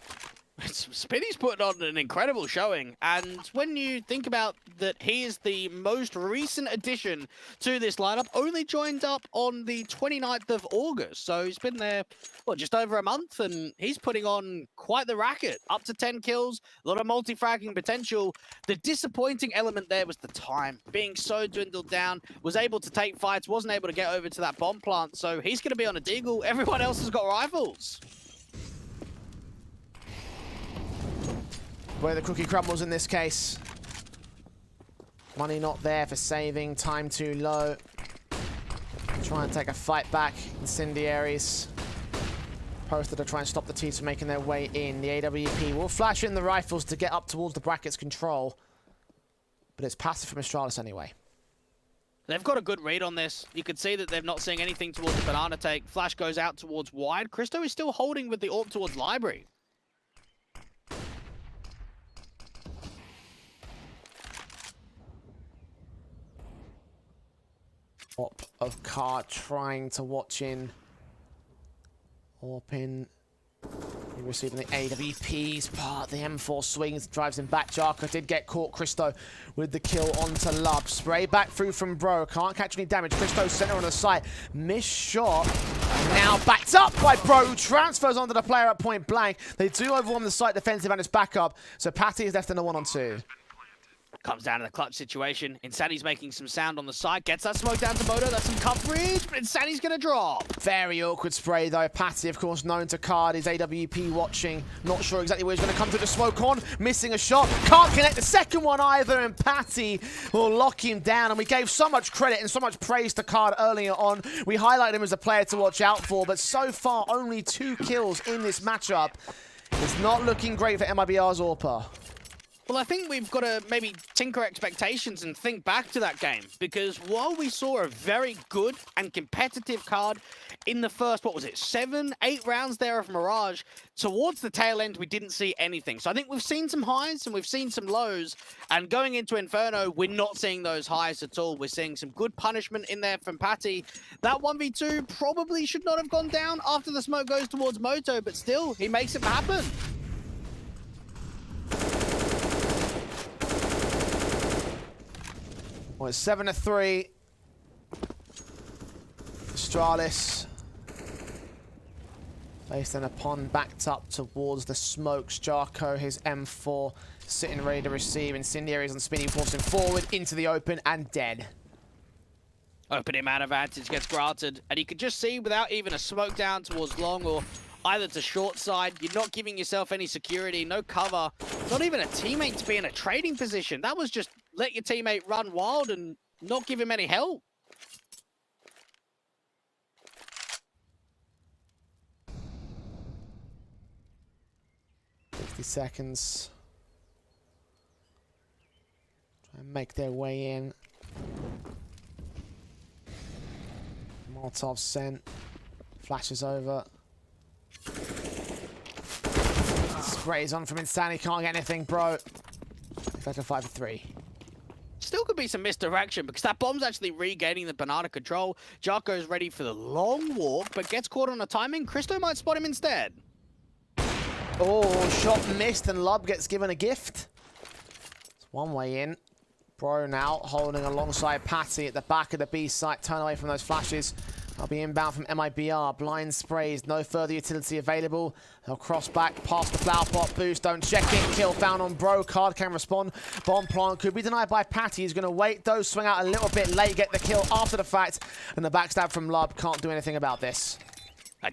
Spinny's putting on an incredible showing, and when you think about that, he is the most recent addition to this lineup, only joined up on the 29th of August, so he's been there, well, just over a month, and he's putting on quite the racket. Up to 10 kills, a lot of multi-fragging potential. The disappointing element there was the time. Being so dwindled down, was able to take fights, wasn't able to get over to that bomb plant, so he's going to be on a deagle. Everyone else has got rifles. Where the cookie crumbles in this case. Money not there for saving, time too low. Try and take a fight back. Incendiaries. Posted to try and stop the T's from making their way in. The AWP will flash in the rifles to get up towards the bracket's control. But it's passive from Astralis anyway. They've got a good read on this. You can see that they're not seeing anything towards the banana take. Flash goes out towards wide. Christo is still holding with the AWP towards library. Op of card trying to watch in. Orpin receiving the AWP's part. The M4 swings, drives him back. Jarko did get caught. Christo with the kill onto Lub. Spray back through from Bro. Can't catch any damage. Christo center on the site. Missed shot. Now backed up by Bro, who transfers onto the player at point blank. They do overwhelm the site defensive and it's back up. So Patty is left in a 1-on-2. Comes down to the clutch situation. Insani's making some sound on the side. Gets that smoke down to Moto. That's some coverage, but Insani's going to drop. Very awkward spray, though. Patty, of course, known to card his AWP watching. Not sure exactly where he's going to come through the smoke on. Missing a shot. Can't connect the second one either, and Patty will lock him down. And we gave so much credit and so much praise to card earlier on. We highlighted him as a player to watch out for, but so far, only 2 kills in this matchup. It's not looking great for MIBR's AWPer. Well, I think we've got to maybe tinker expectations and think back to that game, because while we saw a very good and competitive card in the first, what was it, 7, 8 rounds there of Mirage, towards the tail end, we didn't see anything. So I think we've seen some highs and we've seen some lows, and going into Inferno, we're not seeing those highs at all. We're seeing some good punishment in there from Patty. That 1v2 probably should not have gone down after the smoke goes towards Moto, but still, he makes it happen. Well, it's 7-3. Astralis based in a pond, backed up towards the smokes. Jarko, his M4, sitting ready to receive. Incendiaries on Spinny, forcing forward into the open and dead. Open him out advantage gets granted, and you can just see without even a smoke down towards long or either to short side, you're not giving yourself any security, no cover, not even a teammate to be in a trading position. That was just let your teammate run wild and not give him any help. Seconds. Try and make their way in. Molotov sent. Flashes over. Sprays on from Insani. Can't get anything, bro. Effective 5-3. Still could be some misdirection because that bomb's actually regaining the banana control. Jarko's ready for the long walk, but gets caught on a timing. Christo might spot him instead. Oh, shot missed and Lub gets given a gift. It's one way in. Bro now holding alongside Patty at the back of the B site. Turn away from those flashes. They'll be inbound from MIBR. Blind sprays, no further utility available. They'll cross back past the flower pot boost. Don't check it. Kill found on Bro. Card can respond. Bomb plant could be denied by Patty. He's going to wait. Those swing out a little bit late. Get the kill after the fact. And the backstab from Lub can't do anything about this.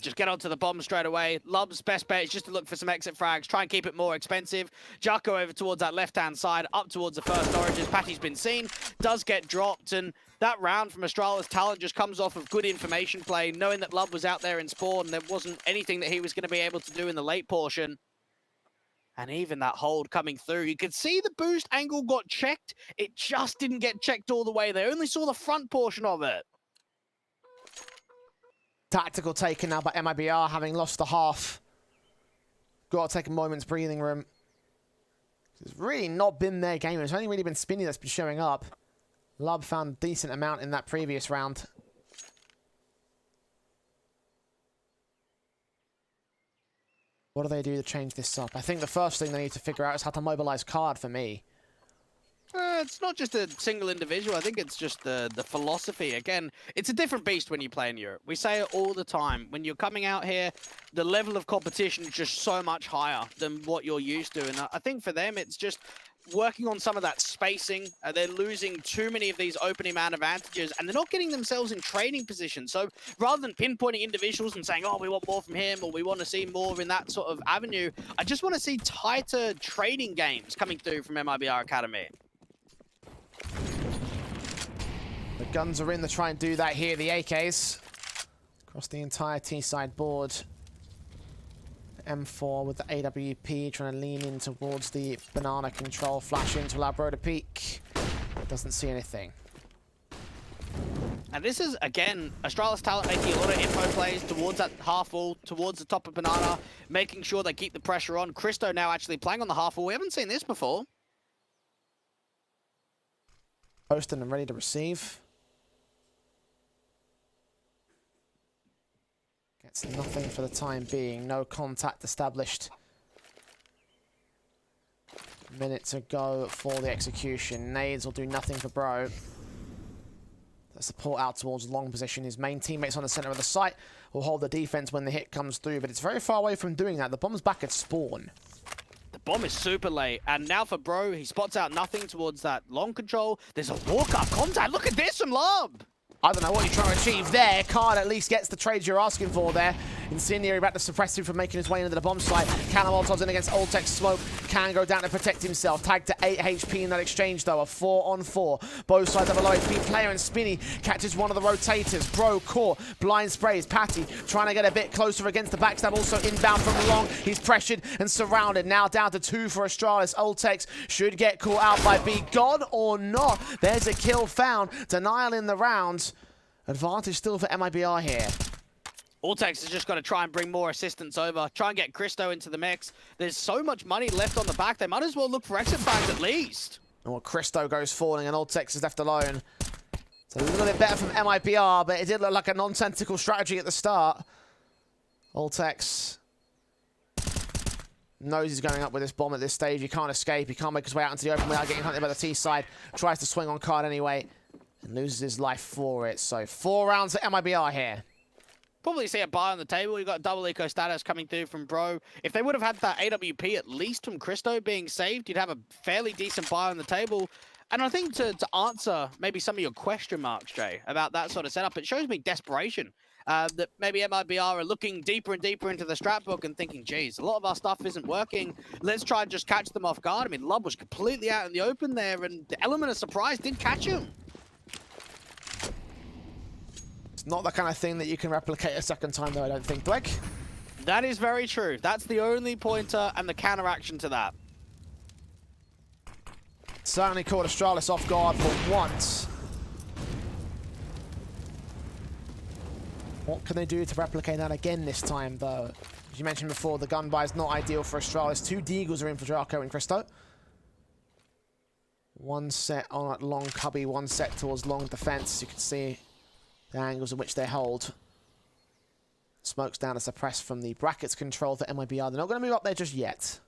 Just get onto the bomb straight away. Lub's best bet is just to look for some exit frags. Try and keep it more expensive. Jarko over towards that left-hand side, up towards the first oranges. Patty's been seen, does get dropped, and that round from Astralis Talent just comes off of good information play, knowing that Lub was out there in spawn. There wasn't anything that he was going to be able to do in the late portion. And even that hold coming through, you could see the boost angle got checked. It just didn't get checked all the way. They only saw the front portion of it. Tactical taken now by MIBR, having lost the half. Got to take a moment's breathing room. It's really not been their game. It's only really been Spinny that's been showing up. Lub found a decent amount in that previous round. What do they do to change this up? I think the first thing they need to figure out is how to mobilize card for me. It's not just a single individual. I think it's just the philosophy. Again, it's a different beast when you play in Europe. We say it all the time. When you're coming out here, the level of competition is just so much higher than what you're used to. And I think for them, it's just working on some of that spacing. They're losing too many of these opening man advantages, and they're not getting themselves in trading position. So rather than pinpointing individuals and saying, oh, we want more from him, or we want to see more in that sort of avenue, I just want to see tighter trading games coming through from MIBR Academy. The guns are in to try and do that here. The AKs across the entire T-side board. M4 with the AWP trying to lean in towards the banana control. Flash into Labro to peek. Doesn't see anything. And this is, again, Astralis talent making a lot of info plays towards that half wall, towards the top of banana, making sure they keep the pressure on. Christo now actually playing on the half wall. We haven't seen this before. Posted and ready to receive. Gets nothing for the time being. No contact established. Minute to go for the execution. Nades will do nothing for Bro. The support out towards long position. His main teammates on the center of the site will hold the defense when the hit comes through, but it's very far away from doing that. The bomb's back at spawn. The bomb is super late, and now for Bro, he spots out nothing towards that long control. There's a walk-up contact. Look at this from Lob. I don't know what you're trying to achieve there. Card at least gets the trades you're asking for there. Incendiary back to suppress him from making his way into the bomb site. Cannon in against Oltex Smoke. Can go down to protect himself. Tagged to 8 HP in that exchange though. A 4-on-4. Both sides have a low HP player, and Spinny catches one of the rotators. Bro caught. Blind sprays. Patty trying to get a bit closer against the backstab. Also inbound from long. He's pressured and surrounded. Now down to 2 for Astralis. Oltex should get caught out by B. God or not. There's a kill found. Denial in the round. Advantage still for MIBR here. Oltex has just got to try and bring more assistance over. Try and get Christo into the mix. There's so much money left on the back. They might as well look for exit bags at least. Well, Christo goes falling and Oltex is left alone. It's a little bit better from MIBR, but it did look like a nonsensical strategy at the start. Oltex knows he's going up with this bomb at this stage. He can't escape. He can't make his way out into the open without getting hunted by the T side. Tries to swing on card anyway. And loses his life for it. So 4 rounds for MIBR here. Probably see a buy on the table. You've got double eco status coming through from Bro. If they would have had that AWP at least from Christo being saved, you'd have a fairly decent buy on the table. And I think to answer maybe some of your question marks, Jay, about that sort of setup, it shows me desperation. That maybe MIBR are looking deeper and deeper into the strat book and thinking, geez, a lot of our stuff isn't working. Let's try and just catch them off guard. I mean, Lub was completely out in the open there, and the element of surprise did catch him. Not the kind of thing that you can replicate a second time, though, I don't think, Blake. That is very true. That's the only pointer and the counteraction to that. Certainly caught Astralis off guard for once. What can they do to replicate that again this time, though? As you mentioned before, the gun buy is not ideal for Astralis. 2 Deagles are in for Draco and Christo. 1 set on that long cubby, 1 set towards long defense. You can see the angles in which they hold. Smoke's down to suppress from the brackets control for MIBR. They're not going to move up there just yet.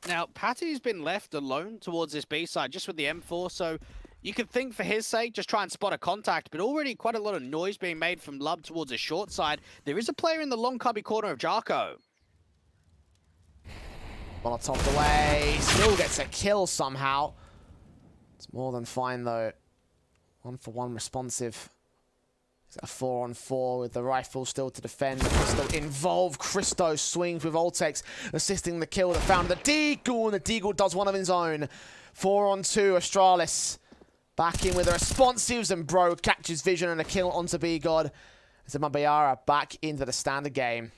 Now, Patty's been left alone towards this B side just with the M4, so you could think for his sake, just try and spot a contact, but already quite a lot of noise being made from Lub towards his short side. There is a player in the long cubby corner of Jarko. Molotov away. Still gets a kill somehow. It's more than fine, though. 1-for-1 responsive. It's a 4-on-4 with the rifle still to defend. Still involved. Christo swings with Oltex, assisting the kill that found the Deagle, and the Deagle does one of his own. 4-on-2, Astralis back in with the responsives, and Bro catches vision and a kill onto B-God. As MIBR back into the standard game.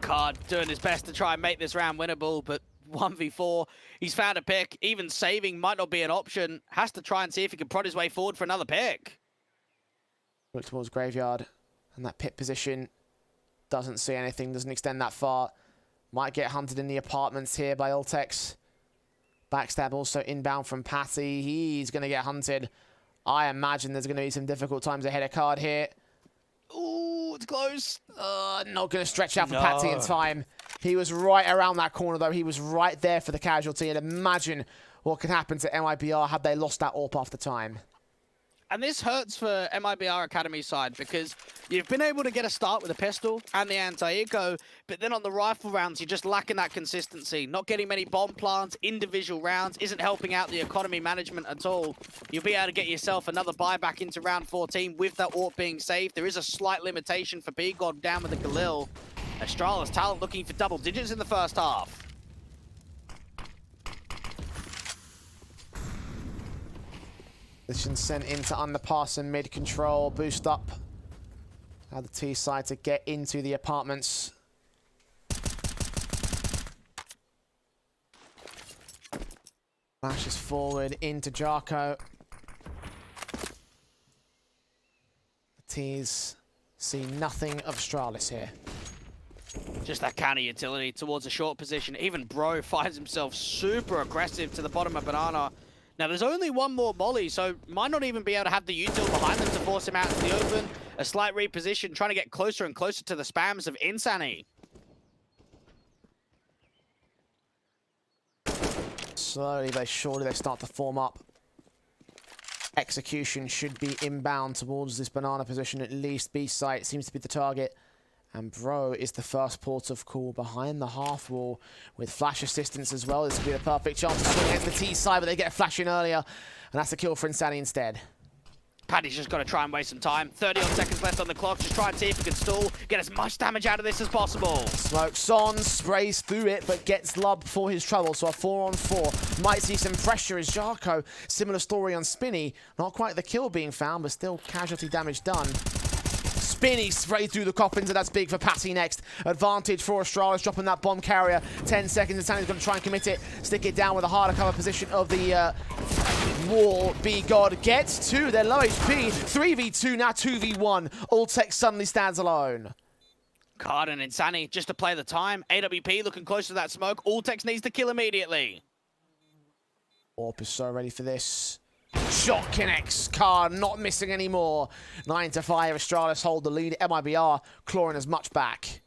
Card doing his best to try and make this round winnable, but 1v4, he's found a pick. Even saving might not be an option. Has to try and see if he can prod his way forward for another pick. Look towards Graveyard, and that pit position doesn't see anything, doesn't extend that far. Might get hunted in the apartments here by Oltex. Backstab also inbound from Patty. He's going to get hunted. I imagine there's going to be some difficult times ahead of card here. Ooh, it's close. Not going to stretch out for Patsy in time. He was right around that corner, though. He was right there for the casualty. And imagine what could happen to MIBR had they lost that AWP after time. And this hurts for MIBR Academy side because you've been able to get a start with a pistol and the anti-eco, but then on the rifle rounds, you're just lacking that consistency. Not getting many bomb plants, individual rounds, isn't helping out the economy management at all. You'll be able to get yourself another buyback into round 14 with that AWP being saved. There is a slight limitation for B-God down with the Galil. Astralis talent looking for double digits in the first half. Position sent into underpass and mid control. Boost up. Now the T side to get into the apartments. Flashes forward into Jarko. The T's see nothing of Astralis here. Just that counter utility towards a short position. Even Bro finds himself super aggressive to the bottom of Banana. Now, there's only one more molly, so might not even be able to have the util behind them to force him out into the open. A slight reposition, trying to get closer and closer to the spams of ENCE. Slowly but surely they start to form up. Execution should be inbound towards this Banana position, at least. B site seems to be the target. And Bro is the first port of call behind the half wall with flash assistance as well. This could be the perfect chance to swing against the T side, but they get a flash in earlier. And that's a kill for ENCE instead. Paddy's just got to try and waste some time. 30 odd seconds left on the clock. Just try and see if he can stall, get as much damage out of this as possible. Smokes on, sprays through it, but gets Lub for his trouble. So a 4-on-4. Might see some pressure as Jarko. Similar story on Spinny. Not quite the kill being found, but still casualty damage done. Spinny sprayed through the coffins, and that's big for Patty next. Advantage for Astralis, dropping that bomb carrier. 10 seconds, and Sandy's going to try and commit it. Stick it down with a harder cover position of the wall. B-God gets to their low HP. 3v2, now 2v1. Alltech suddenly stands alone. Card and ENCE just to play the time. AWP looking close to that smoke. Alltech needs to kill immediately. AWP is so ready for this. Shot connects. Card not missing anymore. 9-5. Astralis hold the lead. MIBR clawing as much back.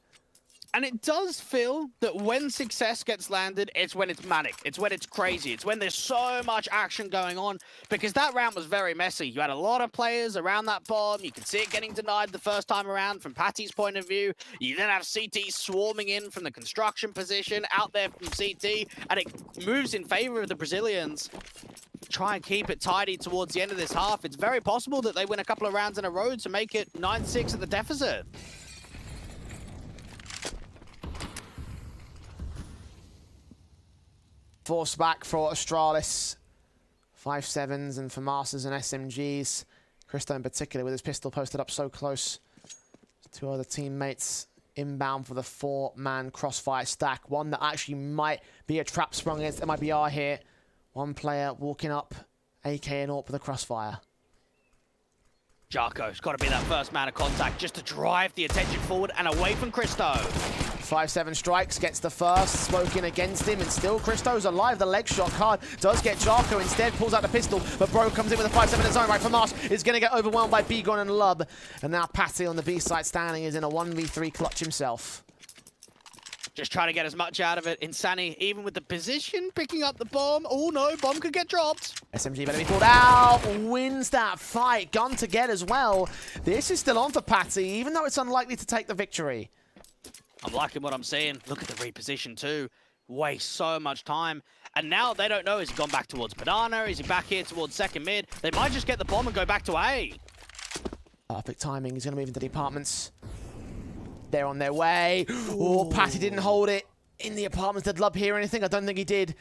And it does feel that when success gets landed, it's when it's manic. It's when it's crazy. It's when there's so much action going on. Because that round was very messy. You had a lot of players around that bomb. You could see it getting denied the first time around from Patty's point of view. You then have CT swarming in from the construction position, out there from CT. And it moves in favor of the Brazilians. Try and keep it tidy towards the end of this half. It's very possible that they win a couple of rounds in a row to make it 9-6 at the deficit. Force back for Astralis. 5.7s and for Masters and SMGs. Christo in particular with his pistol posted up so close. Two other teammates inbound for the 4-man crossfire stack. One that actually might be a trap sprung against MIBR here. One player walking up, AK and AWP with a crossfire. Jarko's got to be that first man of contact just to drive the attention forward and away from Christo. 5-7 strikes, gets the first, smoking against him, and still Christo's alive. The leg shot card does get Jarko instead, pulls out the pistol, but Bro comes in with a 5-7 in his own right for Marsh, is going to get overwhelmed by B-Gon and Lub. And now Patty on the B side standing is in a 1v3 clutch himself. Just trying to get as much out of it. ENCE, even with the position, picking up the bomb. Oh no, bomb could get dropped. SMG better be pulled out, wins that fight. Gun to get as well. This is still on for Patty, even though it's unlikely to take the victory. I'm liking what I'm seeing. Look at the reposition too. Waste so much time. And now they don't know, has he gone back towards Banana? Is he back here towards second mid? They might just get the bomb and go back to A. Perfect timing. He's going to move into the apartments. They're on their way. Oh, Patty didn't hold it in the apartments. Did Lub hear anything? I don't think he did.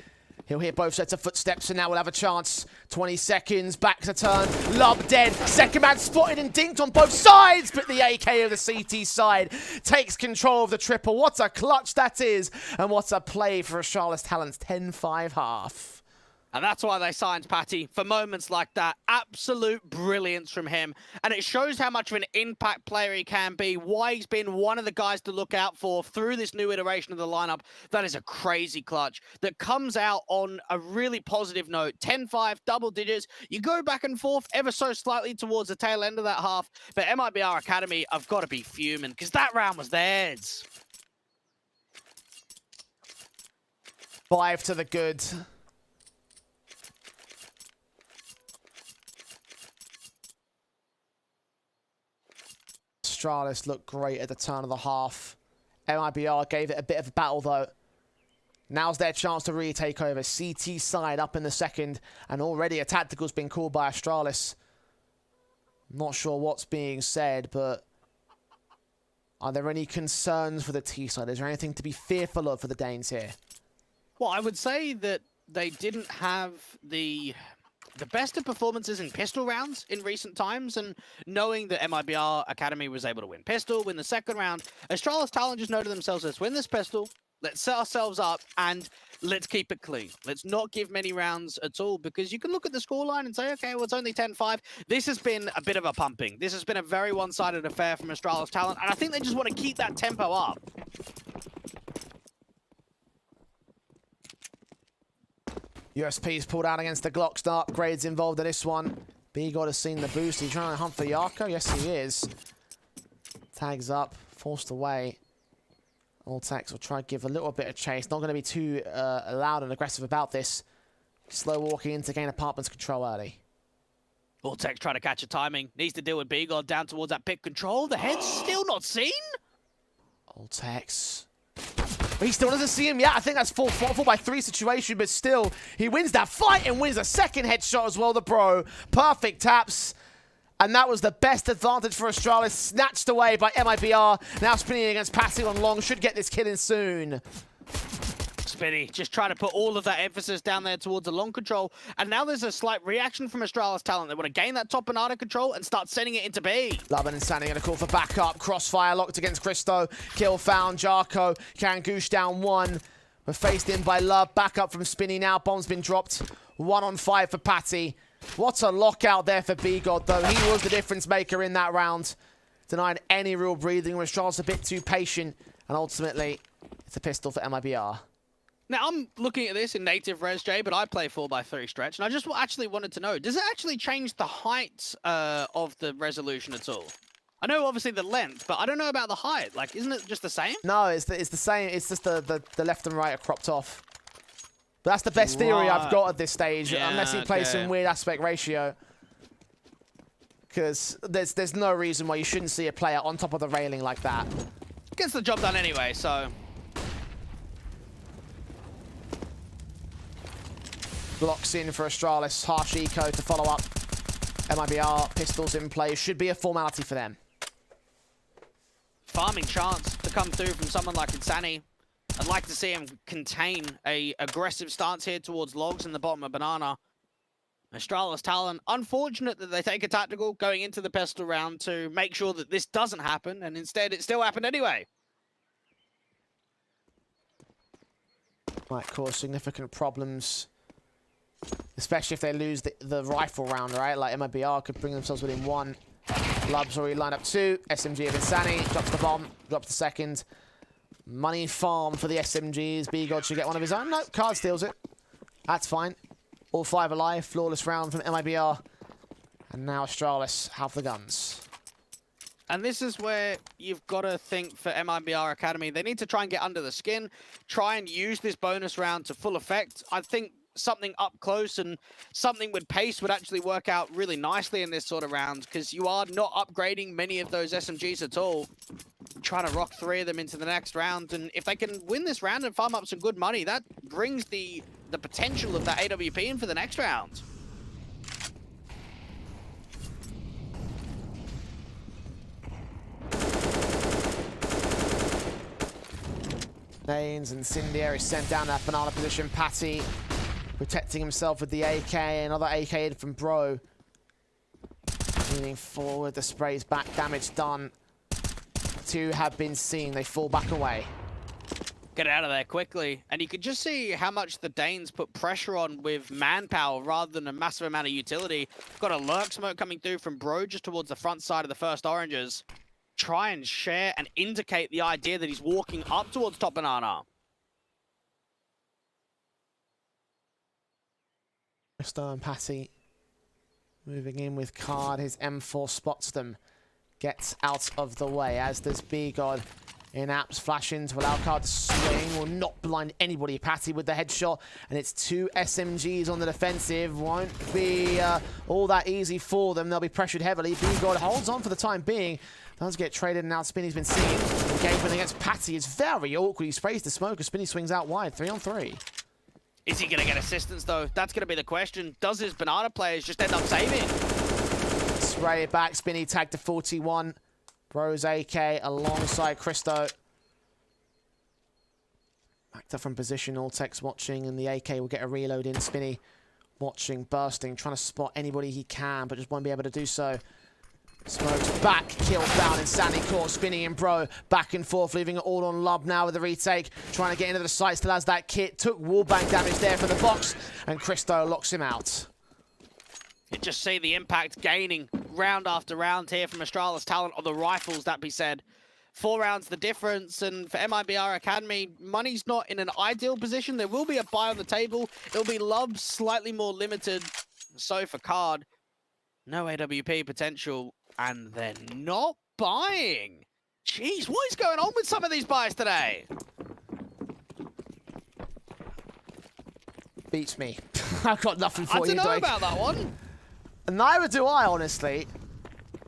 He'll hear both sets of footsteps, and now we'll have a chance. 20 seconds, back to turn. Lub dead. Second man spotted and dinked on both sides, but the AK of the CT side takes control of the triple. What a clutch that is, and what a play for Astralis Talents. 10-5 half. And that's why they signed Patty, for moments like that. Absolute brilliance from him. And it shows how much of an impact player he can be, why he's been one of the guys to look out for through this new iteration of the lineup. That is a crazy clutch that comes out on a really positive note. 10-5, double digits. You go back and forth ever so slightly towards the tail end of that half. But MIBR Academy, I've got to be fuming because that round was theirs. 5 to the good. Astralis looked great at the turn of the half. MIBR gave it a bit of a battle though. Now's their chance to really take over. CT side up in the second, and already a tactical's been called by Astralis. Not sure what's being said, but are there any concerns for the T side? Is there anything to be fearful of for the Danes here? Well, I would say that they didn't have the best of performances in pistol rounds in recent times, and knowing that MIBR Academy was able to win pistol, win the second round, Astralis Talent just know to themselves, let's win this pistol, let's set ourselves up, and let's keep it clean. Let's not give many rounds at all, because you can look at the scoreline and say, okay, well, it's only 10-5. This has been a bit of a pumping. This has been a very one-sided affair from Astralis Talent, and I think they just want to keep that tempo up. USP's pulled out against the Glocks. No upgrades involved in this one. B-God has seen the boost. He's trying to hunt for Yarko. Yes, he is. Tags up. Forced away. Alltex will try to give a little bit of chase. Not going to be too loud and aggressive about this. Slow walking in to gain apartments control early. Alltex trying to catch a timing. Needs to deal with B-God down towards that pit control. The head's still not seen. Alltex. But he still doesn't see him yet. I think that's 4-by-3 situation, but still, he wins that fight and wins a second headshot as well, the bro. Perfect taps. And that was the best advantage for Astralis, snatched away by MIBR. Now spinning against Patty on long, should get this kill in soon. Spinny just trying to put all of that emphasis down there towards the long control. And now there's a slight reaction from Astralis Talent. They want to gain that top banana control and start sending it into B. Lubin and Sandy going to call for backup. Crossfire locked against Christo. Kill found. Jarko can goosh down one. But faced in by Love. Backup from Spinny now. Bomb's been dropped. 1-on-5 for Patty. What a lockout there for B-God, though. He was the difference maker in that round. Denied any real breathing. Astralis a bit too patient. And ultimately, it's a pistol for MIBR. Now, I'm looking at this in native res, Jay, but I play 4x3 stretch, and I just actually wanted to know, does it actually change the height of the resolution at all? I know, obviously, the length, but I don't know about the height. Like, isn't it just the same? No, it's the same. It's just the left and right are cropped off. But that's the best theory I've got at this stage, unless he plays some weird aspect ratio. Because there's no reason why you shouldn't see a player on top of the railing like that. Gets the job done anyway, so... Blocks in for Astralis. Harsh eco to follow up. MIBR pistols in play. Should be a formality for them. Farming chance to come through from someone like ENCE. I'd like to see him contain a aggressive stance here towards logs in the bottom of banana. Astralis Talent, unfortunate that they take a tactical going into the pistol round to make sure that this doesn't happen, and instead it still happened anyway. Might cause significant problems. Especially if they lose the rifle round, right? Like MIBR could bring themselves within one. Lub's already lined up two. SMG of ENCE drops the bomb, drops the second. Money farm for the SMGs. B-God should get one of his own. No, Card steals it. That's fine. All 5 alive. Flawless round from MIBR. And now Astralis have the guns. And this is where you've got to think for MIBR Academy. They need to try and get under the skin. Try and use this bonus round to full effect. I think something up close and something with pace would actually work out really nicely in this sort of round, because you are not upgrading many of those SMGs at all. Trying to rock 3 of them into the next round, and if they can win this round and farm up some good money, that brings the potential of that AWP in for the next round. Nanes and Incendiary sent down that banana position. Patty protecting himself with the AK. Another AK from Bro. Leaning forward, the spray's back, damage done. 2 have been seen, they fall back away. get out of there quickly. And you could just see how much the Danes put pressure on with manpower rather than a massive amount of utility. Got a lurk smoke coming through from Bro just towards the front side of the first oranges. Try and share and indicate the idea that he's walking up towards top banana. Cristo and Patty moving in with Card. His M4 spots them. Gets out of the way, as does B-God. In Apps, flash in to allow Card to swing. Will not blind anybody. Patty with the headshot. And it's 2 SMGs on the defensive. Won't be all that easy for them. They'll be pressured heavily. B-God holds on for the time being. Does get traded, and now Spinny's been seen. Engagement against Patty is very awkward. He sprays the smoke as Spinny swings out wide. 3-on-3. Is he going to get assistance, though? That's going to be the question. Does his banana players just end up saving? Spray it back. Spinny tagged to 41. Bro's AK alongside Cristo. Backed up from position. Alltex watching, and the AK will get a reload in. Spinny watching, bursting, trying to spot anybody he can, but just won't be able to do so. Smokes back, kill down in Sandy Core. Spinny and Bro back and forth, leaving it all on Lub now with the retake. Trying to get into the site, still has that kit. Took wallbang damage there from the box, and Cristo locks him out. You just see the impact gaining round after round here from Astralis talent on the rifles, that be said. 4 rounds the difference, and for MIBR Academy, money's not in an ideal position. There will be a buy on the table. It'll be Lub slightly more limited. So for Card, no AWP potential, and they're not buying. Jeez, what is going on with some of these buys today? Beats me. I've got nothing for you, I don't know about that one. Neither do I, honestly.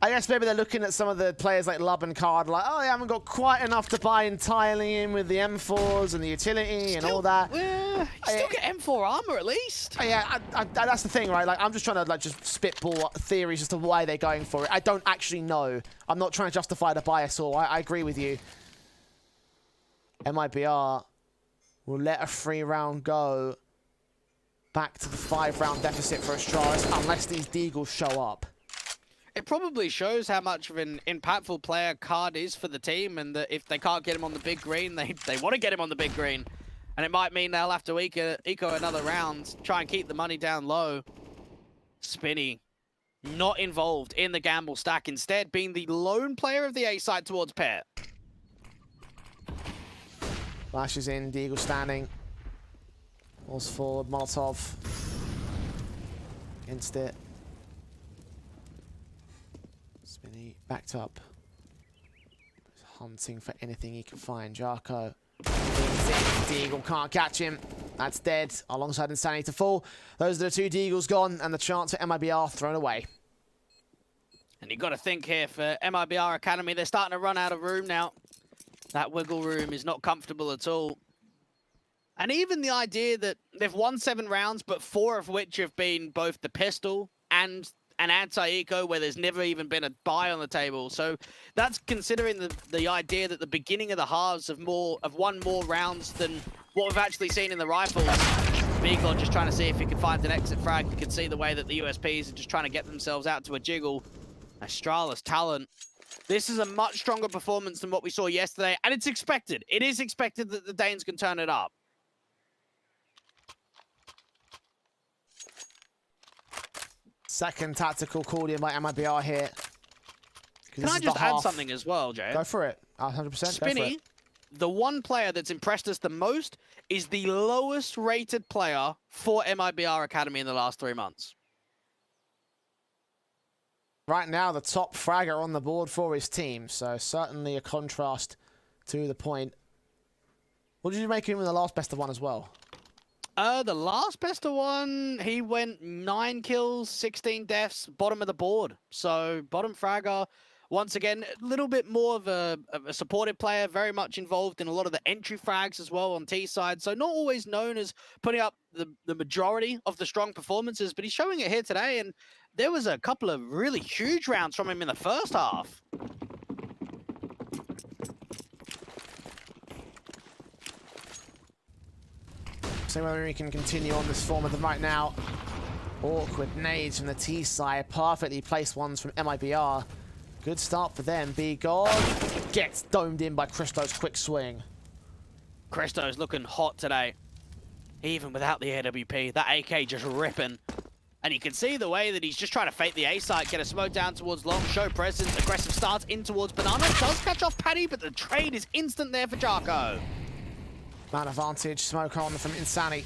I guess maybe they're looking at some of the players like Lub and Card, like, oh, they haven't got quite enough to buy entirely in with the M4s and the utility and all that. You still get M4 armor at least. Yeah, that's the thing, right? Like, I'm just trying to just spitball theories as to why they're going for it. I don't actually know. I'm not trying to justify the bias, or I agree with you. MIBR will let a 3-round go. Back to the 5-round deficit for Astralis, unless these Deagles show up. It probably shows how much of an impactful player Card is for the team, and that if they can't get him on the big green, they want to get him on the big green. And it might mean they'll have to eco another round, try and keep the money down low. Spinny, not involved in the gamble stack, instead being the lone player of the A side towards Pair. Flashes in, Deagle standing. Balls forward, Molotov. Against it. Spinny backed up. He's hunting for anything he can find. Jarko. Deagle can't catch him. That's dead. Alongside Insanity to fall. Those are the 2 Deagles gone, and the chance for MIBR thrown away. And you've got to think here for MIBR Academy, they're starting to run out of room now. That wiggle room is not comfortable at all. And even the idea that they've won 7 rounds, but 4 of which have been both the pistol and an anti-eco where there's never even been a buy on the table. So that's considering the idea that the beginning of the halves have won more rounds than what we've actually seen in the rifles. B-God just trying to see if he can find an exit frag. You can see the way that the USPs are just trying to get themselves out to a jiggle. Astralis talent. This is a much stronger performance than what we saw yesterday, and it's expected. It is expected that the Danes can turn it up. Second tactical called in by MIBR here. Can I just add something as well, Jay? Go for it. 100%. Spinny, the one player that's impressed us the most is the lowest rated player for MIBR Academy in the last 3 months. Right now, the top fragger on the board for his team, so certainly a contrast to the point. What did you make him in the last best of 1 as well? The last best of 1, he went 9 kills, 16 deaths, bottom of the board. So bottom fragger, once again, a little bit more of a supportive player, very much involved in a lot of the entry frags as well on T side. So not always known as putting up the majority of the strong performances, but he's showing it here today. And there was a couple of really huge rounds from him in the first half. So whether we can continue on this form of them right now. Awkward nades from the T side, perfectly placed ones from MIBR. Good start for them. B-God gets domed in by Cristo's quick swing. Christo's looking hot today. Even without the AWP, that AK just ripping. And you can see the way that he's just trying to fake the A site, get a smoke down towards long, show presence, aggressive starts in towards Banana. Does catch off Paddy, but the trade is instant there for Jarko. Man advantage, smoke on from ENCE.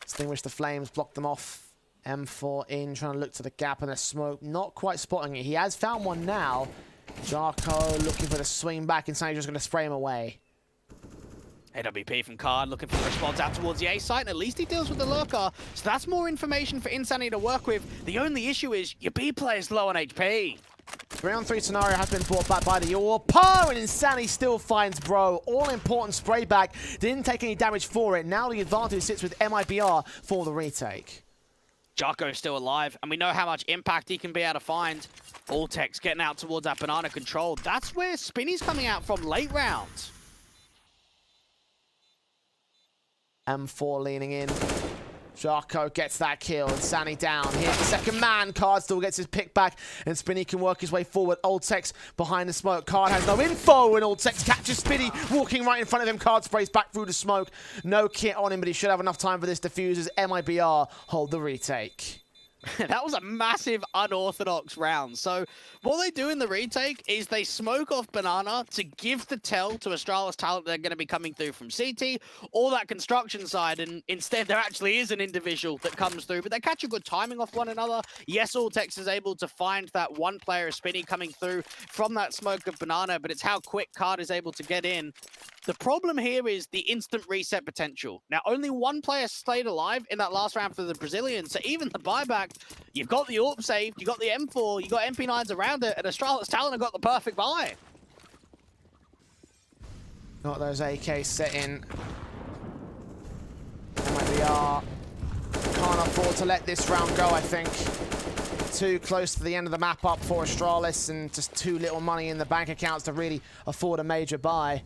Extinguish the flames, block them off. M4 in, trying to look to the gap and the smoke, not quite spotting it. He has found one now. Jarko looking for the swing back, ENCE just going to spray him away. AWP from Card looking for the response out towards the A site, and at least he deals with the lurker. So that's more information for ENCE to work with. The only issue is your B player's low on HP. 3-on-3 scenario has been brought back by the AWP, and ENCE still finds Bro. All-important spray back. Didn't take any damage for it. Now the advantage sits with MIBR for the retake. Jarko's still alive, and we know how much impact he can be able to find. Alltex getting out towards that banana control. That's where Spinny's coming out from late rounds. M4 leaning in. Jarko gets that kill. ENCE down. Here's the second man. Card still gets his pick back, and Spinny can work his way forward. Alltex behind the smoke. Card has no info, and Alltex catches Spinny walking right in front of him. Card sprays back through the smoke. No kit on him, but he should have enough time for this defuse as MIBR hold the retake. That was a massive unorthodox round. So what they do in the retake is they smoke off Banana to give the tell to Astralis talent they're going to be coming through from CT or that construction side, and instead there actually is an individual that comes through, but they catch a good timing off one another. Yes, Alltex is able to find that one player, Spinny, coming through from that smoke of Banana, but it's how quick Card is able to get in. The problem here is the instant reset potential. Now, only one player stayed alive in that last round for the Brazilians, so even the buyback, you've got the AWP saved, you've got the M4, you've got MP9s around it, and Astralis talent have got the perfect buy. Got those AKs set in. MIBR can't afford to let this round go, I think. Too close to the end of the map up for Astralis, and just too little money in the bank accounts to really afford a major buy.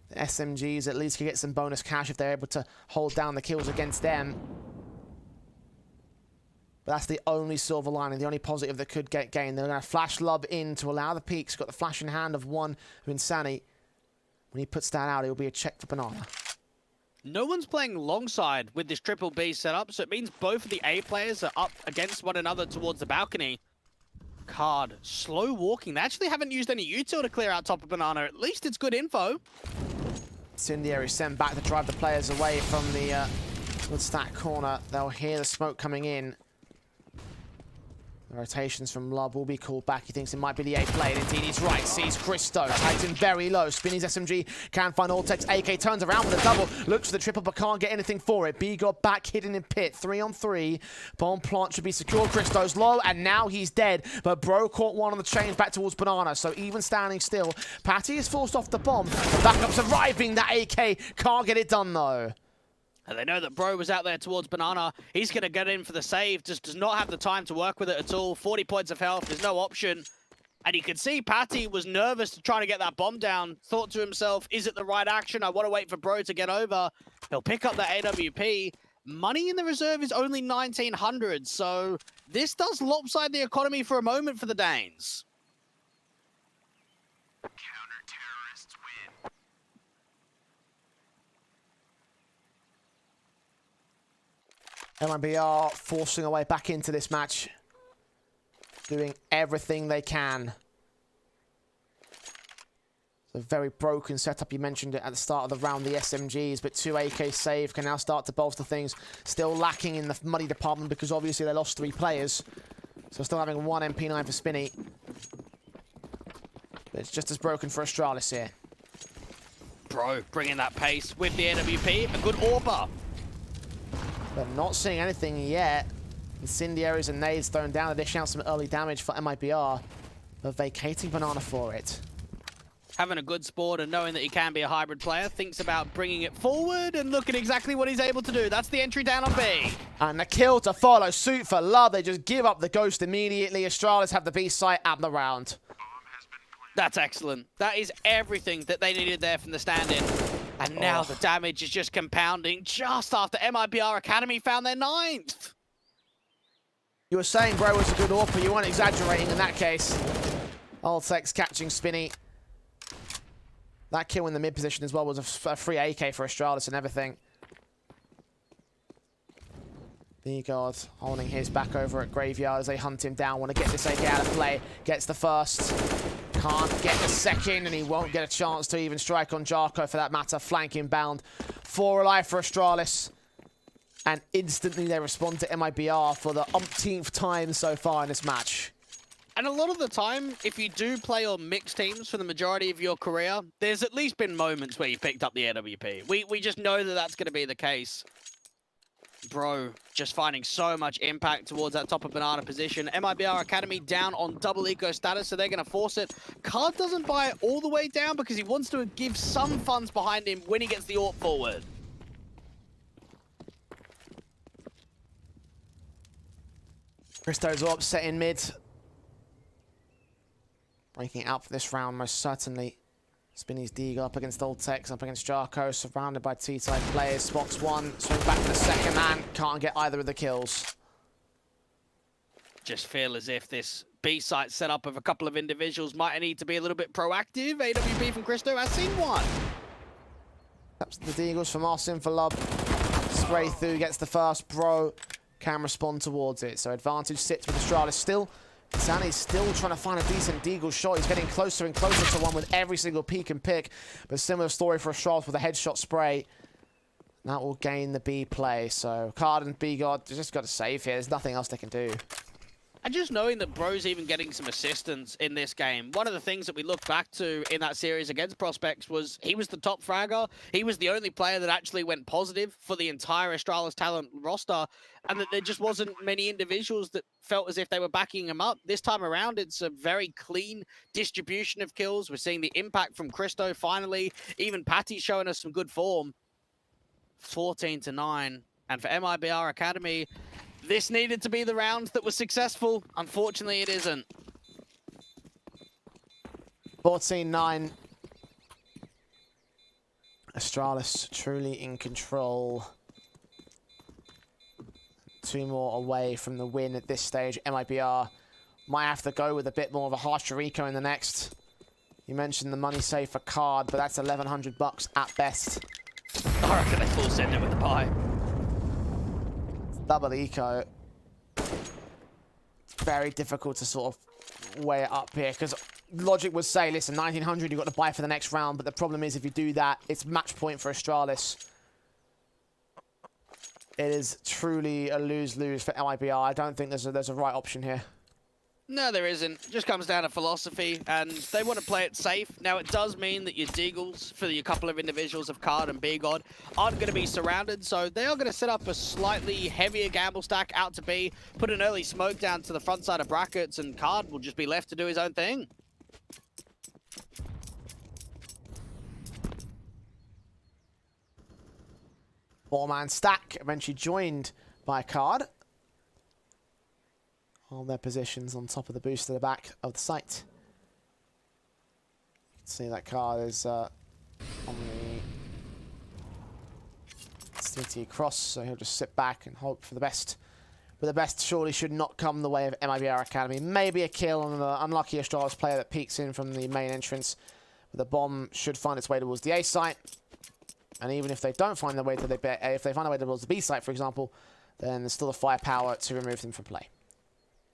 The SMGs at least can get some bonus cash if they're able to hold down the kills against them. But that's the only silver lining, the only positive that could get gained. They're going to flash Lub in to allow the peaks. Got the flash in hand of one of ENCE. When he puts that out, it will be a check for Banana. No one's playing alongside with this triple B setup, so it means both of the A players are up against one another towards the balcony. Card, slow walking. They actually haven't used any util to clear out top of Banana. At least it's good info. Incendiary sent back to drive the players away from the stack corner. They'll hear the smoke coming in. The rotations from Lub will be called back. He thinks it might be the A play, and indeed he's right. Sees Christo, tags him very low. Spinny's SMG can find Alltex. AK turns around with a double, looks for the triple, but can't get anything for it. B got back, hidden in pit. 3-on-3. Bomb plant should be secure. Christo's low, and now he's dead. But Bro caught one on the change back towards Banana, so even standing still. Patty is forced off the bomb. The backup's arriving. That AK can't get it done, though. And they know that Bro was out there towards Banana. He's going to get in for the save. Just does not have the time to work with it at all. 40 points of health. There's no option. And you can see Patty was nervous to try to get that bomb down. Thought to himself, is it the right action? I want to wait for Bro to get over. He'll pick up that AWP. Money in the reserve is only 1,900. So this does lopside the economy for a moment for the Danes. Counter-terrorists win. MIBR forcing a way back into this match. Doing everything they can. It's a very broken setup. You mentioned it at the start of the round, the SMGs, but 2 AK save can now start to bolster things. Still lacking in the money department because obviously they lost 3 players. So still having 1 MP9 for Spinny. But it's just as broken for Astralis here. Bro bringing that pace with the AWP. A good AWP. But not seeing anything yet. Incendiaries and nades thrown down. They dish out some early damage for MIBR. But vacating Banana for it. Having a good sport and knowing that he can be a hybrid player, thinks about bringing it forward, and look at exactly what he's able to do. That's the entry down on B. And the kill to follow suit for Love. They just give up the ghost immediately. Astralis have the B site at the round. That's excellent. That is everything that they needed there from the stand-in. And now the damage is just compounding just after MIBR Academy found their 9th. You were saying Bro was a good AWP, you weren't exaggerating in that case. Alltex catching Spinny. That kill in the mid position as well was a free AK for Astralis and everything. B-God holding his back over at Graveyard as they hunt him down. Want to get this AK out of play. Gets the first. Can't get the second, and he won't get a chance to even strike on Jarko for that matter. Flanking bound. 4 alive for Astralis. And instantly they respond to MIBR for the umpteenth time so far in this match. And a lot of the time, if you do play on mixed teams for the majority of your career, there's at least been moments where you picked up the AWP. We just know that that's going to be the case. Bro, just finding so much impact towards that top of banana position. MIBR Academy down on double eco status, so they're going to force it. Card doesn't buy it all the way down because he wants to give some funds behind him when he gets the AWP forward. Christo's upset in mid. Breaking out for this round, most certainly. Spinny's Deagle up against Oltex, up against Jarko, surrounded by T-type players. Spots one, swings back to the second man. Can't get either of the kills. Just feel as if this B-site setup of a couple of individuals might need to be a little bit proactive. AWP from Christo has seen one. That's the Deagles from Austin for Lub. Spray through, gets the first. Bro can respond towards it. So advantage sits with Astralis still. Zanny's still trying to find a decent Deagle shot. He's getting closer and closer to one with every single peek and pick. But similar story for Astralis with a headshot spray. That will gain the B play. So Card and B-God just got to save here. There's nothing else they can do. And just knowing that Bro's even getting some assistance in this game, one of the things that we looked back to in that series against Prospects was he was the top fragger. He was the only player that actually went positive for the entire Astralis talent roster, and that there just wasn't many individuals that felt as if they were backing him up. This time around, it's a very clean distribution of kills. We're seeing the impact from Christo finally. Even Patty's showing us some good form. 14-9. And for MIBR Academy, this needed to be the round that was successful. Unfortunately, it isn't. 14-9. Astralis truly in control. 2 more away from the win at this stage. MIBR might have to go with a bit more of a harsher eco in the next. You mentioned the money save for Card, but that's 1,100 bucks at best. I reckon they full send it with the pie. Double eco. Very difficult to sort of weigh it up here, because logic would say, listen, 1,900 you've got to buy for the next round, but the problem is if you do that, it's match point for Astralis. It is truly a lose-lose for MIBR. I don't think there's a right option here. No, there isn't. It just comes down to philosophy, and they want to play it safe. Now, it does mean that your Deagles, for your couple of individuals of Card and B-God, aren't going to be surrounded, so they are going to set up a slightly heavier gamble stack out to B, put an early smoke down to the front side of brackets, and Card will just be left to do his own thing. Four-man stack, eventually joined by Card. All their positions on top of the boost to the back of the site. You can see that Card is on the CT cross, so he'll just sit back and hope for the best. But the best surely should not come the way of MIBR Academy. Maybe a kill on the unlucky Astralis player that peeks in from the main entrance. But the bomb should find its way towards the A site. And even if they don't find their way to the if they find their way towards the B site, for example, then there's still the firepower to remove them from play.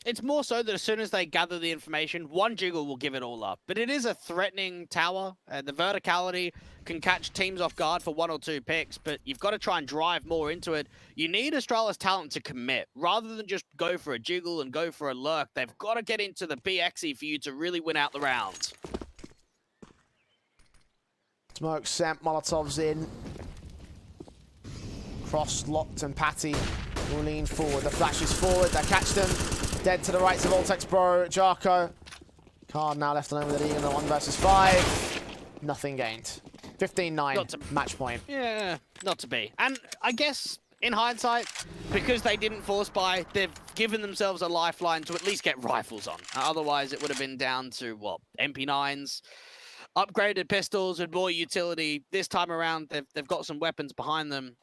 It's more so that as soon as they gather the information, one jiggle will give it all up. But it is a threatening tower. The verticality can catch teams off guard for 1 or 2 picks, but you've got to try and drive more into it. You need Astralis talent to commit, rather than just go for a jiggle and go for a lurk. They've got to get into the BXE for you to really win out the round. Smoke sent, Molotov's in. Cross locked and Patty will lean forward. The flash is forward, they catch them. Dead to the right of Voltex Bro, Jarko. Card now left alone with the lead in the 1 versus 5. Nothing gained. 15-9, match point. Yeah, not to be. And I guess, in hindsight, because they didn't force buy, they've given themselves a lifeline to at least get rifles on. Otherwise, it would have been down to, what, MP9s? Upgraded pistols with more utility. This time around, they've got some weapons behind them.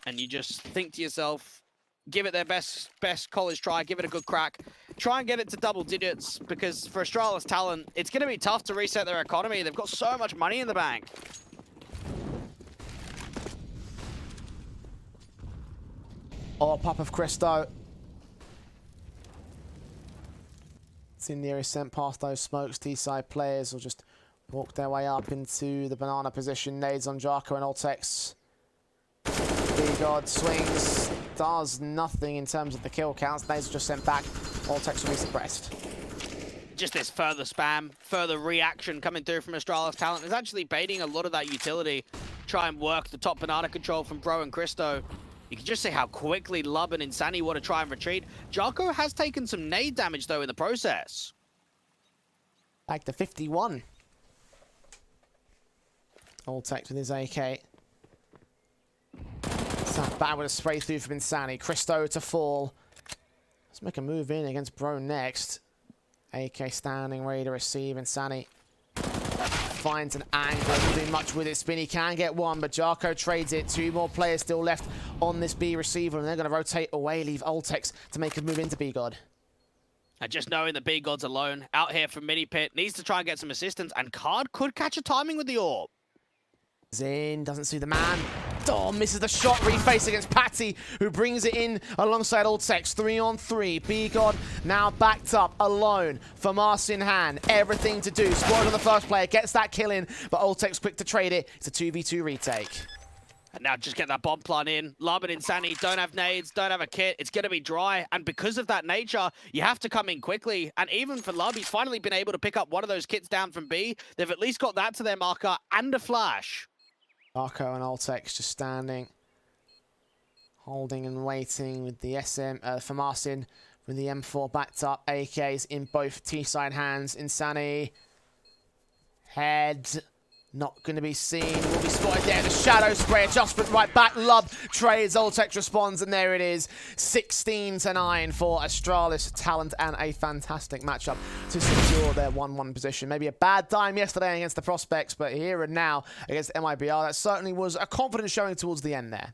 And you just think to yourself, give it their best college try, give it a good crack. try and get it to double digits, because for Astralis Talent, it's going to be tough to reset their economy. They've got so much money in the bank. Oh, pop of Christo. It's in the area sent past those smokes. T-side players will just walk their way up into the banana position. Nades on Jarko and Altex. B-God swings, does nothing in terms of the kill counts. Nades just sent back. Altex will be suppressed. Just this further spam, further reaction coming through from Astralis Talent is actually baiting a lot of that utility. Try and work the top banana control from Bro and Christo. You can just see how quickly Lub and Insani want to try and retreat. Jarko has taken some nade damage, though, in the process. Back to 51. Altex with his AK. Back with a spray through from Insani. Christo to fall. Let's make a move in against Bro next. AK standing, ready to receive. Insani finds an angle, doesn't do much with it. Spinny can get one, but Jarko trades it. Two more players still left on this B receiver, and they're going to rotate away, leave Altex to make a move into B-God. And just knowing the B-God's alone, out here from Mini Pit, needs to try and get some assistance, and Card could catch a timing with the orb. Zin doesn't see the man. Oh, misses the shot. Reface against Patty, who brings it in alongside Altex. 3-on-3. B-God now backed up, alone. FAMAS in hand. Everything to do. Squad on the first player. Gets that kill in, but Altex quick to trade it. It's a 2v2 retake. And now just get that bomb plant in. Lub and Insani don't have nades, don't have a kit. It's going to be dry. And because of that nature, you have to come in quickly. And even for Lub, he's finally been able to pick up one of those kits down from B. They've at least got that to their marker and a flash. Jarko and Altex just standing, holding and waiting with the FAMAS in with the M4 backed up. AKs in both T-side hands. Insani. Head. Not going to be seen. Will be spotted there. The shadow spray adjustment right back. Lub trades. Altex responds, and there it is. 16-9 for Astralis Talent, and a fantastic matchup to secure their 1-1 position. Maybe a bad time yesterday against the Prospects, but here and now against MIBR, that certainly was a confident showing towards the end there.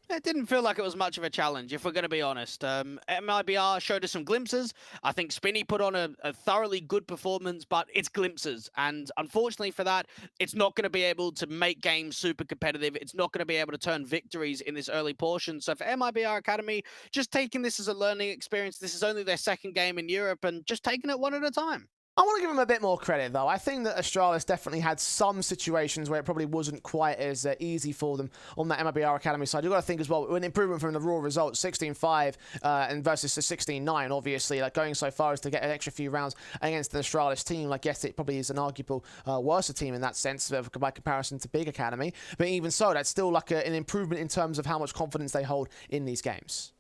It didn't feel like it was much of a challenge, if we're going to be honest. MIBR showed us some glimpses. I think Spinny put on a thoroughly good performance, but it's glimpses. And unfortunately for that, it's not going to be able to make games super competitive. It's not going to be able to turn victories in this early portion. So for MIBR Academy, just taking this as a learning experience. This is only their second game in Europe, and just taking it one at a time. I want to give him a bit more credit, though. I think that Astralis definitely had some situations where it probably wasn't quite as easy for them on that MIBR Academy side. You've got to think as well, an improvement from the raw results, 16-5 and versus the 16-9, obviously. Like, going so far as to get an extra few rounds against the Astralis team. Like, yes, it probably is an arguable worse team in that sense by comparison to Big Academy. But even so, that's still like an improvement in terms of how much confidence they hold in these games.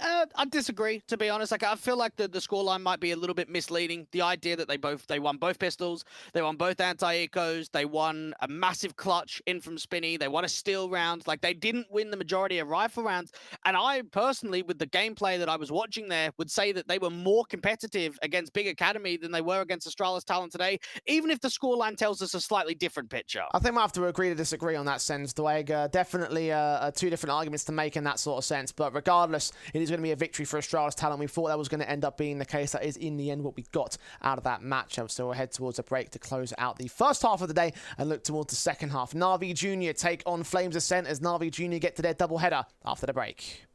I disagree, to be honest. Like, I feel like the scoreline might be a little bit misleading. The idea that they won both pistols, they won both anti-ecos, they won a massive clutch in from Spinny, they won a steal round. Like, they didn't win the majority of rifle rounds. And I personally, with the gameplay that I was watching there, would say that they were more competitive against Big Academy than they were against Astralis Talent today, even if the scoreline tells us a slightly different picture. I think we'll have to agree to disagree on that sense, Dwayne. Definitely two different arguments to make in that sort of sense. But regardless, it is going to be a victory for Astralis Talent. We thought that was going to end up being the case. That is, in the end, what we got out of that matchup. So we'll head towards a break to close out the first half of the day and look towards the second half. NAVI Junior take on Flames Ascent as NAVI Junior get to their doubleheader after the break.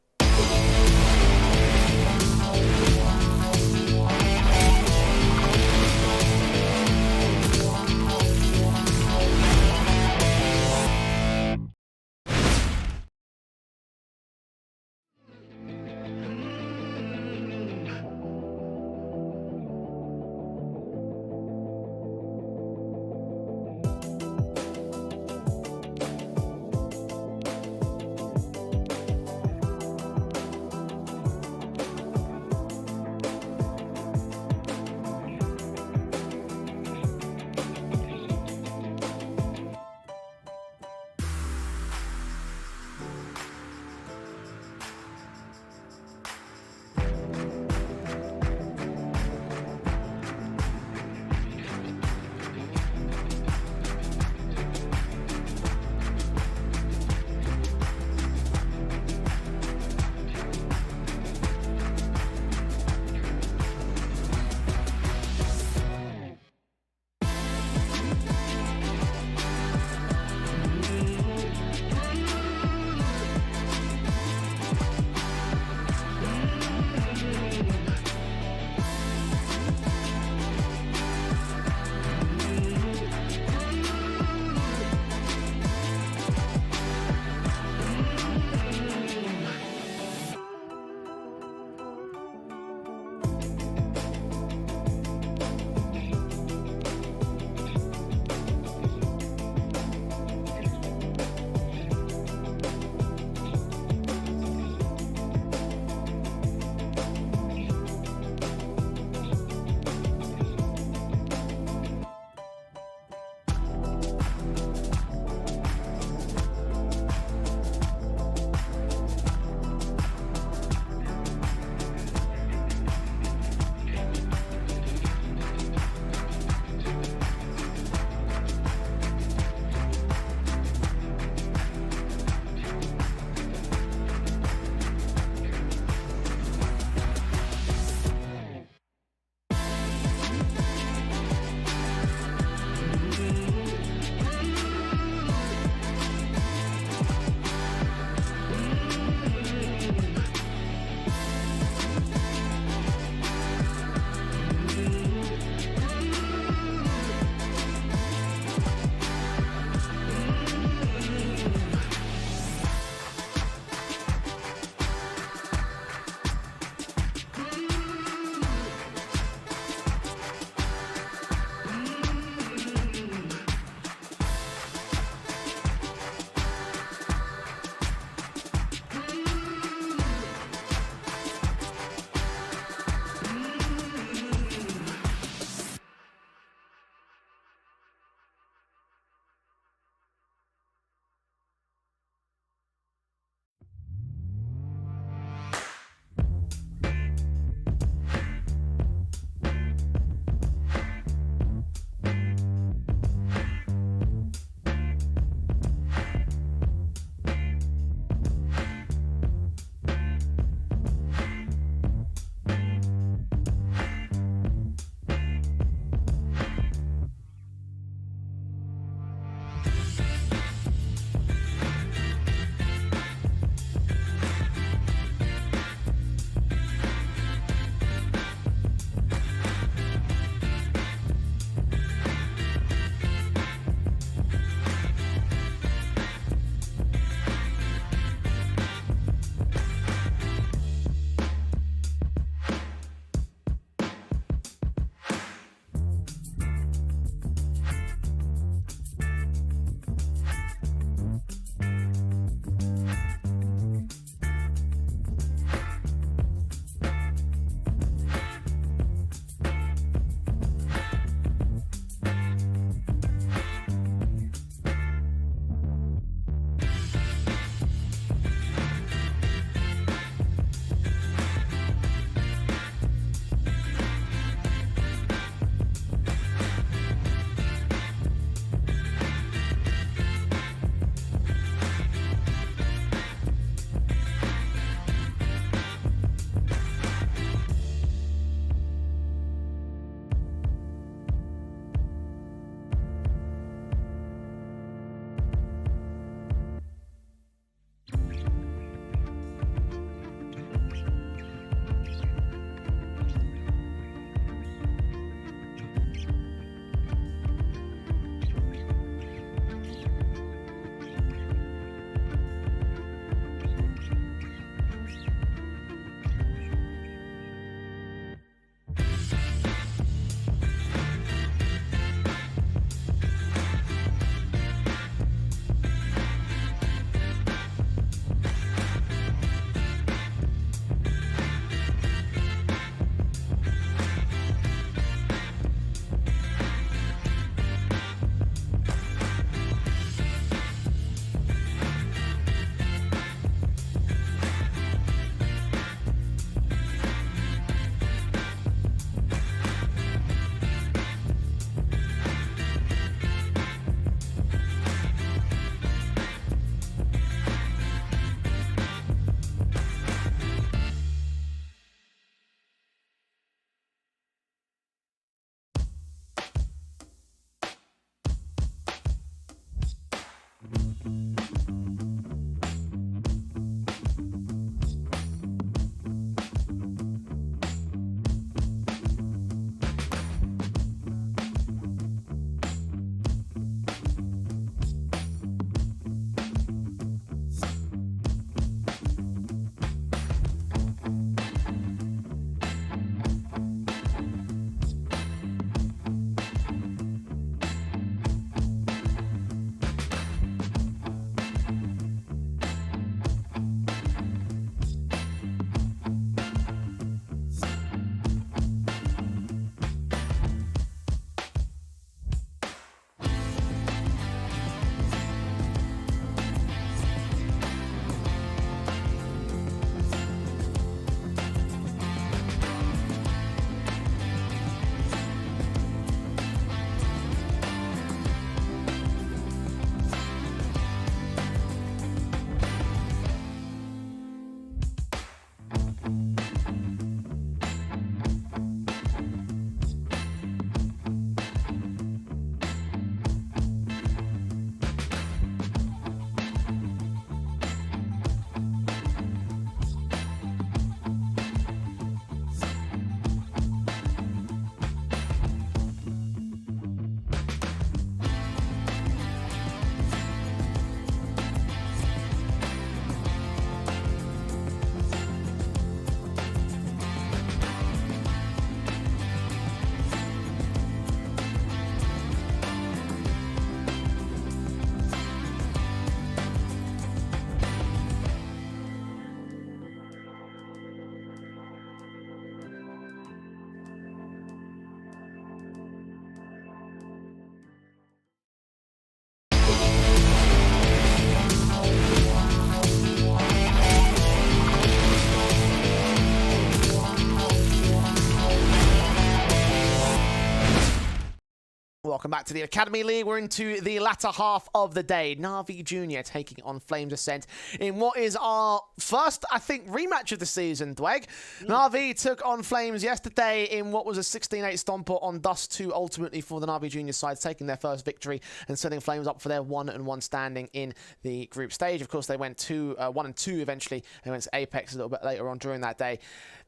Welcome back to the Academy League. We're into the latter half of the day. NAVI Junior taking on Flames Ascent in what is our first, I think, rematch of the season, Dweg. NAVI took on Flames yesterday in what was a 16-8 stomper on Dust 2, ultimately for the NAVI Junior side, taking their first victory and setting Flames up for their 1-1 standing in the group stage. Of course, they went 1-2 eventually. They went to Apeks a little bit later on during that day.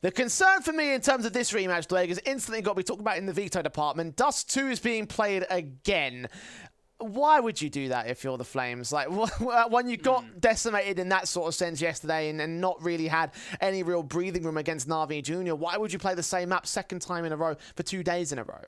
The concern for me in terms of this rematch, Dweg, is instantly got to be talked about in the veto department. Dust 2 is being played again. Why would you do that if you're the Flames? Like, when you got decimated in that sort of sense yesterday and not really had any real breathing room against NAVI Junior, why would you play the same map second time in a row for 2 days in a row?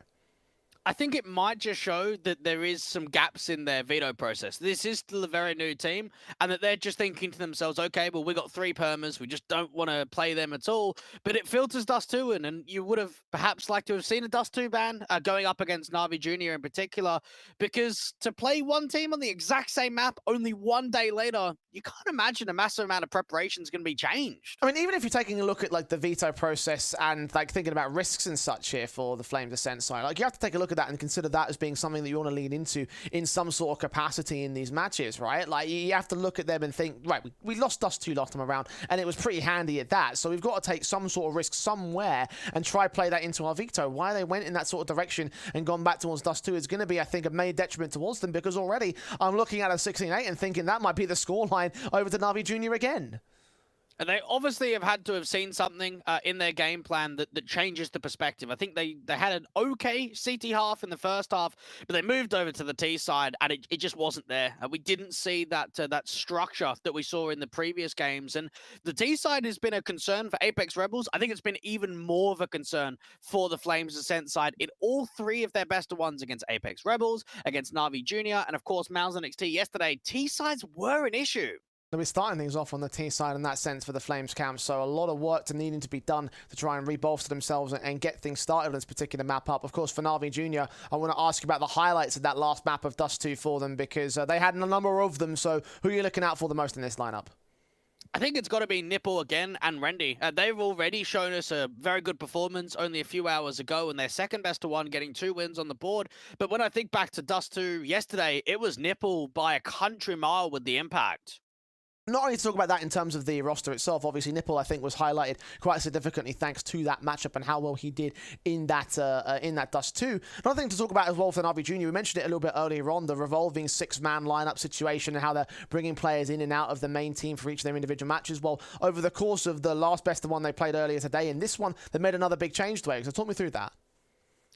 I think it might just show that there is some gaps in their veto process. This is still a very new team, and that they're just thinking to themselves, okay, well, we got 3 permas, we just don't want to play them at all. But it filters Dust 2 in, and you would have perhaps liked to have seen a Dust 2 ban going up against NAVI Junior in particular, because to play one team on the exact same map only 1 day later, you can't imagine a massive amount of preparation is going to be changed. I mean, even if you're taking a look at like the veto process and like thinking about risks and such here for the Flames Ascent side, like you have to take a look at that and consider that as being something that you want to lean into in some sort of capacity in these matches, right? Like you have to look at them and think, right, we lost Dust 2 last time around, and it was pretty handy at that. So we've got to take some sort of risk somewhere and try play that into our veto. Why they went in that sort of direction and gone back towards Dust 2 is going to be, I think, a major detriment towards them, because already I'm looking at a 16-8 and thinking that might be the scoreline over to NAVI Junior again. And they obviously have had to have seen something in their game plan that changes the perspective. I think they had an okay CT half in the first half, but they moved over to the T side, and it just wasn't there. We didn't see that that structure that we saw in the previous games. And the T side has been a concern for Apeks Rebels. I think it's been even more of a concern for the Flames Ascent side in all 3 of their best of ones against Apeks Rebels, against NAVI Junior, and of course Mal's NXT yesterday. T sides were an issue. We're starting things off on the T side in that sense for the Flames camp, so a lot of work needing to be done to try and rebolster themselves and get things started on this particular map up. Of course, for NAVI Junior, I want to ask you about the highlights of that last map of Dust 2 for them, because they had a number of them, so who are you looking out for the most in this lineup? I think it's got to be Nipple again and Rendy. They've already shown us a very good performance only a few hours ago, and their second best of one, getting 2 wins on the board. But when I think back to Dust 2 yesterday, it was Nipple by a country mile with the impact. Not only to talk about that in terms of the roster itself, obviously Nipple, I think, was highlighted quite significantly thanks to that matchup and how well he did in that Dust 2. Another thing to talk about as well for NAVI Junior, we mentioned it a little bit earlier on, the revolving 6-man lineup situation and how they're bringing players in and out of the main team for each of their individual matches. Well, over the course of the last best of one they played earlier today, in this one, they made another big change to it. So talk me through that.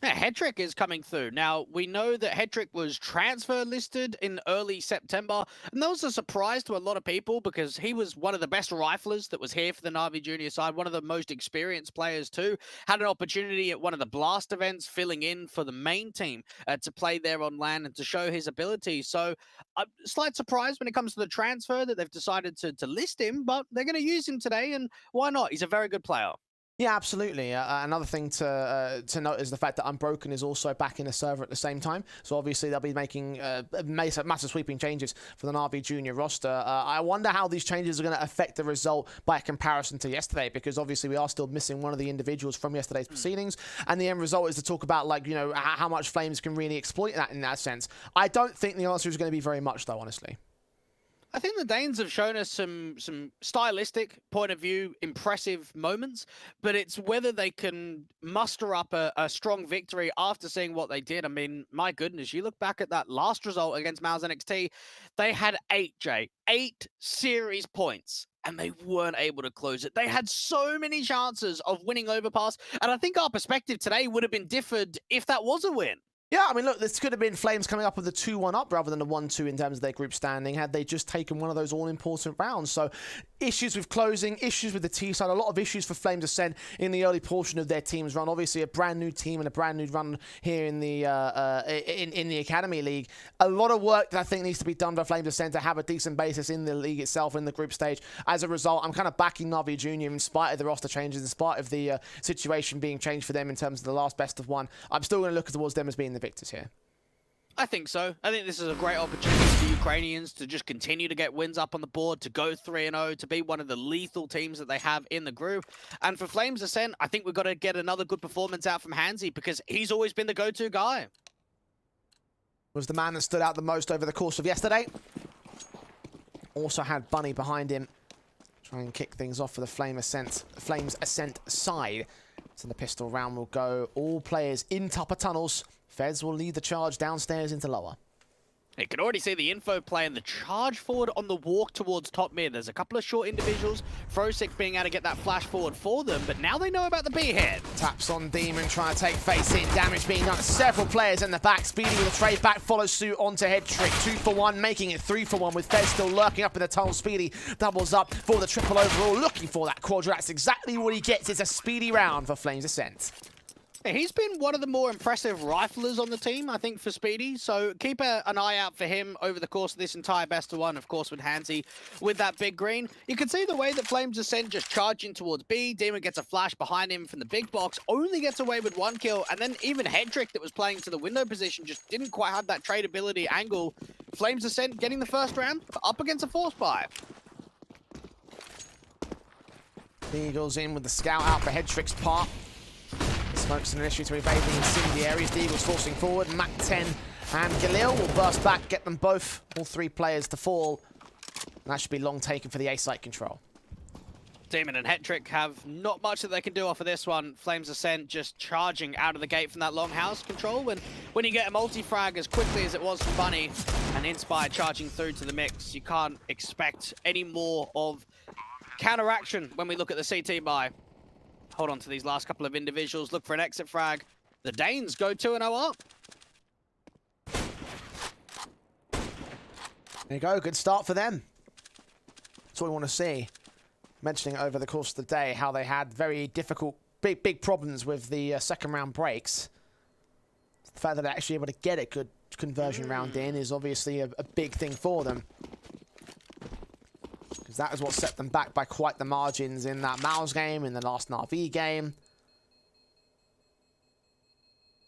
Yeah, Hedrick is coming through. Now, we know that Hedrick was transfer listed in early September, and that was a surprise to a lot of people because he was one of the best riflers that was here for the NAVI Junior side, one of the most experienced players too. Had an opportunity at one of the Blast events, filling in for the main team to play there on LAN and to show his ability. So, a slight surprise when it comes to the transfer that they've decided to list him, but they're going to use him today, and why not? He's a very good player. Yeah, absolutely. Another thing to note is the fact that Unbroken is also back in the server at the same time. So obviously they'll be making massive sweeping changes for the NAVI Junior roster. I wonder how these changes are going to affect the result by comparison to yesterday, because obviously we are still missing one of the individuals from yesterday's proceedings, and the end result is to talk about, like, you know, how much Flames can really exploit that in that sense. I don't think the answer is going to be very much, though, honestly. I think the Danes have shown us some stylistic point of view, impressive moments, but it's whether they can muster up a strong victory after seeing what they did. I mean, my goodness, you look back at that last result against Mal's NXT, they had 8 series points, and they weren't able to close it. They had so many chances of winning Overpass, and I think our perspective today would have been differed if that was a win. Yeah, I mean, look, this could have been Flames coming up with a 2-1 up rather than a 1-2 in terms of their group standing had they just taken one of those all-important rounds. So issues with closing, issues with the T side, a lot of issues for Flames Ascent in the early portion of their team's run. Obviously, a brand new team and a brand new run here in the in the Academy League. A lot of work that I think needs to be done by Flames Ascent to have a decent basis in the league itself, in the group stage. As a result, I'm kind of backing NAVI Junior in spite of the roster changes, in spite of the situation being changed for them in terms of the last best of one. I'm still going to look towards them as being the victors here. I think so. I think this is a great opportunity for Ukrainians to just continue to get wins up on the board, to go 3-0, to be one of the lethal teams that they have in the group. And for Flames Ascent, I think we've got to get another good performance out from Hansi, because he's always been the go-to guy. was the man that stood out the most over the course of yesterday. Also had Bunny behind him. Try and kick things off for the Flames Ascent side. So the pistol round will go. All players in upper tunnels. Fez will lead the charge downstairs into lower. You can already see the info play and the charge forward on the walk towards top mid. There's a couple of short individuals. Frosic being able to get that flash forward for them, but now they know about the B-hit. Taps on Demon, trying to take face in. Damage being done. Several players in the back. Speedy with a trade back, follows suit onto Head Trick. 2 for 1, making it 3 for 1 with Fez still lurking up in the tunnel. Speedy doubles up for the triple overall, looking for that quadra. That's exactly what he gets. It's a speedy round for Flames Ascent. He's been one of the more impressive riflers on the team, I think, for Speedy. So keep an eye out for him over the course of this entire best of one, of course, with Hansi with that big green. You can see the way that Flames Ascent just charging towards B. Demon gets a flash behind him from the big box, only gets away with 1 kill. And then even Hedrick that was playing to the window position just didn't quite have that tradability angle. Flames Ascent getting the first round up against a force buy. Eagles in with the scout out for Hedrick's part. Smokes an issue to evade the incendiaries. The Eagles forcing forward. Mac 10 and Galil will burst back, get them both, all 3 players to fall. And that should be long taken for the A site control. Demon and Hetrick have not much that they can do off of this one. Flames Ascent just charging out of the gate from that longhouse control. When you get a multi-frag as quickly as it was from Bunny and Inspire charging through to the mix, you can't expect any more of counteraction when we look at the CT buy. Hold on to these last couple of individuals. Look for an exit frag. The Danes go 2-0 up. There you go. Good start for them. That's what we want to see. Mentioning over the course of the day how they had very difficult, big problems with the second round breaks. The fact that they're actually able to get a good conversion round in is obviously a big thing for them. Because that is what set them back by quite the margins in that Mouse game, in the last NAVI game.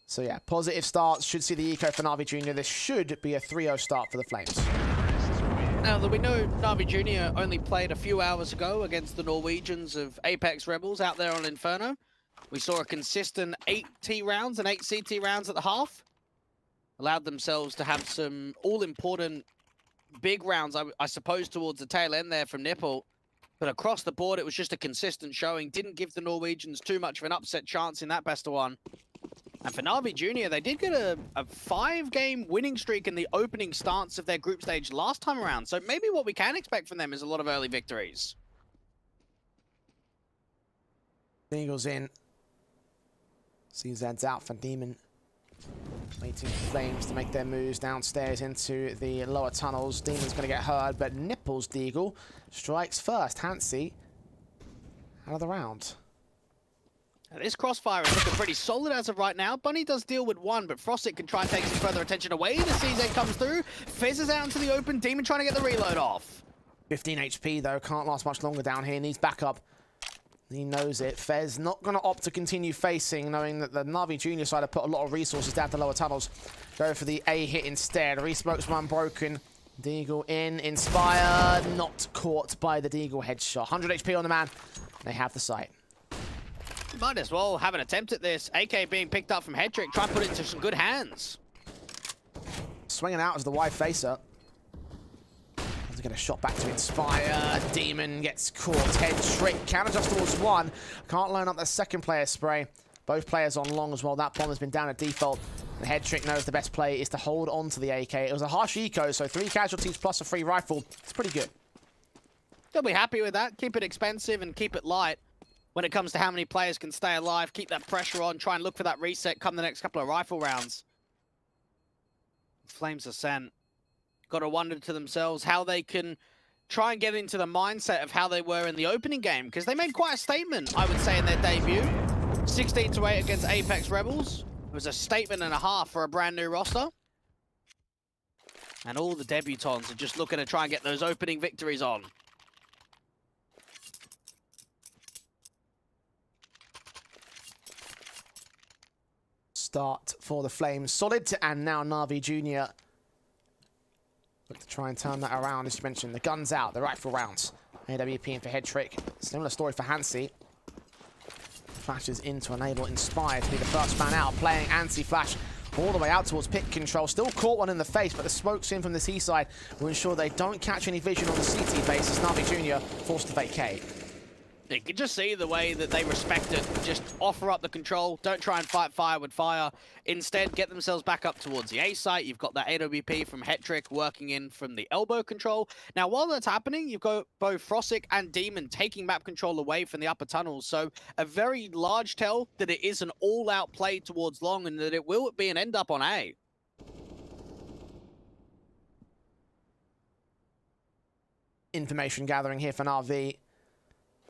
So yeah, positive starts. Should see the eco for NAVI Junior. This should be a 3-0 start for the Flames. Now that we know NAVI Junior only played a few hours ago against the Norwegians of Apeks Rebels out there on Inferno. We saw a consistent 8 T rounds and 8 CT rounds at the half. Allowed themselves to have some all-important big rounds, I suppose, towards the tail end there from Nipple. But across the board, it was just a consistent showing. Didn't give the Norwegians too much of an upset chance in that best of one. And for NAVI Junior, they did get a 5-game winning streak in the opening stance of their group stage last time around. So maybe what we can expect from them is a lot of early victories. Eagles in. CZ's out for Demon. Waiting for Flames to make their moves downstairs into the lower tunnels. Demon's going to get heard, but Nipples Deagle strikes first. Hansi out of the round. Now, this crossfire is looking pretty solid as of right now. Bunny does deal with 1, but Frostic can try and take some further attention away. The CZ comes through. Fizz is out into the open. Demon trying to get the reload off. 15 HP though, can't last much longer down here. Needs backup. He knows it. Fez not going to opt to continue facing, knowing that the NAVI Junior side have put a lot of resources down the lower tunnels. Go for the A hit instead. Resmokes one broken. Deagle in. Inspire. Not caught by the Deagle headshot. 100 HP on the man. They have the site. Might as well have an attempt at this. AK being picked up from Hedrick. Try and put it into some good hands. Swinging out as the wide facer. To get a shot back to Inspire. Demon gets caught. Head trick. Counter just towards 1. Can't line up the second player spray. Both players on long as well. That bomb has been down at default. The Head trick knows the best play is to hold on to the AK. It was a harsh eco, so 3 casualties plus a free rifle. It's pretty good. They'll be happy with that. Keep it expensive and keep it light. When it comes to how many players can stay alive, keep that pressure on. Try and look for that reset come the next couple of rifle rounds. Flames Ascent. Got to wonder to themselves how they can try and get into the mindset of how they were in the opening game, because they made quite a statement, I would say, in their debut. 16-8 against Apeks Rebels. It was a statement and a half for a brand new roster. And all the debutants are just looking to try and get those opening victories on. Start for the Flames. Solid, and now NAVI Junior look to try and turn that around. As you mentioned, the gun's out, the rifle rounds. AWP in for Head Trick. Similar story for Hansi. Flashes in to enable Inspire to be the first man out. Playing anti-flash all the way out towards pit control. Still caught one in the face, but the smokes in from the T side will ensure they don't catch any vision on the CT base as NAVI Jr. forced to vacate. You can just see the way that they respect it. Just offer up the control. Don't try and fight fire with fire. Instead, get themselves back up towards the A site. You've got that AWP from Hetrick working in from the elbow control. Now, while that's happening, you've got both Frosic and Demon taking map control away from the upper tunnels. So a very large tell that it is an all-out play towards long and that it will be an end up on A. Information gathering here for NAVI.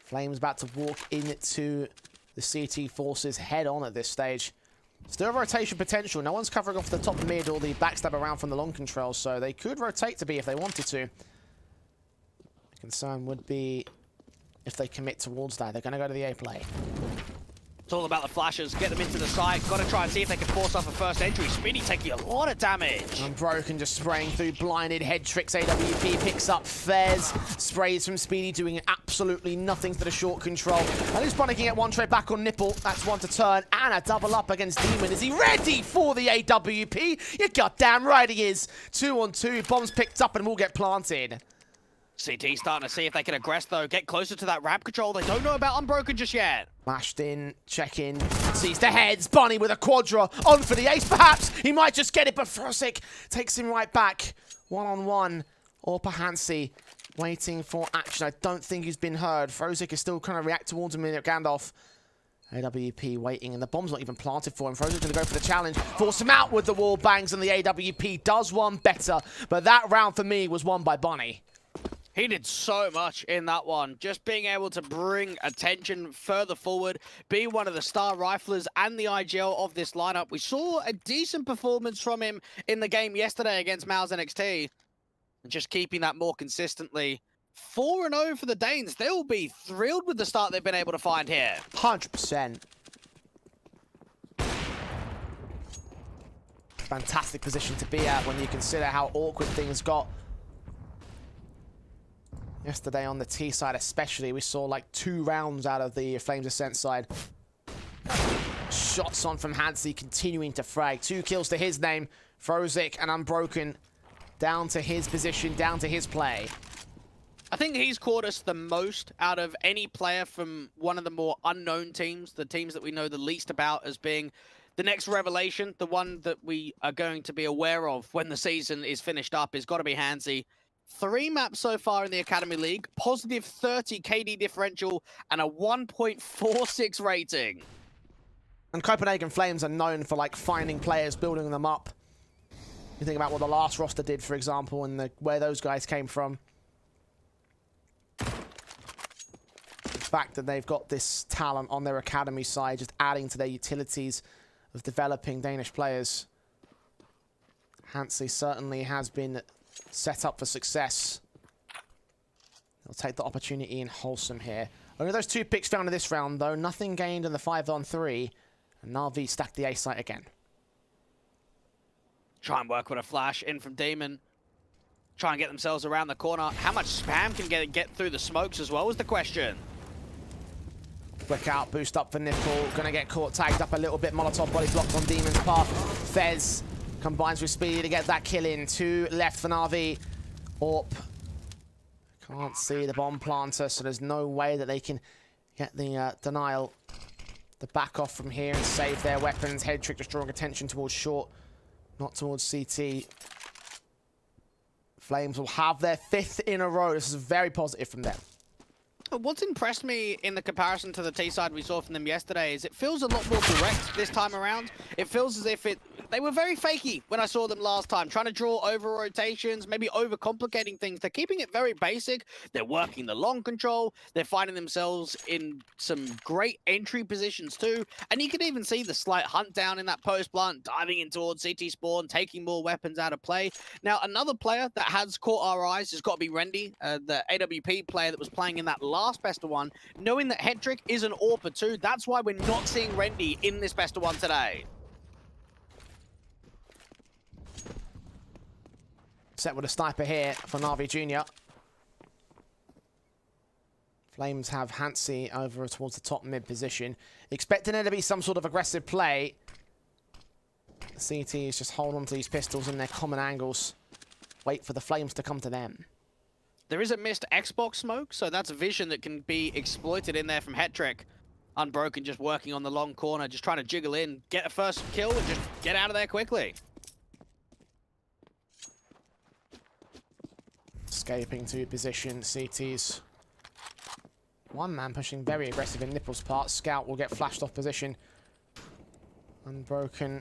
Flames about to walk into the CT forces head on at this stage. Still rotation potential. No one's covering off the top mid or the backstab around from the long control, so they could rotate to B if they wanted to. The concern would be if they commit towards that. They're going to go to the A play. It's all about the flashes. Get them into the site. Got to try and see if they can force off a first entry. Speedy taking a lot of damage. Unbroken just spraying through blinded head tricks. AWP picks up Fez. Sprays from Speedy doing absolutely nothing for the short control. And he's trying to get one trade back on Nipple. That's one to turn. And a double up against Demon. Is he ready for the AWP? You're goddamn right he is. 2 on 2. Bombs picked up and will get planted. CT starting to see if they can aggress, though. Get closer to that ramp control. They don't know about Unbroken just yet. Lashed in, check in, sees the heads. Bunny with a quadra. On for the ace, perhaps. He might just get it, but Frosic takes him right back. 1-on-1. Or Pahansi waiting for action. I don't think he's been heard. Frosic is still trying to react towards him in Gandalf. AWP waiting, and the bomb's not even planted for him. Frosic's going to go for the challenge. Force him out with the wall bangs, and the AWP does one better. But that round for me was won by Bunny. He did so much in that one. Just being able to bring attention further forward, be one of the star riflers and the IGL of this lineup. We saw a decent performance from him in the game yesterday against Mao's NXT. And just keeping that more consistently. 4-0 for the Danes. They'll be thrilled with the start they've been able to find here. 100%. Fantastic position to be at when you consider how awkward things got. Yesterday on the T side especially, we saw like 2 rounds out of the Flames Ascent side. Shots on from Hansi, continuing to frag. 2 kills to his name. Frosic and Unbroken down to his position, down to his play. I think he's caught us the most out of any player from one of the more unknown teams, the teams that we know the least about as being the next revelation, the one that we are going to be aware of when the season is finished up, has got to be Hansi. 3 maps so far in the Academy League, positive 30 KD differential, and a 1.46 rating. And Copenhagen Flames are known for like finding players, building them up. You think about what the last roster did, for example, and where those guys came from. The fact that they've got this talent on their academy side, just adding to their utilities of developing Danish players. Hansi certainly has been set up for success. They'll take the opportunity in Wholesome here. Only those 2 picks found in this round, though. Nothing gained in the 5-on-3. And NAVI stacked the A site again. Try and work with a flash in from Demon. Try and get themselves around the corner. How much spam can get through the smokes as well is the question. Quick out, boost up for Nipple. Gonna get caught, tagged up a little bit. Molotov body blocked on Demon's path. Fez combines with Speedy to get that kill in. 2 left for NAVI. Orp can't see the bomb planter, so there's no way that they can get the denial. The back off from here and save their weapons. Head trick just drawing attention towards short, not towards CT. Flames will have their 5th in a row. This is very positive from them. What's impressed me in the comparison to the T side we saw from them yesterday is it feels a lot more direct this time around. It feels as if they were very fakey when I saw them last time, trying to draw over rotations, maybe overcomplicating things. They're keeping it very basic. They're working the long control. They're finding themselves in some great entry positions too. And you can even see the slight hunt down in that post plant, diving in towards CT spawn, taking more weapons out of play. Now, another player that has caught our eyes has got to be Rendy, the AWP player that was playing in that last best of 1, knowing that Hetrick is an AWPer too. That's why we're not seeing Rendy in this best of 1 today. Set with a sniper here for NAVI Jr. Flames have Hansi over towards the top mid position. Expecting there to be some sort of aggressive play. CT is just hold on to these pistols in their common angles. Wait for the flames to come to them. There is a missed Xbox smoke, so that's a vision that can be exploited in there from Hetrick. Unbroken just working on the long corner, just trying to jiggle in, get a first kill, and just get out of there quickly. Escaping to position, CT's one man pushing very aggressive in Nipple's part. Scout will get flashed off position. Unbroken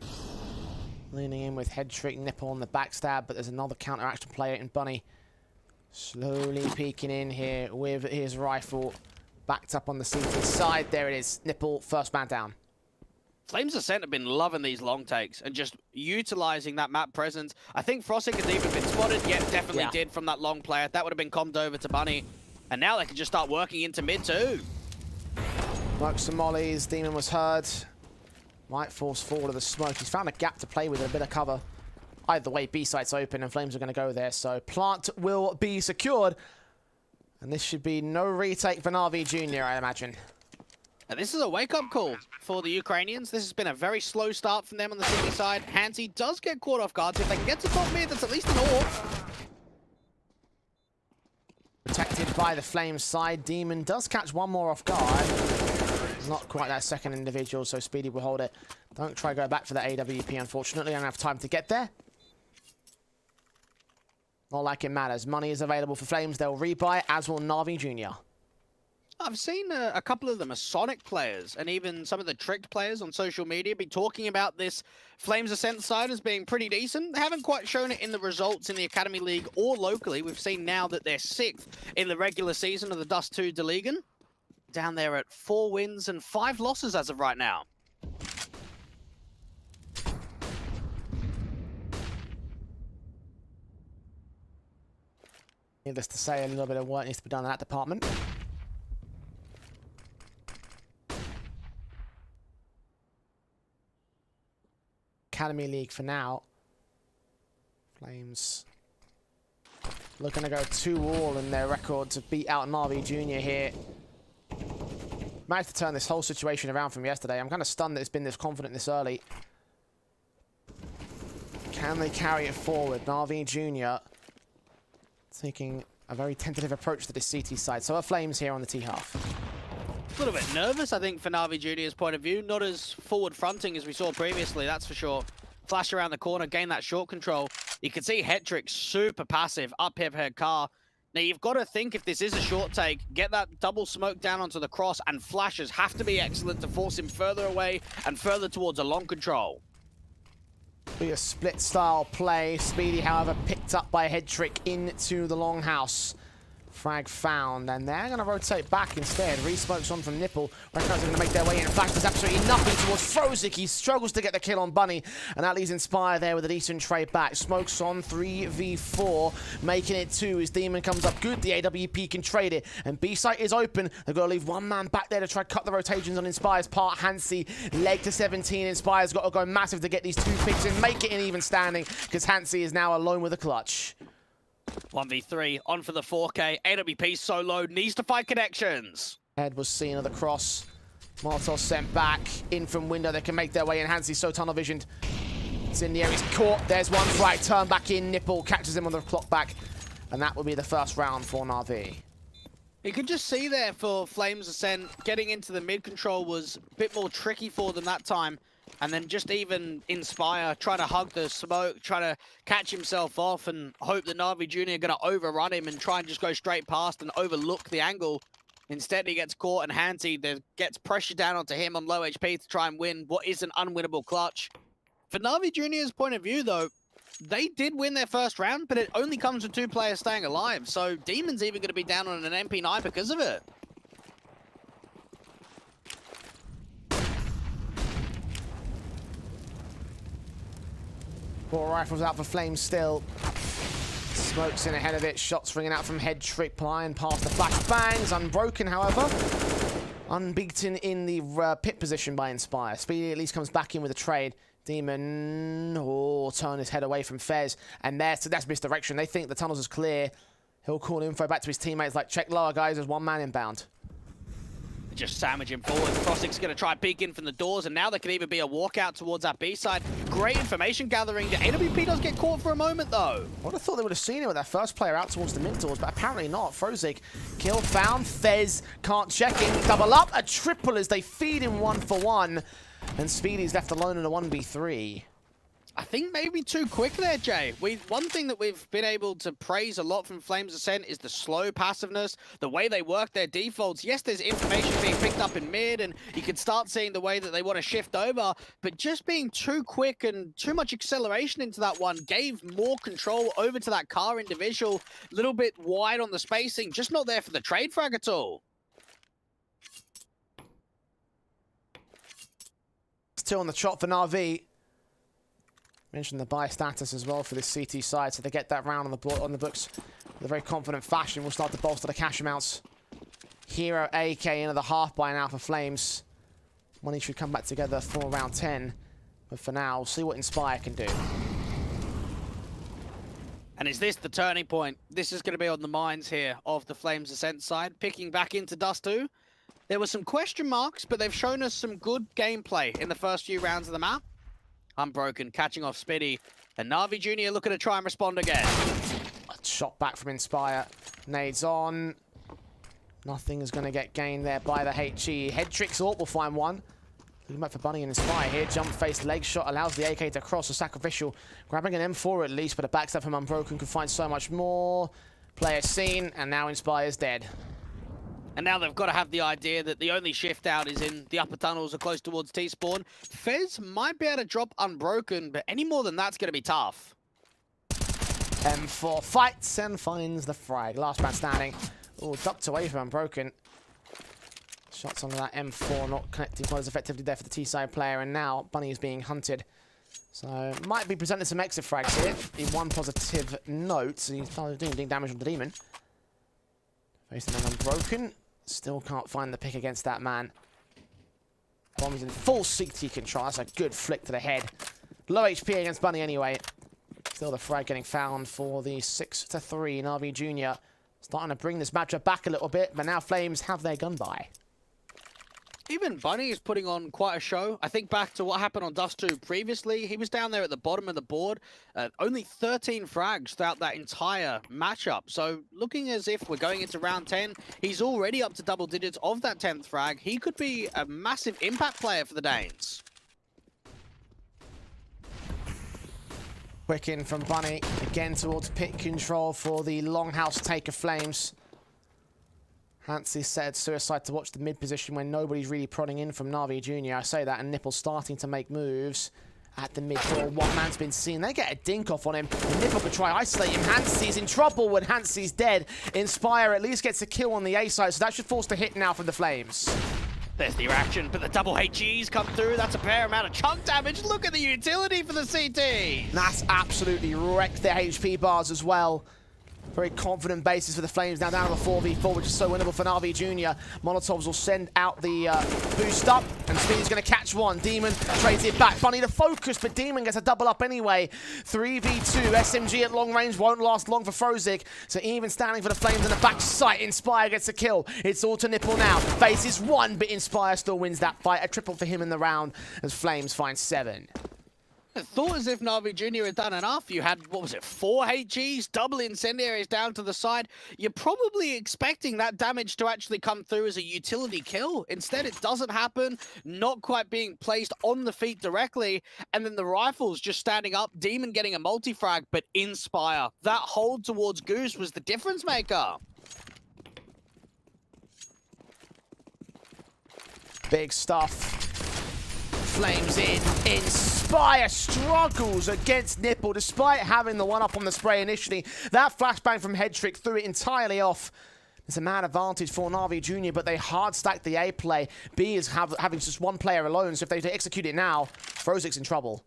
leaning in with Hetrick, Nipple on the backstab, but there's another counter-action player in Bunny. Slowly peeking in here with his rifle. Backed up on the CT side. There it is. Nipple, first man down. Flames Ascent have been loving these long takes and just utilizing that map presence. I think Frosting has even been spotted. Yep, definitely did from that long player. That would have been commed over to Bunny. And now they can just start working into mid too. Smokes some mollies. Demon was heard. Might force forward of the smoke. He's found a gap to play with, a bit of cover. Either way, B site's open and Flames are going to go there. So plant will be secured. And this should be no retake for NAVI Jr., I imagine. And this is a wake-up call for the Ukrainians. This has been a very slow start from them on the city side. HyNC does get caught off guard. So if they can get to top mid, that's at least an AWP. Protected by the Flames side. Demon does catch one more off guard. Not quite that second individual, so Speedy will hold it. Don't try to go back for the AWP, unfortunately. I don't have time to get there. Not like it matters. Money is available for Flames. They'll rebuy, as will NAVI Jr. I've seen a couple of the Masonic players and even some of the Tricked players on social media be talking about this Flames Ascent side as being pretty decent. They haven't quite shown it in the results in the Academy League or locally. We've seen now that they're 6th in the regular season of the Dust 2 Deligan. Down there at 4 wins and 5 losses as of right now. Needless to say, a little bit of work needs to be done in that department. Academy League for now. Flames looking to go 2-all in their record to beat out NAVI Jr. here. Managed to turn this whole situation around from yesterday. I'm kind of stunned that it's been this confident this early. Can they carry it forward? NAVI Jr. taking a very tentative approach to this CT side. So are Flames here on the T half. A little bit nervous, I think, for NAVI Jr.'s point of view. Not as forward-fronting as we saw previously, that's for sure. Flash around the corner, gain that short control. You can see Hetrick super passive, up hip head car. Now, you've got to think if this is a short take, get that double smoke down onto the cross, and flashes have to be excellent to force him further away and further towards a long control. Be a split style play. Speedy, however, picked up by Hetrick into the longhouse. Frag found, and they're going to rotate back instead. Re-smokes on from Nipple. Recognize they're going to make their way in. In fact, there's absolutely nothing towards Frozik. He struggles to get the kill on Bunny, and that leaves Inspire there with a decent trade back. Smokes on 3v4, making it 2 as Demon comes up good. The AWP can trade it, and B-site is open. They've got to leave one man back there to try to cut the rotations on Inspire's part. HyNC, leg to 17. Inspire's got to go massive to get these 2 picks and make it an even standing, because HyNC is now alone with a clutch. 1v3, on for the 4K. AWP so low, needs to find connections. Head was seen of the cross. Molotov sent back in from window. They can make their way in. HyNC's so tunnel visioned. It's in the air. He's caught. There's one right. Turn back in. Nipple catches him on the clock back. And that will be the first round for NAVI. You can just see there for Flames Ascent, getting into the mid control was a bit more tricky for them that time. And then just even Inspire, trying to hug the smoke, trying to catch himself off and hope that NAVI Jr. are going to overrun him and try and just go straight past and overlook the angle. Instead, he gets caught, and HyNC gets pressure down onto him on low HP to try and win what is an unwinnable clutch. For NAVI Jr.'s point of view, though, they did win their first round, but it only comes with 2 players staying alive. So Demon's even going to be down on an MP9 because of it. Four rifles out for Flames still. Smokes in ahead of it. Shots ringing out from Hetrick. Flying past the flash bangs. Unbroken, however. Unbeaten in the pit position by Inspire. Speedy at least comes back in with a trade. Demon, turn his head away from Fez. And that's misdirection. They think the tunnels is clear. He'll call info back to his teammates like, check lower, guys. There's one man inbound. just sandwiching forward. Frostic's going to try peek in from the doors, and now there could even be a walkout towards that B side. Great information gathering. The AWP does get caught for a moment, though. I would have thought they would have seen it with that first player out towards the mid doors, but apparently not. Frostic, kill found. Fez can't check in. Double up, a triple as they feed him 1-for-1. And Speedy's left alone in a 1v3. I think maybe too quick there, Jay. One thing that we've been able to praise a lot from Flames Ascent is the slow passiveness, the way they work their defaults. Yes, there's information being picked up in mid, and you can start seeing the way that they want to shift over, but just being too quick and too much acceleration into that one gave more control over to that car individual. A little bit wide on the spacing, just not there for the trade frag at all. Still on the trot for NAVI. Mentioned the buy status as well for this CT side, so they get that round on the books with a very confident fashion. We'll start to bolster the cash amounts. Hero AK into the half buy now for Flames. Money should come back together for round 10, but for now, we'll see what Inspire can do. And is this the turning point? This is going to be on the minds here of the Flames Ascent side, picking back into Dust 2. There were some question marks, but they've shown us some good gameplay in the first few rounds of the map. Unbroken, catching off Spiddy, and NAVI Jr. looking to try and respond again. A shot back from Inspire. Nades on. Nothing is going to get gained there by the HE. Head tricks Orp will find one. Looking back for Bunny and Inspire here. Jump face leg shot allows the AK to cross. A sacrificial. Grabbing an M4 at least, but a backstab from Unbroken could find so much more. Player seen, and now Inspire's dead. And now they've got to have the idea that the only shift out is in the upper tunnels or close towards T-spawn. Fez might be able to drop Unbroken, but any more than that's going to be tough. M4 fights and finds the frag. Last man standing. Oh, ducked away from Unbroken. Shots onto that M4, not connecting quite as effectively there for the T-side player. And now Bunny is being hunted. So might be presenting some exit frags here. In one positive note, he's doing damage on the Demon. Facing an Unbroken. Still can't find the pick against that man. Bomb's in full CT control. That's a good flick to the head. Low HP against Bunny anyway. Still the frag getting found for the 6-3 NAVI Jr. Starting to bring this matchup back a little bit, but now Flames have their gun by. Even Bunny is putting on quite a show. I think back to what happened on Dust 2 previously. He was down there at the bottom of the board. Only 13 frags throughout that entire matchup. So looking as if we're going into round 10, he's already up to double digits of that 10th frag. He could be a massive impact player for the Danes. Quick in from Bunny. Again towards pit control for the longhouse take of Flames. Hansi said suicide to watch the mid position when nobody's really prodding in from NAVI Jr. I say that, and Nipple's starting to make moves at the mid door. One man's been seen. They get a dink off on him. And Nipple could try isolate him. Hansi's in trouble when Hansi's dead. Inspire at least gets a kill on the A side, so that should force the hit now from the Flames. There's the reaction, but the double HGs come through. That's a fair amount of chunk damage. Look at the utility for the CT. That's absolutely wrecked their HP bars as well. Very confident basis for the Flames now down to the 4v4, which is so winnable for NAVI Jr. Molotovs will send out the boost up, and Speedy's going to catch one. Demon trades it back. Bunny to focus, but Demon gets a double up anyway. 3v2. SMG at long range won't last long for Frostic. So even standing for the Flames in the back sight, Inspire gets a kill. It's all to Nipple now. Faces one, but Inspire still wins that fight. A triple for him in the round as Flames find 7. I thought as if NAVI Jr. had done enough. You had, what was it, 4 HGs, double incendiaries down to the side. You're probably expecting that damage to actually come through as a utility kill. Instead, it doesn't happen, not quite being placed on the feet directly. And then the rifles just standing up, Demon getting a multi-frag, but Inspire. That hold towards Goose was the difference maker. Big stuff. Flames in. Inspire struggles against Nipple despite having the one-up on the spray initially. That flashbang from Headtrick threw it entirely off. There's a man advantage for NAVI Jr., but they hard-stack the A play. B is having just one player alone, so if they execute it now, Frosic's in trouble.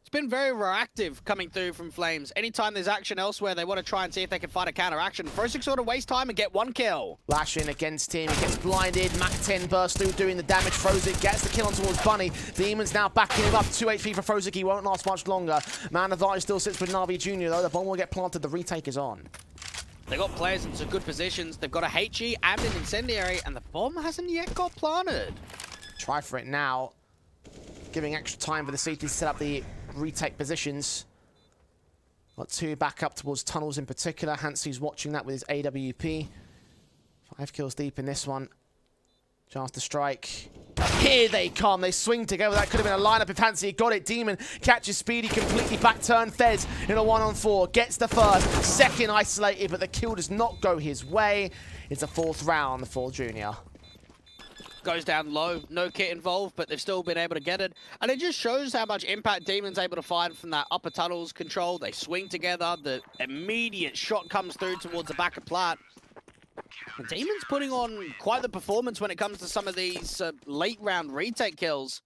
It's been very reactive coming through from Flames. Anytime there's action elsewhere, they want to try and see if they can find a counter-action. Frostic sort of waste time and get one kill. Lash in against him, he gets blinded. Mach 10 bursts through, doing the damage. Frostic gets the kill on towards Bunny. Demon's now backing him up. 2 HP for Frostic, he won't last much longer. Man advantage still sits with NAVI Jr. though. The bomb will get planted, the retake is on. They got players into good positions. They've got a HE and an incendiary, and the bomb hasn't yet got planted. Try for it now. Giving extra time for the CT to set up the retake positions. Got 2 back up towards tunnels in particular. Hansi's watching that with his AWP. 5 kills deep in this one. Chance to strike. Here they come. They swing together. That could have been a lineup if Hansi got it. Demon catches Speedy completely back turn. Fez in a 1-on-4. Gets the first. Second isolated, but the kill does not go his way. It's a 4th round for Junior. Goes down low, no kit involved, but they've still been able to get it. And it just shows how much impact Demon's able to find from that upper tunnels control. They swing together, the immediate shot comes through towards the back of Plat. And Demon's putting on quite the performance when it comes to some of these late round retake kills.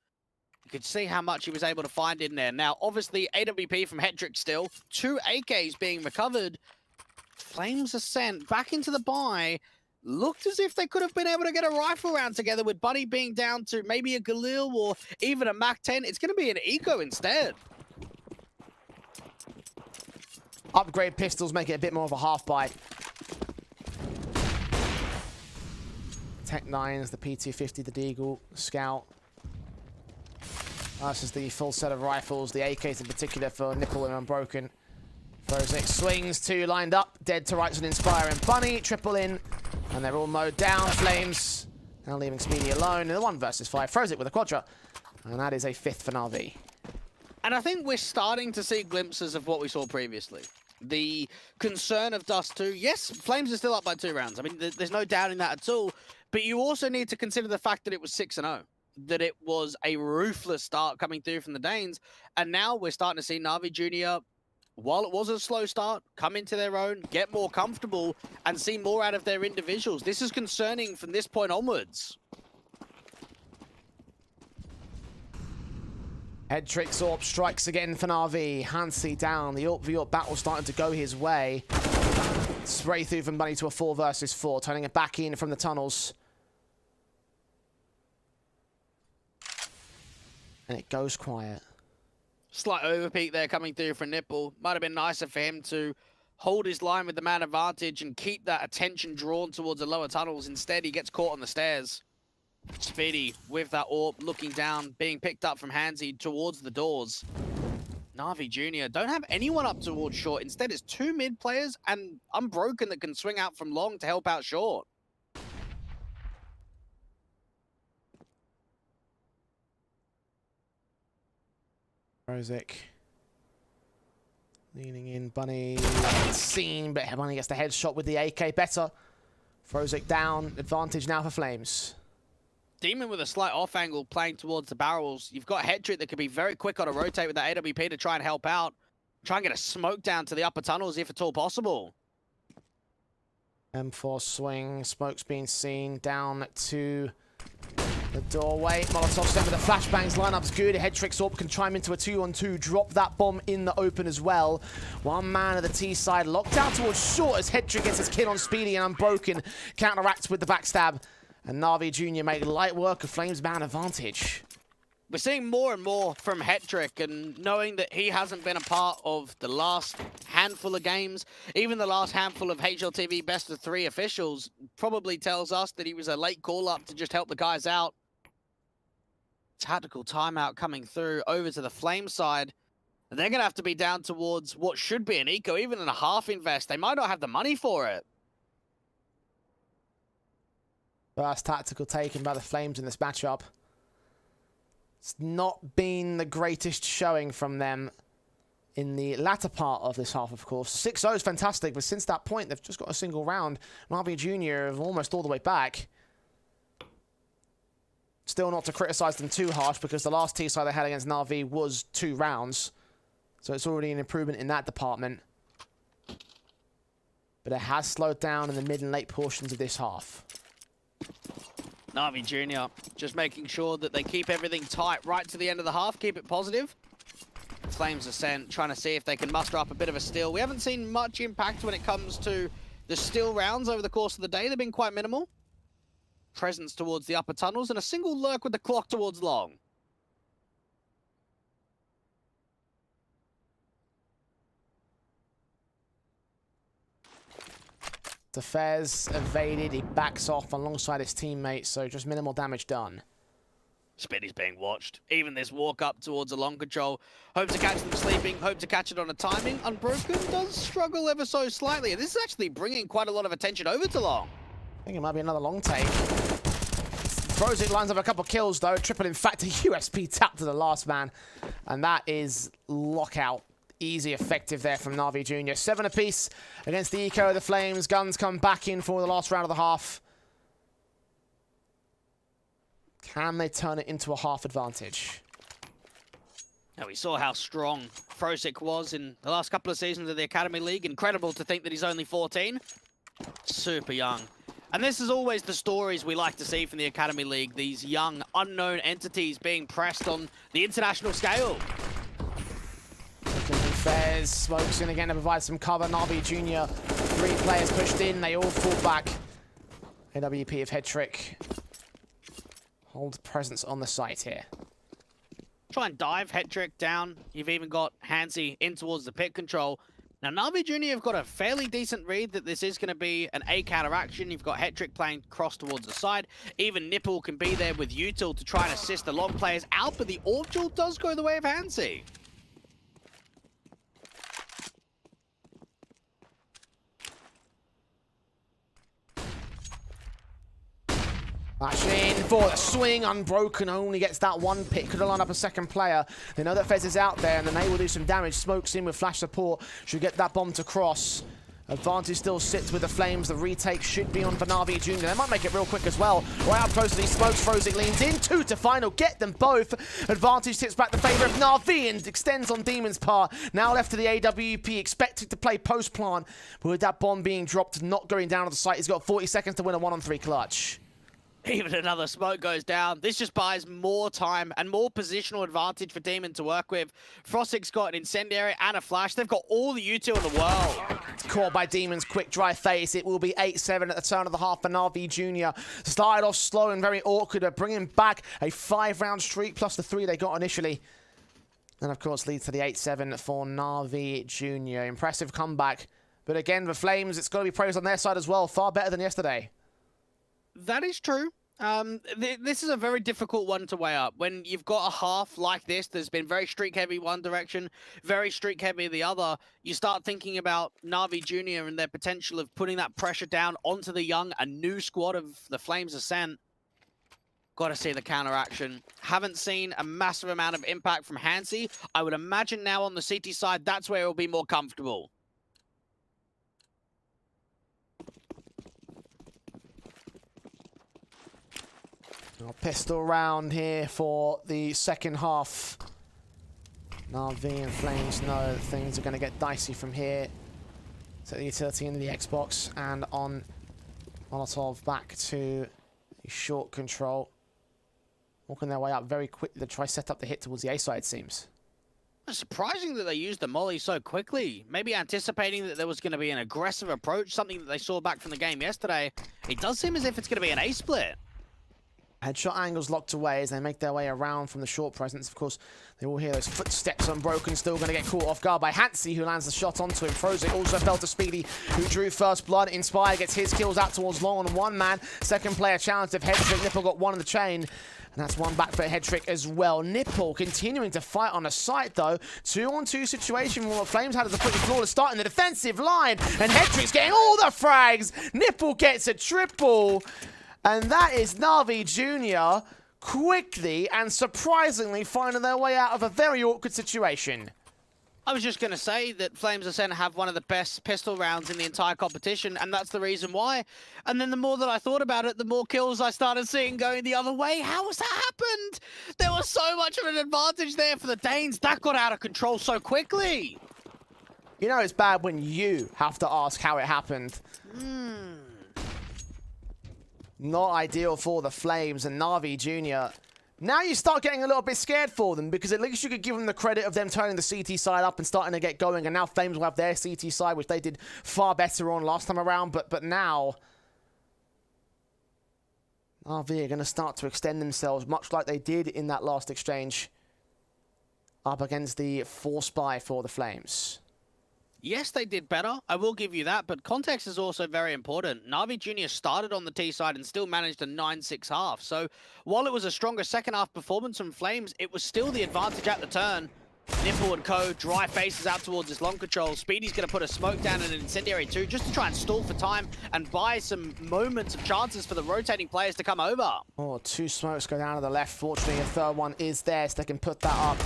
You could see how much he was able to find in there. Now, obviously, AWP from Hedrick still, 2 AKs being recovered. Flames Ascent back into the buy. Looked as if they could have been able to get a rifle round together with Buddy being down to maybe a Galil or even a MAC-10. It's going to be an Eco instead. Upgrade pistols make it a bit more of a half bite. Tech 9s, the P250, the Deagle, Scout. Versus the full set of rifles, the AKs in particular for Nipple and Unbroken. Frozek swings, 2 lined up, dead to rights with Inspire and Bunny, triple in, and they're all mowed down. Flames now leaving Speedy alone in the 1 versus 5. Frozek with a quadra, and that is a 5th for NAVI. And I think we're starting to see glimpses of what we saw previously. The concern of Dust 2, yes, Flames are still up by 2 rounds. I mean, there's no doubting that at all, but you also need to consider the fact that it was 6-0. That it was a ruthless start coming through from the Danes, and now we're starting to see NAVI Junior, while it was a slow start, come into their own, get more comfortable, and see more out of their individuals. This is concerning from this point onwards. Hedrick Orb strikes again for NAVI. Hansi down. The Orb v Orb battle starting to go his way. Spray through from Bunny to a 4 versus 4, turning it back in from the tunnels. And it goes quiet. Slight overpeak there coming through for Nipple. Might have been nicer for him to hold his line with the man advantage and keep that attention drawn towards the lower tunnels. Instead, he gets caught on the stairs. Speedy with that orb looking down, being picked up from Hansi towards the doors. NAVI Junior don't have anyone up towards short. Instead, it's 2 mid players and Unbroken that can swing out from long to help out short. Frozek leaning in. Bunny seen, but Bunny gets the headshot with the AK better. Frozek down. Advantage now for Flames. Demon with a slight off angle playing towards the barrels. You've got Hedrick that could be very quick on a rotate with that AWP to try and help out. Try and get a smoke down to the upper tunnels if at all possible. M4 swing. Smoke's being seen down to the doorway. Molotov stem with the flashbangs. Lineup's good. Hedrick's Orb can chime into a 2-on-2. Drop that bomb in the open as well. 1 man of the T side locked down towards short as Hedrick gets his kill on Speedy and Unbroken. Counteracts with the backstab. And NAVI Junior make light work of Flames' man advantage. We're seeing more and more from Hedrick, and knowing that he hasn't been a part of the last handful of games, even the last handful of HLTV best of 3 officials, probably tells us that he was a late call-up to just help the guys out. Tactical timeout coming through over to the Flame side. They're going to have to be down towards what should be an eco, even in a half invest. They might not have the money for it. First tactical taken by the Flames in this matchup. It's not been the greatest showing from them in the latter part of this half, of course. 6-0 is fantastic, but since that point, they've just got a single round. NAVI Junior are almost all the way back. Still not to criticize them too harsh, because the last T-side they had against NAVI was 2 rounds. So it's already an improvement in that department. But it has slowed down in the mid and late portions of this half. NAVI Junior just making sure that they keep everything tight right to the end of the half, keep it positive. Flames Ascent trying to see if they can muster up a bit of a steal. We haven't seen much impact when it comes to the steal rounds over the course of the day. They've been quite minimal. Presence towards the upper tunnels and a single lurk with the clock towards long. After Fez evaded, he backs off alongside his teammate, so just minimal damage done. Spinny's being watched. Even this walk up towards a long control. Hope to catch them sleeping, hope to catch it on a timing. Unbroken does struggle ever so slightly. This is actually bringing quite a lot of attention over to Long. I think it might be another long take. Frozik lines up a couple kills though. Triple, in fact, a USP tap to the last man. And that is lockout. Easy, effective there from NAVI Jr. 7 apiece against the Eco of the Flames. Guns come back in for the last round of the half. Can they turn it into a half advantage? Now, we saw how strong Frozik was in the last couple of seasons of the Academy League. Incredible to think that he's only 14. Super young. And this is always the stories we like to see from the Academy League. These young, unknown entities being pressed on the international scale. Fez smokes in again to provide some cover. NAVI Jr. 3 players pushed in. They all fall back. AWP of Head Trick. Hold presence on the site here. Try and dive Head Trick down. You've even got Hansi in towards the pit control. Now, NAVI Jr. have got a fairly decent read that this is going to be an A counteraction. You've got Head Trick playing cross towards the side. Even Nipple can be there with Util to try and assist the long players out, but the Orb Duel does go the way of Hansi. Flash in for the swing. Unbroken only gets that one pick. Could have lined up a second player. They know that Fez is out there, and then they will do some damage. Smokes in with flash support. Should get that bomb to cross. Advantage still sits with the Flames. The retake should be on for NAVI Jr. They might make it real quick as well. Right up close to these smokes. Frozik leans in. 2 to final. Get them both. Advantage tips back the favour of NAVI and extends on Demon's part. Now left to the AWP. Expected to play post-plant. But with that bomb being dropped, not going down to the site, he's got 40 seconds to win a 1-on-3 clutch. Even another smoke goes down. This just buys more time and more positional advantage for Demon to work with. Frostic's got an incendiary and a flash. They've got all the util in the world. Caught by Demon's quick dry face. It will be 8-7 at the turn of the half for NAVI Jr. Started off slow and very awkward, but bringing back a 5-round streak plus the 3 they got initially. And of course leads to the 8-7 for NAVI Jr. Impressive comeback. But again, the Flames, it's got to be praised on their side as well. Far better than yesterday. That is true. This is a very difficult one to weigh up. When you've got a half like this, there's been very streak heavy one direction, very streak heavy the other. You start thinking about NAVI Jr. and their potential of putting that pressure down onto the young, a new squad of the Flames Ascent. Got to see the counteraction. Haven't seen a massive amount of impact from Hansi. I would imagine now on the CT side, that's where it will be more comfortable. Pistol round here for the second half. NAVI and Flames know that things are going to get dicey from here. Set the utility into the Xbox and on Molotov back to the short control. Walking their way up very quickly to try set up the hit towards the A side, it seems. It's surprising that they used the molly so quickly. Maybe anticipating that there was going to be an aggressive approach, something that they saw back from the game yesterday. It does seem as if it's going to be an A split. Headshot angles locked away as they make their way around from the short presence. Of course, they will hear those footsteps unbroken. Still going to get caught off guard by Hansi, who lands the shot onto him. Frozik also fell to Speedy, who drew first blood. Inspire gets his kills out towards Long on one man. Second player challenged of Head Trick. Nipple got one in the chain. And that's one back for Head Trick as well. Nipple continuing to fight on the site, though. 2-on-2 situation where Flames had as a pretty flawless start in the defensive line. And Head Trick's getting all the frags. Nipple gets a triple. And that is NAVI Jr. quickly and surprisingly finding their way out of a very awkward situation. I was just going to say that Flames Ascent have one of the best pistol rounds in the entire competition, and that's the reason why. And then the more that I thought about it, the more kills I started seeing going the other way. How has that happened? There was so much of an advantage there for the Danes. That got out of control so quickly. You know it's bad when you have to ask how it happened. Not ideal for the Flames and NAVI Jr. Now you start getting a little bit scared for them, because at least you could give them the credit of them turning the CT side up and starting to get going, and now Flames will have their CT side, which they did far better on last time around, but now NAVI are going to start to extend themselves, much like they did in that last exchange up against the 4 spy for the Flames. Yes, they did better. I will give you that, but context is also very important. NAVI Junior started on the T side and still managed a 9-6 half. So while it was a stronger second half performance from Flames, it was still the advantage at the turn. Nipple and co, dry faces out towards his long control. Speedy's going to put a smoke down and an incendiary too, just to try and stall for time and buy some moments of chances for the rotating players to come over. Oh, 2 smokes go down to the left. Fortunately, a third one is there, so they can put that up.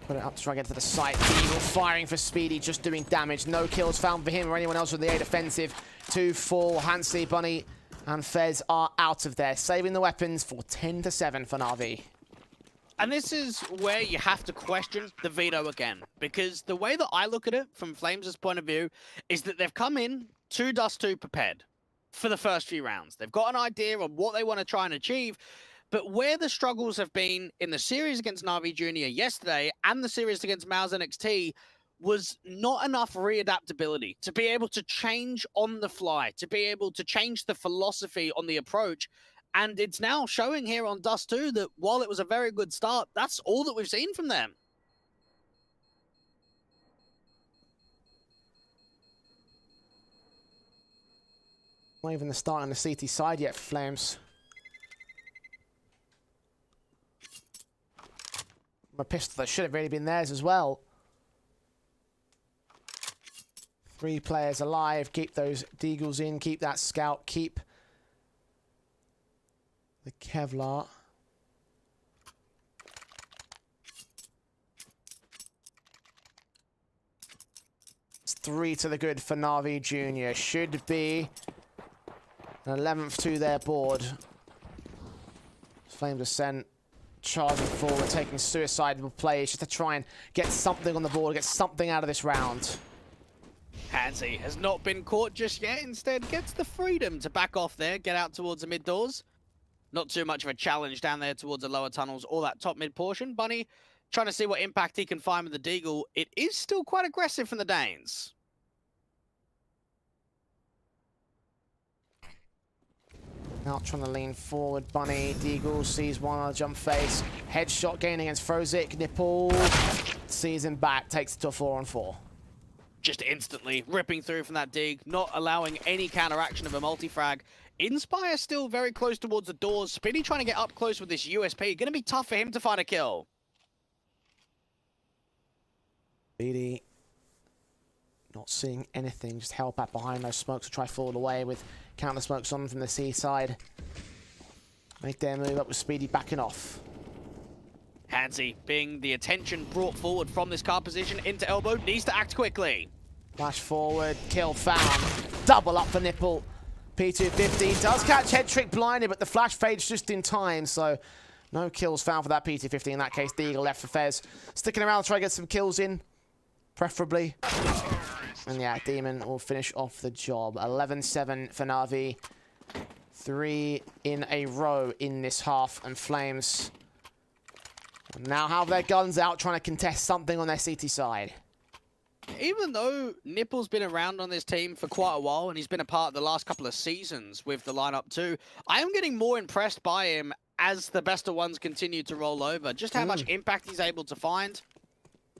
Put it up to try and get to the site. Eagle firing for Speedy, just doing damage. No kills found for him or anyone else with the A defensive. 2-4. Hansi, Bunny, and Fez are out of there, saving the weapons for 10-7 for Na'Vi. And this is where you have to question the veto again, because the way that I look at it from Flames' point of view is that they've come in to Dust 2 prepared for the first few rounds. They've got an idea of what they want to try and achieve, but where the struggles have been in the series against Na'Vi Junior yesterday and the series against Mao's NXT was not enough readaptability to be able to change on the fly, to be able to change the philosophy on the approach. And it's now showing here on Dust 2 that while it was a very good start, that's all that we've seen from them. Not even the start on the CT side yet for Flames. A pistol that should have really been theirs as well. 3 players alive. Keep those Deagles in. Keep that scout. Keep the Kevlar. It's 3 to the good for Na'Vi Junior. Should be an 11th to their board. Flames Ascent charging forward, taking suicidal plays just to try and get something on the board, get something out of this round. Hansi has not been caught just yet. Instead, gets the freedom to back off there, get out towards the mid doors. Not too much of a challenge down there towards the lower tunnels or that top mid portion. Bunny trying to see what impact he can find with the Deagle. It is still quite aggressive from the Danes. Now trying to lean forward, Bunny. Deagle sees one on a jump face. Headshot gain against Frozik. Nipple sees him back, takes it to a 4-on-4. Just instantly ripping through from that dig, not allowing any counteraction of a multi-frag. Inspire still very close towards the doors. Speedy trying to get up close with this USP. Going to be tough for him to find a kill. Speedy not seeing anything, just held back behind those smokes to try fall away with counter smokes on from the C side. Make their move up with Speedy backing off. Hansi being the attention brought forward from this car position into elbow, needs to act quickly. Flash forward, kill found. Double up for Nipple. P250 does catch head trick blinded, but the flash fades just in time, so no kills found for that P250 in that case. Deagle left for Fez. Sticking around to try to get some kills in, preferably. And yeah, Demon will finish off the job. 11-7 for Na'Vi. 3 in a row in this half, and Flames now have their guns out trying to contest something on their CT side. Even though Nipple's been around on this team for quite a while and he's been a part of the last couple of seasons with the lineup too, I am getting more impressed by him as the best of ones continue to roll over. Just how much impact he's able to find.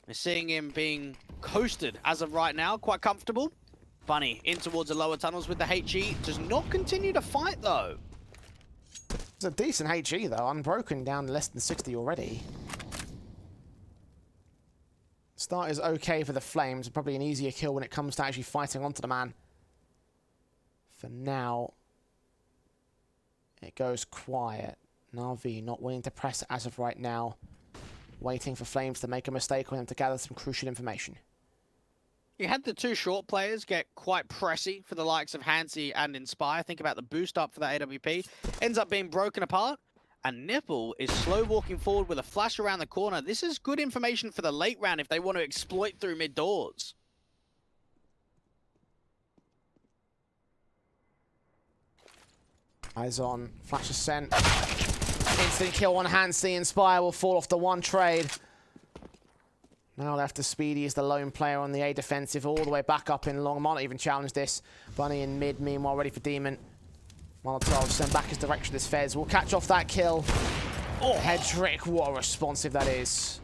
We're seeing him being coasted as of right now, quite comfortable. Bunny in towards the lower tunnels with the HE. Does not continue to fight though. It's a decent HE though, unbroken down to less than 60 already. Start is okay for the Flames, probably an easier kill when it comes to actually fighting onto the man. For now, it goes quiet. Na'Vi not willing to press as of right now. Waiting for Flames to make a mistake on them to gather some crucial information. You had the 2 short players get quite pressy for the likes of Hansi and Inspire. Think about the boost up for that AWP. Ends up being broken apart. And Nipple is slow walking forward with a flash around the corner. This is good information for the late round if they want to exploit through mid doors. Eyes on, flash Ascent. Instant kill on Hansi. Inspire will fall off the one trade. Now left to Speedy is the lone player on the A defensive, all the way back up in long. Might not even challenge this. Bunny in mid, meanwhile ready for Demon. Molotov send back his direction as Fez will catch off that kill. Oh, head trick, what a responsive that is.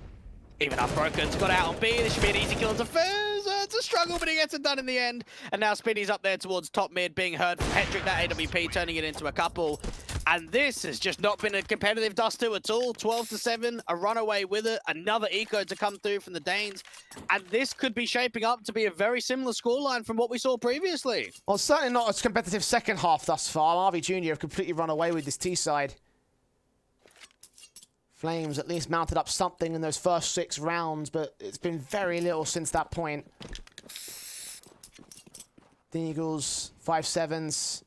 Even up Broken's got out on B. This should be an easy kill to Fez. It's a struggle, but he gets it done in the end. And now Spinny's up there towards top mid, being heard from Hetrick, that AWP turning it into a couple. And this has just not been a competitive Dust 2 at all. 12-7, a runaway with it, another eco to come through from the Danes. And this could be shaping up to be a very similar scoreline from what we saw previously. Well, certainly not as competitive second half thus far. NAVI Jr. have completely run away with this T side. Flames at least mounted up something in those first 6 rounds, but it's been very little since that point. The Eagles, 5-7s.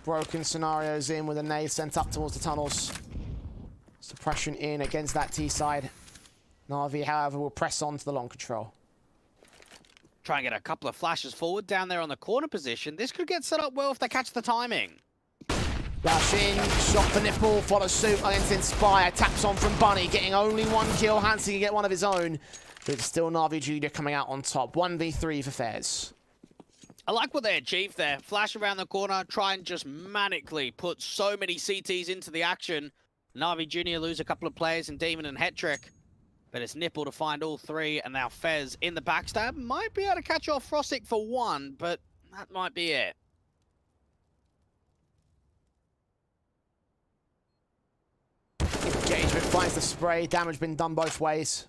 Broken scenarios in with a nade sent up towards the tunnels. Suppression in against that T side. NAVI, however, will press on to the long control. Try and get a couple of flashes forward down there on the corner position. This could get set up well if they catch the timing. Flash in, shot for Nipple, follows suit against Inspire, taps on from Bunny, getting only 1 kill. Hansi can get one of his own, but it's still NAVI Jr. coming out on top. 1v3 for Fez. I like what they achieved there. Flash around the corner, try and just manically put so many CTs into the action. NAVI Jr. lose a couple of players in Demon and Hetrick, but it's Nipple to find all 3, and now Fez in the backstab. Might be able to catch off Frostic for 1, but that might be it. Engagement finds the spray, damage been done both ways.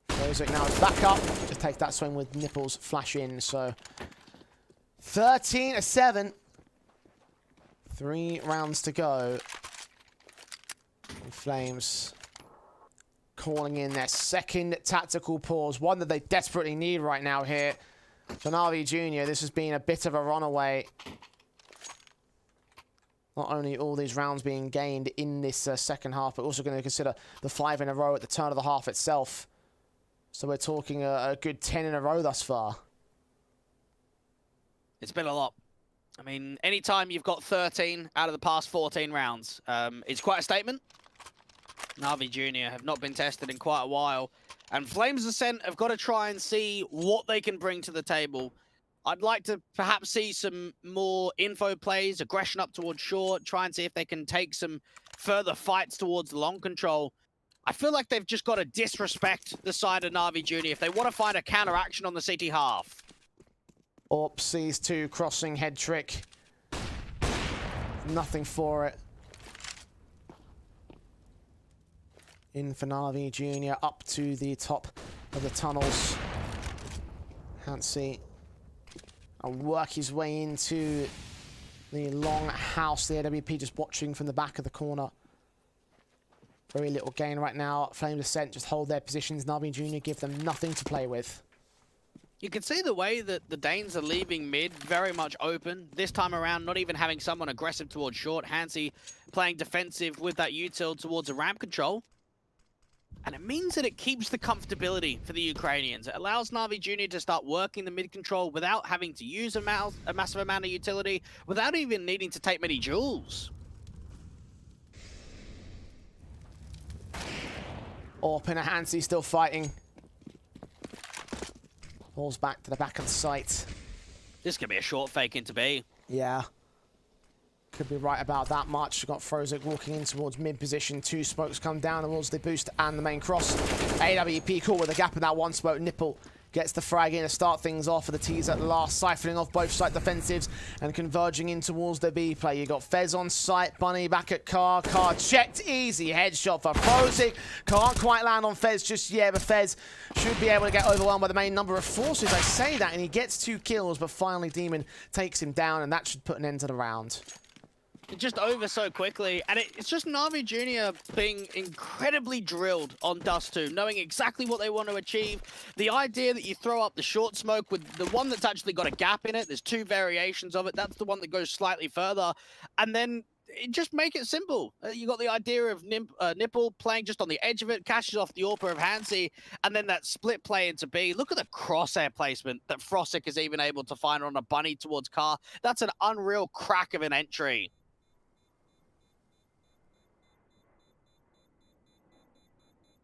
Rosic now is back up, just takes that swing with Nipples flash in, so 13-7. 3 rounds to go. And Flames calling in their second tactical pause, one that they desperately need right now here. For NAVI Jr., this has been a bit of a runaway. Not only all these rounds being gained in this second half, but also going to consider the 5 in a row at the turn of the half itself. So we're talking a good 10 in a row thus far. It's been a lot. I mean, anytime you've got 13 out of the past 14 rounds, it's quite a statement. NAVI Jr. have not been tested in quite a while. And Flames Ascent have got to try and see what they can bring to the table. I'd like to perhaps see some more info plays, aggression up towards short, try and see if they can take some further fights towards the long control. I feel like they've just got to disrespect the side of NAVI Jr. if they want to find a counteraction on the CT half. Orp sees 2 crossing head trick. Nothing for it. In for NAVI Jr. up to the top of the tunnels. Hansi and work his way into the long house. The AWP just watching from the back of the corner. Very little gain right now. Flames Ascent just hold their positions. NAVI Jr. give them nothing to play with. You can see the way that the Danes are leaving mid very much open. This time around, not even having someone aggressive towards short. Hansi playing defensive with that util towards a ramp control. And it means that it keeps the comfortability for the Ukrainians. It allows NAVI Jr. to start working the mid control without having to use a massive amount of utility, without even needing to take many duels. Orp and Hansi still fighting. Falls back to the back of the site. This could be a short fake into B. Yeah. Could be right about that much. We've got Frozek walking in towards mid position. 2 smokes come down towards the boost and the main cross. AWP caught with a gap in that 1 smoke. Nipple gets the frag in to start things off for the T's at last, siphoning off both side defensives and converging in towards the B play. You got Fez on site, Bunny back at Car. Car checked, easy headshot for Frozek. Can't quite land on Fez just yet, but Fez should be able to get overwhelmed by the main number of forces. I say that, and he gets 2 kills, but finally Demon takes him down, and that should put an end to the round. Just over so quickly, and it's just NAVI Jr. being incredibly drilled on Dust 2, knowing exactly what they want to achieve. The idea that you throw up the short smoke with the one that's actually got a gap in it, there's 2 variations of it, that's the one that goes slightly further, and then just make it simple. You got the idea of Nipple playing just on the edge of it, cashes off the AWP of Hansi, and then that split play into B. Look at the crosshair placement that Frostic is even able to find on a Bunny towards Car. That's an unreal crack of an entry.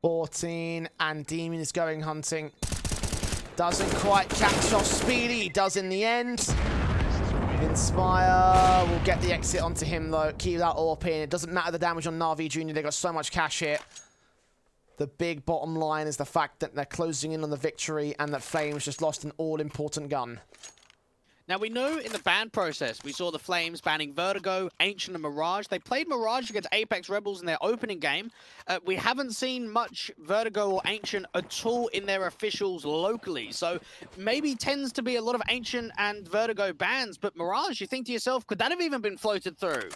14, and Demon is going hunting. Doesn't quite catch off Speedy, does in the end. Inspire will get the exit onto him though. Keep that AWP in. It doesn't matter the damage on NAVI Jr. They got so much cash here. The big bottom line is the fact that they're closing in on the victory and that Flames just lost an all-important gun. Now, we know in the ban process, we saw the Flames banning Vertigo, Ancient, and Mirage. They played Mirage against Apeks Rebels in their opening game. We haven't seen much Vertigo or Ancient at all in their officials locally. So maybe tends to be a lot of Ancient and Vertigo bans. But Mirage, you think to yourself, could that have even been floated through?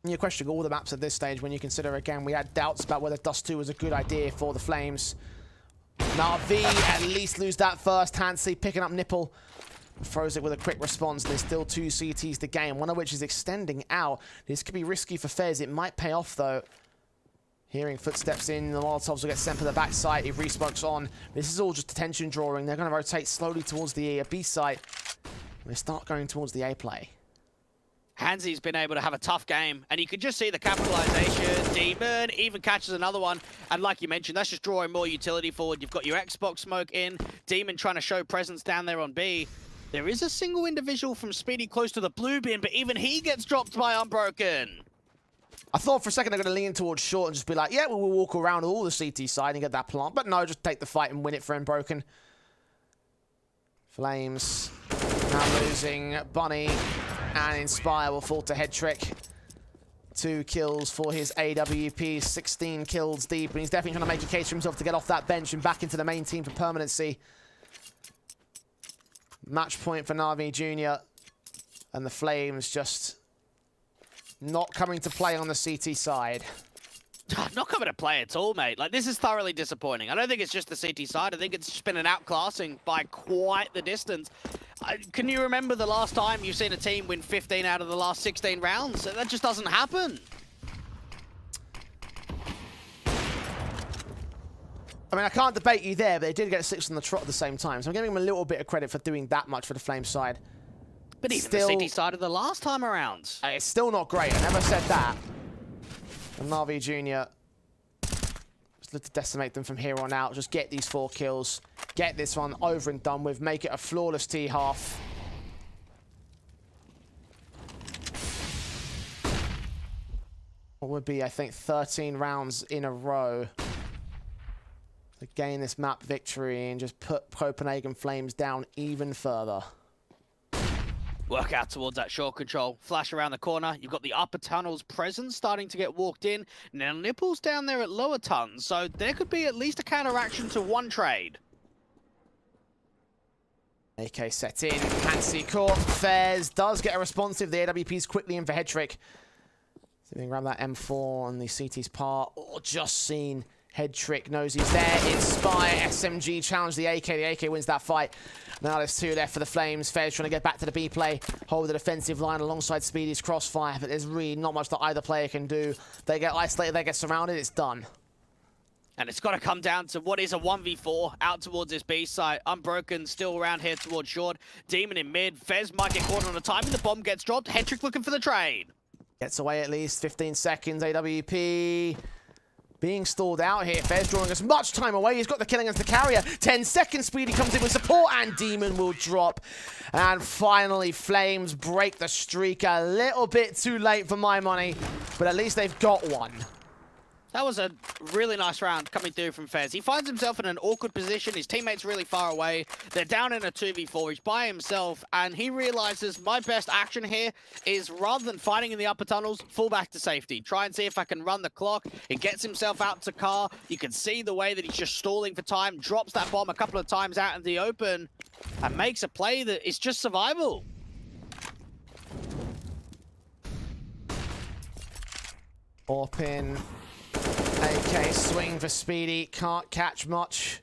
You're questioning all the maps at this stage when you consider, again, we had doubts about whether Dust 2 was a good idea for the Flames. NAVI at least lose that first. NANCE picking up Nipple. Throws it with a quick response. There's still 2 CTs to game, one of which is extending out. This could be risky for Fez. It might pay off, though. Hearing footsteps in, the Molotovs will get sent to the backside. He resmokes on. This is all just attention drawing. They're going to rotate slowly towards the B site. They start going towards the A play. Hansy's been able to have a tough game, and you can just see the capitalization. Demon even catches another one, and like you mentioned, that's just drawing more utility forward. You've got your Xbox smoke in, Demon trying to show presence down there on B. There is a single individual from Speedy close to the blue bin, but even he gets dropped by Unbroken. I thought for a second they're going to lean towards short and just be like, yeah, we'll walk around all the CT side and get that plant, but no, just take the fight and win it for Unbroken. Flames now losing Bunny. And Inspire will fall to Headtrick. 2 kills for his AWP, 16 kills deep, and he's definitely trying to make a case for himself to get off that bench and back into the main team for permanency. Match point for NAVI Jr. And the Flames just not coming to play on the CT side. Not coming to play at all, mate. Like, this is thoroughly disappointing. I don't think it's just the CT side. I think it's just been an outclassing by quite the distance. Can you remember the last time you've seen a team win 15 out of the last 16 rounds? That just doesn't happen. I mean, I can't debate you there, but they did get 6 on the trot at the same time. So I'm giving them a little bit of credit for doing that much for the Flames side. But even still, the CT side of the last time around. It's still not great. I never said that. And NAVI Jr. just look to decimate them from here on out. Just get these 4 kills. Get this one over and done with. Make it a flawless T-half. What would be, I think, 13 rounds in a row to gain this map victory and just put Copenhagen Flames down even further. Work out towards that short control. Flash around the corner. You've got the upper tunnels presence starting to get walked in. Now Nipple's down there at lower tons, so there could be at least a counteraction to one trade. AK set in. Hansi caught. Fairs does get a responsive. The AWP's quickly in for Headtrick. So we can grab that M4 on the CT's part. Oh, just seen. Headtrick knows he's there. Inspire, SMG challenge the AK. The AK wins that fight. Now there's 2 left for the Flames. Fairs trying to get back to the B play. Hold the defensive line alongside Speedy's crossfire, but there's really not much that either player can do. They get isolated, they get surrounded, it's done. And it's got to come down to what is a 1v4 out towards this B site. Unbroken still around here towards short. Demon in mid. Fez might get caught on a timing. The bomb gets dropped. Headtrick looking for the trade. Gets away at least 15 seconds. AWP being stalled out here. Fez drawing as much time away. He's got the kill against the carrier. 10 seconds. Speedy comes in with support and Demon will drop. And finally, Flames break the streak a little bit too late for my money, but at least they've got one. That was a really nice round coming through from Fez. He finds himself in an awkward position. His teammate's really far away. They're down in a 2v4. He's by himself, and he realizes my best action here is, rather than fighting in the upper tunnels, fall back to safety. Try and see if I can run the clock. He gets himself out to car. You can see the way that he's just stalling for time, drops that bomb a couple of times out in the open, and makes a play that is just survival. Orpin. AK swing for Speedy, can't catch much.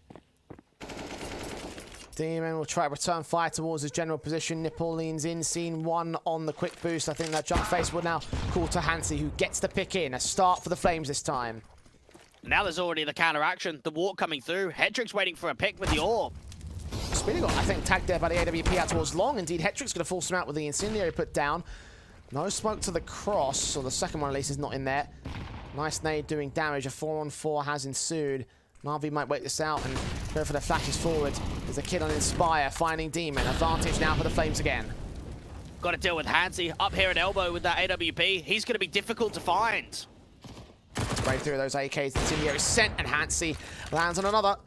Demon will try to return fire towards his general position. Nipple leans in, scene 1 on the quick boost. I think that jump face will now call to Hansi, who gets the pick in. A start for the Flames this time. Now there's already the counteraction. The walk coming through. Headtrick's waiting for a pick with the orb. Speedy got, I think, tagged there by the AWP out towards long. Indeed, Headtrick's going to force him out with the incendiary put down. No smoke to the cross, or the second one at least is not in there. Nice nade doing damage. A 4-on-4 has ensued. NAVI might wait this out and go for the flashes forward. There's a kill on Inspire, finding Demon. Advantage now for the Flames again. Got to deal with NAVI up here at elbow with that AWP. He's going to be difficult to find. Right through those AKs. The team here is sent, and NAVI lands on another.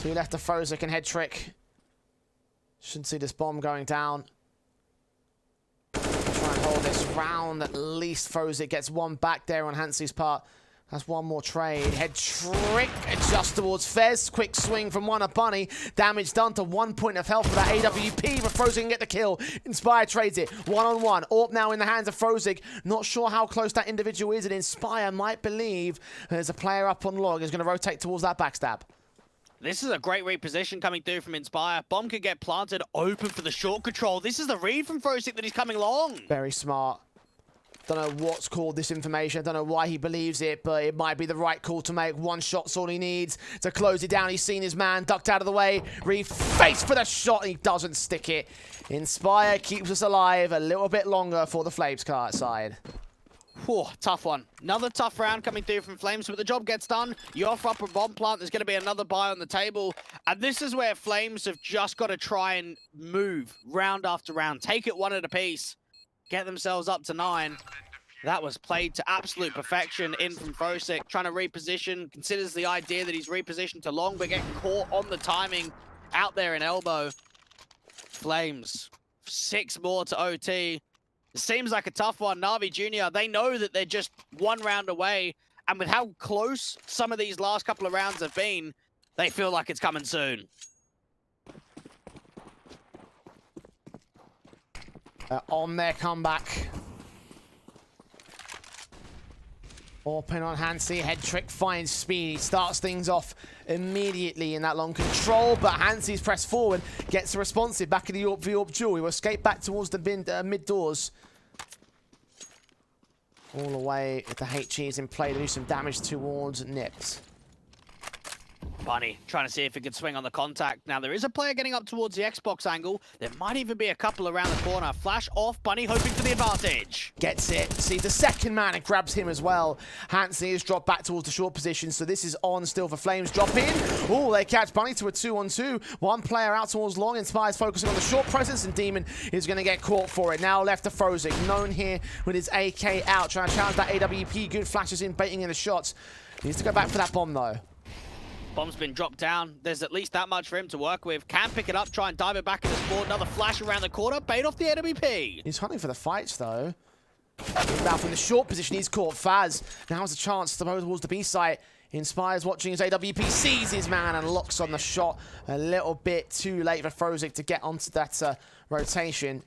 Two left to Frozik and Head Trick. Shouldn't see this bomb going down. Try and hold this round. At least Frozik gets one back there on NAVI's part. That's one more trade. Head Trick just towards Fez. Quick swing from one of Bunny. Damage done to 1 point of health for that AWP, but Frozik can get the kill. Inspire trades it. One-on-one. AWP now in the hands of Frozik. Not sure how close that individual is, and Inspire might believe there's a player up on log. He's going to rotate towards that backstab. This is a great reposition coming through from Inspire. Bomb could get planted, open for the short control. This is the read from Frozik that he's coming long. Very smart. Don't know what's called this information. I don't know why he believes it, but it might be the right call to make. One shot's all he needs to close it down. He's seen his man, ducked out of the way. Reface for the shot, and he doesn't stick it. Inspire keeps us alive a little bit longer for the Flames cart side. Whew, tough one. Another tough round coming through from Flames, but the job gets done. You offer up a bomb plant, there's going to be another buy on the table. And this is where Flames have just got to try and move round after round. Take it one at a piece. Get themselves up to 9. That was played to absolute perfection in from Frozik. Trying to reposition. Considers the idea that he's repositioned to long, but getting caught on the timing out there in elbow. Flames, 6 more to OT. It seems like a tough one. NAVI Jr., they know that they're just 1 round away. And with how close some of these last couple of rounds have been, they feel like it's coming soon. On their comeback. Open on NAVI. Head Trick finds speed. He starts things off immediately in that long control, but NAVI's pressed forward, gets a responsive back in the AWP v AWP duel. He will escape back towards the mid doors. All the way with the HEs in play to do some damage towards Nips. Bunny trying to see if he can swing on the contact. Now, there is a player getting up towards the Xbox angle. There might even be a couple around the corner. Flash off, Bunny hoping for the advantage. Gets it. See, the second man, and grabs him as well. NAVI is dropped back towards the short position, so this is on still for Flames. Drop in. Oh, they catch Bunny to a 2-on-2. One player out towards long. Inspire's focusing on the short presence, and Demon is going to get caught for it. Now left to Frozik. Known here with his AK out, trying to challenge that AWP. Good flashes in, baiting in the shots. Needs to go back for that bomb, though. Bomb's been dropped down. There's at least that much for him to work with. Can pick it up, try and dive it back in the spawn. Another flash around the corner, bait off the AWP. He's hunting for the fights, though. Now from the short position, he's caught Faz. Now's a chance to go towards the B site. Inspire's watching his AWP, sees his man and locks on the shot. A little bit too late for Frozik to get onto that rotation.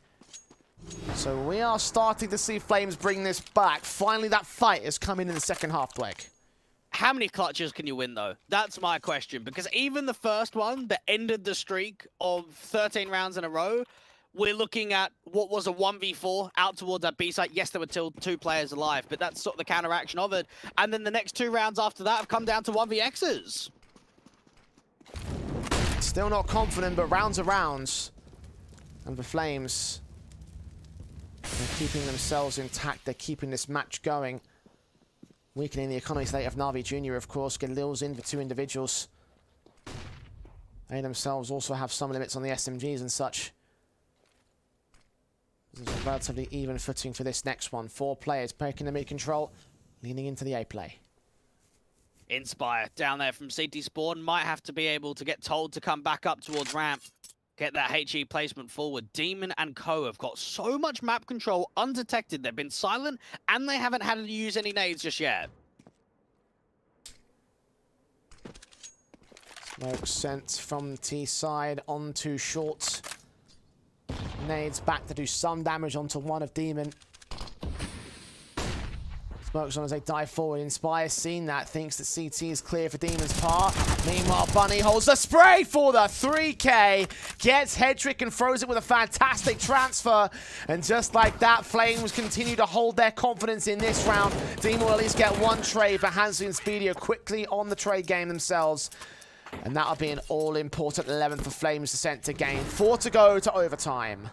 So we are starting to see Flames bring this back. Finally, that fight has come in the second half, Blake. How many clutches can you win, though? That's my question. Because even the first one that ended the streak of 13 rounds in a row, we're looking at what was a 1v4 out towards that B site. Yes, there were still 2 players alive, but that's sort of the counteraction of it. And then the next 2 rounds after that have come down to 1vx's. Still not confident, but rounds are rounds. And the Flames, they're keeping themselves intact. They're keeping this match going. Weakening the economy state of NAVI Jr., of course. Get Lils in for 2 individuals. They themselves also have some limits on the SMGs and such. There's a relatively even footing for this next one. 4 players taking the mid control, leaning into the A play. Inspire down there from CT spawn. Might have to be able to get told to come back up towards ramp. Get that HE placement forward. Demon and Co have got so much map control undetected. They've been silent and they haven't had to use any nades just yet. Smoke sent from the T side onto short. Nades back to do some damage onto one of Demon. Smokes on as they dive forward. Inspire seen that, thinks that CT is clear for Demon's part. Meanwhile, Bunny holds the spray for the 3K. Gets Head Trick and throws it with a fantastic transfer. And just like that, Flames continue to hold their confidence in this round. Demon will at least get 1 trade, but Hansley and Speedio quickly on the trade game themselves. And that'll be an all-important 11 for Flames Ascent to gain. 4 to go to overtime.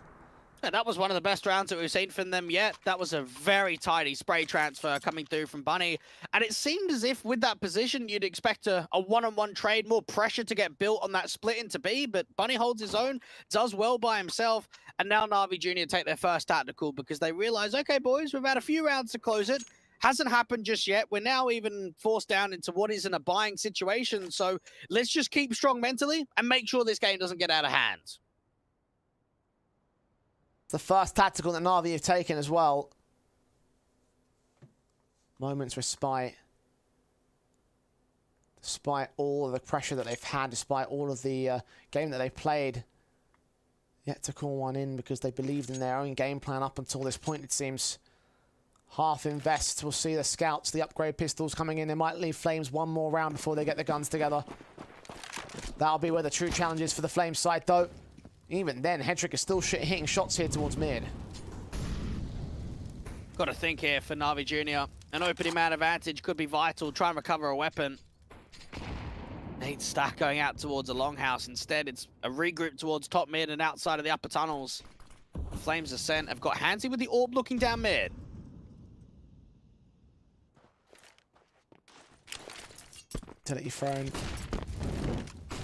And that was one of the best rounds that we've seen from them yet. That was a very tidy spray transfer coming through from Bunny. And it seemed as if with that position, you'd expect a one-on-one trade, more pressure to get built on that split into B. But Bunny holds his own, does well by himself. And now NAVI Junior take their first tactical because they realize, okay, boys, we've had a few rounds to close it. Hasn't happened just yet. We're now even forced down into what isn't a buying situation. So let's just keep strong mentally and make sure this game doesn't get out of hand. The first tactical that Navi have taken as well. Moments respite. Despite all of the pressure that they've had, despite all of the game that they've played. Yet to call one in because they believed in their own game plan up until this point, it seems. Half invest. We'll see the scouts, the upgrade pistols coming in. They might leave Flames one more round before they get the guns together. That'll be where the true challenge is for the Flames side, though. Even then, Hedrick is still hitting shots here towards mid. Got to think here for NAVI Junior. An opening man advantage could be vital. Try and recover a weapon. Needs stack going out towards a longhouse. Instead, it's a regroup towards top mid and outside of the upper tunnels. Flames Ascent have got Hansi with the orb looking down mid. Utility thrown.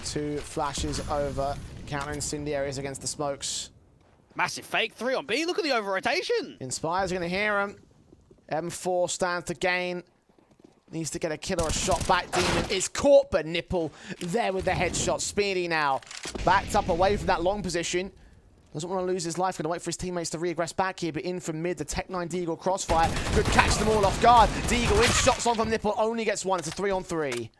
2 flashes over. Counter incendiaries against the smokes. Massive fake 3 on B. Look at the over-rotation. Inspire's going to hear him. M4 stands to gain. Needs to get a kill or a shot back. Demon is caught, but Nipple there with the headshot. Speedy now. Backed up away from that long position. Doesn't want to lose his life. Going to wait for his teammates to regress back here, but in from mid, the Tech-9 Deagle crossfire could catch them all off guard. Deagle in, shots on from Nipple, only gets 1. It's a 3-on-3.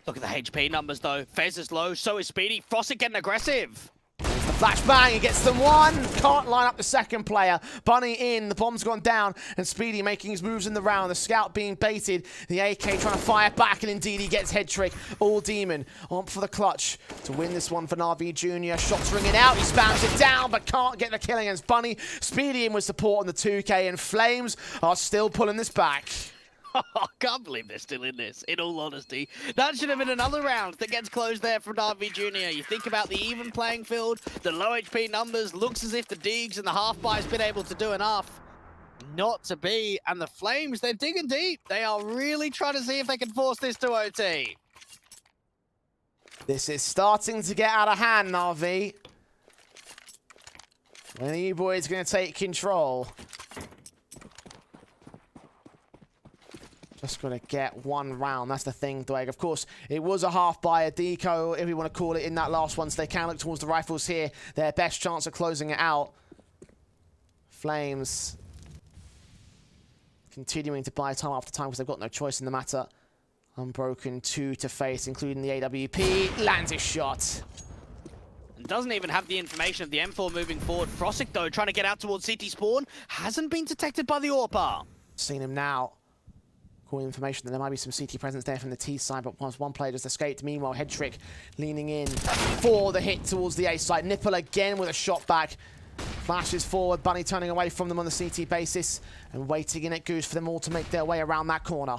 Look at the HP numbers, though. Fez is low, so is Speedy. Frosted getting aggressive. It's the flashbang, he gets them 1. Can't line up the second player. Bunny in, the bomb's gone down, and Speedy making his moves in the round. The scout being baited, the AK trying to fire back, and indeed he gets head trick. All Demon on for the clutch to win this one for NAVI Junior. Shots ringing out, he spams it down, but can't get the kill against Bunny. Speedy in with support on the 2K, and Flames are still pulling this back. I can't believe they're still in this, in all honesty. That should have been another round that gets closed there from NAVI Junior. You think about the even playing field, the low HP numbers, looks as if the Deegs and the half-buy's been able to do enough. Not to be, and the Flames, they're digging deep. They are really trying to see if they can force this to OT. This is starting to get out of hand, Navi. When are you boys going to take control? Just going to get 1 round. That's the thing, Dwayne. Of course, it was a half by a deco, if we want to call it, in that last one. So they can look towards the rifles here. Their best chance of closing it out. Flames continuing to buy time after time because they've got no choice in the matter. Unbroken 2 to face, including the AWP. Lands his shot. And doesn't even have the information of the M4 moving forward. Frostic, though, trying to get out towards CT spawn. Hasn't been detected by the AWPer. Seen him now. Calling information that there might be some CT presence there from the T side, but once one player just escaped. Meanwhile, Hedrick leaning in for the hit towards the A side. Nipple again with a shot back. Flashes forward, Bunny turning away from them on the CT basis and waiting in at Goose for them all to make their way around that corner.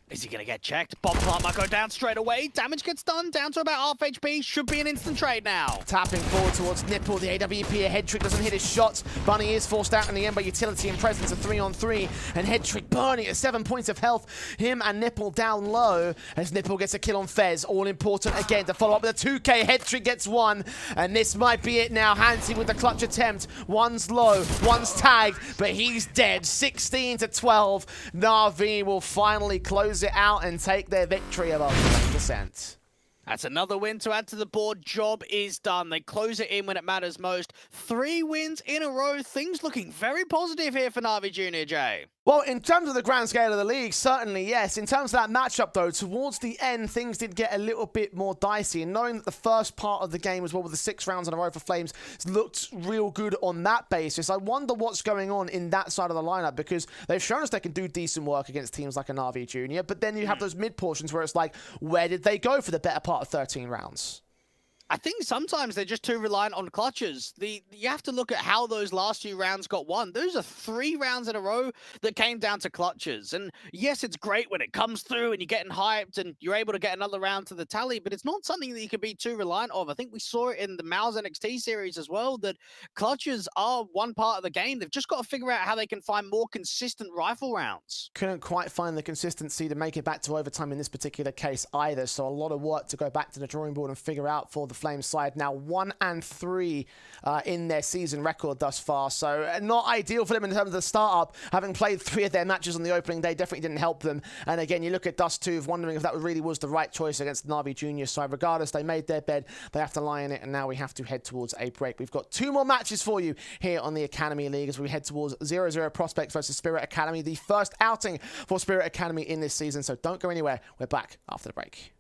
Is he going to get checked? Bomb plant might go down straight away. Damage gets done, down to about half HP. Should be an instant trade now. Tapping forward towards Nipple. The AWP, a head trick doesn't hit his shots. Bunny is forced out in the end by utility and presence, a 3-on-3. And head trick burning at 7 points of health. Him and Nipple down low as Nipple gets a kill on Fez. All important again to follow up with a 2K. Head trick gets 1. And this might be it now. Hansi with the clutch attempt. One's low, one's tagged, but he's dead. 16-12. Navi will finally close it out and take their victory above 20%. That's another win to add to the board. Job is done. They close it in when it matters most. 3 wins in a row. Things looking very positive here for NAVI Junior, Jay. Well, in terms of the grand scale of the league, certainly yes. In terms of that matchup, though, towards the end, things did get a little bit more dicey. And knowing that the first part of the game as well with the 6 rounds in a row for Flames looked real good on that basis, I wonder what's going on in that side of the lineup, because they've shown us they can do decent work against teams like a NAVI Junior, but then you have those mid portions where it's like, where did they go for the better part of 13 rounds? I think sometimes they're just too reliant on clutches. You have to look at how those last few rounds got won. Those are 3 rounds in a row that came down to clutches. And yes, it's great when it comes through and you're getting hyped and you're able to get another round to the tally, but it's not something that you can be too reliant of. I think we saw it in the Mouse NXT series as well, that clutches are one part of the game. They've just got to figure out how they can find more consistent rifle rounds. Couldn't quite find the consistency to make it back to overtime in this particular case either. So a lot of work to go back to the drawing board and figure out for the Flames side. Now 1-3 in their season record thus far. So not ideal for them in terms of the startup. Having played 3 of their matches on the opening day definitely didn't help them. And again, you look at Dust2, wondering if that really was the right choice against the NAVI Junior side. Regardless, they made their bed. They have to lie in it. And now we have to head towards a break. We've got 2 more matches for you here on the Academy League as we head towards 0-0 Prospects versus Spirit Academy. The first outing for Spirit Academy in this season. So don't go anywhere. We're back after the break.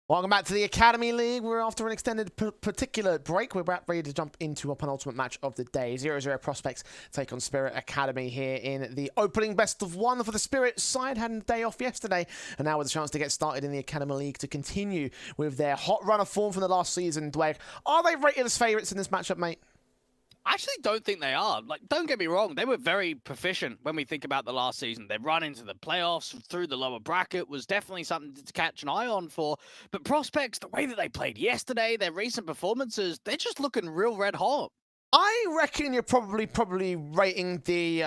Welcome back to the Academy League. We're after an extended particular break. We're about ready to jump into a penultimate match of the day. 0-0 Prospects take on Spirit Academy here in the opening best of one for the Spirit side. Had a day off yesterday, and now with a chance to get started in the Academy League to continue with their hot run of form from the last season. Dwayne, are they rated as favourites in this matchup, mate? I actually don't think they are. Like, don't get me wrong, they were very proficient when we think about the last season. Their run into the playoffs through the lower bracket was definitely something to catch an eye on for. But Prospects, the way that they played yesterday, their recent performances, they're just looking real red hot. I reckon you're probably rating the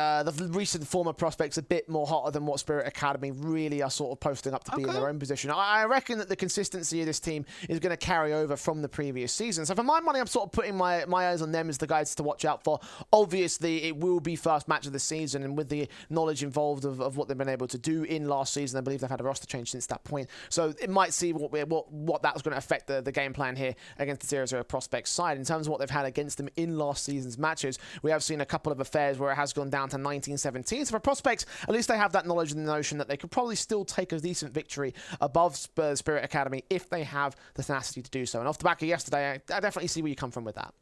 recent former Prospects a bit more hotter than what Spirit Academy really are sort of posting up to be in their own position. I reckon that the consistency of this team is going to carry over from the previous season. So for my money, I'm sort of putting my eyes on them as the guys to watch out for. Obviously, it will be first match of the season, and with the knowledge involved of what they've been able to do in last season, I believe they've had a roster change since that point. So it might see what that's going to affect the game plan here against the 0-0 Prospects side. In terms of what they've had against them in last season's matches, we have seen a couple of affairs where it has gone down to 19-17. So for Prospects, at least they have that knowledge and the notion that they could probably still take a decent victory above Spirit Academy if they have the tenacity to do so. And off the back of yesterday, I definitely see where you come from with that.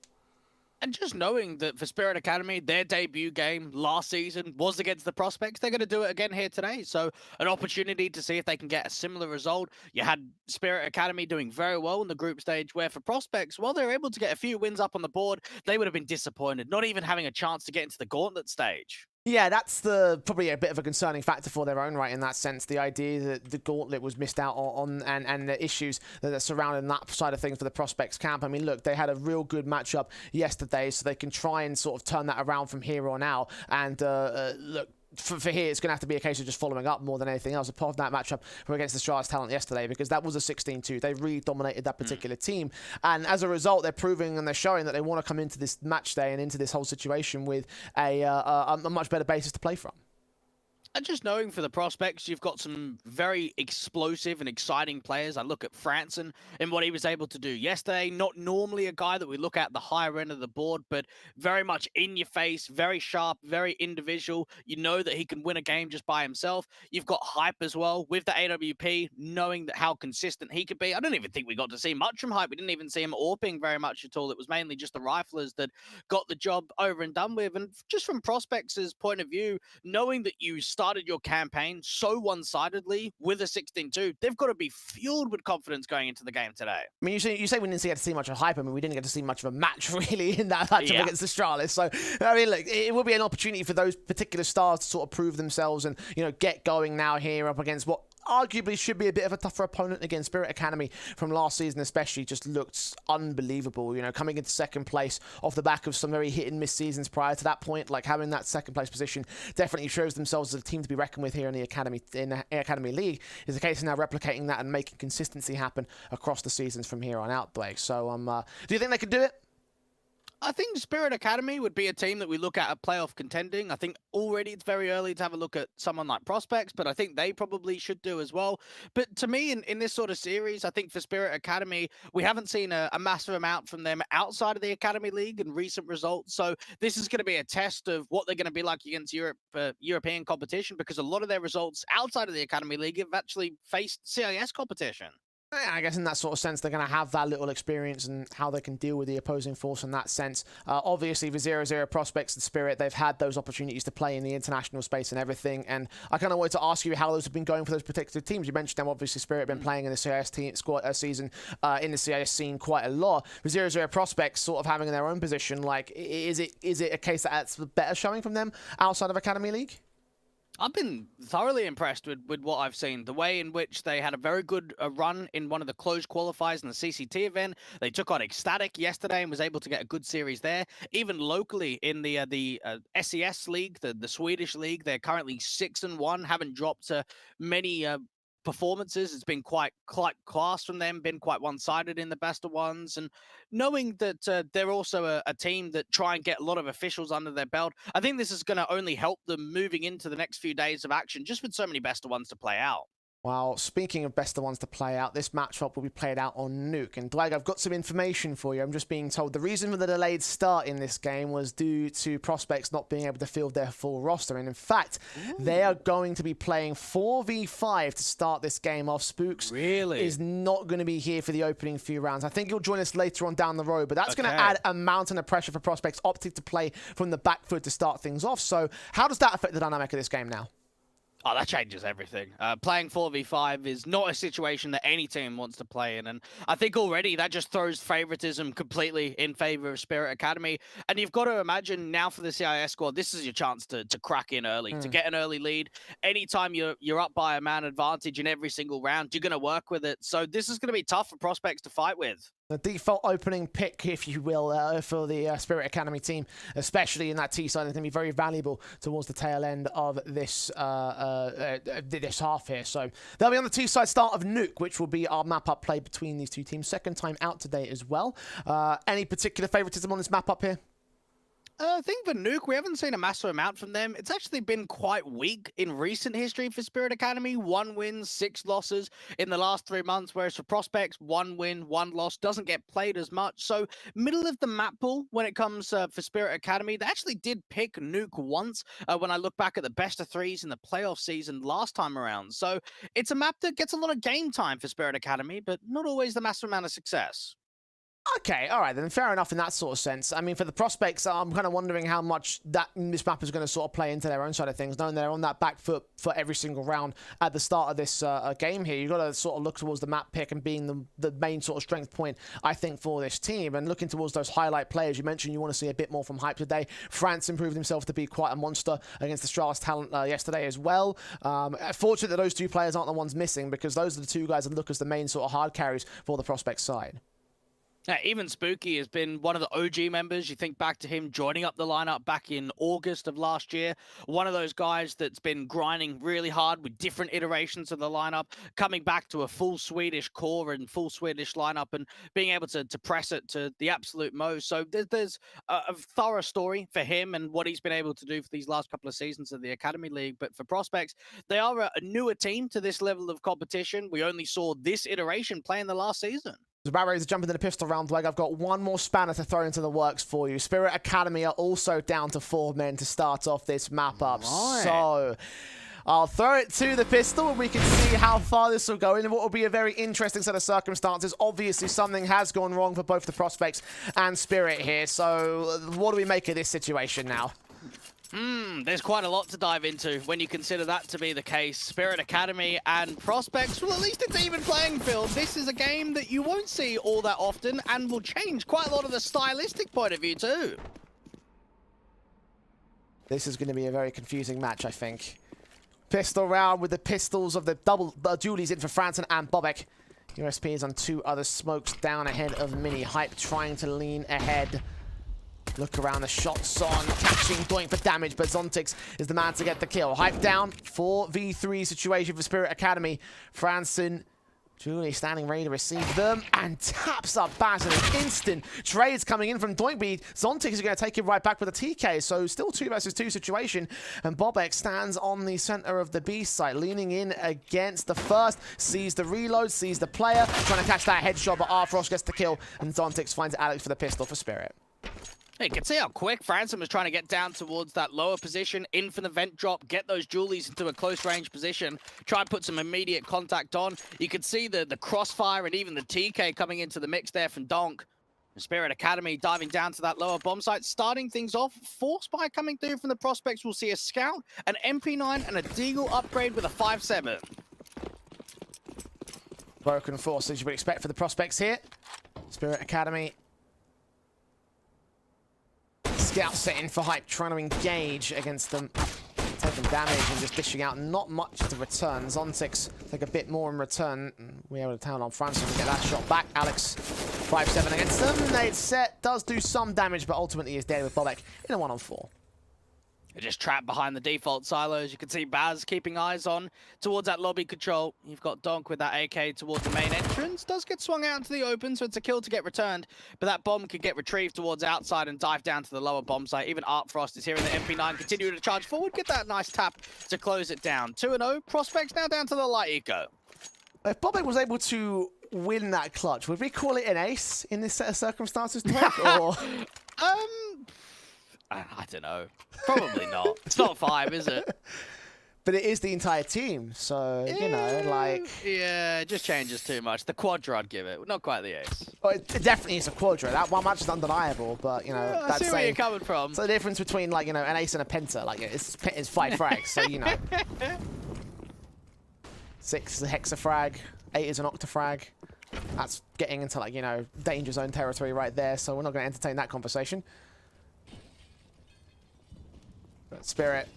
And just knowing that for Spirit Academy, their debut game last season was against the Prospects, they're going to do it again here today. So an opportunity to see if they can get a similar result. You had Spirit Academy doing very well in the group stage, where for Prospects, while they were able to get a few wins up on the board, they would have been disappointed, not even having a chance to get into the gauntlet stage. Yeah, that's probably a bit of a concerning factor for their own right in that sense. The idea that the gauntlet was missed out on and the issues that are surrounding that side of things for the Prospects camp. I mean, look, they had a real good matchup yesterday, so they can try and sort of turn that around from here on out. And look, for here, it's going to have to be a case of just following up more than anything else, apart from that matchup against the Astralis talent yesterday, because that was a 16-2. They really dominated that particular team. And as a result, they're proving and they're showing that they want to come into this match day and into this whole situation with a much better basis to play from. And just knowing for the Prospects, you've got some very explosive and exciting players. I look at Franson and what he was able to do yesterday. Not normally a guy that we look at the higher end of the board, but very much in your face, very sharp, very individual. You know that he can win a game just by himself. You've got Hype as well with the AWP, knowing that how consistent he could be. I don't even think we got to see much from Hype. We didn't even see him AWPing very much at all. It was mainly just the riflers that got the job over and done with. And just from Prospects' point of view, knowing that you started your campaign so one-sidedly with a 16-2, they've got to be fueled with confidence going into the game today. I mean, you say we didn't get to see much of Hype. I mean, we didn't get to see much of a match, really, in that matchup against the Astralis. So, I mean, look, it will be an opportunity for those particular stars to sort of prove themselves and, you know, get going now here up against what arguably should be a bit of a tougher opponent. Again, Spirit Academy from last season especially just looked unbelievable, you know, coming into second place off the back of some very hit and miss seasons prior to that point. Like, having that second place position definitely shows themselves as a team to be reckoned with here in the Academy League. Is the case of now replicating that and making consistency happen across the seasons from here on out, Blake. So do you think they could do it? I think Spirit Academy would be a team that we look at playoff contending. I think already it's very early to have a look at someone like Prospects, but I think they probably should do as well. But to me, in this sort of series, I think for Spirit Academy, we haven't seen a massive amount from them outside of the Academy League in recent results. So this is going to be a test of what they're going to be like against European competition, because a lot of their results outside of the Academy League have actually faced CIS competition. I guess in that sort of sense, they're going to have that little experience and how they can deal with the opposing force in that sense. Obviously, the 0-0 Prospects and Spirit, they've had those opportunities to play in the international space and everything. And I kind of wanted to ask you how those have been going for those particular teams. You mentioned them, obviously, Spirit have been playing in the CIS season, in the CIS scene quite a lot. The 0-0 Prospects sort of having in their own position, like, is it a case that it's better showing from them outside of Academy League? I've been thoroughly impressed with what I've seen. The way in which they had a very good run in one of the closed qualifiers in the CCT event. They took on Ecstatic yesterday and was able to get a good series there. Even locally in the SES league, the Swedish league, they're currently 6-1, haven't dropped many performances. It's been quite class from them, been quite one-sided in the best of ones. And knowing that they're also a team that try and get a lot of officials under their belt, I think this is going to only help them moving into the next few days of action, just with so many best of ones to play out. Well, speaking of best of ones to play out, this matchup will be played out on Nuke. And Dwag, I've got some information for you. I'm just being told the reason for the delayed start in this game was due to Prospects not being able to field their full roster. And in fact, they are going to be playing 4v5 to start this game off. Spooks is not going to be here for the opening few rounds. I think he'll join us later on down the road, but that's going to add a mountain of pressure for Prospects opting to play from the back foot to start things off. So how does that affect the dynamic of this game now? Oh, that changes everything. Playing 4v5 is not a situation that any team wants to play in, and I think already that just throws favoritism completely in favor of Spirit Academy. And you've got to imagine now for the CIS squad, this is your chance to crack in early, to get an early lead. Anytime you're up by a man advantage in every single round, you're going to work with it. So this is going to be tough for Prospects to fight with. The default opening pick, if you will, for the Spirit Academy team, especially in that T side, is going to be very valuable towards the tail end of this this half here. So they'll be on the T side start of Nuke, which will be our map up play between these two teams. Second time out today as well. Any particular favoritism on this map up here? I think for Nuke, we haven't seen a massive amount from them. It's actually been quite weak in recent history for Spirit Academy. 1 win, 6 losses in the last 3 months, whereas for Prospects, 1 win, 1 loss, doesn't get played as much. So middle of the map pool when it comes for Spirit Academy. They actually did pick Nuke once when I look back at the best of 3s in the playoff season last time around. So it's a map that gets a lot of game time for Spirit Academy, but not always the massive amount of success. Okay, all right, then fair enough in that sort of sense. I mean, for the Prospects, I'm kind of wondering how much this map is going to sort of play into their own side of things, knowing they're on that back foot for every single round at the start of this game here. You've got to sort of look towards the map pick and being the main sort of strength point, I think, for this team. And looking towards those highlight players, you mentioned you want to see a bit more from Hype today. France improved himself to be quite a monster against the Astralis talent yesterday as well. Fortunate that those two players aren't the ones missing, because those are the two guys that look as the main sort of hard carries for the Prospects side. Yeah, even Spooky has been one of the OG members. You think back to him joining up the lineup back in August of last year. One of those guys that's been grinding really hard with different iterations of the lineup, coming back to a full Swedish core and full Swedish lineup and being able to press it to the absolute most. So there's a thorough story for him and what he's been able to do for these last couple of seasons of the Academy League. But for Prospects, they are a newer team to this level of competition. We only saw this iteration play in the last season. About ready to jump into the pistol round, Dwag. I've got one more spanner to throw into the works for you. Spirit Academy are also down to 4 men to start off this map up. Right. So I'll throw it to the pistol and we can see how far this will go in what will be a very interesting set of circumstances. Obviously, something has gone wrong for both the Prospects and Spirit here. So what do we make of this situation now? There's quite a lot to dive into when you consider that to be the case. Spirit Academy and Prospects, well, at least it's even playing field. This is a game that you won't see all that often and will change quite a lot of the stylistic point of view too. This is going to be a very confusing match, I think. Pistol round with the pistols of the double dualies in for Franson and Bobek. USP is on 2 other smokes down ahead of Mini. Hype trying to lean ahead. Look around, the shots on, catching, going for damage, but Zontix is the man to get the kill. Hype down, 4v3 situation for Spirit Academy. Franson, Julie standing ready to receive them, and taps up Baz in an instant. Trades coming in from Doinkbeat. Zontix is going to take it right back with a TK, so still 2 versus 2 situation. And Bobek stands on the center of the B site, leaning in against the first, sees the reload, sees the player, trying to catch that headshot, but Arfrost gets the kill, and Zontix finds Alex for the pistol for Spirit. You can see how quick Franson was trying to get down towards that lower position, in for the vent drop, get those dualies into a close range position, try and put some immediate contact on. You could see the crossfire and even the TK coming into the mix there from Donk. The Spirit Academy diving down to that lower bomb site, starting things off. Force Spy coming through from the Prospects. We'll see a Scout, an MP9, and a Deagle upgrade with a 5-7. Broken force, as you would expect for the Prospects here. Spirit Academy. Scout setting for Hype, trying to engage against them. Taking damage and just dishing out not much to return. Zontix take a bit more in return. We're able to town on Franson to get that shot back. Alex, 5-7 against them. Nate set does do some damage, but ultimately is dead with Bobek in a 1-on-4. They're just trapped behind the default silos. You can see Baz keeping eyes on towards that lobby control. You've got Donk with that AK towards the main entrance. Does get swung out into the open, so it's a kill to get returned. But that bomb could get retrieved towards outside and dive down to the lower bomb site. Even Artfrost is here in the MP9, continuing to charge forward. Get that nice tap to close it down. 2-0. Prospects now down to the light eco. If Bobek was able to win that clutch, would we call it an ace in this set of circumstances, Twig? Or I don't know. Probably not. It's not 5, is it? but it is the entire team, so you know, like Yeah, it just changes too much. The quadra, I'd give it. Not quite the ace. well, it definitely is a quadra. That one match is undeniable, but you know, I that's see where you're coming from. so the difference between like, you know, an ace and a penta, like it's 5 frags, so you know. 6 is a hexafrag, 8 is an octafrag. That's getting into, like, you know, danger zone territory right there, so we're not going to entertain that conversation. But Spirit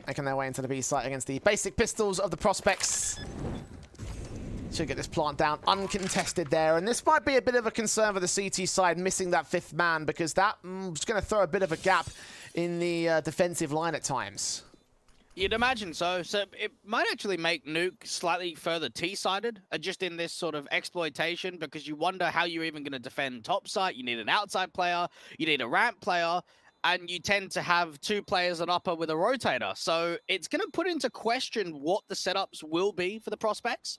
making their way into the B site against the basic pistols of the Prospects. Should get this plant down uncontested there, and this might be a bit of a concern for the CT side, missing that 5th man, because that is going to throw a bit of a gap in the defensive line at times. You'd imagine so. So it might actually make Nuke slightly further T-sided, just in this sort of exploitation, because you wonder how you're even going to defend top site. You need an outside player, you need a ramp player, and you tend to have 2 players on upper with a rotator. So it's going to put into question what the setups will be for the Prospects.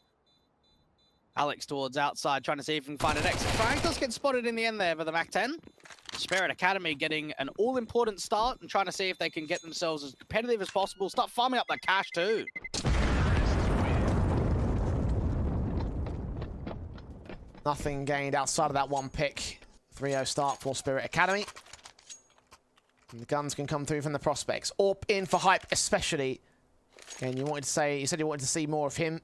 Alex towards outside, trying to see if he can find an exit. Frank does get spotted in the end there for the MAC-10. Spirit Academy getting an all-important start and trying to see if they can get themselves as competitive as possible. Start farming up that cash too. Nothing gained outside of that one pick. 3-0 start for Spirit Academy. And the guns can come through from the Prospects. Orp in for Hype, especially. And you said you wanted to see more of him.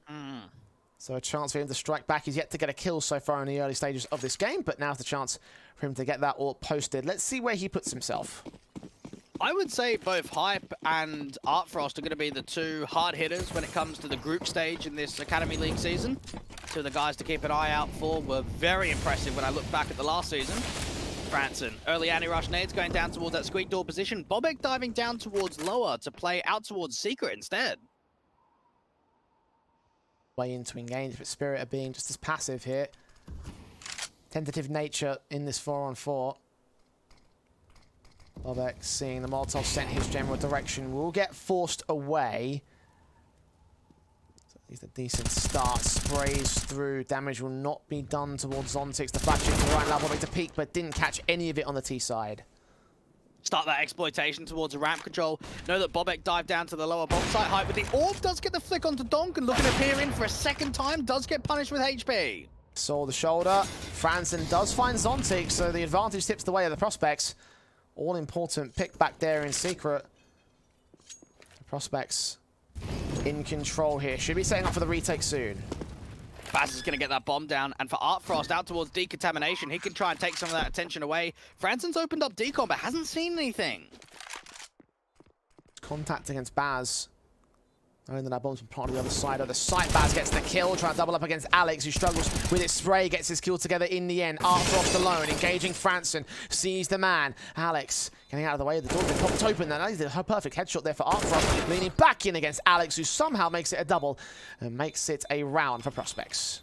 So a chance for him to strike back. He's yet to get a kill so far in the early stages of this game, but now's the chance for him to get that Orp posted. Let's see where he puts himself. I would say both Hype and Artfrost are going to be the 2 hard hitters when it comes to the group stage in this Academy League season. 2 of the guys to keep an eye out for were very impressive when I look back at the last season. Franson, early anti-rush nades going down towards that squeak door position. Bobek diving down towards lower to play out towards Secret instead. Way in to engage, but Spirit are being just as passive here. Tentative nature in this 4-on-4. Bobek seeing the Molotov sent his general direction will get forced away. So at least a decent start. Sprays through. Damage will not be done towards Zontix. The flash is the right level to peak, but didn't catch any of it on the T side. Start that exploitation towards a ramp control. Know that Bobek dived down to the lower bomb site height, but the Orb does get the flick onto Donk and looking to peer in for a second time, does get punished with HP. Saw the shoulder. Franson does find Zontix, so the advantage tips the way of the Prospects. All important pick back there in Secret. The Prospects in control here. Should be setting up for the retake soon. Baz is going to get that bomb down, and for Artfrost out towards decontamination, he can try and take some of that attention away. Franson's opened up decon, but hasn't seen anything. Contact against Baz. Knowing that bomb's been planted on the other side of the site. Baz gets the kill, trying to double up against Alex, who struggles with his spray, gets his kill together in the end. Artfrost alone, engaging Franson, sees the man. Alex getting out of the way of the door, been popped open. That is a perfect headshot there for Artfrost, leaning back in against Alex, who somehow makes it a double and makes it a round for Prospects.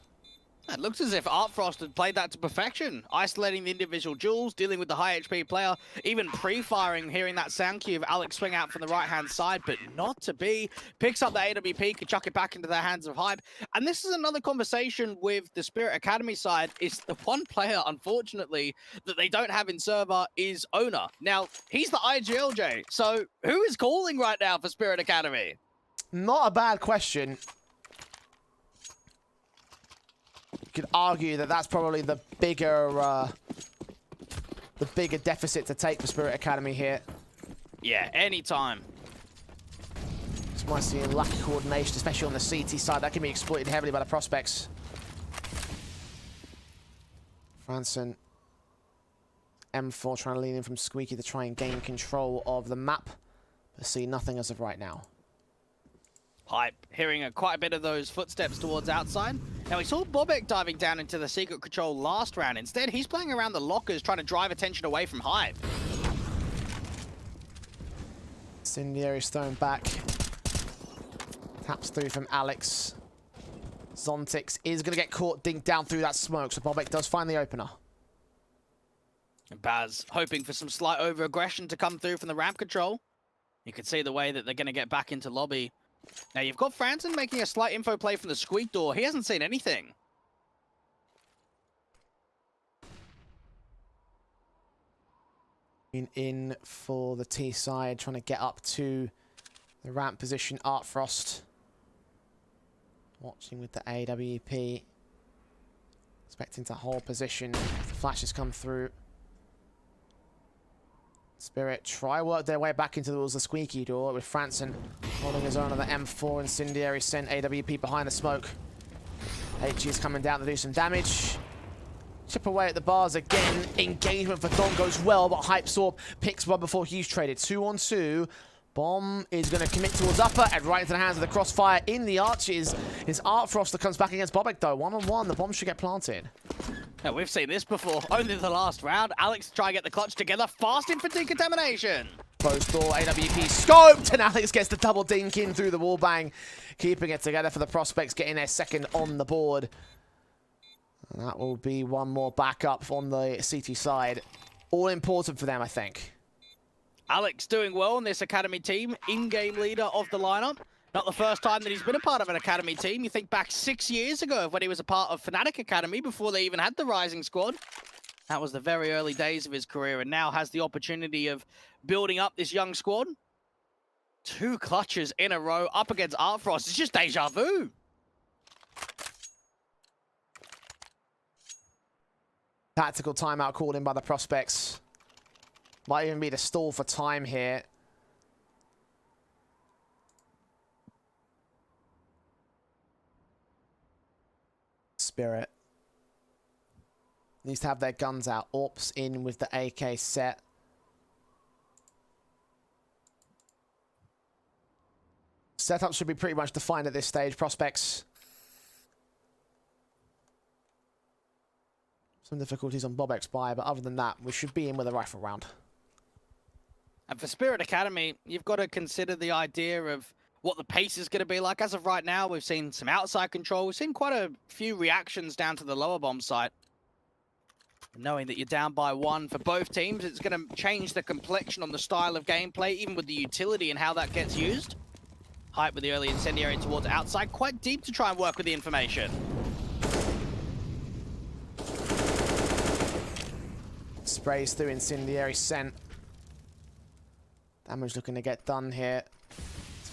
It looks as if Artfrost had played that to perfection, isolating the individual duels, dealing with the high HP player, even pre-firing, hearing that sound cue of Alex swing out from the right-hand side, but not to be. Picks up the AWP, can chuck it back into the hands of Hype. And this is another conversation with the Spirit Academy side, is the one player, unfortunately, that they don't have in server is Owner. Now, he's the IGLJ, so who is calling right now for Spirit Academy? Not a bad question. You could argue that that's probably the bigger deficit to take for Spirit Academy here. Yeah, anytime. Just might see lack of coordination, especially on the CT side. That can be exploited heavily by the Prospects. Franson, M4 trying to lean in from Squeaky to try and gain control of the map, but see nothing as of right now. Hype, hearing quite a bit of those footsteps towards outside. Now, we saw Bobek diving down into the secret control last round. Instead, he's playing around the lockers, trying to drive attention away from Hype. Incendiary stone back. Taps through from Alex. Zontix is going to get caught, dinked down through that smoke, so Bobek does find the opener. And Baz hoping for some slight over-aggression to come through from the ramp control. You can see the way that they're going to get back into lobby. Now you've got Franson making a slight info play from the squeak door. He hasn't seen anything. In for the T side, trying to get up to the ramp position. Artfrost watching with the AWP. Expecting to hold position. The flashes come through. Spirit try work their way back into the squeaky door with Franson holding his own on the M4. Incendiary sent AWP behind the smoke. HG is coming down to do some damage. Chip away at the bars again. Engagement for Don goes well, but Hypesorb picks one before he's traded. 2-on-2. Bomb is going to commit towards upper and right into the hands of the crossfire in the arches. It's Artfrost that comes back against Bobek though. 1-on-1. The bomb should get planted. Yeah, we've seen this before. Only the last round. Alex try and get the clutch together. Fast in for decontamination. Closed door, AWP scoped, and Alex gets the double dink in through the wall bang. Keeping it together for the Prospects, getting their second on the board. And that will be one more backup on the CT side. All important for them, I think. Alex doing well on this Academy team. In-game leader of the lineup. Not the first time that he's been a part of an Academy team. You think back 6 years ago when he was a part of fnatic Academy before they even had the Rising squad. That was the very early days of his career and now has the opportunity of building up this young squad. 2 clutches in a row up against Artfrost. It's just deja vu. Tactical timeout called in by the Prospects. Might even be the stall for time here. Spirit needs to have their guns out. Orps in with the AK set. Setup should be pretty much defined at this stage. Prospects. Some difficulties on Bobek's buy, but other than that, we should be in with a rifle round. And for Spirit Academy, you've got to consider the idea of what the pace is going to be like. As of right now, we've seen some outside control. We've seen quite a few reactions down to the lower bomb site. Knowing that you're down by 1 for both teams, it's going to change the complexion on the style of gameplay, even with the utility and how that gets used. Hype with the early incendiary towards outside, quite deep to try and work with the information. Sprays through incendiary sent. Damage looking to get done here.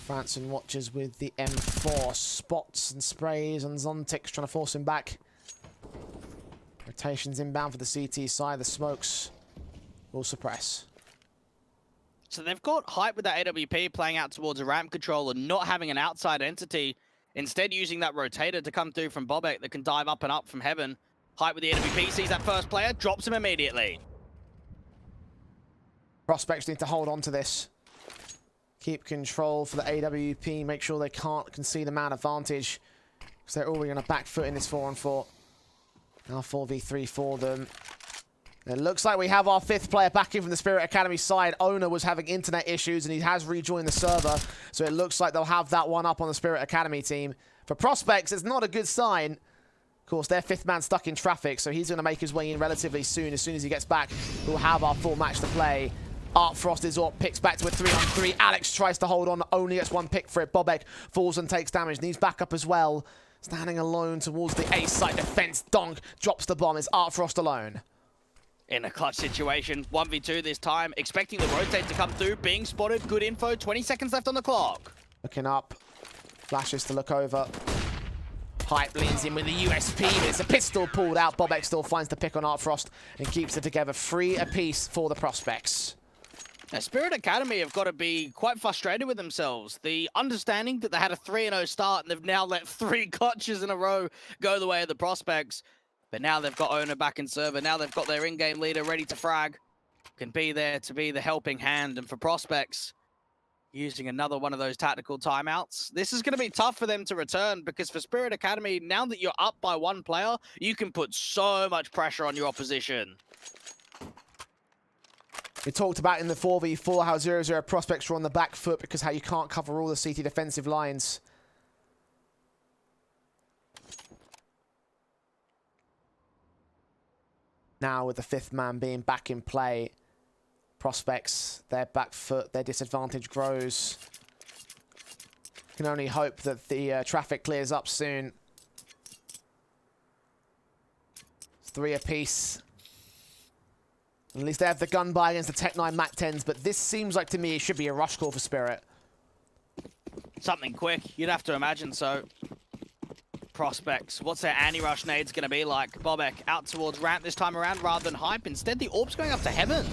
Franson watches with the M4. Spots and sprays and Zontix trying to force him back. Rotations inbound for the CT side. The smokes will suppress. So they've got Hype with that AWP playing out towards a ramp control and not having an outside entity. Instead using that rotator to come through from Bobek that can dive up and up from heaven. Hype with the AWP sees that first player, drops him immediately. Prospects need to hold on to this. Keep control for the AWP. Make sure they can't concede a man advantage. Because they're already on a back foot in this 4-on-4. Now 4v3 for them. It looks like we have our 5th player back in from the Spirit Academy side. Owner was having internet issues and he has rejoined the server. So it looks like they'll have that one up on the Spirit Academy team. For Prospects, it's not a good sign. Of course, their 5th man stuck in traffic. So he's going to make his way in relatively soon. As soon as he gets back, we'll have our full match to play. Artfrost is up, picks back to a 3-on-3. Alex tries to hold on, only gets 1 pick for it. Bobek falls and takes damage. Needs backup as well. Standing alone towards the A site defense. Donk drops the bomb. It's Artfrost alone. In a clutch situation, 1v2 this time. Expecting the rotate to come through. Being spotted. Good info. 20 seconds left on the clock. Looking up. Flashes to look over. Hype leans in with the USP, but it's a pistol pulled out. Bobek still finds the pick on Artfrost and keeps it together. 3 apiece for the Prospects. Now, Spirit Academy have got to be quite frustrated with themselves. The understanding that they had a 3-0 start and they've now let 3 clutches in a row go the way of the Prospects. But now they've got Owner back in server. Now they've got their in-game leader ready to frag. Can be there to be the helping hand. And for Prospects, using another one of those tactical timeouts, this is going to be tough for them to return because for Spirit Academy, now that you're up by 1 player, you can put so much pressure on your opposition. We talked about in the 4v4 how 0-0 Prospects were on the back foot because how you can't cover all the CT defensive lines. Now with the 5th man being back in play, Prospects, their back foot, their disadvantage grows. Can only hope that the traffic clears up soon. 3 apiece. At least they have the gun buy against the Tech 9 Mac 10s, but this seems like to me it should be a rush call for Spirit. Something quick, you'd have to imagine so. Prospects, what's their anti-rush nades going to be like? Bobek out towards ramp this time around rather than hype. Instead, the orb's going up to heaven.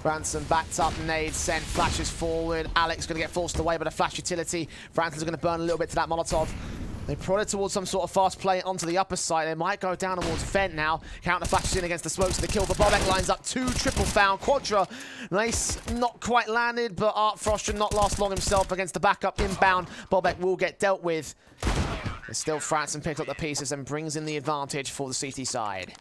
Branson backs up, nade sent, flashes forward. Alex going to get forced away by the flash utility. Branson's going to burn a little bit to that Molotov. They prodded towards some sort of fast play onto the upper side. They might go down towards Vent now. Counter flashes in against the smokes of the kill, but Bobek lines up 2 triple found. Quadra, nice, not quite landed, but Art Frost should not last long himself against the backup inbound. Bobek will get dealt with. But still, Franson picks up the pieces and brings in the advantage for the CT side.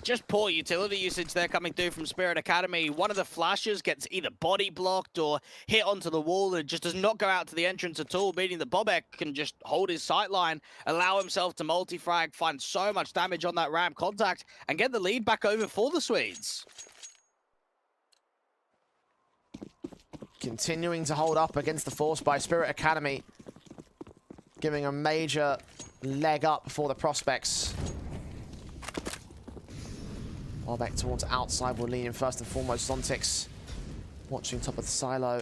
Just poor utility usage there coming through from Spirit Academy. One of the flashes gets either body blocked or hit onto the wall and just does not go out to the entrance at all, meaning that Bobek can just hold his sightline, allow himself to multi-frag, find so much damage on that ramp contact, and get the lead back over for the Swedes. Continuing to hold up against the force by Spirit Academy, giving a major leg up for the prospects. Bobek towards outside will lean in first and foremost. Zontix watching top of the silo,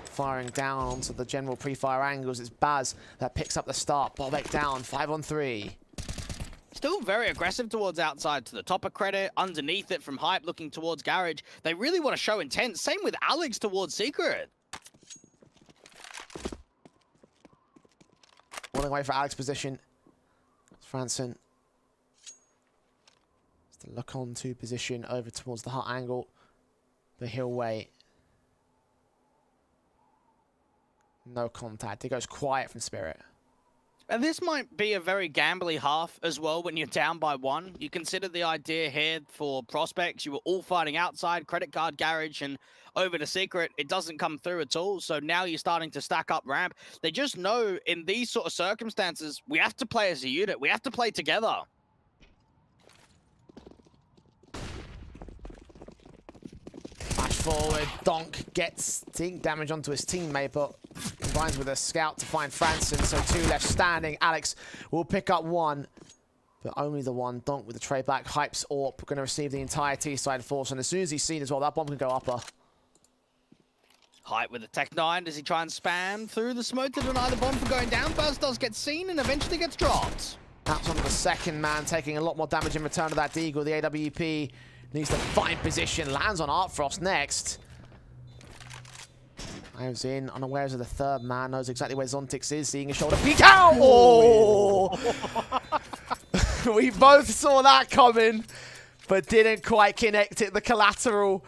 firing down onto the general pre-fire angles. It's Baz that picks up the start. Bobek down, 5 on 3. Still very aggressive towards outside to the top of credit, underneath it from hype looking towards garage. They really want to show intent. Same with Alex towards secret. Rolling away for Alex position. Franson. The look on to position over towards the hut angle, but he'll wait. No contact. It goes quiet from Spirit. And this might be a very gambly half as well when you're down by 1. You consider the idea here for prospects. You were all fighting outside, credit card garage, and over to secret. It doesn't come through at all. So now you're starting to stack up ramp. They just know in these sort of circumstances, we have to play as a unit. We have to play together. Flash forward, Donk gets damage onto his teammate, but combines with a scout to find Franson, so 2 left standing. Alex will pick up 1, but only the 1. Donk with the trade back, hypes AWP, going to receive the entire T-side force, and as soon as he's seen as well, that bomb can go upper. Hype with the Tech 9. Does he try and spam through the smoke to deny the bomb from going down? Burst does get seen and eventually gets dropped. That's on the second man, taking a lot more damage in return to that Deagle. The AWP needs to find position, lands on Art Frost next. Dives in, unawares of the third man, knows exactly where Zontix is, seeing a shoulder peek out! Oh! We both saw that coming, but didn't quite connect it. The collateral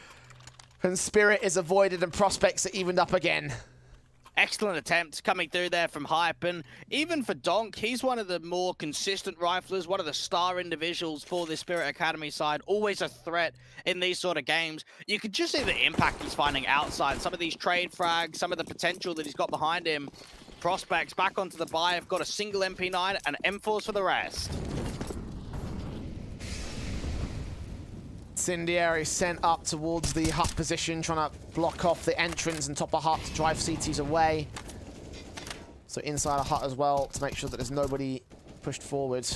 and Spirit is avoided and prospects are evened up again. Excellent attempt coming through there from Hype, and even for Donk, he's one of the more consistent riflers, one of the star individuals for this Spirit Academy side, always a threat in these sort of games. You could just see the impact he's finding outside, some of these trade frags, some of the potential that he's got behind him. Prospects back onto the buy, have got a single MP9 and M4s for the rest. Incendiary sent up towards the hut position, trying to block off the entrance and top of hut to drive CTs away. So inside a hut as well to make sure that there's nobody pushed forward.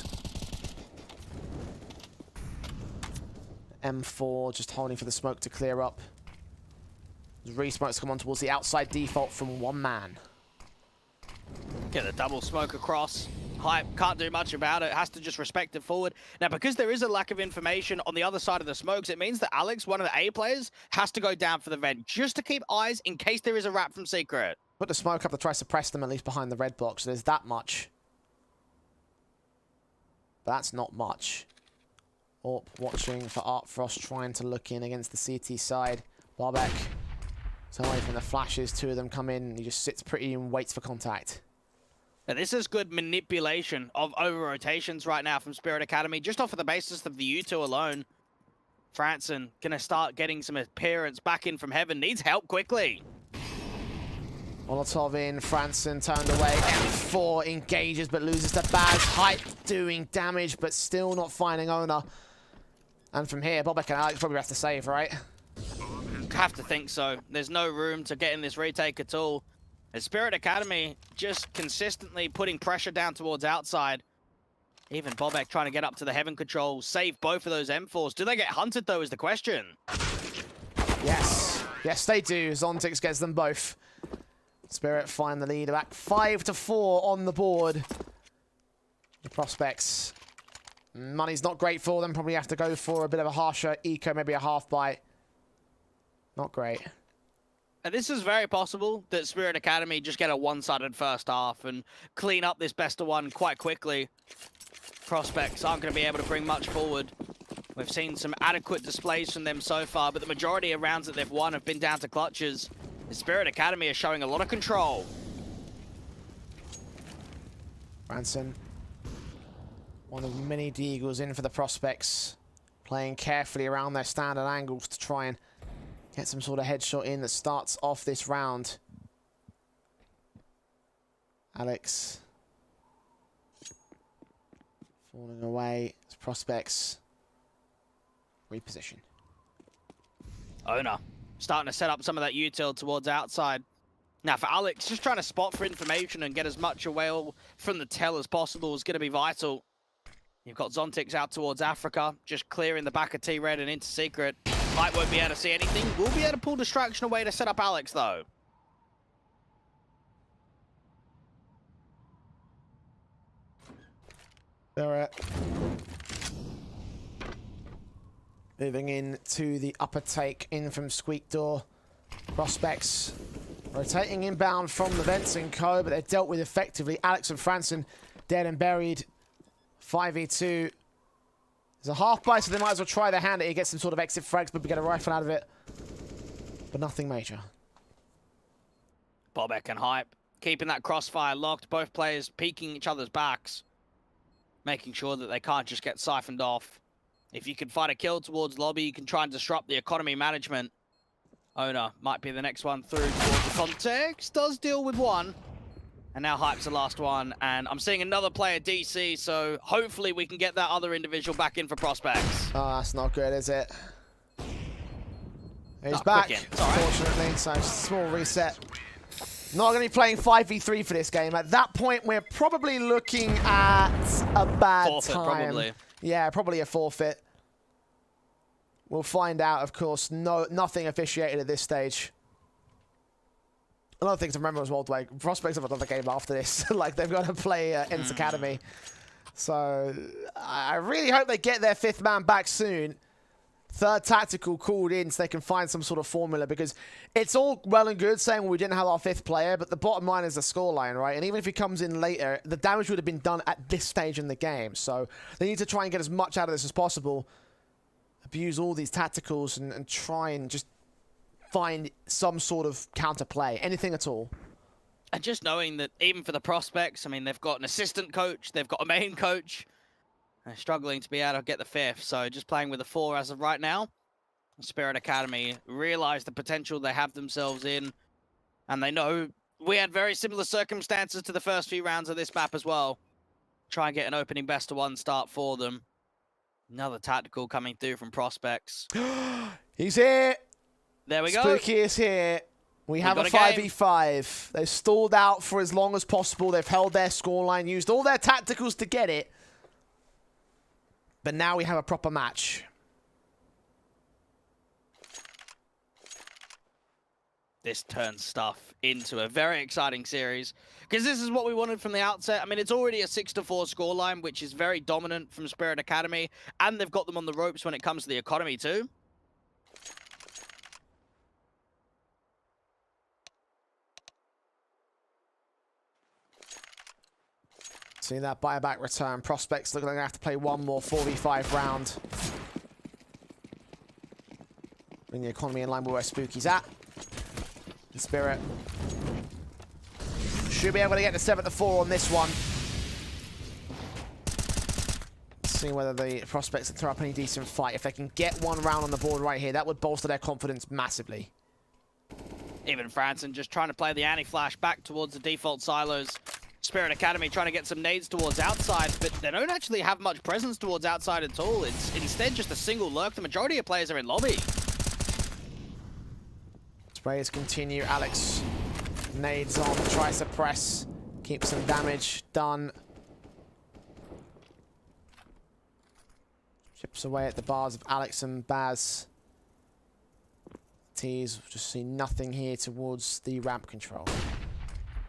M4 just holding for the smoke to clear up. Re-smokes come on towards the outside default from 1 man. Get a double smoke across. Hype can't do much about it, has to just respect it forward. Now, because there is a lack of information on the other side of the smokes, it means that Alex, one of the A players, has to go down for the vent, just to keep eyes in case there is a wrap from secret. Put the smoke up to try to suppress them, at least behind the red box. So there's that much. That's not much. Orp watching for Art Frost, trying to look in against the CT side. Bobek, so away from the flashes, 2 of them come in. He just sits pretty and waits for contact. Now, this is good manipulation of over-rotations right now from Spirit Academy, just off of the basis of the U2 alone. Franson gonna start getting some appearance back in from heaven, needs help quickly. Molotov in, Franson turned away, M4 engages but loses to Baz. Hype doing damage but still not finding owner. And from here, Bobek and Alex probably have to save, right? Have to think so. There's no room to get in this retake at all. As Spirit Academy just consistently putting pressure down towards outside. Even bo1 trying to get up to the Heaven Control, save both of those M4s. Do they get hunted, though, is the question. Yes. Yes, they do. Zontix gets them both. Spirit find the lead back 5-4 on the board. The prospects. Money's not great for them. Probably have to go for a bit of a harsher eco, maybe a half bite. Not great. And this is very possible that Spirit Academy just get a one-sided first half and clean up this best of one quite quickly. Prospects aren't going to be able to bring much forward. We've seen some adequate displays from them so far, but the majority of rounds that they've won have been down to clutches. The Spirit Academy is showing a lot of control. Branson, one of many Deagles in for the prospects, playing carefully around their standard angles to try and get some sort of headshot in that starts off this round. Alex falling away as prospects reposition. Owner starting to set up some of that util towards outside. Now for Alex, just trying to spot for information and get as much away from the tell as possible is going to be vital. You've got Zontix out towards Africa, just clearing the back of T-Red and into Secret. Light won't be able to see anything. We'll be able to pull distraction away to set up Alex, though. All right. Moving in to the upper take in from Squeak Door. Prospects rotating inbound from the Vents and Co, but they're dealt with effectively. Alex and Franson dead and buried. 5v2. There's a half buy, so they might as well try their hand at it. Get some sort of exit frags, but we get a rifle out of it. But nothing major. bo1 and Hype keeping that crossfire locked. Both players peeking each other's backs. Making sure that they can't just get siphoned off. If you can find a kill towards lobby, you can try and disrupt the economy management. Owner might be the next one through towards the context. Does deal with one. And now Hype's the last one. And I'm seeing another player DC, so hopefully we can get that other individual back in for prospects. Oh, that's not good, is it? He's Not back, quick in. It's all right. fortunately. So small reset. Not going to be playing 5v3 for this game. At that point, we're probably looking at a bad Forfeit, time. probably. Yeah, probably a forfeit. We'll find out, of course. Nothing officiated at this stage. Another thing to remember as well, like, prospects have another game after this. Like, they've got to play ENCE Academy. So, I really hope they get their fifth man back soon. Third tactical called in so they can find some sort of formula, because it's all well and good saying, well, we didn't have our fifth player, but the bottom line is the scoreline, right? And even if he comes in later, the damage would have been done at this stage in the game. So they need to try and get as much out of this as possible, abuse all these tacticals, and try and just find some sort of counterplay, anything at all. And just knowing that even for the prospects, I mean, they've got an assistant coach, they've got a main coach. They're struggling to be able to get the fifth, so just playing with the 4 as of right now. Spirit Academy realize the potential they have themselves in, and they know we had very similar circumstances to the first few rounds of this map as well. Try and get an opening best of one start for them. Another tactical coming through from prospects. He's here. There we go. Spooky is here. We have a 5v5. They've stalled out for as long as possible. They've held their scoreline, used all their tacticals to get it. But now we have a proper match. This turns stuff into a very exciting series, because this is what we wanted from the outset. I mean, it's already a 6-4 scoreline, which is very dominant from Spirit Academy, and they've got them on the ropes when it comes to the economy too. Seeing that buyback return. Prospects looking like they have to play one more 4v5 round. Bring the economy in line with where Spooky's at. The Spirit should be able to get to 7-4 on this one. Let's see whether the prospects can throw up any decent fight. If they can get one round on the board right here, that would bolster their confidence massively. Even Franson just trying to play the anti-flash back towards the default silos. Spirit Academy trying to get some nades towards outside, but they don't actually have much presence towards outside at all. It's instead just a single lurk. The majority of players are in lobby. Sprays continue. Alex Nades on, tries to press, keep some damage done. Chips away at the bars of Alex and Baz. T's just see nothing here towards the ramp control.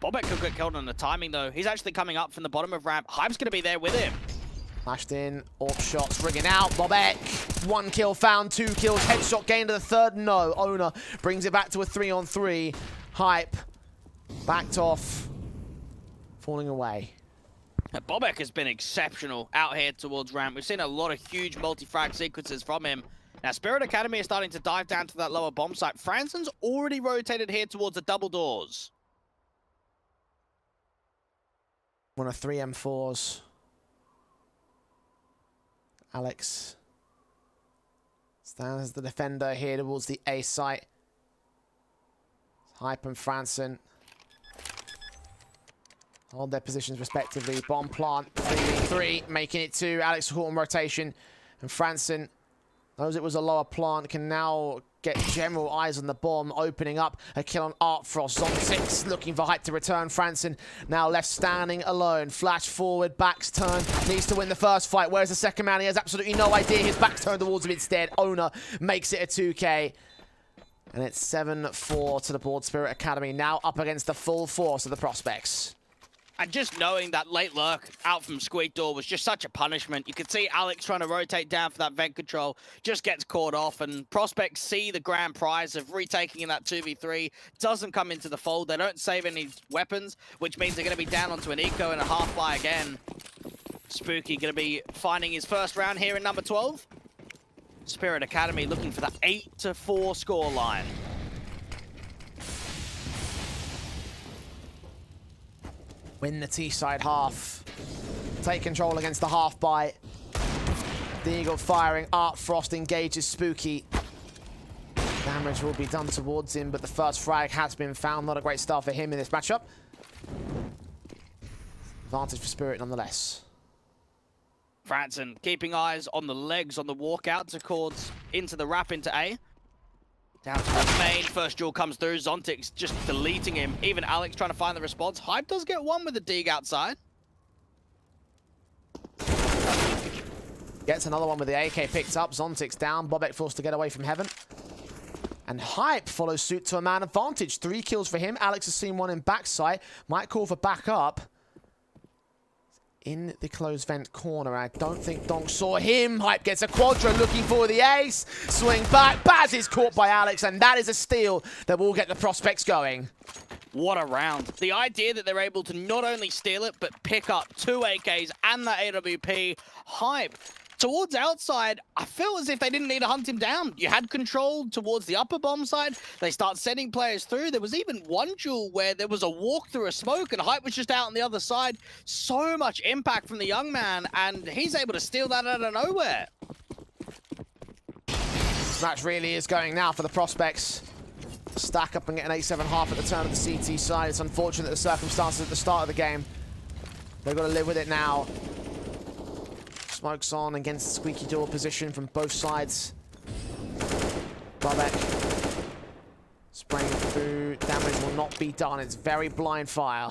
bo1 could get killed on the timing though. He's actually coming up from the bottom of ramp. Hype's going to be there with him. Flashed in, AWP shots ringing out. bo1, 1 kill found, 2 kills. Headshot gain to the third, no. Owner brings it back to a 3-on-3. Hype backed off, falling away. bo1 has been exceptional out here towards ramp. We've seen a lot of huge multi-frag sequences from him. Now, Spirit Academy is starting to dive down to that lower bomb site. Fransen's already rotated here towards the double doors. One of 3 M4s. Alex stands as the defender here towards the A site. Hype and Fransen hold their positions respectively. Bomb plant, 3v3, making it 2. Alex caught on rotation, and Fransen knows it was a lower plant, can now get general eyes on the bomb, opening up a kill on Artfrost. Zontix looking for Hype to return. Fransen now left standing alone. Flash forward, back's turn, needs to win the first fight. Where's the second man? He has absolutely no idea. His back's turned towards him instead. Owner makes it a 2K. And it's 7-4 to the board. Spirit Academy now up against the full force of the Prospects. And just knowing that late lurk out from Squeak Door was just such a punishment. You could see Alex trying to rotate down for that vent control, just gets caught off, and Prospects see the grand prize of retaking in that 2v3, doesn't come into the fold. They don't save any weapons, which means they're going to be down onto an eco and a half-buy again. Spooky going to be finding his first round here in number 12. Spirit Academy looking for that 8-4 scoreline. Win the T-side half. Take control against the half-buy. The Eagle firing. Artfrost engages Spooky. Damage will be done towards him, but the first frag has been found. Not a great start for him in this matchup. Advantage for Spirit nonetheless. Fransen keeping eyes on the legs on the walkout to Cords into the wrap into A. Down to the main, first duel comes through. Zontix just deleting him. Even Alex trying to find the response. Hype does get one with the dig outside. Gets another one with the AK picked up. Zontix down. bo1 forced to get away from heaven. And Hype follows suit to a man advantage. 3 kills for him. Alex has seen one in backside. Might call for backup. In the closed vent corner. I don't think Donk saw him. Hype gets a quadra looking for the ace. Swing back. Baz is caught by Alex, and that is a steal that will get the Prospects going. What a round. The idea that they're able to not only steal it, but pick up 2 AKs and that AWP. Hype towards outside, I feel as if they didn't need to hunt him down. You had control towards the upper bomb side. They start sending players through. There was even one duel where there was a walk through a smoke and Hype was just out on the other side. So much impact from the young man, and he's able to steal that out of nowhere. This match really is going now for the Prospects. Stack up and get an 8-7 half at the turn of the CT side. It's unfortunate the circumstances at the start of the game. They've got to live with it now. Smokes on against squeaky door position from both sides. bo1 spraying through. Damage will not be done. It's very blind fire.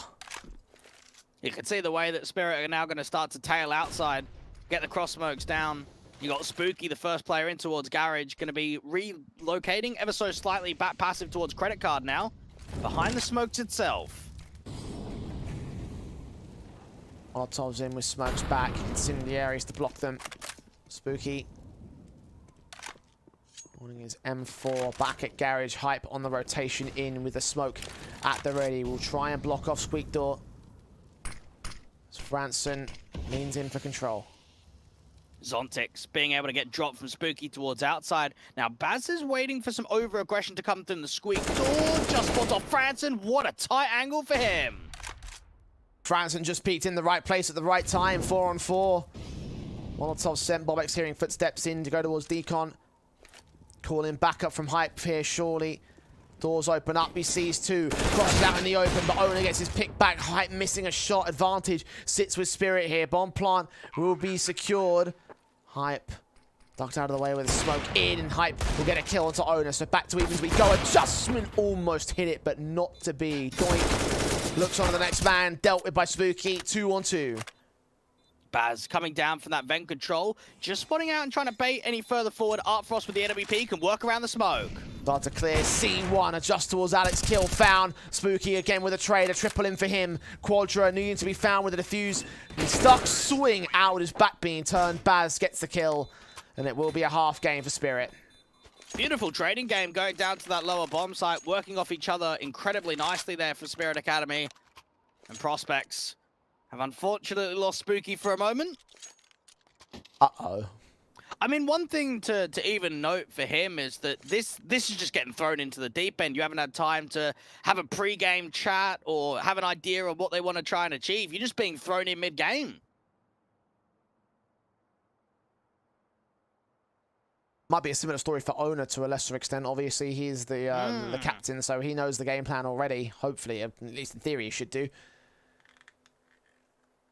You can see the way that Spirit are now going to start to tail outside, get the cross smokes down. You got Spooky, the first player in towards Garage, going to be relocating ever so slightly back passive towards Credit Card now, behind the smokes itself. Molotov's in with smokes back. Incendiaries to block them. Spooky. Warning his M4 back at Garage. Hype on the rotation in with the smoke at the ready. Will try and block off Squeak Door. As Fransen leans in for control. Zontix being able to get dropped from Spooky towards outside. Now Baz is waiting for some over-aggression to come through the Squeak Door. Just spots off Fransen. What a tight angle for him. Fransen just peeked in the right place at the right time. 4-on-4. Molotov sent. bo1 hearing footsteps in to go towards Decon. Calling back up from Hype here, surely. Doors open up. He sees 2. Crosses out in the open, but Owner gets his pick back. Hype missing a shot. Advantage sits with Spirit here. Bomb plant will be secured. Hype Ducked out of the way with a smoke in, and Hype will get a kill onto Owner. So back to even as we go. Adjustment almost hit it, but not to be. Doink looks on to the next man, dealt with by Spooky. 2-on-2. Baz coming down from that vent control, just spotting out and trying to bait any further forward. Art Frost with the NWP can work around the smoke. Start to clear. C1 adjust towards Alex. Kill found. Spooky again with a trade. A triple in for him. Quadra needing to be found with a defuse. He's stuck. Swing out with his back being turned. Baz gets the kill. And it will be a half game for Spirit. Beautiful trading game going down to that lower bomb site, working off each other incredibly nicely there for Spirit Academy. And Prospects have unfortunately lost Spooky for a moment. Uh-oh. I mean, one thing to even note for him is that this is just getting thrown into the deep end. You haven't had time to have a pre-game chat or have an idea of what they want to try and achieve. You're just being thrown in mid-game. Might be a similar story for Owner to a lesser extent. Obviously, he's the captain, so he knows the game plan already. Hopefully, at least in theory, he should do.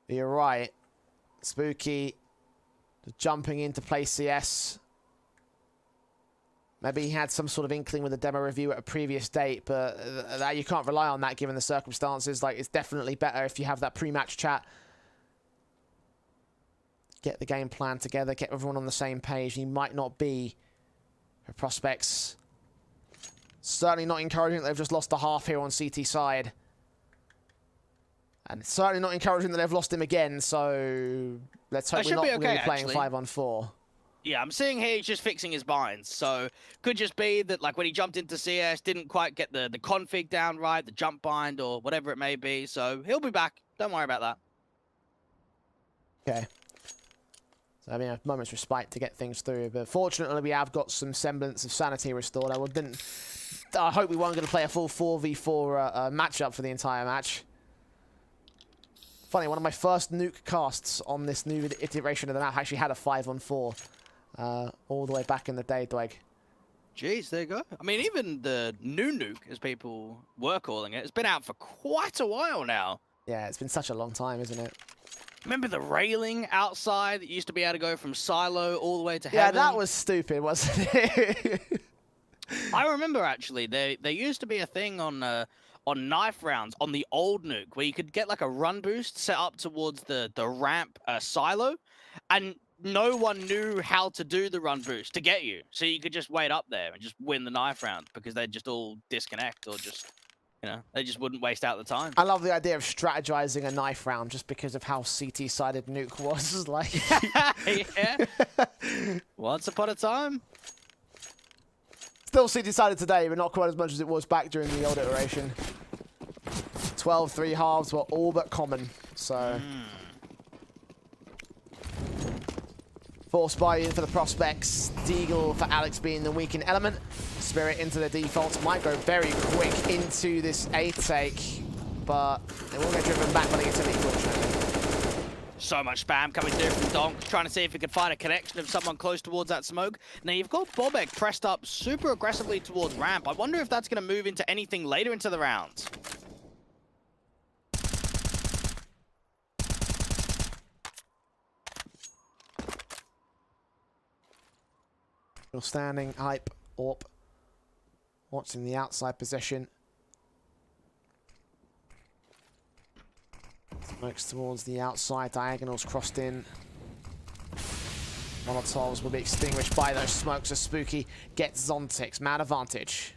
But you're right. Spooky jumping into play CS. Maybe he had some sort of inkling with a demo review at a previous date, but you can't rely on that given the circumstances. Like, it's definitely better if you have that pre-match chat. Get the game plan together, get everyone on the same page. He might not be for Prospects. Certainly not encouraging that they've just lost the half here on CT side. And it's certainly not encouraging that they've lost him again, so let's hope we're not really playing 5-on-4. Yeah, I'm seeing here he's just fixing his binds. So could just be that like when he jumped into CS, didn't quite get the config down right, the jump bind or whatever it may be. So he'll be back. Don't worry about that. Okay. So, I mean, a moment's respite to get things through. But fortunately, we have got some semblance of sanity restored. I hope we weren't going to play a full 4v4 matchup for the entire match. Funny, one of my first nuke casts on this new iteration of the map actually had a 5-on-4 all the way back in the day, Dweg. Jeez, there you go. I mean, even the new nuke, as people were calling it, it's been out for quite a while now. Yeah, it's been such a long time, isn't it? Remember the railing outside that used to be able to go from silo all the way to heaven? Yeah, that was stupid, wasn't it? I remember, actually, there used to be a thing on knife rounds on the old nuke where you could get like a run boost set up towards the ramp silo, and no one knew how to do the run boost to get you. So you could just wait up there and just win the knife round because they'd just all disconnect or just... You know, they just wouldn't waste out the time. I love the idea of strategizing a knife round just because of how CT-sided nuke was. Like, yeah. Once upon a time. Still CT-sided today, but not quite as much as it was back during the old iteration. 12-3 halves were all but common, so... Force buy-in for the Prospects. Deagle for Alex being the weakened element. Spirit into the defaults. Might go very quick into this A take, but they will get driven back by the utility, fortunately. So much spam coming through from Donk, trying to see if he could find a connection of someone close towards that smoke. Now you've got Bobek pressed up super aggressively towards ramp. I wonder if that's going to move into anything later into the round. Still standing, Hype, Orp. Watching the outside position. Smokes towards the outside, diagonals crossed in. Molotovs will be extinguished by those smokes as Spooky gets Zontix. Man advantage.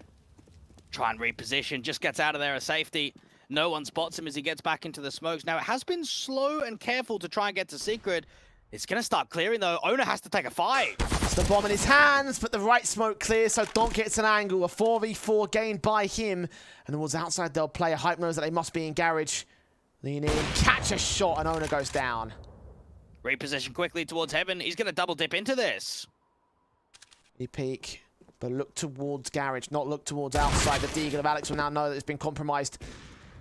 Try and reposition, just gets out of there a safety. No one spots him as he gets back into the smokes. Now it has been slow and careful to try and get to Secret. It's going to start clearing though. Owner has to take a fight. It's the bomb in his hands, but the right smoke clears, so Donk gets an angle. A 4v4 gained by him. And towards outside, they'll play. Hype knows that they must be in garage. Lean in, catch a shot, and Owner goes down. Reposition quickly towards heaven. He's going to double dip into this. He peek, but look towards garage, not look towards outside. The Deagle of Alex will now know that it's been compromised.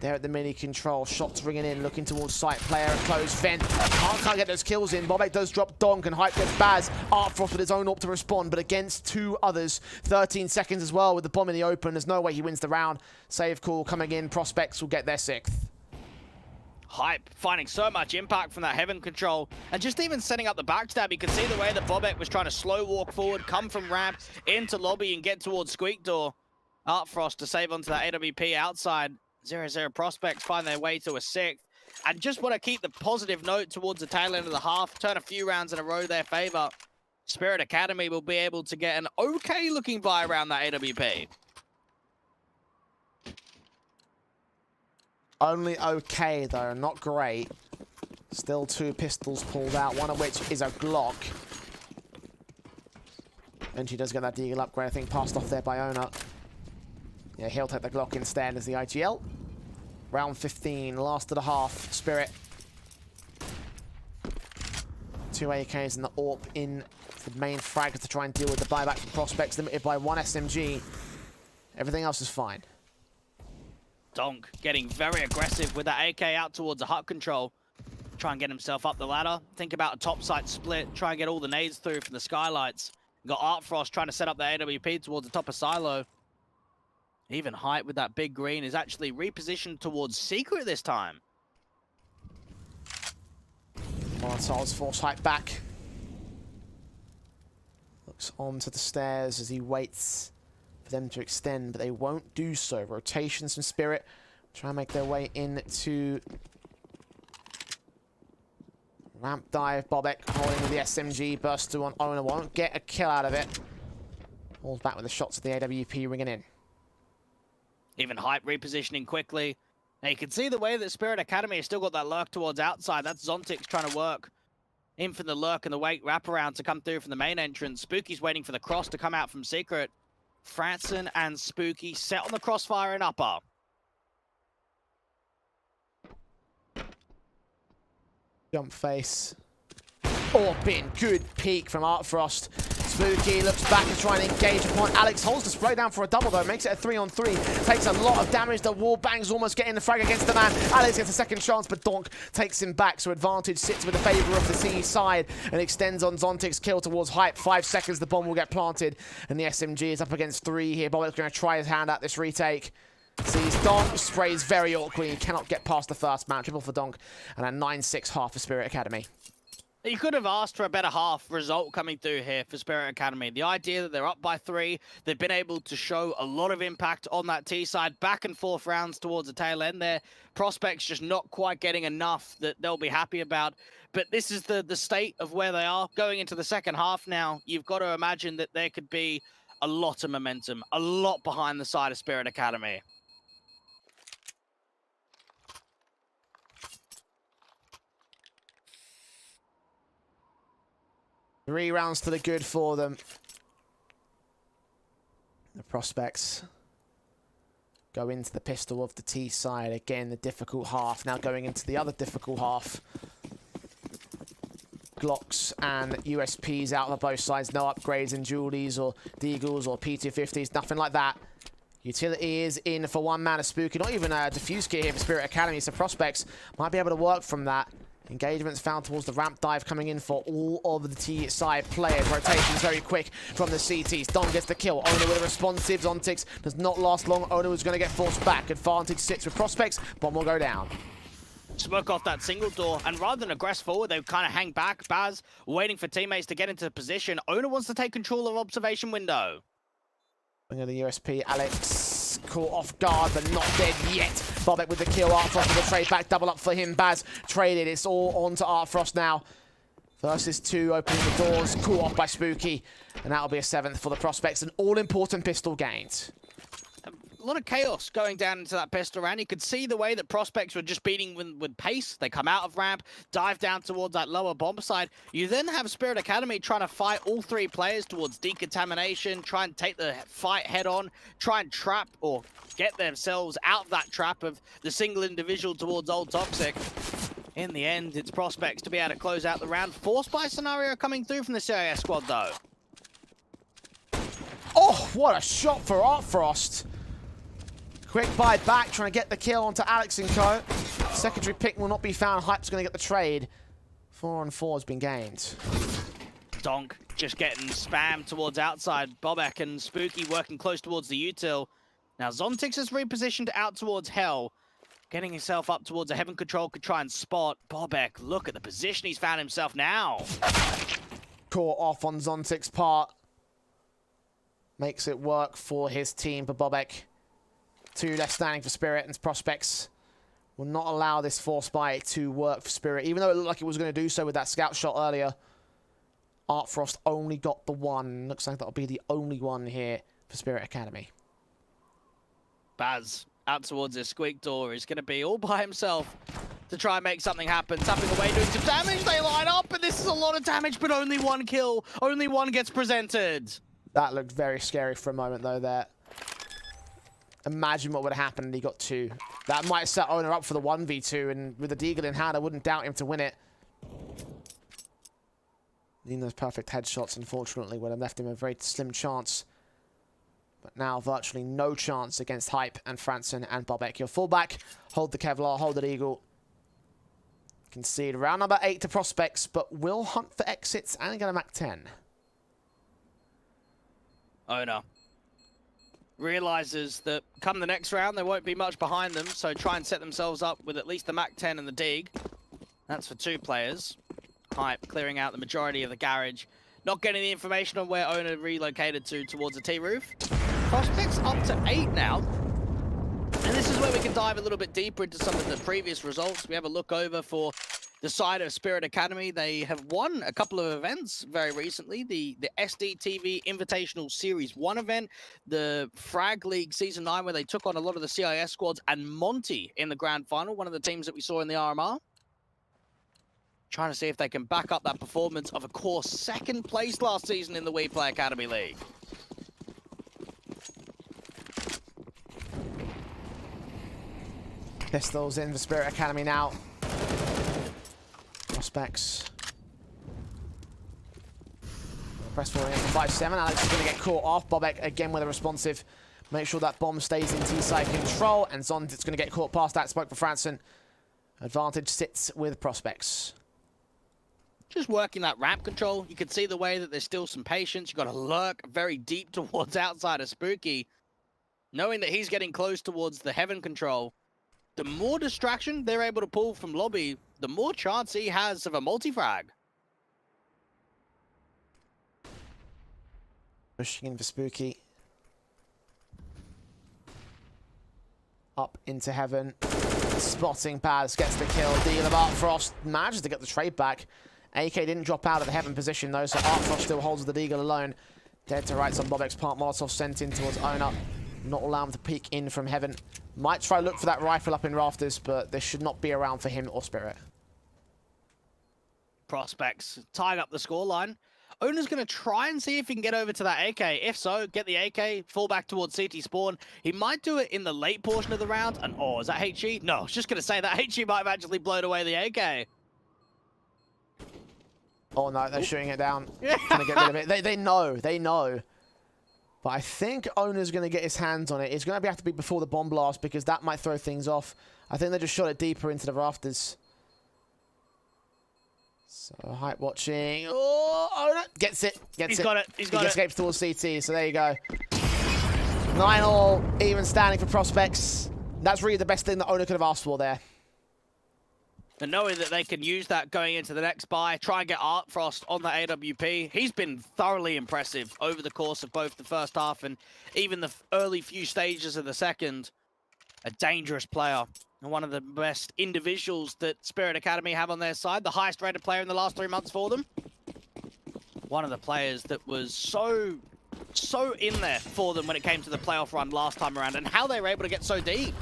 There at the mini control, shots ringing in, looking towards site. Player at close, Fen can't get those kills in. Bobek does drop Donk and Hype gets Baz. Art Frost with his own AWP to respond, but against two others. 13 seconds as well with the bomb in the open. There's no way he wins the round. Save call coming in. Prospects will get their 6th. Hype finding so much impact from that heaven control, and just even setting up the backstab. You can see the way that bo1 was trying to slow walk forward, come from ramp into lobby and get towards Squeak Door. Artfrost to save onto that AWP outside. 0-0 prospects find their way to a 6th. And just want to keep the positive note towards the tail end of the half, turn a few rounds in a row their favor. Spirit Academy will be able to get an okay looking buy around that AWP. Only okay, though, not great. Still 2 pistols pulled out, one of which is a Glock. And she does get that Deagle upgrade, I think, passed off there by Ona. Yeah, he'll take the Glock instead as the IGL. Round 15, last of the half, Spirit. 2 AKs and the AWP in the main frag to try and deal with the buyback from prospects, limited by 1 SMG. Everything else is fine. Donk getting very aggressive with that AK out towards the hut control. Try and get himself up the ladder. Think about a top site split. Try and get all the nades through from the skylights. Got Artfrost trying to set up the AWP towards the top of silo. Even Hype with that big green is actually repositioned towards Secret this time. Molotov's force Hype back. Looks onto the stairs as he waits for them to extend, but they won't do so. Rotations from Spirit. Try and make their way into ramp dive. bo1 holding with the SMG. Burst through on Ona. Won't get a kill out of it. Falls back with the shots of the AWP ringing in. Even Hype repositioning quickly. Now you can see the way that Spirit Academy has still got that lurk towards outside. That's Zontix trying to work in for the lurk and the wait wraparound to come through from the main entrance. Spooky's waiting for the cross to come out from Secret. Franson and Spooky set on the crossfire in upper. Jump face. Orpin, good peek from Artfrost. Spooky looks back and trying to engage upon Alex. Holds the spray down for a double though, makes it a 3-on-3. Takes a lot of damage. The wall bangs almost getting the frag against the man. Alex gets a second chance, but Donk takes him back. So advantage sits with the favor of the C side and extends on Zontic's kill towards Hype. 5 seconds, the bomb will get planted. And the SMG is up against 3 here. bo1's going to try his hand at this retake. Sees Donk, sprays very awkwardly. He cannot get past the first man. Triple for Donk and a 9-6 half for Spirit Academy. You could have asked for a better half result coming through here for Spirit Academy. The idea that they're up by 3, they've been able to show a lot of impact on that T side, back and forth rounds towards the tail end there. Prospects just not quite getting enough that they'll be happy about. But this is the state of where they are. Going into the second half now, you've got to imagine that there could be a lot of momentum, a lot behind the side of Spirit Academy. Three rounds to the good for them. The prospects go into the pistol of the T side. Again, the difficult half. Now going into the other difficult half. Glocks and USPs out on both sides. No upgrades in Julies or Deagles or P250s. Nothing like that. Utility is in for 1 man of Spooky. Not even a diffuse kit here for Spirit Academy. So prospects might be able to work from that. Engagements found towards the ramp dive coming in for all of the T side players. Rotations very quick from the CTs. Don gets the kill. Ona with a responsive. Zontix does not last long. Ona was going to get forced back. Advantage sits with prospects. Bomb will go down. Smoke off that single door, and rather than aggress forward, they kind of hang back. Baz waiting for teammates to get into position. Ona wants to take control of observation window. Bring in the USP. Alex caught off guard, but not dead yet. bo1 with the kill. Artfrost with the trade back. Double up for him. Baz traded. It's all on to Artfrost now. Versus 2, opening the doors. Caught off by Spooky. And that'll be a 7th for the prospects. An all-important pistol gained. A lot of chaos going down into that pistol round. You could see the way that prospects were just beating with pace. They come out of ramp, dive down towards that lower bomb side. You then have Spirit Academy trying to fight all 3 players towards decontamination, try and take the fight head on, try and trap or get themselves out of that trap of the single individual towards Old Toxic. In the end, it's prospects to be able to close out the round. Force buy scenario coming through from the CIS squad though. Oh, what a shot for Artfrost. Quick buy back, trying to get the kill onto Alex and co. Secondary pick will not be found. Hype's going to get the trade. 4-on-4 has been gained. Donk just getting spammed towards outside. bo1 and Spooky working close towards the util. Now Zontix is repositioned out towards Hell. Getting himself up towards a Heaven Control could try and spot Bobek. Look at the position he's found himself now. Caught off on Zontic's part. Makes it work for his team, but Bobek. 2 left standing for Spirit, and Prospects will not allow this force buy to work for Spirit, even though it looked like it was going to do so with that scout shot earlier. Artfrost only got the 1. Looks like that'll be the only one here for Spirit Academy. Baz out towards his squeak door is going to be all by himself to try and make something happen. Tapping away, doing some damage. They line up, and this is a lot of damage, but only 1 kill. Only 1 gets presented. That looked very scary for a moment, though, there. Imagine what would have happened if he got 2. That might set Owner up for the 1v2, and with the Deagle in hand, I wouldn't doubt him to win it. Needing those perfect headshots, unfortunately, would have left him a very slim chance. But now, virtually no chance against Hype and Franson and Bobek. Your fullback, hold the Kevlar, hold the Eagle. Concede round number 8 to Prospects, but will hunt for exits and get a Mac 10. Owner realizes that come the next round, there won't be much behind them, so try and set themselves up with at least the Mac 10 and the Dig. That's for 2 players. Hype clearing out the majority of the garage. Not getting the information on where Owner relocated to towards the T-roof. Prospects up to 8 now. And this is where we can dive a little bit deeper into some of the previous results. We have a look over for the side of Spirit Academy. They have won a couple of events very recently. The SDTV Invitational Series 1 event, the Frag League Season 9, where they took on a lot of the CIS squads, and Monty in the grand final, one of the teams that we saw in the RMR. Trying to see if they can back up that performance of, course, 2nd place last season in the WePlay Academy League. Pistols in for Spirit Academy now. Prospects. Press forward in for 5-7. Alex is going to get caught off. Bobek again with a responsive. Make sure that bomb stays in T-side control. And Zondit's going to get caught past that. Spoke for Franson. Advantage sits with Prospects. Just working that ramp control. You can see the way that there's still some patience. You've got to lurk very deep towards outside of Spooky. Knowing that he's getting close towards the Heaven control. The more distraction they're able to pull from lobby, the more chance he has of a multi-frag. Pushing in for Spooky. Up into Heaven. Spotting Baz gets the kill. Deal of Artfrost manages to get the trade back. AK didn't drop out of the Heaven position though, so Artfrost still holds the Deagle alone. Dead to rights on Bobek's part. Molotov sent in towards Owner. Not allow him to peek in from Heaven. Might try look for that rifle up in rafters, but this should not be around for him or Spirit. Prospects tying up the scoreline. Owner's going to try and see if he can get over to that AK. If so, get the AK, fall back towards CT spawn. He might do it in the late portion of the round. And oh, is that HE? No, I was just going to say that HE might have actually blown away the AK. Oh no, they're shooting it down. Trying to get rid of it. They know. But I think Owner's going to get his hands on it. It's going to have to be before the bomb blast because that might throw things off. I think they just shot it deeper into the rafters. So, Hype watching. Oh, Owner gets it. He's got it. He escapes towards CT, so there you go. 9-all, even standing for Prospects. That's really the best thing that Owner could have asked for there. And knowing that they can use that going into the next buy, try and get Artfrost on the AWP. He's been thoroughly impressive over the course of both the first half and even the early few stages of the second. A dangerous player and one of the best individuals that Spirit Academy have on their side. The highest rated player in the last 3 months for them. One of the players that was so in there for them when it came to the playoff run last time around and how they were able to get so deep.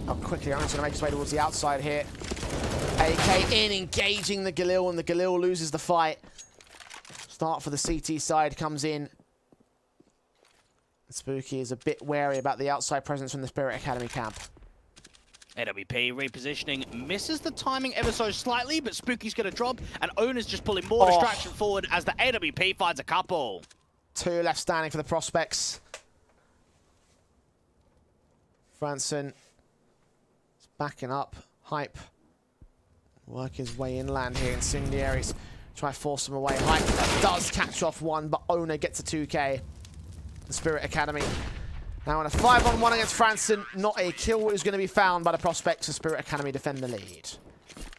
How quickly Owner's going to make his way towards the outside here. AK in, engaging the Galil, and the Galil loses the fight. Start for the CT side comes in. Spooky is a bit wary about the outside presence from the Spirit Academy camp. AWP repositioning, misses the timing ever so slightly, but Spooky's going to drop, and Owner's just pulling more distraction forward as the AWP finds a couple. 2 left standing for the Prospects. Franson backing up. Hype work his way inland here. Incendiaries try to force him away. Hype does catch off one, but Owner gets a 2K. The Spirit Academy Now in a 5-on-1 against Franson, not a kill is going to be found by the prospects of Spirit Academy defend the lead.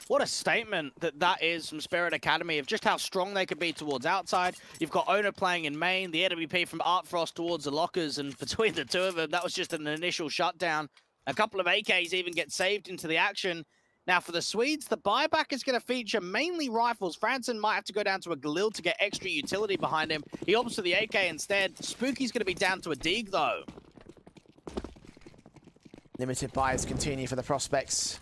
What a statement that is from Spirit Academy of just how strong they could be towards outside. You've got Owner playing in main, the AWP from Artfrost towards the lockers, and between the two of them, that was just an initial shutdown. A couple of AKs even get saved into the action. Now for the Swedes, the buyback is going to feature mainly rifles. Franson might have to go down to a Galil to get extra utility behind him. He opts for the AK instead. Spooky's going to be down to a Deeg though. Limited buys continue for the prospects.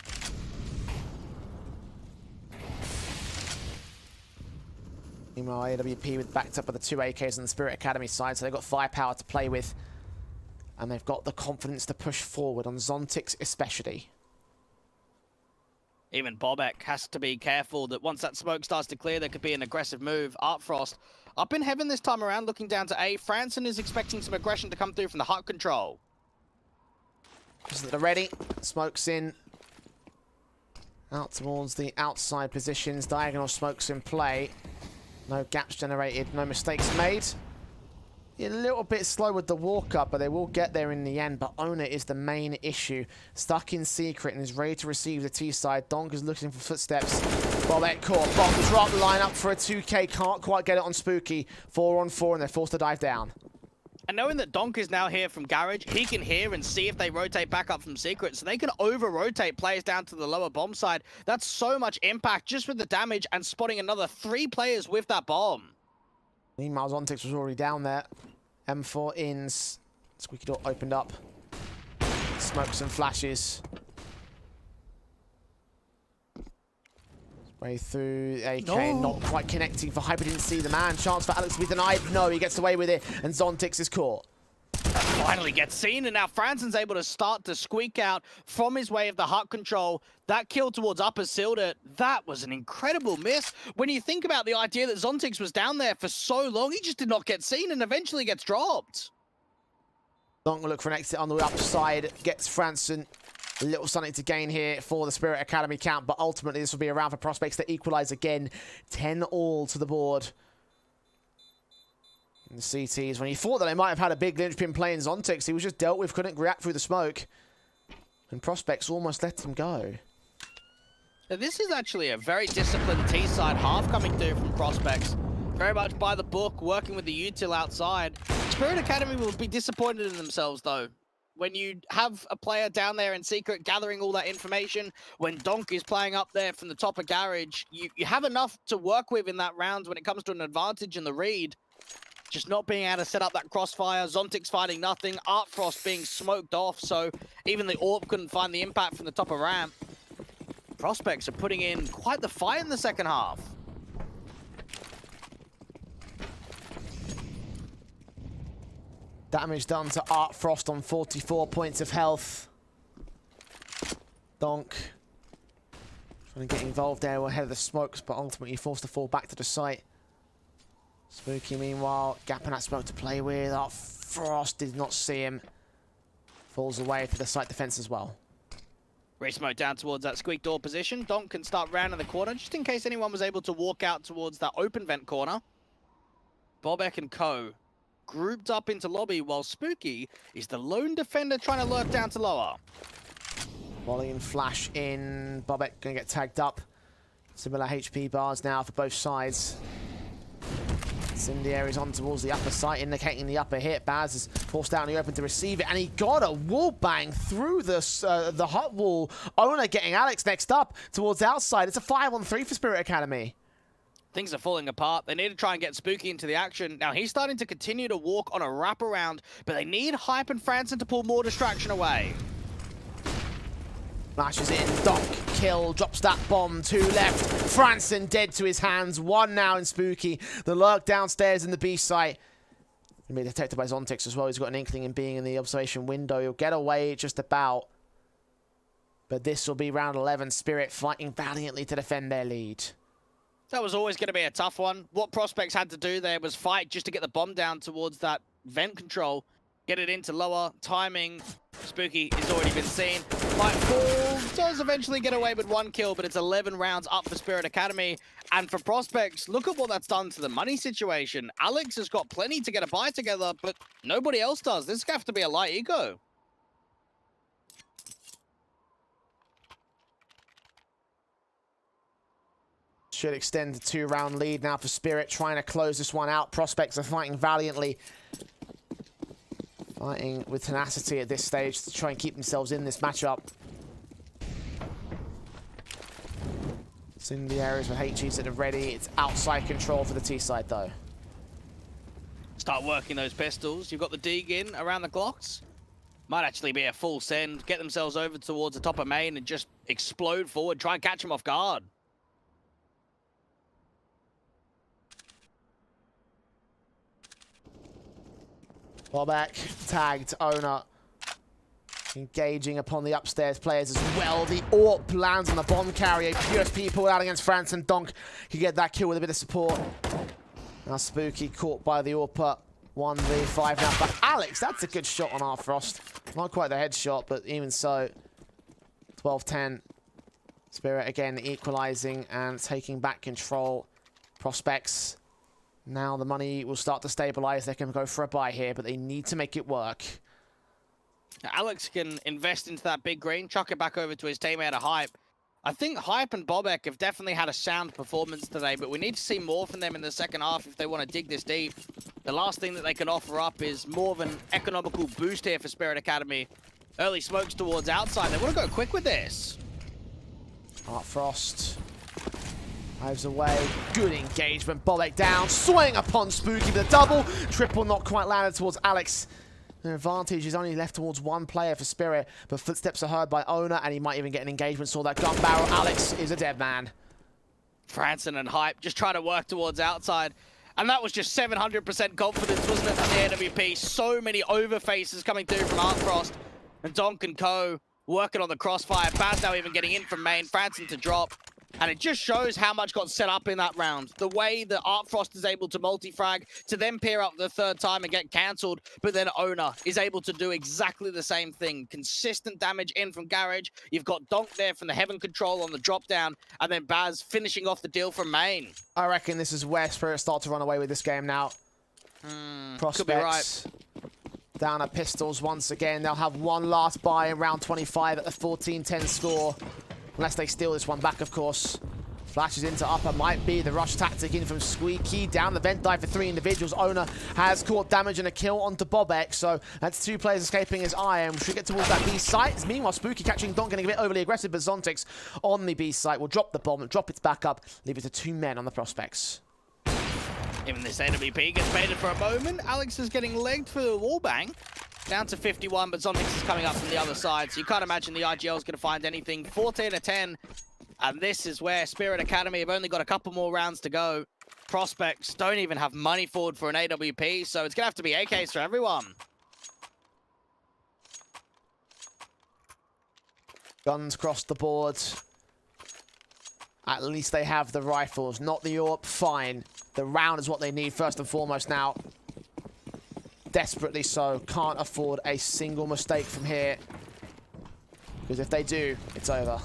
Meanwhile, AWP with backed up by the 2 AKs on the Spirit Academy side, so they've got firepower to play with. And they've got the confidence to push forward on Zontix especially. Even Bobek has to be careful that once that smoke starts to clear, there could be an aggressive move. Artfrost up in heaven this time around, looking down to A. Franson is expecting some aggression to come through from the hut control. They're ready. Smokes in. Out towards the outside positions. Diagonal smokes in play. No gaps generated. No mistakes made. A little bit slow with the walk up, but they will get there in the end. But Owner is the main issue. Stuck in secret and is ready to receive the T side. Donk is looking for footsteps. Bobek caught. Bomb drop line up for a 2K. Can't quite get it on Spooky. 4-on-4 and they're forced to dive down. And knowing that Donk is now here from Garage, he can hear and see if they rotate back up from Secret, so they can over-rotate players down to the lower bomb side. That's so much impact just with the damage and spotting another 3 players with that bomb. Meanwhile, Zontix was already down there. M4 ins. Squeaky door opened up. Smokes and flashes. Way through AK, not quite connecting for Hyper, didn't see the man. Chance for Alex to be denied. No, he gets away with it, and Zontix is caught. Finally gets seen, and now Franson's able to start to squeak out from his way of the hut control. That kill towards upper sealed it. That was an incredible miss. When you think about the idea that Zontix was down there for so long, he just did not get seen and eventually gets dropped. Donk will look for an exit on the upside, gets Franson. A little something to gain here for the Spirit Academy camp, but ultimately this will be a round for prospects to equalize again. 10-all to the board. And the CTs, when he thought that they might have had a big linchpin play in Zontix, he was just dealt with, couldn't react through the smoke. And prospects almost let him go. Now, this is actually a very disciplined T-side half coming through from prospects. Very much by the book, working with the util outside. Spirit Academy will be disappointed in themselves, though. When you have a player down there in secret gathering all that information, when Donk is playing up there from the top of Garage, you have enough to work with in that round when it comes to an advantage in the read. Just not being able to set up that crossfire, Zontix finding nothing, Artfrost being smoked off, so even the AWP couldn't find the impact from the top of ramp. Prospects are putting in quite the fight in the second half. Damage done to Artfrost on 44 points of health. Donk trying to get involved there ahead of the smokes, but ultimately forced to fall back to the site. Spooky, meanwhile, gapping that smoke to play with. Artfrost did not see him. Falls away to the site defense as well. Re-smoke down towards that squeak door position. Donk can start rounding the corner, just in case anyone was able to walk out towards that open vent corner. Bobek and co. grouped up into lobby, while Spooky is the lone defender trying to lurk down to lower. Volley and flash in. Bobek going to get tagged up. Similar HP bars now for both sides. Incendiary's on towards the upper site, indicating the upper hit. Baz is forced out in the open to receive it, and he got a wall bang through the hot wall. Owner getting Alex next up towards outside. It's a 5-on-3 for Spirit Academy. Things are falling apart. They need to try and get Spooky into the action. Now, he's starting to continue to walk on a wraparound, but they need Hype and Franson to pull more distraction away. Flashes in, Donk, kill, drops that bomb, 2 left. Franson dead to his hands, 1 now in Spooky. The lurk downstairs in the B site. He'll be detected by Zontix as well. He's got an inkling in being in the observation window. He'll get away just about. But this will be round 11. Spirit fighting valiantly to defend their lead. That was always going to be a tough one. What prospects had to do there was fight just to get the bomb down towards that vent control. Get it into lower. Timing. Spooky has already been seen. Mightfall does eventually get away with 1 kill, but it's 11 rounds up for Spirit Academy. And for Prospects, look at what that's done to the money situation. Alex has got plenty to get a buy together, but nobody else does. This is going to have to be a light ego. Should extend the 2-round lead now for Spirit, trying to close this one out. Prospects are fighting valiantly. Fighting with tenacity at this stage to try and keep themselves in this matchup. It's in the areas with HGs that are ready. It's outside control for the T side though. Start working those pistols. You've got the dig in around the Glocks. Might actually be a full send. Get themselves over towards the top of main and just explode forward. Try and catch them off guard. Well back, tagged, owner. Engaging upon the upstairs players as well. The AWP lands on the bomb carrier. QSP pulled out against France, and Donk can get that kill with a bit of support. Now Spooky caught by the AWP. 1v5 now. But Alex, that's a good shot on Arfrost. Not quite the headshot, but even so. 12-10. Spirit again equalizing and taking back control. Prospects. Now the money will start to stabilize. They can go for a buy here, but they need to make it work. Alex can invest into that big green, chuck it back over to his teammate Hype. I think Hype and Bobek have definitely had a sound performance today, but we need to see more from them in the second half if they want to dig this deep. The last thing that they can offer up is more of an economical boost here for Spirit Academy. Early smokes towards outside. They want to go quick with this. Frost moves away. Good engagement. Bobek down. Swing upon Spooky with a double. Triple not quite landed towards Alex. The advantage is only left towards one player for Spirit, but footsteps are heard by Owner, and he might even get an engagement. Saw that gun barrel. Alex is a dead man. Franson and Hype just trying to work towards outside. And that was just 700% confidence, wasn't it, from the AWP? So many overfaces coming through from Artfrost. And Donk and Co. working on the crossfire. Baz now even getting in from main. Franson to drop. And it just shows how much got set up in that round. The way that Artfrost is able to multi-frag, to then pair up the third time and get cancelled, but then Owner is able to do exactly the same thing. Consistent damage in from Garage. You've got Donk there from the Heaven Control on the drop down, and then Baz finishing off the deal from main. I reckon this is where Spirit start to run away with this game now. Prospects. Could be right. Down at pistols once again. They'll have one last buy in round 25 at the 14-10 score. Unless they steal this one back, of course. Flashes into upper, might be the rush tactic in from Squeaky. Down the vent dive for 3 individuals. Owner has caught damage and a kill onto Bobek. So that's 2 players escaping his eye. And we should get towards that B site. Meanwhile, Spooky catching Donk, getting a bit overly aggressive. But Zontix on the B site will drop the bomb, drop it back up, leave it to 2 men on the Prospects. Even this AWP gets baited for a moment. Alex is getting legged for the wallbang. Down to 51, but Zontix is coming up from the other side, so you can't imagine the IGL is going to find anything. 14-10, and this is where Spirit Academy have only got a couple more rounds to go. Prospects don't even have money forward for an AWP, so it's going to have to be AKs for everyone. Guns cross the board. At least they have the rifles, not the AWP. Fine. The round is what they need first and foremost now. Desperately so. Can't afford a single mistake from here. Because if they do, it's over.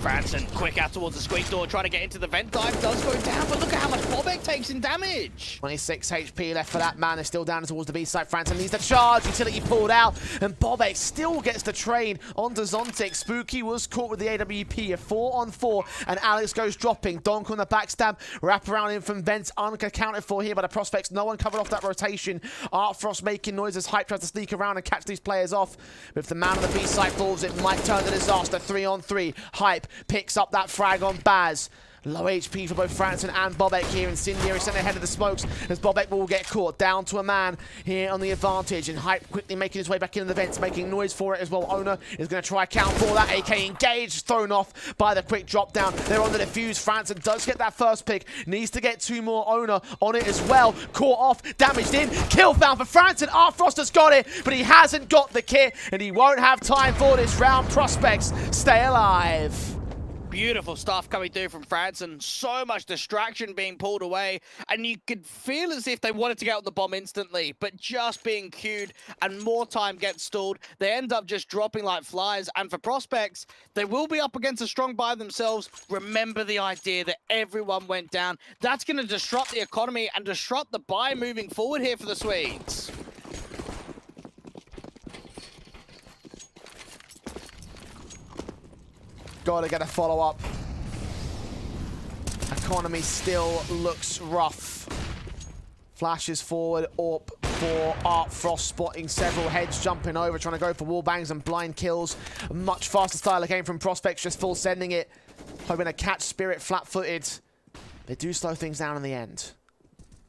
Franson quick out towards the squeak door, trying to get into the vent dive. Does go down, but look at how much Bobek takes in damage. 26 HP left for that man. Is still down towards the B side. Franson needs to charge. Utility pulled out. And Bobek still gets the train onto Zontix. Spooky was caught with the AWP. A 4-on-4. And Alex goes dropping. Donk on the backstab. Wrap around in from vents. Unaccounted for here by the Prospects. No one covered off that rotation. Artfrost making noises. Hype tries to sneak around and catch these players off. But if the man on the B side falls, it might turn to disaster. 3-on-3. Hype picks up that frag on Baz. Low HP for both Franson and Bobek here. Incendiary sent ahead of the smokes as Bobek will get caught. Down to a man here on the advantage. And Hype quickly making his way back into the vents, making noise for it as well. Owner is going to try count for that. AK engaged, thrown off by the quick drop down. They're on the defuse. Franson does get that first pick. Needs to get 2 more. Owner on it as well. Caught off, damaged in. Kill found for Franson. Artfrost has got it, but he hasn't got the kit. And he won't have time for this round. Prospects stay alive. Beautiful stuff coming through from France, and so much distraction being pulled away, and you could feel as if they wanted to get on the bomb instantly, but just being queued and more time gets stalled, they end up just dropping like flies. And for Prospects, they will be up against a strong buy themselves. Remember the idea that everyone went down. That's going to disrupt the economy and disrupt the buy moving forward here for the Swedes. Gotta get a follow-up. Economy still looks rough. Flashes forward, AWP for Art Frost, spotting several heads, jumping over, trying to go for wall bangs and blind kills. A much faster style of game from Prospects, just full sending it. Hoping to catch Spirit flat-footed. They do slow things down in the end.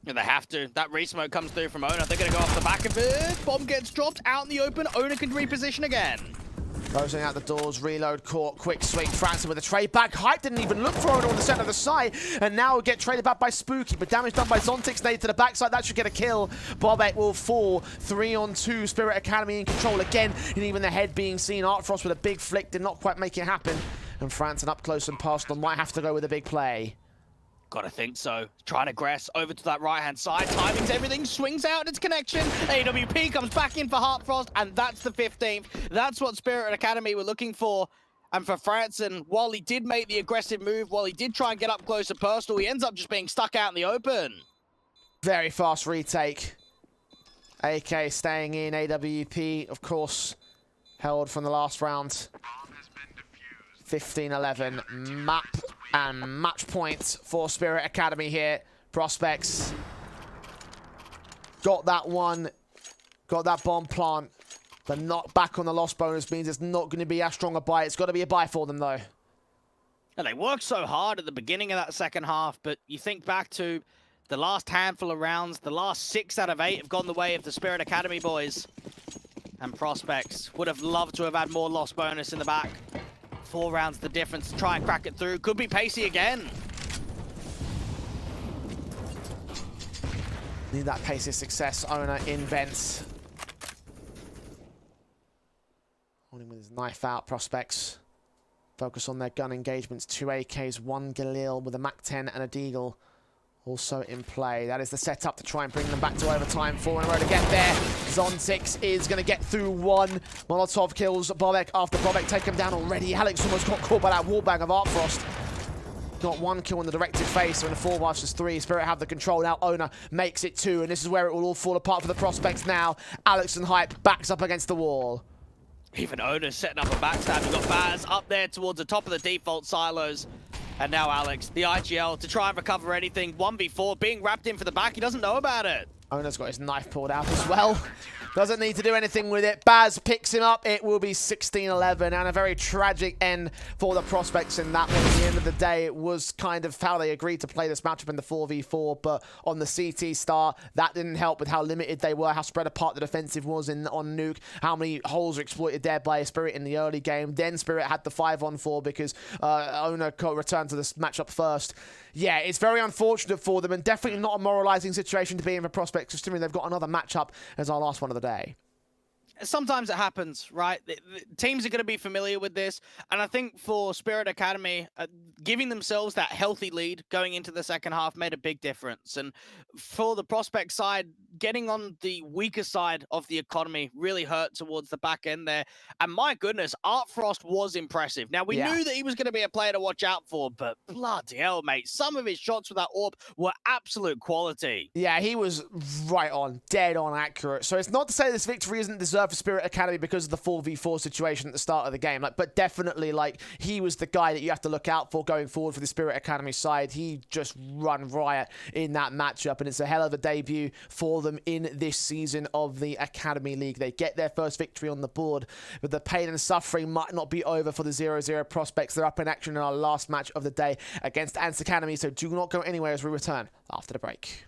Yeah, they have to. That re-smoke comes through from Ona. They're going to go off the back of it. Bomb gets dropped out in the open. Ona can reposition again. Closing out the doors, reload, caught, quick swing, Franson with a trade back. Hype didn't even look for Ona on the center of the side, and now get traded back by Spooky, but damage done by Zontix. Nade to the backside, that should get a kill. Bobek will fall, 3-on-2, Spirit Academy in control again, and even the head being seen. Art Frost with a big flick did not quite make it happen, and Franson up close and personal might have to go with a big play. Gotta think so. Trying to aggress over to that right-hand side. Timing's everything. Swings out its connection. AWP comes back in for Heartfrost, and that's the 15th. That's what Spirit Academy were looking for. And for Franson, while he did make the aggressive move, while he did try and get up close and personal, he ends up just being stuck out in the open. Very fast retake. AK staying in. AWP, of course, held from the last round. 15-11. Map and match points for Spirit Academy here. Prospects got that one, got that bomb plant, but not back on the loss bonus means it's not going to be as strong a buy. It's got to be a buy for them, though. And they worked so hard at the beginning of that second half, but you think back to the last handful of rounds, the last 6 out of 8 have gone the way of the Spirit Academy boys. And Prospects would have loved to have had more loss bonus in the back. 4 rounds the difference to try and crack it through. Could be pacey again. Need that pacey success. Owner invents. Holding with his knife out. Prospects focus on their gun engagements. 2 AKs, 1 Galil with a MAC-10 and a Deagle also in play. That is the setup to try and bring them back to overtime. 4 in a row to get there. Zontix is going to get through 1. Molotov kills Bobek after Bobek take him down already. Alex almost got caught by that wallbang of Artfrost. Got 1 kill in the directed face, so in a 4 versus 3. Spirit have the control. Now Owner makes it 2, and this is where it will all fall apart for the Prospects now. Alex and Hype backs up against the wall. Even Owner's setting up a backstab. We've got Baz up there towards the top of the default silos. And now Alex, the IGL, to try and recover anything. 1v4, being wrapped in for the back. He doesn't know about it. Owner's got his knife pulled out as well. Doesn't need to do anything with it. Baz picks him up. It will be 16-11, and a very tragic end for the Prospects in that one. At the end of the day, it was kind of how they agreed to play this matchup in the 4v4, but on the CT start, that didn't help with how limited they were, how spread apart the defensive was on Nuke, how many holes were exploited there by Spirit in the early game. Then Spirit had the 5-on-4 because Owner returned to this matchup first. Yeah, it's very unfortunate for them, and definitely not a moralizing situation to be in for Prospects, considering they've got another matchup as our last one of the day. Sometimes it happens, right? The teams are going to be familiar with this, and I think for Spirit Academy, giving themselves that healthy lead going into the second half made a big difference. And for the Prospect side, getting on the weaker side of the economy really hurt towards the back end there. And my goodness, Artfrost was impressive. Now, we knew that he was going to be a player to watch out for, but bloody hell, mate. Some of his shots with that orb were absolute quality. Yeah, he was right on, dead on accurate. So it's not to say this victory isn't deserved for Spirit Academy because of the 4v4 situation at the start of the game. But definitely, he was the guy that you have to look out for going forward for the Spirit Academy side. He just run riot in that matchup, and it's a hell of a debut for them in this season of the Academy League. They get their first victory on the board, but the pain and suffering might not be over for the 0-0 Prospects. They're up in action in our last match of the day against ENCE Academy, so do not go anywhere as we return after the break.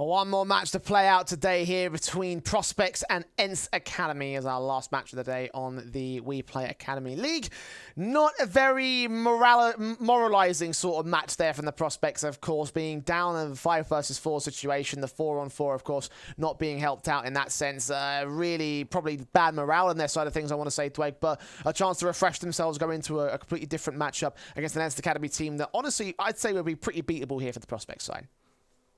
Well, one more match to play out today here between Prospects and ENCE Academy as our last match of the day on the WePlay Academy League. Not a very moralizing sort of match there from the Prospects, of course, being down in a 5 versus 4 situation. The 4-on-4, of course, not being helped out in that sense. Really, probably bad morale on their side of things, I want to say, Dweg, but a chance to refresh themselves, go into a completely different matchup against an ENCE Academy team that, honestly, I'd say would be pretty beatable here for the Prospects side.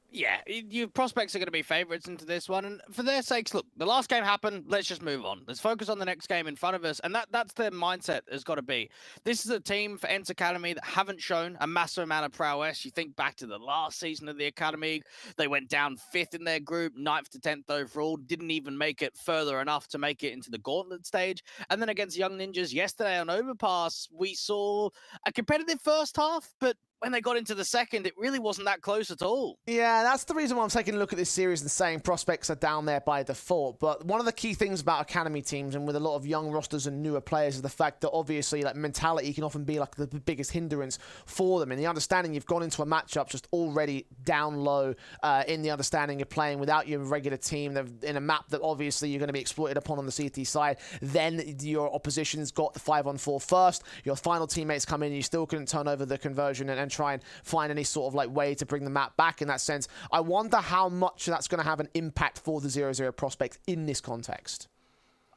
Yeah, your Prospects are going to be favourites into this one, and for their sakes, look, the last game happened, let's just move on. Let's focus on the next game in front of us, and that's their mindset has got to be. This is a team for ENCE Academy that haven't shown a massive amount of prowess. You think back to the last season of the Academy, they went down 5th in their group, 9th to 10th overall, didn't even make it further enough to make it into the gauntlet stage, and then against Young Ninjas yesterday on Overpass, we saw a competitive first half, but when they got into the second, it really wasn't that close at all. Yeah, that's the reason why I'm taking a look at this series and saying Prospects are down there by default. But one of the key things about Academy teams and with a lot of young rosters and newer players is the fact that obviously like mentality can often be like the biggest hindrance for them. And the understanding you've gone into a matchup just already down low in the understanding you're playing without your regular team in a map that obviously you're going to be exploited upon on the CT side. Then your opposition's got the 5-on-4 first. Your final teammates come in and you still couldn't turn over the conversion and try and find any sort of like way to bring the map back in that sense. I wonder how much that's going to have an impact for the 0-0 Prospects in this context.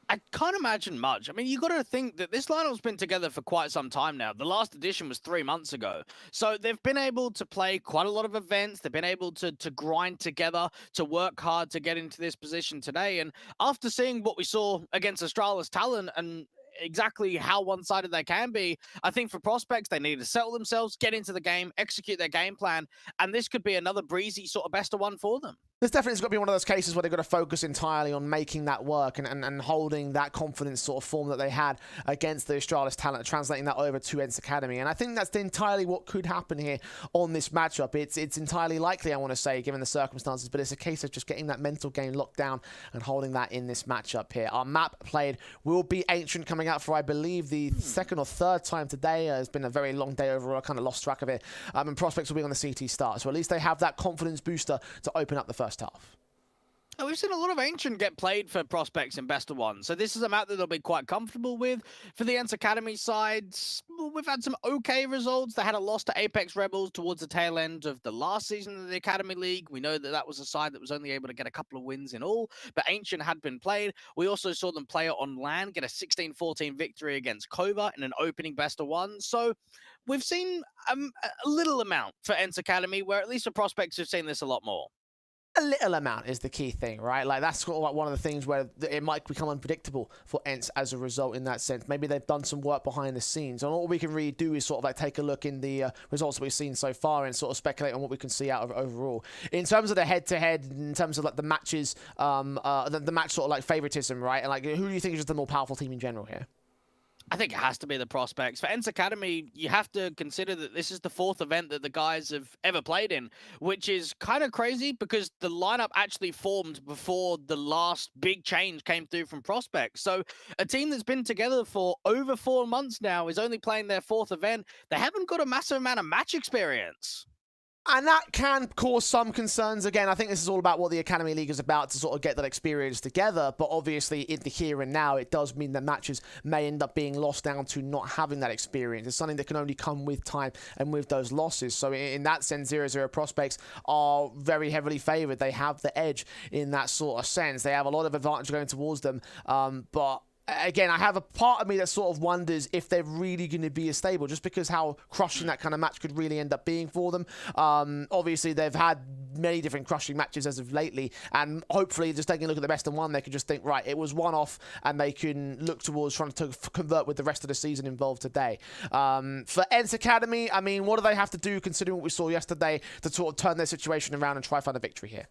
I can't imagine much. I mean, you got to think that this lineup's been together for quite some time now. The last edition was 3 months ago. So they've been able to play quite a lot of events. They've been able to grind together, to work hard to get into this position today. And after seeing what we saw against Astralis talent and exactly how one-sided they can be, I think for Prospects, they need to settle themselves, get into the game, execute their game plan, and this could be another breezy sort of best of one for them. This definitely has got to be one of those cases where they've got to focus entirely on making that work and holding that confidence sort of form that they had against the Astralis talent, translating that over to ENCE Academy. And I think that's entirely what could happen here on this matchup. It's entirely likely, I want to say, given the circumstances, but it's a case of just getting that mental game locked down and holding that in this matchup here. Our map played will be Ancient, coming out for, I believe, the second or third time today. It's been a very long day overall. I kind of lost track of it. And Prospects will be on the CT start. So at least they have that confidence booster to open up the first half. Oh, we've seen a lot of Ancient get played for Prospects in best of one, so this is a map that they'll be quite comfortable with. For the ENCE Academy side, we've had some okay results. They had a loss to Apeks Rebels towards the tail end of the last season of the Academy League. We know that that was a side that was only able to get a couple of wins in all, but Ancient had been played. We also saw them play it on LAN, get a 16-14 victory against Cova in an opening best of one. So we've seen a little amount for ENCE Academy, where at least the Prospects have seen this a lot more. A little amount is the key thing, right? Like that's sort of like one of the things where it might become unpredictable for ENCE as a result in that sense. Maybe they've done some work behind the scenes, and all we can really do is sort of like take a look in the results that we've seen so far and sort of speculate on what we can see out of it overall. In terms of the head-to-head, in terms of like the matches, the match sort of like favoritism, right? And like who do you think is just the more powerful team in general here? I think it has to be the Prospects. For ENCE Academy, you have to consider that this is the 4th event that the guys have ever played in, which is kind of crazy because the lineup actually formed before the last big change came through from Prospects. So a team that's been together for over 4 months now is only playing their 4th event. They haven't got a massive amount of match experience. And that can cause some concerns. Again, I think this is all about what the Academy League is about, to sort of get that experience together. But obviously, in the here and now, it does mean that matches may end up being lost down to not having that experience. It's something that can only come with time and with those losses. So in that sense, 0-0 Prospects are very heavily favoured. They have the edge in that sort of sense. They have a lot of advantage going towards them. But again, I have a part of me that sort of wonders if they're really going to be as stable, just because how crushing that kind of match could really end up being for them. Obviously, they've had many different crushing matches as of lately, and hopefully just taking a look at the best of one, they can just think, right, it was one off, and they can look towards trying to convert with the rest of the season involved today. For ENCE Academy, I mean, what do they have to do, considering what we saw yesterday, to sort of turn their situation around and try to find a victory here?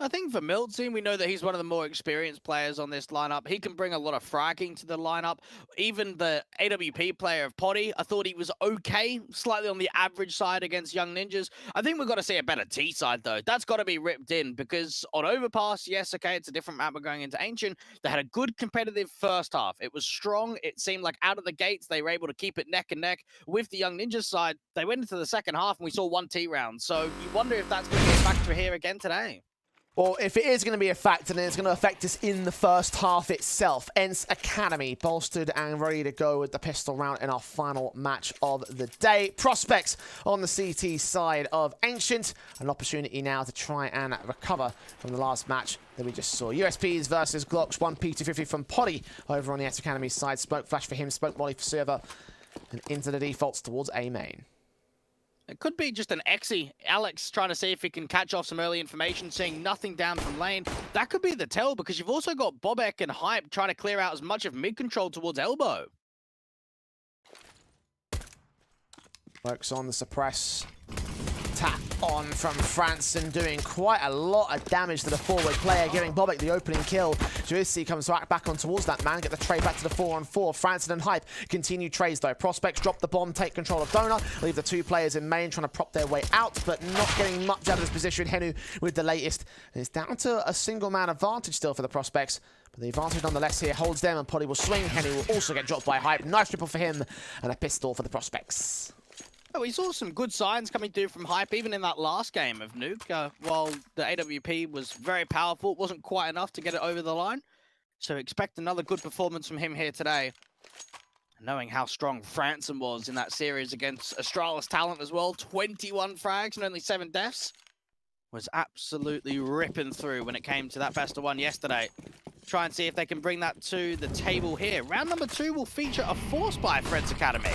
I think for Milton, we know that he's one of the more experienced players on this lineup. He can bring a lot of fragging to the lineup. Even the AWP player of Potty, I thought he was okay, slightly on the average side against Young Ninjas. I think we've got to see a better T side, though. That's got to be ripped in, because on Overpass, yes, okay, it's a different map. We're going into Ancient. They had a good competitive first half. It was strong. It seemed like out of the gates, they were able to keep it neck and neck with the Young Ninjas side. They went into the second half, and we saw 1 T round. So you wonder if that's going to be a factor here again today. Well, if it is going to be a factor, then it's going to affect us in the first half itself. ENCE Academy bolstered and ready to go with the pistol round in our final match of the day. Prospects on the CT side of Ancient. An opportunity now to try and recover from the last match that we just saw. USPs versus Glocks. 1 P250 from Potty over on the ENCE Academy side. Smoke flash for him, smoke molly for Server. And into the defaults towards A main. It could be just an EXE. Alex trying to see if he can catch off some early information, seeing nothing down from lane. That could be the tell, because you've also got Bobek and Hype trying to clear out as much of mid control towards elbow. Works on the suppress. Tap on from Franson, doing quite a lot of damage to the forward player, giving Bobek the opening kill. Juicy comes back on towards that man, get the trade back to the 4-on-4. Franson and Hype continue trades though. Prospects drop the bomb, take control of Donut, leave the 2 players in main trying to prop their way out, but not getting much out of this position. Henu with the latest. And it's down to a single man advantage still for the Prospects. But the advantage nonetheless here holds them, and Potty will swing. Henu will also get dropped by Hype. Nice triple for him, and a pistol for the Prospects. Oh, we saw some good signs coming through from Hype, even in that last game of Nuke. While the AWP was very powerful, it wasn't quite enough to get it over the line. So expect another good performance from him here today. Knowing how strong Franson was in that series against Astralis talent as well, 21 frags and only 7 deaths, was absolutely ripping through when it came to that best of 1 yesterday. Try and see if they can bring that to the table here. Round number 2 will feature a force by ENCE Academy.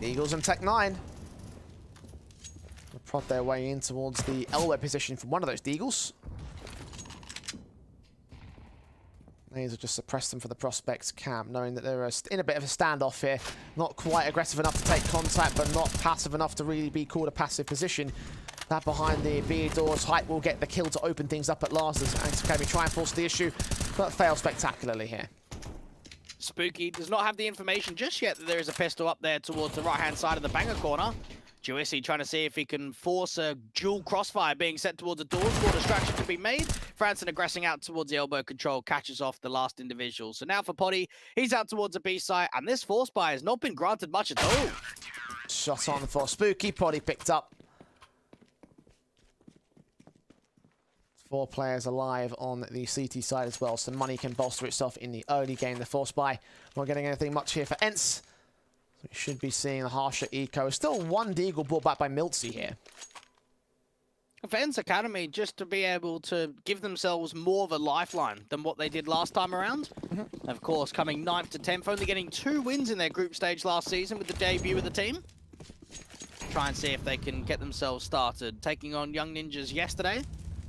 Eagles and Tech 9 will prod their way in towards the elbow position from one of those Deagles. These will just suppress them for the Prospects camp, knowing that they're in a bit of a standoff here. Not quite aggressive enough to take contact, but not passive enough to really be called a passive position. That behind the B doors, Hype will get the kill to open things up at last as ENCE Academy try and force the issue, but fail spectacularly here. Spooky does not have the information just yet that there is a pistol up there towards the right-hand side of the banger corner. Juicy trying to see if he can force a dual crossfire being set towards the doors for distraction to be made. Franson aggressing out towards the elbow control, catches off the last individual. So now for Potty, he's out towards the B side, and this force buy has not been granted much at all. Shot on for Spooky, Potty picked up. 4 players alive on the CT side as well, so money can bolster itself in the early game. The force buy, not getting anything much here for ENCE. So we should be seeing a harsher eco. Still 1 Deagle brought back by Miltsy here. For ENCE Academy, just to be able to give themselves more of a lifeline than what they did last time around. Of course, coming 9th to 10th, only getting 2 wins in their group stage last season with the debut of the team. Try and see if they can get themselves started. Taking on Young Ninjas yesterday.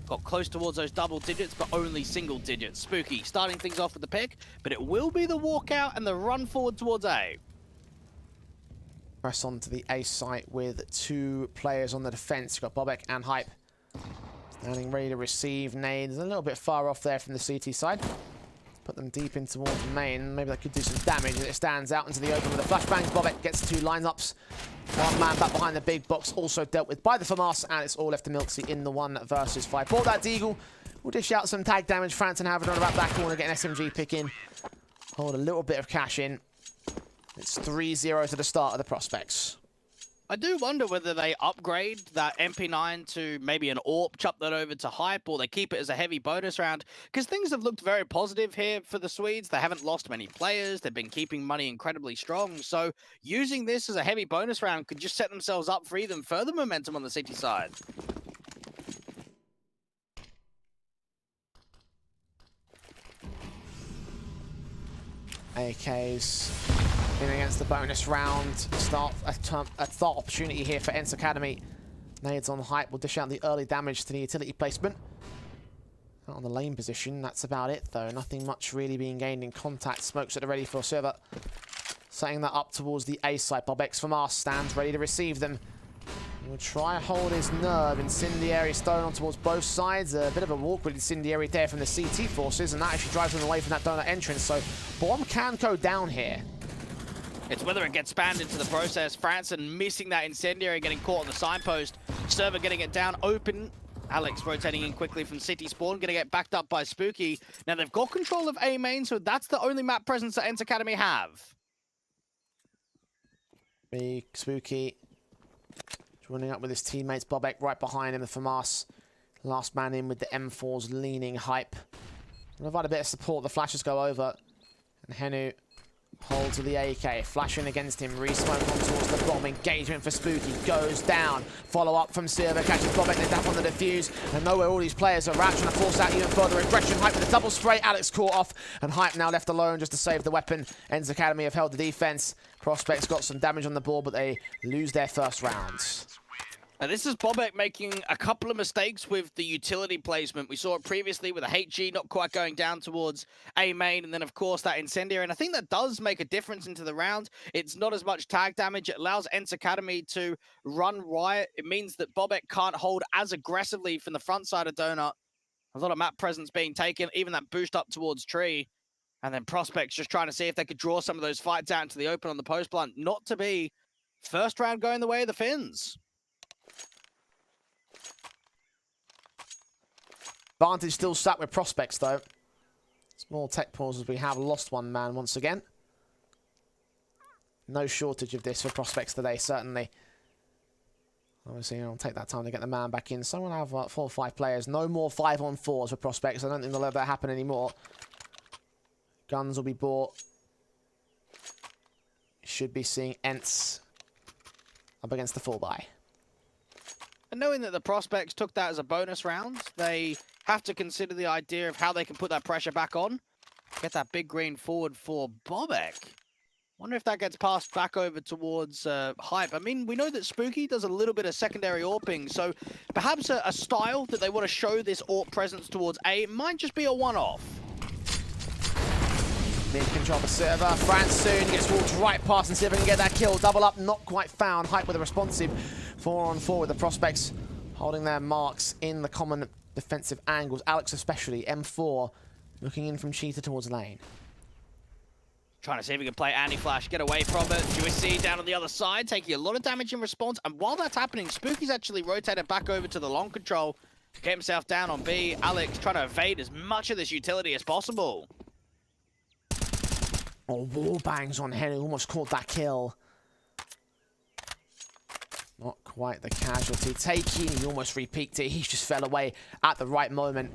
Got close towards those double digits, but only single digits. Spooky starting things off with the pick, but it will be the walkout and the run forward towards A. Press on to the A site with 2 players on the defense. You've got Bobek and Hype. Standing ready to receive nades. A little bit far off there from the CT side. Put them deep in towards main. Maybe that could do some damage as it stands out into the open with a flashbang. Bobek gets 2 lineups. 1 man back behind the big box, also dealt with by the FAMAS, and it's all left to Miltsy in the 1 versus 5. Bought that Deagle. We'll dish out some tag damage. Franson having on about back corner, get an SMG pick in. Hold a little bit of cash in. It's 3-0 to the start of the Prospects. I do wonder whether they upgrade that MP9 to maybe an AWP, chuck that over to Hype, or they keep it as a heavy bonus round, because things have looked very positive here for the Swedes. They haven't lost many players. They've been keeping money incredibly strong. So using this as a heavy bonus round could just set themselves up for even further momentum on the City side. AKs in against the bonus round. Start opportunity here for ENCE Academy. Nades on Hype will dish out the early damage to the utility placement. Out on the lane position, that's about it though. Nothing much really being gained in contact. Smokes at the ready for Server. Setting that up towards the A site. Bobek from FAMAS stands ready to receive them. We'll try and hold his nerve. Incendiary stone on towards both sides. A bit of a walk with Incendiary there from the CT forces, and that actually drives them away from that donut entrance. So bomb can go down here. It's whether it gets spammed into the process. Franson missing that Incendiary, getting caught on the signpost. Server getting it down open. Alex rotating in quickly from City Spawn, going to get backed up by Spooky. Now they've got control of A main, so that's the only map presence that ENCE Academy have. Big Spooky joining up with his teammates. Bobek right behind him, the FAMAS. Last man in with the M4s leaning Hype. Provide a bit of support. The flashes go over. And Henu holds to the AK. Flashing against him. Re-smoke on towards the bomb. Engagement for Spooky. Goes down. Follow up from Silver. Catches Bobek. They tap on the defuse. And know where all these players are at. Trying to force out even further aggression. Hype with a double spray. Alex caught off. And Hype now left alone just to save the weapon. ENCE Academy have held the defense. Prospects got some damage on the board, but they lose their first round. Now this is Bobek making a couple of mistakes with the utility placement. We saw it previously with a HG not quite going down towards A main, and then of course that Incendiary. And I think that does make a difference into the round. It's not as much tag damage. It allows ENCE Academy to run riot. It means that Bobek can't hold as aggressively from the front side of Donut. A lot of map presence being taken, even that boost up towards Tree. And then Prospects just trying to see if they could draw some of those fights out into the open on the post blunt. Not to be. First round going the way of the Finns. Advantage still sat with Prospects, though. Small tech pauses. We have lost one man once again. No shortage of this for Prospects today, certainly. Obviously, I'll take that time to get the man back in. Someone have 4 or 5 players. No more 5-on-4s for Prospects. I don't think they'll let that happen anymore. Guns will be bought. Should be seeing ENCE up against the full buy. And knowing that the Prospects took that as a bonus round, they have to consider the idea of how they can put that pressure back on. Get that big green forward for Bobek. Wonder if that gets passed back over towards Hype. I mean, we know that Spooky does a little bit of secondary AWPing, so perhaps a style that they want to show this AWP presence towards A might just be a one-off. Mid control the server. Franz soon gets walked right past and see if he can get that kill. Double up, not quite found. Hype with a responsive 4-on-4 with the Prospects holding their marks in the common defensive angles. Alex especially, M4, looking in from Cheetah towards lane. Trying to see if he can play anti-flash, get away from it. USC down on the other side, taking a lot of damage in response. And while that's happening, Spooky's actually rotated back over to the long control. Get himself down on B. Alex trying to evade as much of this utility as possible. Oh, wall bangs on Henry, almost caught that kill. Not quite the casualty taking. He almost repeaked it. He just fell away at the right moment.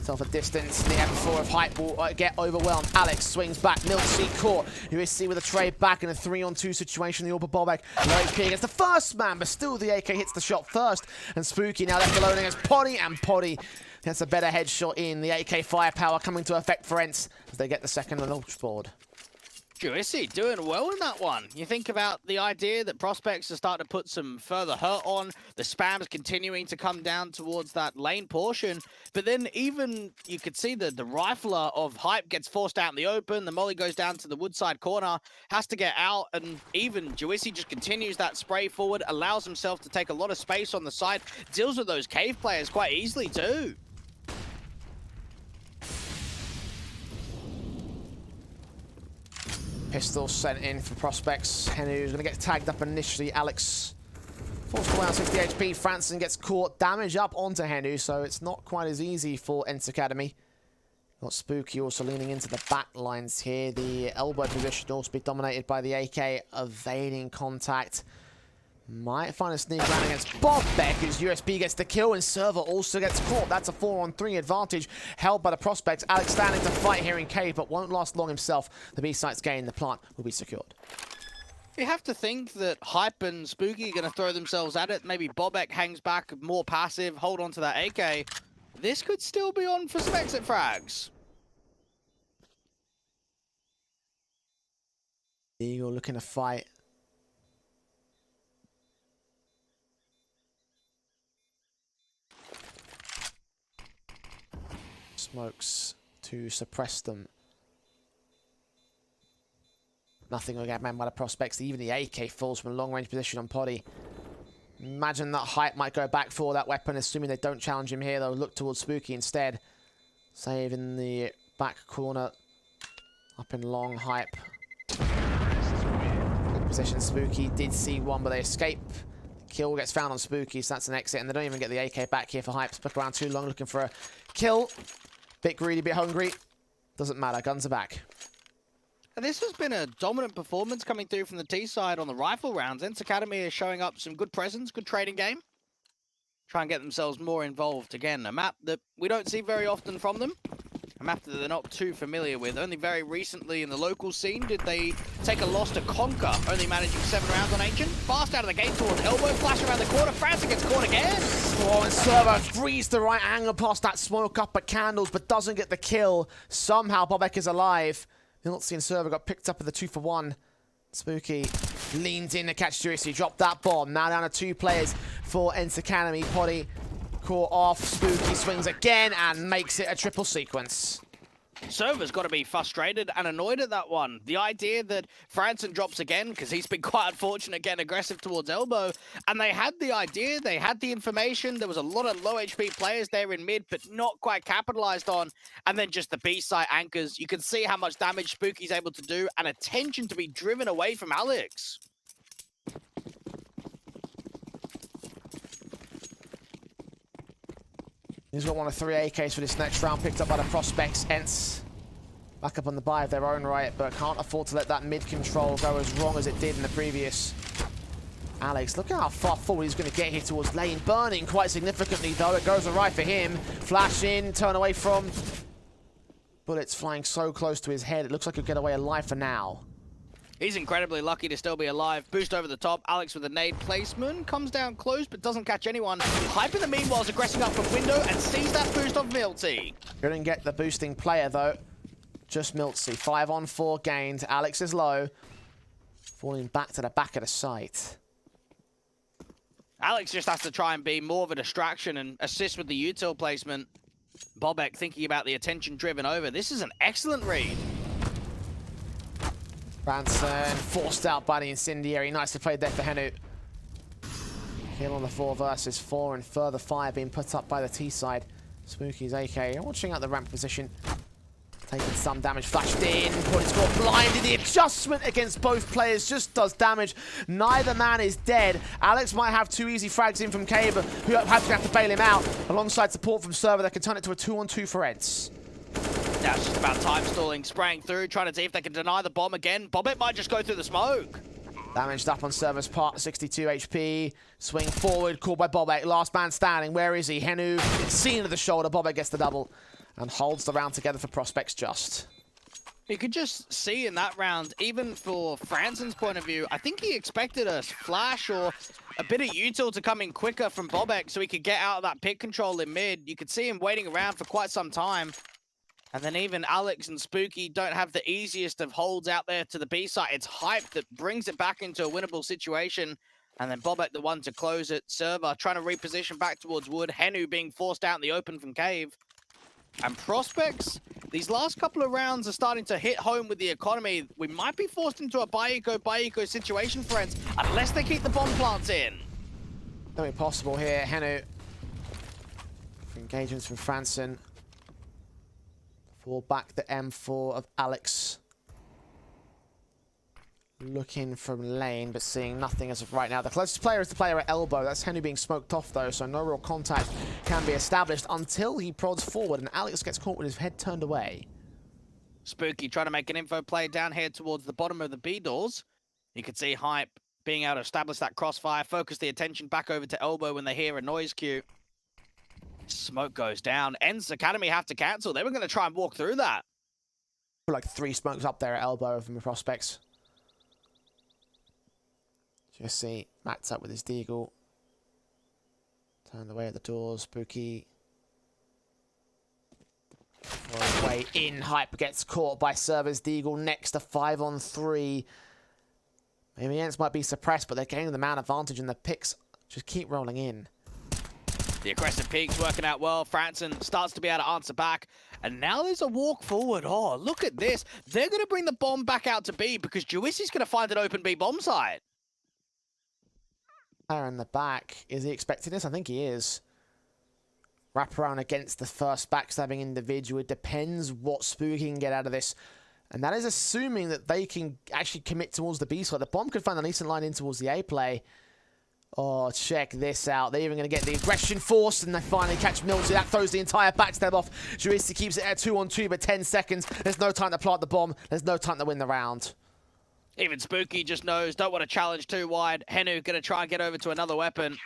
Self a distance. The M4 of Hype will get overwhelmed. Alex swings back. Milk C caught. USC with a trade back in a 3-on-2 situation. The Orba Bobek. Low HP against the first man, but still the AK hits the shot first. And Spooky now left alone against Poddy, and Poddy gets a better headshot in. The AK firepower coming to effect for ENCE as they get the second launch board. USC doing well in that one. You think about the idea that Prospects are starting to put some further hurt on. The spam's continuing to come down towards that lane portion. But then even you could see the rifler of Hype gets forced out in the open. The molly goes down to the woodside corner, has to get out. And even Juicy just continues that spray forward, allows himself to take a lot of space on the side. Deals with those cave players quite easily too. Pistol sent in for Prospects. Henry's going to get tagged up initially. Alex forced away on 60 HP. Franson gets caught. Damage up onto Henry, so it's not quite as easy for ENCE Academy. Got Spooky also leaning into the back lines here. The elbow position also be dominated by the AK, evading contact. Might find a sneak around against Bobek as USB gets the kill and Server also gets caught. That's a 4-on-3 advantage held by the Prospects. Alex standing to fight here in cave, but won't last long himself. The B site's gain, the plant will be secured. You have to think that Hype and Spooky are going to throw themselves at it. Maybe Bobek hangs back, more passive, hold on to that AK. This could still be on for some exit frags. Eagle looking to fight. Smokes to suppress them. Nothing will get man by the Prospects. Even the AK falls from a long-range position on Poddy. Imagine that Hype might go back for that weapon, assuming they don't challenge him here. They'll look towards Spooky instead. Save in the back corner. Up in long, Hype. Good position, Spooky did see one, but they escape. Kill gets found on Spooky, so that's an exit, and they don't even get the AK back here for Hype. Stuck around too long looking for a kill. Bit greedy, bit hungry. Doesn't matter, guns are back. This has been a dominant performance coming through from the T side on the rifle rounds. ENCE Academy is showing up some good presence, good trading game. Try and get themselves more involved. Again, a map that we don't see very often from them. A map that they're not too familiar with. Only very recently in the local scene did they take a loss to Conquer, only managing 7 rounds on Ancient. Fast out of the gate towards Elbow, flash around the corner. Francis gets caught again. Oh, and Server frees the right angle past that smoke up at Candles, but doesn't get the kill. Somehow bo1 is alive. Miltsy and Server got picked up with the 2-for-1. Spooky leans in to catch Juicy, dropped that bomb. Now down to 2 players for ENCE Academy. Poddy caught off, Spooky swings again and makes it a triple sequence. Server's got to be frustrated and annoyed at that one. The idea that Franson drops again, because he's been quite unfortunate getting aggressive towards Elbow, and they had the idea, they had the information, there was a lot of low HP players there in mid, but not quite capitalized on, and then just the B-side anchors. You can see how much damage Spooky's able to do, and attention to be driven away from Alex. He's got one of 3 AKs for this next round, picked up by the Prospects. ENCE back up on the buy of their own right, but can't afford to let that mid control go as wrong as it did in the previous. Alex, look at how far forward he's going to get here towards lane. Burning quite significantly, though. It goes right for him. Flash in, turn away from. Bullets flying so close to his head. It looks like he'll get away alive for now. He's incredibly lucky to still be alive. Boost over the top. Alex with a nade placement. Comes down close, but doesn't catch anyone. Hype in the meanwhile is aggressing up from window and sees that boost off Milty. Couldn't get the boosting player, though. Just Miltsy. 5-on-4 gained. Alex is low. Falling back to the back of the site. Alex just has to try and be more of a distraction and assist with the util placement. bo1 thinking about the attention driven over. This is an excellent read. Branson forced out by the Incendiary. Nicely played there for Henu. Kill on the 4 versus 4 and further fire being put up by the T side. Spooky's AK watching out the ramp position. Taking some damage, flashed in. Points got blinded. The adjustment against both players just does damage. Neither man is dead. Alex might have 2 easy frags in from Cave, who have to bail him out. Alongside support from Server that can turn it to a 2-on-2 for ENCE. Now it's just about time stalling, spraying through, trying to see if they can deny the bomb again. bo1 might just go through the smoke. Damaged up on Server's part, 62 HP. Swing forward, called by bo1. Last man standing, where is he? Henu, seen to the shoulder. bo1 gets the double and holds the round together for Prospects just. You could just see in that round, even for Franson's point of view, I think he expected a flash or a bit of util to come in quicker from bo1 so he could get out of that pick control in mid. You could see him waiting around for quite some time. And then even Alex and Spooky don't have the easiest of holds out there to the B side. It's Hype that brings it back into a winnable situation. And then bo1 the one to close it. Server trying to reposition back towards Wood. Henu being forced out in the open from Cave. And Prospects, these last couple of rounds are starting to hit home with the economy. We might be forced into a buy eco situation, friends, unless they keep the bomb plants in. Nothing possible here. Henu. Engagements from Franson. Fall back the M4 of Alex. Looking from lane, but seeing nothing as of right now. The closest player is the player at elbow. That's Henu being smoked off, though, so no real contact can be established until he prods forward, and Alex gets caught with his head turned away. Spooky trying to make an info play down here towards the bottom of the B doors. You can see Hype being able to establish that crossfire, focus the attention back over to elbow when they hear a noise cue. Smoke goes down. ENCE Academy have to cancel. They were going to try and walk through that. Like 3 smokes up there at elbow from the Prospects. Just see Matt's up with his deagle. Turned away at the doors. Spooky. Way in. Hype gets caught by Server's deagle next to 5-on-3. Maybe ENCE might be suppressed, but they're gaining the man advantage and the picks just keep rolling in. The aggressive peaks working out well. Franson starts to be able to answer back. And now there's a walk forward. Oh, look at this. They're going to bring the bomb back out to B because Juicy's going to find an open B bomb site. Player in the back. Is he expecting this? I think he is. Wrap around against the first backstabbing individual. It depends what Spooky can get out of this. And that is assuming that they can actually commit towards the B side. The bomb could find a decent line in towards the A play. Oh, check this out. They're even going to get the aggression force, and they finally catch Milty. That throws the entire backstab off. Juicy keeps it at 2-on-2, but 10 seconds. There's no time to plant the bomb. There's no time to win the round. Even Spooky just knows, don't want to challenge too wide. Henu going to try and get over to another weapon.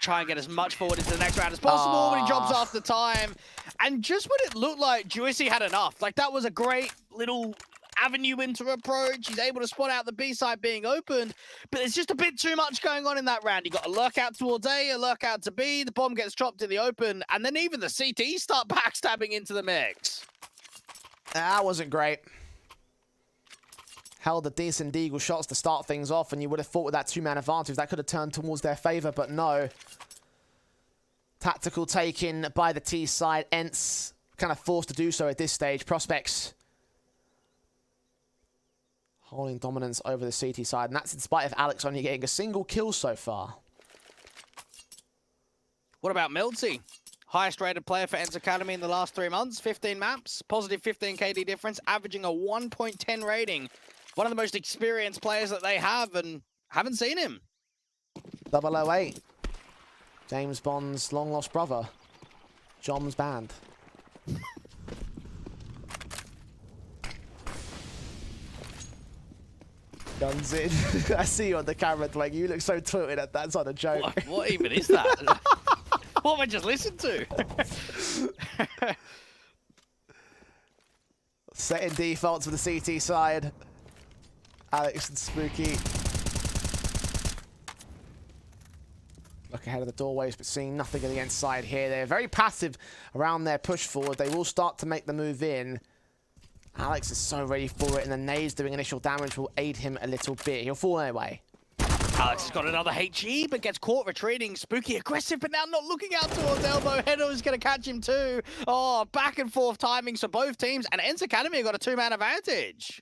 Try and get as much forward into the next round as possible, but he drops off the time. And just when it looked like Juicy had enough, like that was a great little avenue into approach. He's able to spot out the B side being opened, but there's just a bit too much going on in that round. You got a lurk out towards A, a lurk out to B, the bomb gets dropped in the open, and then even the CT start backstabbing into the mix. That wasn't great. Held the decent deagle shots to start things off, and you would have thought with that two-man advantage that could have turned towards their favor, but no. Tactical taken by the T side. ENCE kind of forced to do so at this stage. Prospects holding dominance over the CT side, and that's in spite of Alex only getting a single kill so far. What about Milty? Highest rated player for ENCE Academy in the last 3 months, 15 maps, positive 15 KD difference, averaging a 1.10 rating. One of the most experienced players that they have, and haven't seen him. 008. James Bond's long-lost brother. John's band. Guns in. I see you on the camera, Dwayne. You look so tilted at that's not a joke. What even is that? What have I just listened to? Setting defaults for the CT side. Alex and Spooky. Look ahead of the doorways, but seeing nothing on the inside here. They're very passive around their push forward. They will start to make the move in. Alex is so ready for it, and the nades doing initial damage will aid him a little bit. He'll fall anyway. Alex has got another HE, but gets caught retreating. Spooky aggressive, but now not looking out towards elbow. Hedo is going to catch him too. Oh, back and forth timings for both teams, and ENCE Academy have got a two-man advantage.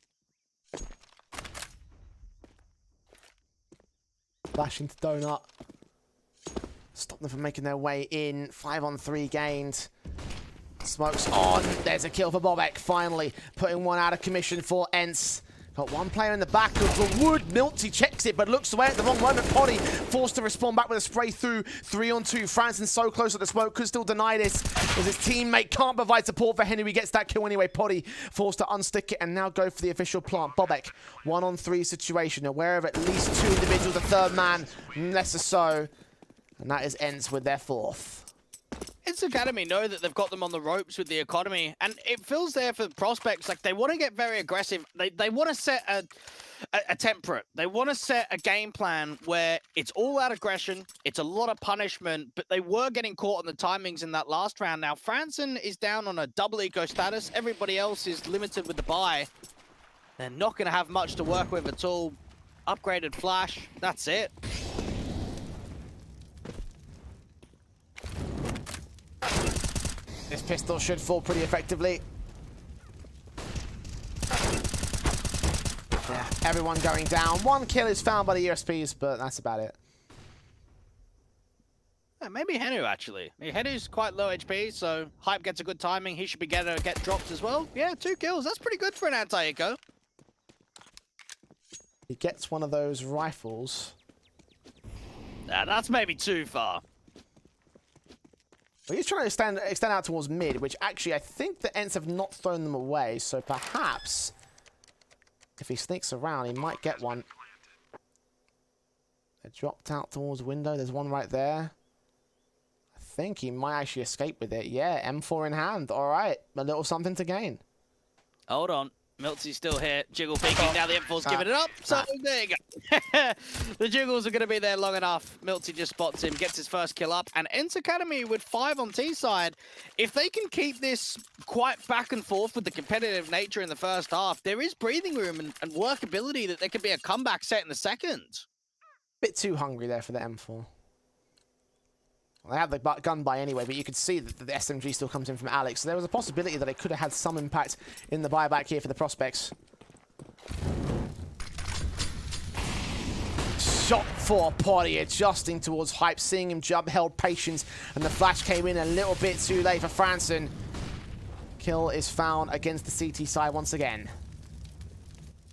Flash into Donut. Stop them from making their way in. 5-on-3 gained. Smokes on. There's a kill for bo1, finally putting one out of commission for ENCE. Got one player in the back of the wood. Milty checks it, but looks away at the wrong moment. Potty forced to respond back with a spray through. 3-on-2. Franson so close that the smoke could still deny this, as his teammate can't provide support for Henry. He gets that kill anyway. Potty forced to unstick it and now go for the official plant. bo1, 1-on-3 situation. Aware of at least two individuals. The third man, less so. And that is ENCE with their fourth. ENCE Academy know that they've got them on the ropes with the economy, and it feels there for the prospects. Like, they want to get very aggressive. They want to set a temperate. They want to set a game plan where it's all out aggression, it's a lot of punishment, but they were getting caught on the timings in that last round. Now, Franson is down on a double eco status. Everybody else is limited with the buy. They're not going to have much to work with at all. Upgraded flash, that's it. This pistol should fall pretty effectively. Yeah, everyone going down. One kill is found by the ESPs, but that's about it. Yeah, maybe Henu, actually. I mean, Henu's quite low HP, so Hype gets a good timing. He should be getting to get dropped as well. Yeah, 2 kills. That's pretty good for an anti-eco. He gets one of those rifles. Nah, that's maybe too far. Well, he's trying to extend out towards mid, which actually I think the ENCE have not thrown them away, so perhaps if he sneaks around, he might get one. They dropped out towards window. There's one right there. I think he might actually escape with it. Yeah, M4 in hand. All right, a little something to gain. Hold on. Milty's still here. Jiggle peeking. Now the M4's giving it up. So there you go. The Jiggles are going to be there long enough. Milty just spots him, gets his first kill up. And ENCE Academy with 5 on T side. If they can keep this quite back and forth with the competitive nature in the first half, there is breathing room and workability that there could be a comeback set in the second. Bit too hungry there for the M4. Well, they have the gun by anyway, but you could see that the SMG still comes in from Alex. So there was a possibility that it could have had some impact in the buyback here for the prospects. shot for Potty, adjusting towards Hype, seeing him jump, held patience, and the flash came in a little bit too late for Franson. Kill is found against the CT side once again.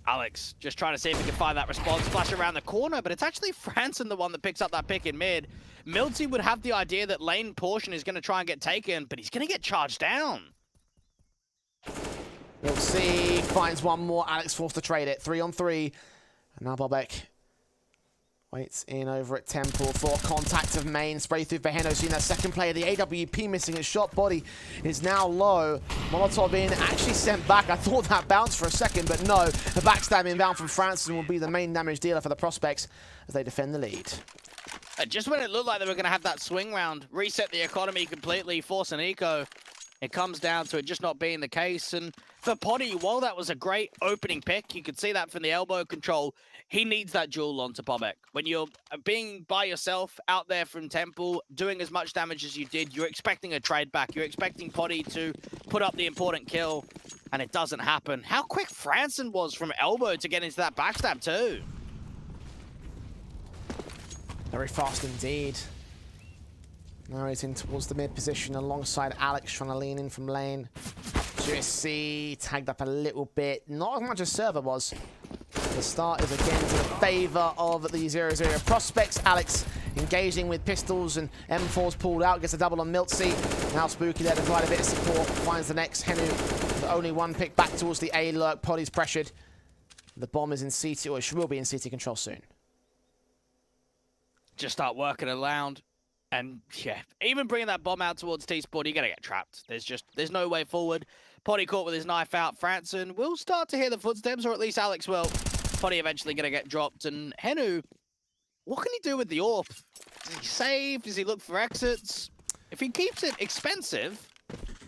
Alex just trying to see if he can find that response, flash around the corner, but it's actually Franson the one that picks up that pick in mid. Milty would have the idea that lane portion is going to try and get taken, but he's going to get charged down. We'll see. Finds one more. Alex forced to trade it. 3-on-3. And now Bobek waits in over at Temple for contact of main. Spray through for Heno. Seeing that second player. The AWP missing. His shot body is now low. Molotov in. Actually sent back. I thought that bounced for a second, but no. The backstab inbound from Franson will be the main damage dealer for the Prospects as they defend the lead. Just when it looked like they were going to have that swing round, reset the economy completely, force an eco, it comes down to it just not being the case. And for Potty, while that was a great opening pick, you could see that from the elbow control, he needs that duel onto Bobek. When you're being by yourself out there from Temple, doing as much damage as you did, you're expecting a trade back. You're expecting Potty to put up the important kill, and it doesn't happen. How quick Franson was from elbow to get into that backstab too. Very fast indeed. Now he's in towards the mid position alongside Alex, trying to lean in from lane. GSC tagged up a little bit. Not as much as Server was. The start is again to the favor of the 0-0 Prospects. Alex engaging with pistols, and M4's pulled out, gets a double on Miltsy. Now Spooky there to provide a bit of support. Finds the next. Henu, the only one pick back towards the A lurk. Potty's pressured. The bomb is in CT, or it will be in CT control soon. Just start working around. And yeah, even bringing that bomb out towards T-Sport, you're going to get trapped. There's no way forward. Potty caught with his knife out. Franson will start to hear the footsteps, or at least Alex will. Potty eventually going to get dropped. And Henu, what can he do with the AWP? Does he save? Does he look for exits? If he keeps it expensive...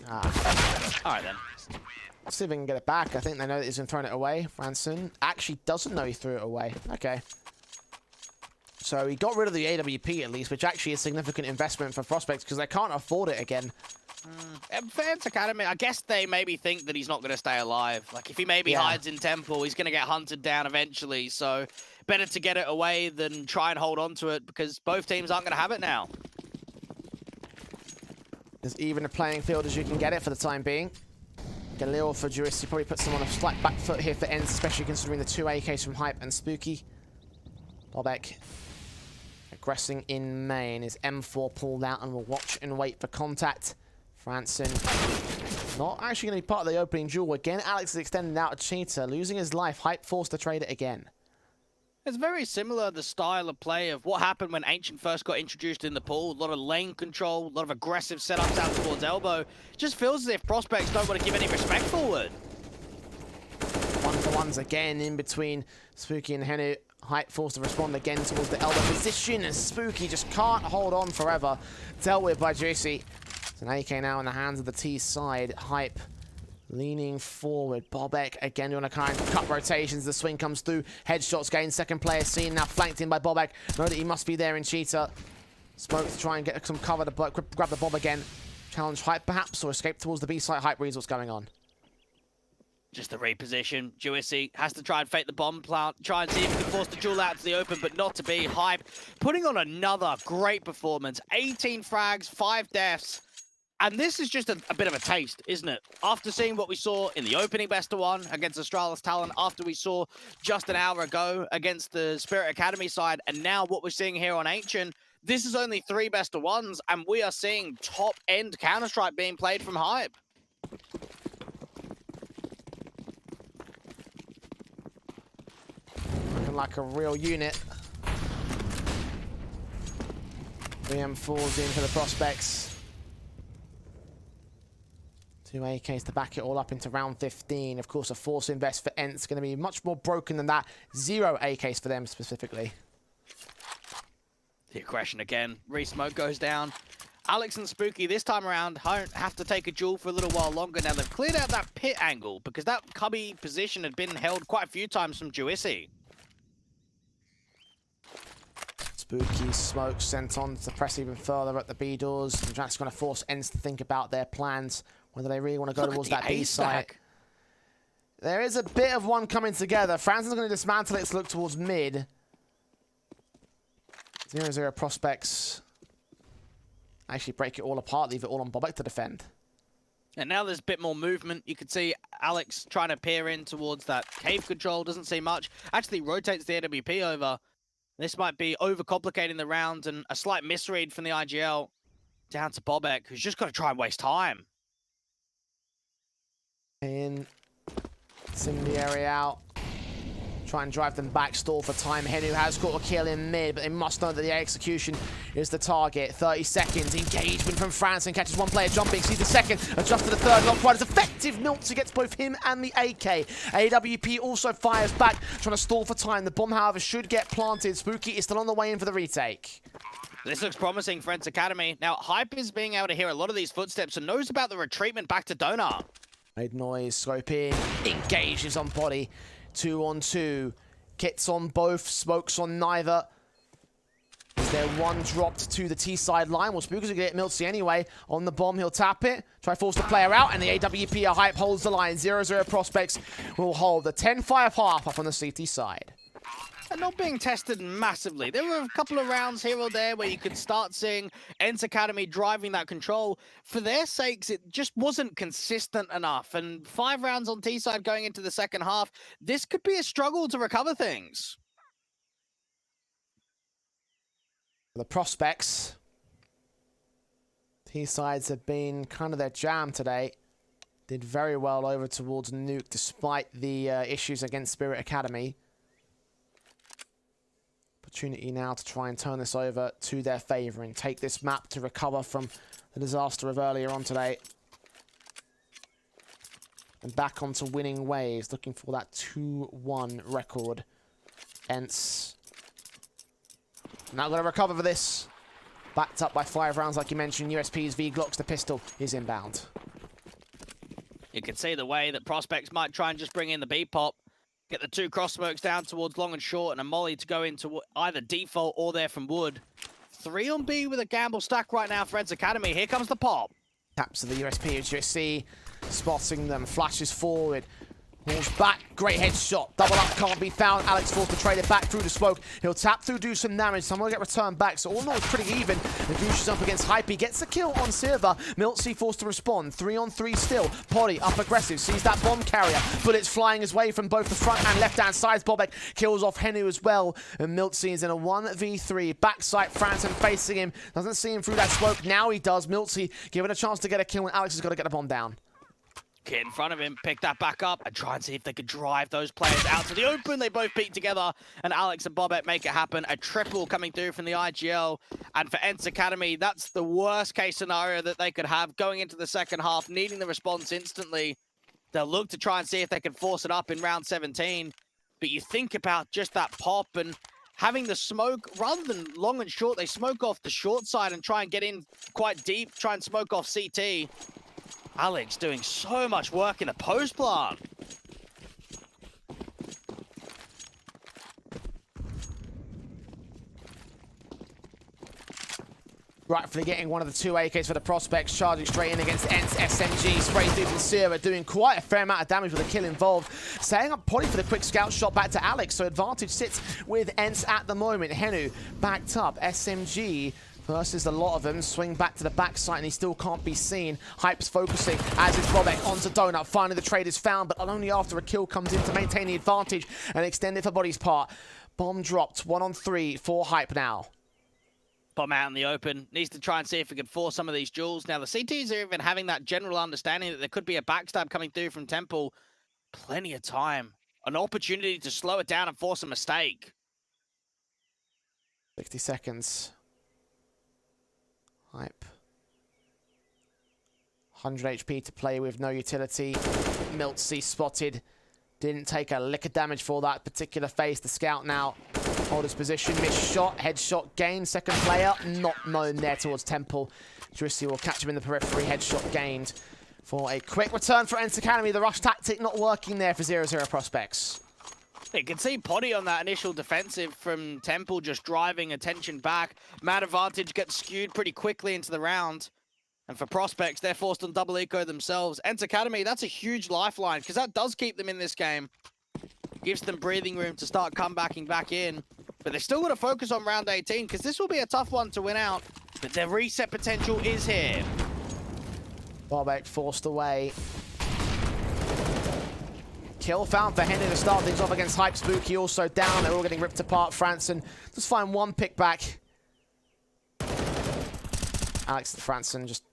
All right, then. Let's see if we can get it back. I think they know that he's been throwing it away. Franson actually doesn't know he threw it away. Okay. So he got rid of the AWP at least, which actually is significant investment for Prospects because they can't afford it again. For ENCE Academy, I guess they maybe think that he's not going to stay alive. Like, if he maybe hides in Temple, he's going to get hunted down eventually. So better to get it away than try and hold on to it because both teams aren't going to have it now. As even a playing field as you can get it for the time being. Galil for Jurist, he probably puts them on a slight back foot here for ENCE, especially considering the two AKs from Hype and Spooky. Bobek aggressing in main. Is M4 pulled out and will watch and wait for contact. Franson not actually going to be part of the opening duel. Again, Alex is extending out a cheater, losing his life. Hype forced to trade it again. It's very similar, the style of play of what happened when Ancient first got introduced in the pool. A lot of lane control, a lot of aggressive setups out towards elbow. Just feels as if Prospects don't want to give any respect forward. One-for-ones again in between Spooky and Henu. Hype forced to respond again towards the elbow position, and Spooky just can't hold on forever. Dealt with by Juicy. It's an AK now in the hands of the T side. Hype leaning forward. Bobek again doing a kind of cut rotations. The swing comes through. Headshots gain. Second player seen, now flanked in by Bobek. Know that he must be there in Cheetah. Smoke to try and get some cover to grab the bomb again. Challenge Hype perhaps, or escape towards the B site. Hype reads what's going on. Just the reposition. Juicy has to try and fake the bomb plant, try and see if he can force the duel out to the open, but not to be. Hype putting on another great performance. 18 frags, 5 deaths. And this is just a bit of a taste, isn't it? After seeing what we saw in the opening best of one against Astralis Talent, after we saw just an hour ago against the Spirit Academy side, and now what we're seeing here on Ancient, this is only 3 best of ones, and we are seeing top-end Counter-Strike being played from Hype. Looking like a real unit. VM4's in for the Prospects. 2 AKs to back it all up into round 15. Of course, a force invest for ENCE going to be much more broken than that. 0 AKs for them specifically. The aggression again. Re-smoke goes down. Alex and Spooky this time around have to take a duel for a little while longer. Now they've cleared out that pit angle because that cubby position had been held quite a few times from Juicy. Spooky smoke sent on to press even further at the B doors. And that's going to force ENCE to think about their plans, whether they really want to go towards that B site. There is a bit of one coming together. Franson's going to dismantle it to look towards mid. 0-0 Prospects actually break it all apart, leave it all on bo1 to defend. And now there's a bit more movement. You can see Alex trying to peer in towards that cave control. Doesn't see much. Actually rotates the AWP over. This might be overcomplicating the round and a slight misread from the IGL down to bo1, who's just got to try and waste time. In incendiary out. Try and drive them back, stall for time. Henu has got a kill in mid, but they must know that the execution is the target. 30 seconds, engagement from France and catches one player jumping. Sees the second, adjusts to the third, not quite as effective. MILTZ gets both him and the AK. AWP also fires back, trying to stall for time. The bomb, however, should get planted. Spooky is still on the way in for the retake. This looks promising for ENCE Academy. Now, Hype is being able to hear a lot of these footsteps and knows about the retreatment back to Donut. Made noise, scope in, engages on body. 2-on-2. Kits on both, smokes on neither. Is there one dropped to the T-side line? Well, Spooky's gonna get MILTZ anyway. On the bomb, he'll tap it. Try force the player out, and the AWP Hype holds the line. 0-0 Prospects will hold the 10-5 half up on the CT side. And not being tested massively. There were a couple of rounds here or there where you could start seeing ENCE Academy driving that control. For their sakes, it just wasn't consistent enough. And 5 rounds on T-side going into the second half, this could be a struggle to recover things. The Prospects. T-sides have been kind of their jam today. Did very well over towards Nuke despite the issues against Spirit Academy. Opportunity now to try and turn this over to their favor and take this map to recover from the disaster of earlier on today. And back onto winning ways, looking for that 2-1 record. ENCE. Now going to recover for this. Backed up by 5 rounds, like you mentioned. USP's V-Glocks, the pistol is inbound. You can see the way that Prospects might try and just bring in the B-pop. Get the 2 cross smokes down towards long and short and a molly to go into either default or there from wood. 3 on B with a gamble stack right now for ENCE Academy. Here comes the pop. Taps to the USP as USC, spotting them, flashes forward. Pulls back, great headshot. Double up, can't be found. Alex forced to trade it back through the smoke. He'll tap through, do some damage. Someone will get returned back. So all in all, it's pretty even. Nagush is up against Hype. He gets a kill on Silver. MILTZ forced to respond. 3-on-3 still. Poddy up aggressive. Sees that bomb carrier. Bullets flying his way from both the front and left-hand sides. bo1 kills off Henu as well. And MILTZ is in a 1v3. Backside Franson facing him. Doesn't see him through that smoke. Now he does. MILTZ given a chance to get a kill, and Alex has got to get the bomb down. Kid in front of him, pick that back up and try and see if they could drive those players out to the open. They both beat together, and Alex and bo1 make it happen. A triple coming through from the IGL. And for ENCE Academy, that's the worst case scenario that they could have going into the second half, needing the response instantly. They'll look to try and see if they can force it up in round 17. But you think about just that pop and having the smoke, rather than long and short, they smoke off the short side and try and get in quite deep, try and smoke off CT. Alex doing so much work in the post plant. Rightfully getting one of the 2 AKs for the Prospects, charging straight in against ENCE. SMG, spray through from Sierra, doing quite a fair amount of damage with a kill involved. Setting up Poddy for the quick scout shot back to Alex, so advantage sits with ENCE at the moment. Henu backed up, SMG versus a lot of them, swing back to the backside and he still can't be seen. Hype's focusing, as is bo1 onto Donut. Finally the trade is found, but only after a kill comes in to maintain the advantage and extend it for Boddy's part. Bomb dropped, 1-on-3 for Hype now. Bomb out in the open, needs to try and see if we can force some of these duels. Now the CTs are even having that general understanding that there could be a backstab coming through from Temple. Plenty of time, an opportunity to slow it down and force a mistake. 60 seconds. Hype. 100 HP to play with, no utility. MILTZ spotted. Didn't take a lick of damage for that particular phase. The scout now hold his position. Missed shot, headshot gained. Second player not known there towards Temple. Drissi will catch him in the periphery. Headshot gained for a quick return for ENCE Academy. The rush tactic not working there for 0-0 Prospects. You can see Poddy on that initial defensive from Temple just driving attention back. Man advantage gets skewed pretty quickly into the round. And for Prospects, they're forced on double eco themselves. ENCE Academy, that's a huge lifeline because that does keep them in this game. Gives them breathing room to start comebacking back in. but they're still going to focus on round 18 because this will be a tough one to win out. But their reset potential is here. bo1 forced away. Kill found for Henry to start things off against Hype Spooky, also down. They're all getting ripped apart. Franson just find one pick back. Alex and Franson just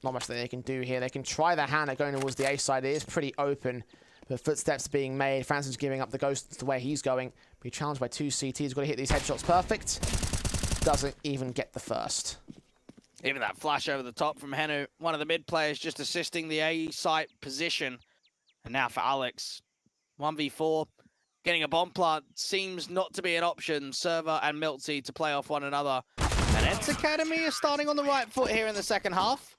not much that they can do here. They can try their hand at going towards the A side. It is pretty open, but footsteps being made. Franson's giving up the ghost to where he's going. Be challenged by 2 CTs. He's got to hit these headshots perfect. Doesn't even get the first. Even that flash over the top from Henu, one of the mid players just assisting the A site position. And now for Alex, 1v4, getting a bomb plant seems not to be an option. Server and Miltsy to play off one another. And ENCE Academy is starting on the right foot here in the second half.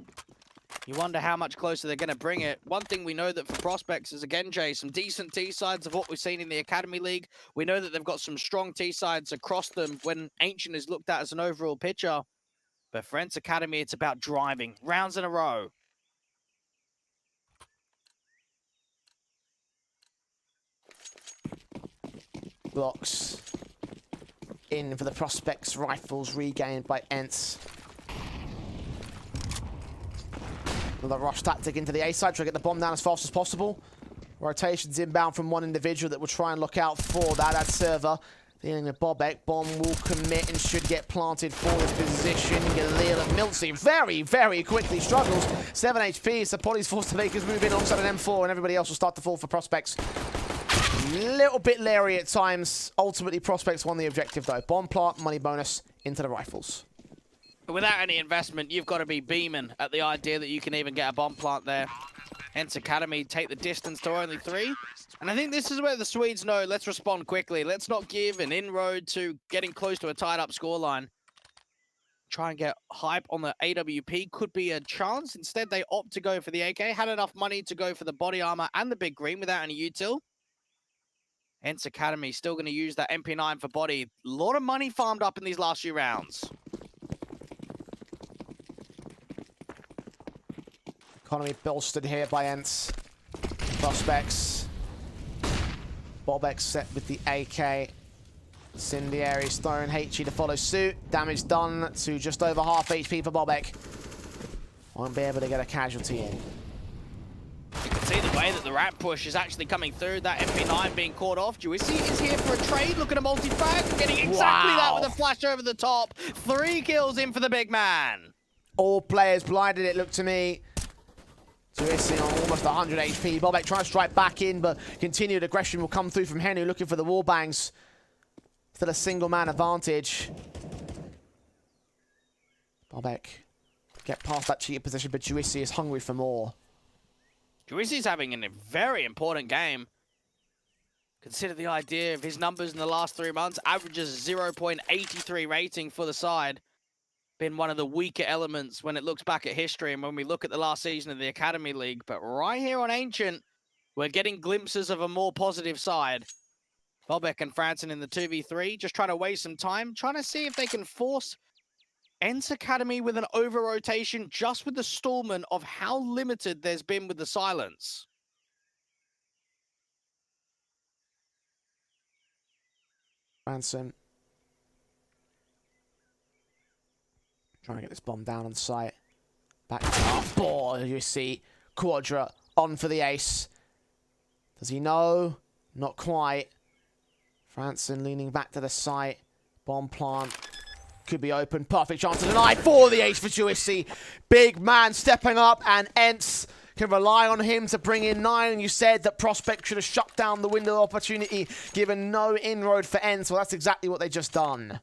You wonder how much closer they're going to bring it. One thing we know that for prospects is, again, Jay, some decent T-sides of what we've seen in the Academy League. We know that they've got some strong T-sides across them when Ancient is looked at as an overall pitcher. But for ENCE Academy, it's about driving rounds in a row. Blocks in for the prospects. Rifles regained by ENCE. Another rush tactic into the A side, try to get the bomb down as fast as possible. Rotations inbound from one individual that will try and look out for that. That's Server dealing with bo1. Bomb will commit and should get planted for this position. Galil and Miltsy very, very quickly struggles. 7 HP, so Polly's forced to make his move in alongside an M4, and everybody else will start to fall for prospects. Little bit leery at times. Ultimately, prospects won the objective though. Bomb plant, money bonus into the rifles. Without any investment, you've got to be beaming at the idea that you can even get a bomb plant there. ENCE Academy take the distance to only 3. And I think this is where the Swedes know, let's respond quickly. Let's not give an inroad to getting close to a tied-up scoreline. Try and get hype on the AWP could be a chance. Instead, they opt to go for the AK. Had enough money to go for the body armor and the big green without any util. ENCE Academy still going to use that MP9 for body. A lot of money farmed up in these last few rounds. Economy bolstered here by ENCE. Prospects. bo1 set with the AK. Incendiary Stone HE to follow suit. Damage done to just over half HP for bo1. Won't be able to get a casualty in. You can see the way that the rat push is actually coming through. That MP9 being caught off. Juicy is here for a trade. Look at a multi-frag. Getting exactly that with a flash over the top. 3 kills in for the big man. All players blinded, it looked to me. Juicy on almost 100 HP. bo1 trying to strike back in, but continued aggression will come through from Henu, looking for the wall bangs. Still a single man advantage. bo1 get past that cheated position, but Juicy is hungry for more. Juicy's having a very important game. Consider the idea of his numbers in the last 3 months. Averages 0.83 rating for the side. Been one of the weaker elements when it looks back at history and when we look at the last season of the Academy League. But right here on Ancient, we're getting glimpses of a more positive side. bo1 and Franson in the 2v3, just trying to waste some time, trying to see if they can force ENCE Academy with an over-rotation just with the stallment of how limited there's been with the silence. Franson trying to get this bomb down on site. Back up. Oh, you see Quadra on for the ace. Does he know? Not quite. Franson leaning back to the site. Bomb plant could be open. Perfect chance to deny for the ace for Juicy. Big man stepping up, and ENCE can rely on him to bring in 9. And you said that Prospect should have shut down the window of opportunity, given no inroad for ENCE. Well, that's exactly what they just done.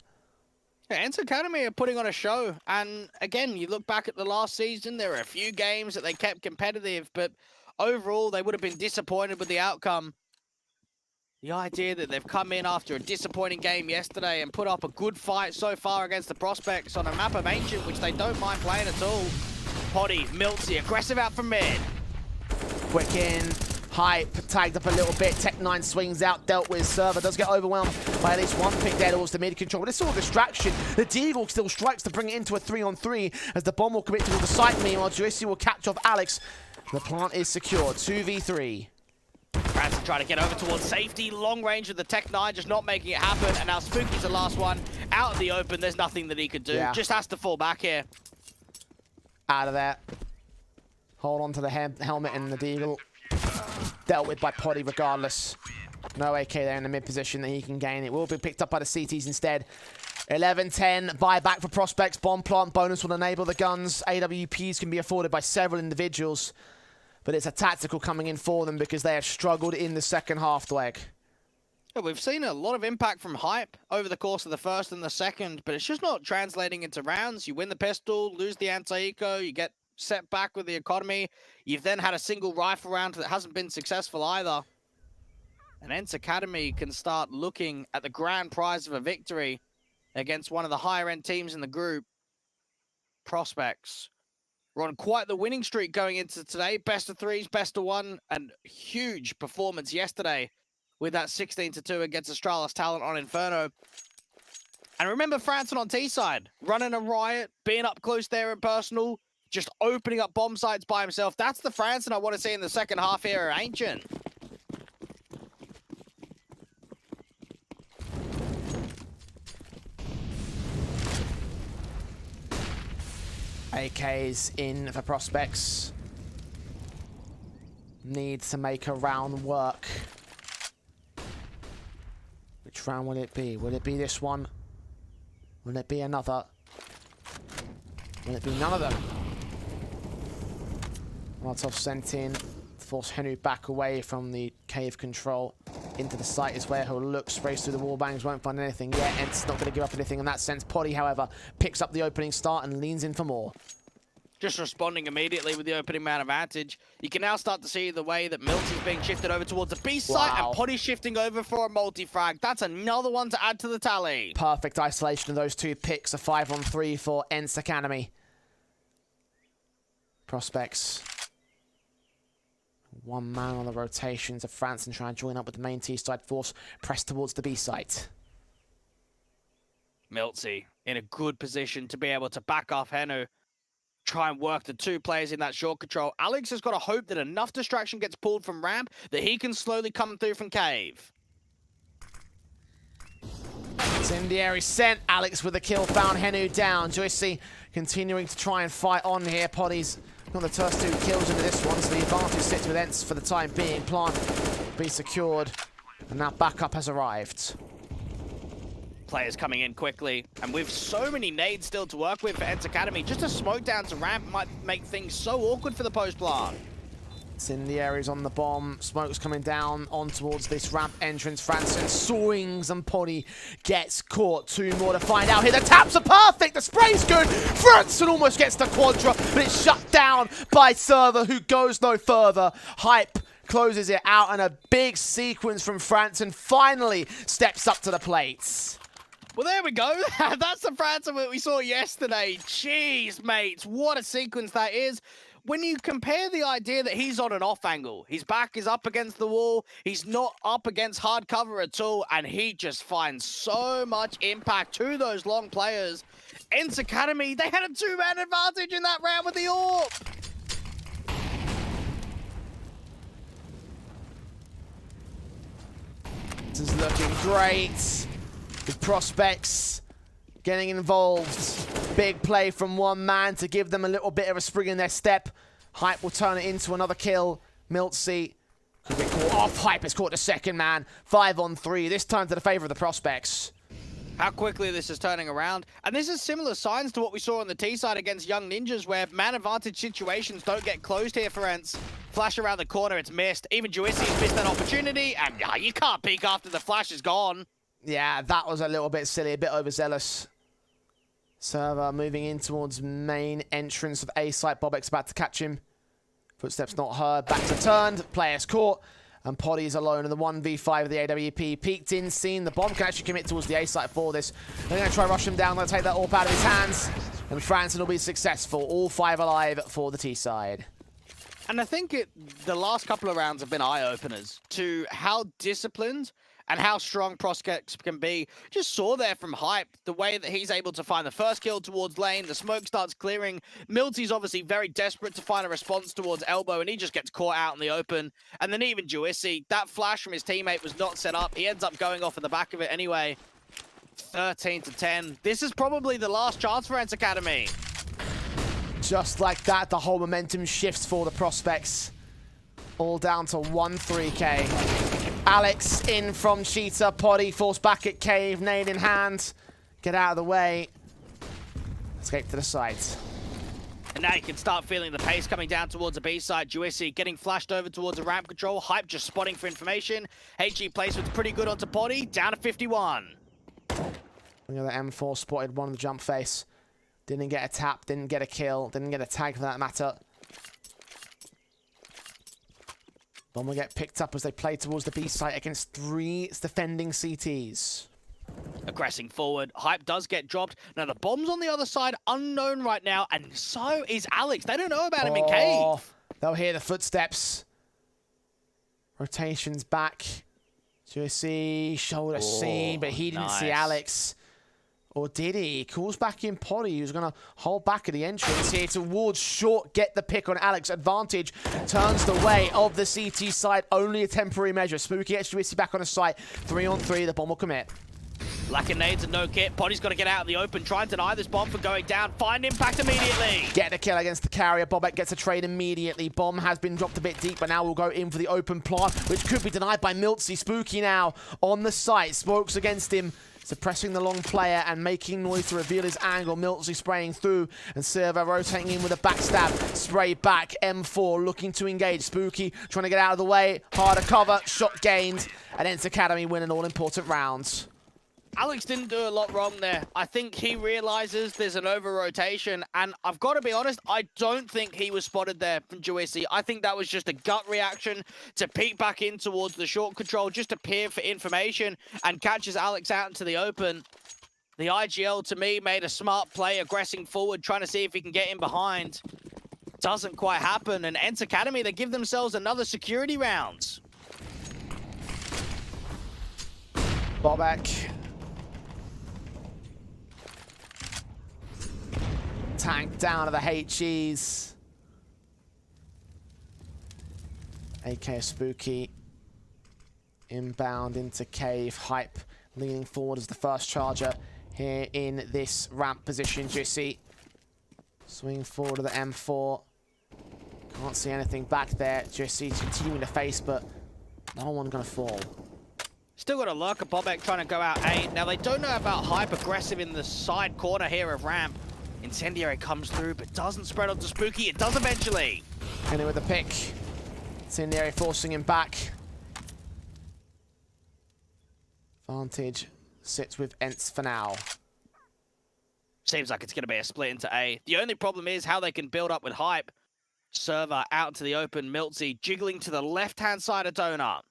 ENCE Academy are putting on a show, and again, you look back at the last season, there were a few games that they kept competitive, but overall, they would have been disappointed with the outcome. The idea that they've come in after a disappointing game yesterday and put up a good fight so far against the Prospects on a map of Ancient, which they don't mind playing at all. Poddy, Miltsy, aggressive out from mid. Quick in. Hype tagged up a little bit. Tech9 swings out, dealt with. Server does get overwhelmed by at least one pick there towards the mid control. But it's all a distraction. The Deagle still strikes to bring it into a 3-on-3 as the bomb will commit to the site. Meanwhile, Juicy will catch off Alex. The plant is secured. 2v3. Branson trying to get over towards safety. Long range with the Tech 9, just not making it happen. And now Spooky's the last one. Out of the open, there's nothing that he could do. Yeah. Just has to fall back here. Out of there. Hold on to the helmet and the deagle. Dealt with by Poddy regardless. No AK there in the mid position that he can gain. It will be picked up by the CTs instead. 11-10, buyback for Prospects. Bomb plant bonus will enable the guns. AWPs can be afforded by several individuals. But it's a tactical coming in for them because they have struggled in the second half, Dweg. Yeah, we've seen a lot of impact from Hype over the course of the first and the second, but it's just not translating into rounds. You win the pistol, lose the anti-eco, you get set back with the economy. You've then had a single rifle round that hasn't been successful either. And ENCE Academy can start looking at the grand prize of a victory against one of the higher-end teams in the group, Prospects. We're on quite the winning streak going into today. Best of threes, best of one, and huge performance yesterday with that 16-2 against Astralis talent on Inferno. And remember Franson on T-side, running a riot, being up close there and personal, just opening up bomb sites by himself. That's the Franson I want to see in the second half here at Ancient. AK's in for Prospects. Needs to make a round work. Which round will it be? Will it be this one? Will it be another? Will it be none of them? Molotov sent in to force Henry back away from the cave control. Into the site is where he'll look, sprays through the wall bangs, won't find anything yet. ENCE's not going to give up anything in that sense. Poddy, however, picks up the opening start and leans in for more. Just responding immediately with the opening man advantage. You can now start to see the way that Milty's being shifted over towards the B site and Poddy shifting over for a multi-frag. That's another one to add to the tally. Perfect isolation of those two picks. A 5-on-3 for ENCE Academy. Prospects. One man on the rotation to France and try and join up with the main T-side force. Press towards the B site. Milty in a good position to be able to back off Henu. Try and work the two players in that short control. Alex has got to hope that enough distraction gets pulled from ramp that he can slowly come through from cave. Incendiary sent. Alex with a kill, found Henu down. Joycey continuing to try and fight on here. Poddy's got the first 2 kills into this one, so the advantage sits with ENCE for the time being. Plant be secured, and now backup has arrived. Players coming in quickly, and with so many nades still to work with for ENCE Academy, just a smoke down to ramp might make things so awkward for the post plant. Incendiary's on the bomb. Smoke's coming down on towards this ramp entrance. Franson swings and Poddy gets caught. 2 more to find out here. The taps are perfect. The spray's good. Franson almost gets the quadra, but it's shut down by Server, who goes no further. Hype closes it out, and a big sequence from Franson finally steps up to the plates. Well, there we go. That's the Franson that we saw yesterday. Jeez, mates, what a sequence that is. When you compare the idea that he's on an off angle, his back is up against the wall, he's not up against hard cover at all, and he just finds so much impact to those long players. ENCE Academy, they had a 2-man advantage in that round with the AWP. This is looking great. With Prospects getting involved. Big play from one man to give them a little bit of a spring in their step. Hype will turn it into another kill. Milty could get caught off. Hype has caught the second man. 5-on-3, this time to the favor of the Prospects. How quickly this is turning around. And this is similar signs to what we saw on the T side against Young Ninjas, where man advantage situations don't get closed here for ENCE. Flash around the corner, it's missed. Even Joycey's missed that opportunity, and you can't peek after the flash is gone. Yeah, that was a little bit silly, a bit overzealous. Server moving in towards main entrance of A site. Bobek's about to catch him. Footsteps not heard. Back to turned. Players caught. And Poddy's alone in the 1v5 of the AWP. Peeked in, seen. The bomb can actually commit towards the A site for this. They're going to try to rush him down. They'll take that AWP out of his hands. And Franson will be successful. All 5 alive for the T side. And I think the last couple of rounds have been eye-openers to how disciplined and how strong prospects can be. Just saw there from Hype, the way that he's able to find the first kill towards lane, the smoke starts clearing. Milty's obviously very desperate to find a response towards Elbow, and he just gets caught out in the open. And then even Juicy, that flash from his teammate was not set up. He ends up going off at the back of it anyway. 13-10. This is probably the last chance for ENCE Academy. Just like that, the whole momentum shifts for the prospects. All down to 1-3K. Alex in from Cheetah. Poddy falls back at Cave, nade in hand. Get out of the way. Escape to the site. And now you can start feeling the pace coming down towards the B side. Juicy getting flashed over towards a ramp control. Hype just spotting for information. HE placement's pretty good onto Poddy. Down to 51. The M4 spotted one on the jump face. Didn't get a tap, didn't get a kill, didn't get a tag for that matter. Bomb will get picked up as they play towards the B site against 3 defending CTs. Aggressing forward. Hype does get dropped. Now the bomb's on the other side, unknown right now, and so is Alex. They don't know about him in cave. They'll hear the footsteps. Rotations back. Juicy, shoulder C, but he didn't see Alex. Or did he? Calls back in Poddy, who's going to hold back at the entrance here towards short. Get the pick on Alex. Advantage turns the way of the CT side. Only a temporary measure. Spooky gets Juicy back on the site. 3-on-3. The bomb will commit. Lacking nades and no kit. Poddy's got to get out of the open. Try and deny this bomb from going down. Find impact immediately. Get the kill against the carrier. Bobek gets a trade immediately. Bomb has been dropped a bit deep, but now we'll go in for the open plant, which could be denied by Miltsy. Spooky now on the site. Smokes against him. Suppressing the long player and making noise to reveal his angle. Miltsy spraying through and Server rotating in with a backstab. Spray back. M4 looking to engage. Spooky trying to get out of the way. Harder cover. Shot gained. And ENCE Academy win an all-important round. Alex didn't do a lot wrong there. I think he realizes there's an over-rotation, and I've got to be honest, I don't think he was spotted there from Juicy. I think that was just a gut reaction to peek back in towards the short control, just to peer for information, and catches Alex out into the open. The IGL, to me, made a smart play, aggressing forward, trying to see if he can get in behind. Doesn't quite happen, and ENCE Academy, they give themselves another security round. Bobek. Tank down to the HEs. AK Spooky. Inbound into Cave. Hype leaning forward as the first charger here in this ramp position. Juicy swinging forward to the M4. Can't see anything back there. Juicy continuing to face, but no one gonna fall. Still got a lurker. Bobek trying to go out A. Now they don't know about Hype aggressive in the side corner here of ramp. Incendiary comes through, but doesn't spread onto Spooky. It does eventually. And with the pick. Incendiary forcing him back. Advantage sits with ENCE for now. Seems like it's going to be a split into A. The only problem is how they can build up with Hype. Server out into the open. Miltsy jiggling to the left-hand side of Donut.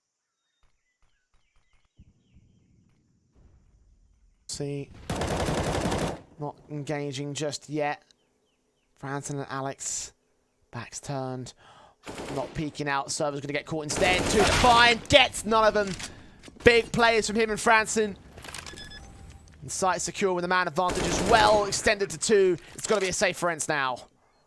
See. Not engaging just yet. Franson and Alex. Backs turned. Not peeking out. Server's going to get caught instead. 2 to find. Gets none of them. Big plays from him and Franson. And site secure with a man advantage as well. Extended to 2. It's got to be a safe for ENCE now.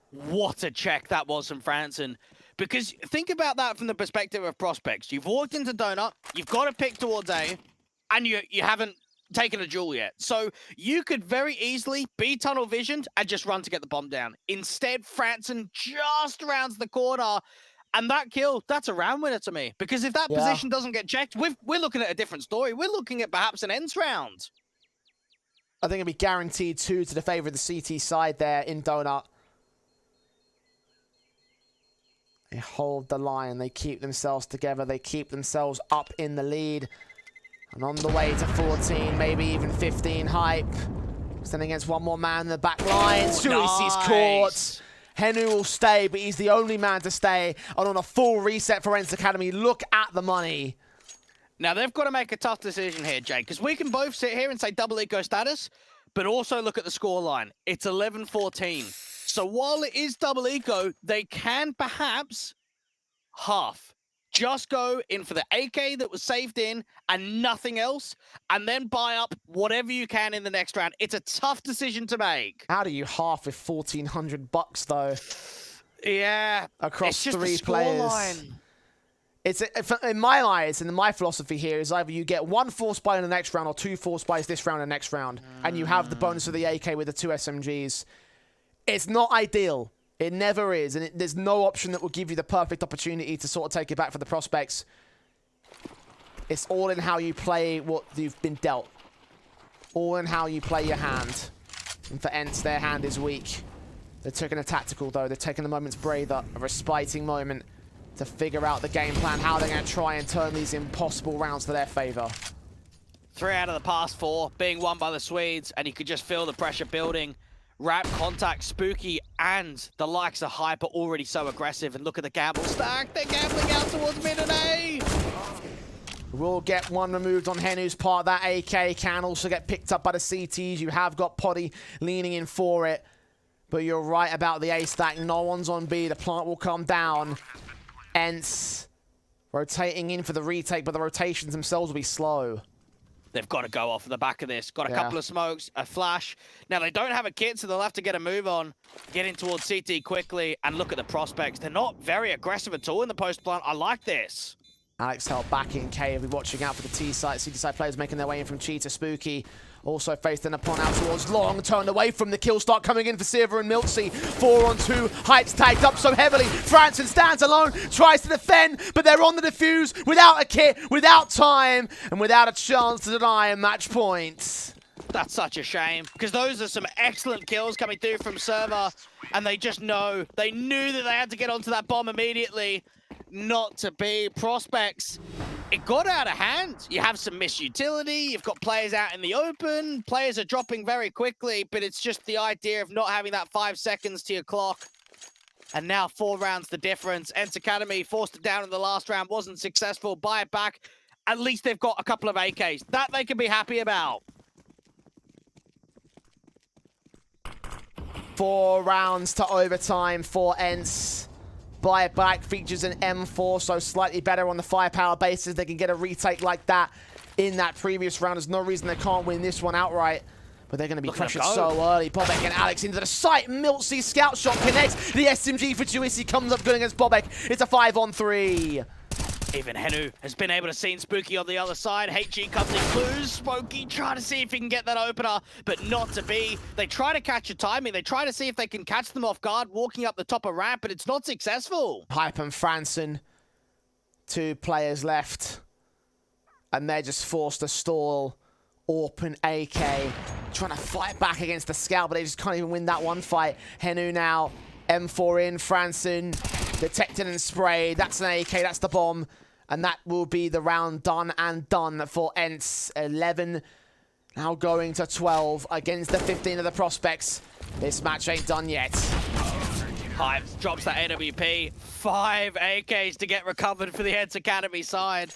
What a check that was from Franson. Because think about that from the perspective of prospects. You've walked into Donut. You've got to pick towards A. And you haven't taken a duel yet. So you could very easily be tunnel visioned and just run to get the bomb down. Instead, Franson just rounds the corner, and that kill, that's a round winner to me. Because if that position doesn't get checked, we're looking at a different story. We're looking at perhaps an ENCE round. I think it'll be guaranteed 2 to the favor of the CT side there in Donut. They hold the line. They keep themselves together. They keep themselves up in the lead. And on the way to 14, maybe even 15. Hype. Standing against one more man in the back line. Juicy's caught. Henu will stay, but he's the only man to stay. And on a full reset for ENCE Academy, look at the money. Now, they've got to make a tough decision here, Jake, because we can both sit here and say double eco status, but also look at the scoreline. It's 11-14. So while it is double eco, they can perhaps half just go in for the AK that was saved in and nothing else, and then buy up whatever you can in the next round. It's a tough decision to make. How do you half with $1,400 though? Yeah, Across it's just 3 the players. scoreline. It's in my eyes, and my philosophy here is either you get 1 force buy in the next round or 2 force buys this round and next round, and you have the bonus of the AK with the 2 SMGs. It's not ideal. It never is, and there's no option that will give you the perfect opportunity to sort of take it back for the prospects. It's all in how you play what you've been dealt. All in how you play your hand. And for ENCE, their hand is weak. They're taking a tactical, though. They're taking a moment's breather, a respiting moment to figure out the game plan, how they're going to try and turn these impossible rounds to their favor. 3 out of the past 4 being won by the Swedes, and you could just feel the pressure building. Ramp, Contact, Spooky, and the likes of Hype are already so aggressive. And look at the gamble stack. They're gambling out towards mid and A. We'll get 1 removed on Henu's part. That AK can also get picked up by the CTs. You have got Poddy leaning in for it. But you're right about the A stack. No one's on B. The plant will come down. ENCE rotating in for the retake, but the rotations themselves will be slow. They've got to go off the back of this. Got a couple of smokes, a flash. Now, they don't have a kit, so they'll have to get a move on. Get in towards CT quickly, and look at the prospects. They're not very aggressive at all in the post plant. I like this. Alex held back in K. Will be watching out for the T side. CT side players making their way in from Chi to Spooky. Also faced in upon out towards Long. Turned away from the kill start coming in for Silver and Miltsy. 4 on 2. Hype's tagged up so heavily. Franson stands alone. Tries to defend, but they're on the defuse without a kit, without time, and without a chance to deny a match point. That's such a shame, because those are some excellent kills coming through from Server, and they just know. They knew that they had to get onto that bomb immediately. Not to be. Prospects, it got out of hand. You have some misutility. You've got players out in the open. Players are dropping very quickly, but it's just the idea of not having that 5 seconds to your clock. And now 4 rounds the difference. ENCE Academy forced it down in the last round. Wasn't successful. Buy it back. At least they've got a couple of AKs. That they can be happy about. 4 rounds to overtime for ENCE. Buy it back features an M4, so slightly better on the firepower basis. They can get a retake like that in that previous round. There's no reason they can't win this one outright. But they're going to be pressured so early. Bobek and Alex into the site. Miltsy scout shot connects. The SMG for Juicy comes up good against Bobek. It's a 5-on-3. Even Henu has been able to see Spooky on the other side. HG comes in clues. Spooky trying to see if he can get that opener, but not to be. They try to catch a timing. They try to see if they can catch them off guard walking up the top of ramp, but it's not successful. Hype and Franson, 2 players left. And they're just forced to stall. Open AK, trying to fight back against the scout, but they just can't even win that one fight. Henu now, M4 in, Franson, detected and sprayed. That's an AK, that's the bomb. And that will be the round done and done for ENCE. 11, now going to 12 against the 15 of the prospects. This match ain't done yet. Hype drops that AWP. 5 AKs to get recovered for the ENCE Academy side.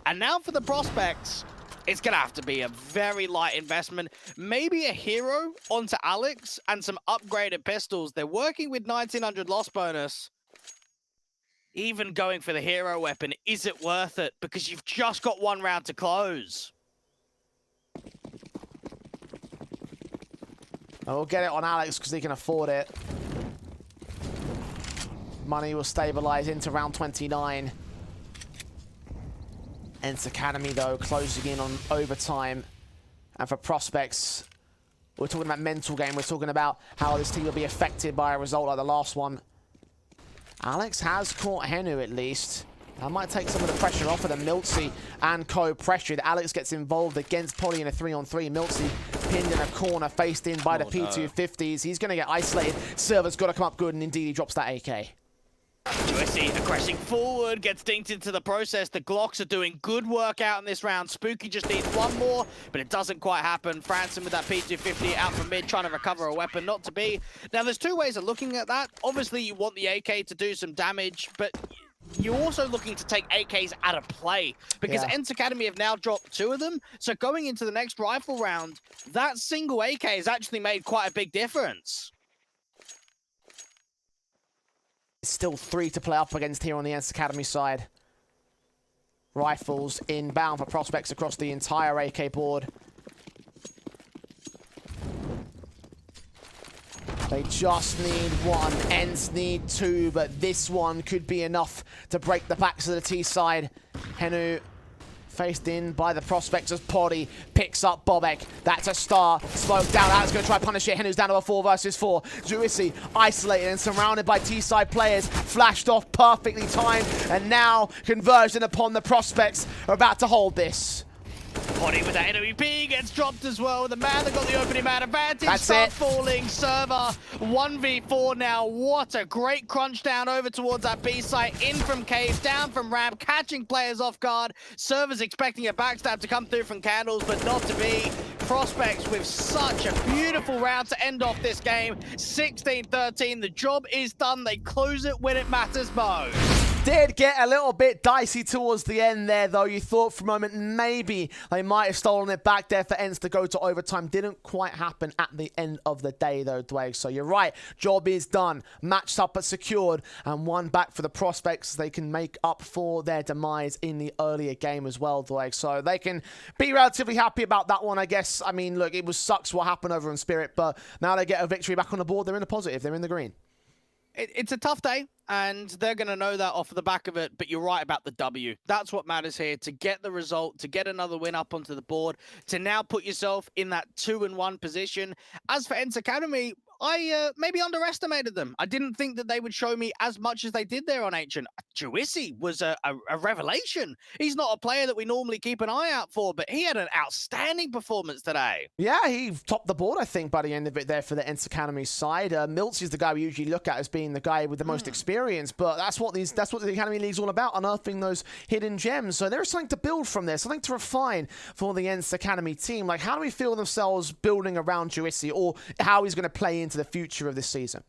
And now for the prospects. It's going to have to be a very light investment. Maybe a hero onto Alex and some upgraded pistols. They're working with 1900 loss bonus. Even going for the hero weapon, is it worth it? Because you've just got 1 round to close. We'll get it on Alex because he can afford it. Money will stabilize into round 29. ENCE Academy, though, closing in on overtime. And for prospects, we're talking about mental game. We're talking about how this team will be affected by a result like the last one. Alex has caught Henu, at least. That might take some of the pressure off of them. Miltsy and co pressured. Alex gets involved against Polly in a 3-on-3. Miltsy pinned in a corner, faced in by the P250s. He's going to get isolated. Server's got to come up good, and indeed he drops that AK. Juicy aggressing forward, gets dinked into the process. The Glocks are doing good work out in this round. Spooky just needs 1 more, but it doesn't quite happen. Franson with that P250 out from mid, trying to recover a weapon, not to be. Now, there's 2 ways of looking at that. Obviously, you want the AK to do some damage, but you're also looking to take AKs out of play, because ENCE Academy have now dropped 2 of them. So going into the next rifle round, that single AK has actually made quite a big difference. Still 3 to play up against here on the ENCE Academy side. Rifles inbound for prospects across the entire AK board. They just need one. ENCE need two, but this one could be enough to break the backs of the T side. Henu faced in by the prospects as Poddy picks up Bobek. That's a star. Smoke down. Alex going to try to punish it. Henu's down to a 4 versus 4. Juicy isolated and surrounded by T-side players. Flashed off perfectly timed. And now conversion upon the prospects are about to hold this. Poddy with that NWP gets dropped as well. The man that got the opening man advantage That's starts it. falling. Server 1v4 now. What a great crunch down over towards that B site. In from cave, down from ramp, catching players off guard. Server's expecting a backstab to come through from Candles, but not to be. Prospects with such a beautiful round to end off this game. 16-13. The job is done. They close it when it matters most. Did get a little bit dicey towards the end there, though. You thought for a moment maybe they might have stolen it back there for ENCE to go to overtime. Didn't quite happen at the end of the day, though, Dwayne. So you're right. Job is done. Matched up but secured. And one back for the prospects. They can make up for their demise in the earlier game as well, Dwayne. So they can be relatively happy about that one, I guess. I mean, look, it was sucks what happened over in Spirit, but now they get a victory back on the board. They're in the positive. They're in the green. It's a tough day, and they're going to know that off the back of it, but you're right about the W. That's what matters here, to get the result, to get another win up onto the board, to now put yourself in that 2-1 position. As for ENCE Academy, I maybe underestimated them. I didn't think that they would show me as much as they did there on Ancient. Juicy was a revelation. He's not a player that we normally keep an eye out for, but he had an outstanding performance today. Yeah, he topped the board, I think, by the end of it there for the ENCE Academy side. Miltz is the guy we usually look at as being the guy with the most experience, but that's what the Academy League's all about, unearthing those hidden gems. So there's something to build from there, something to refine for the ENCE Academy team. Like, how do we feel themselves building around Juicy, or how he's going to play into the future of this season?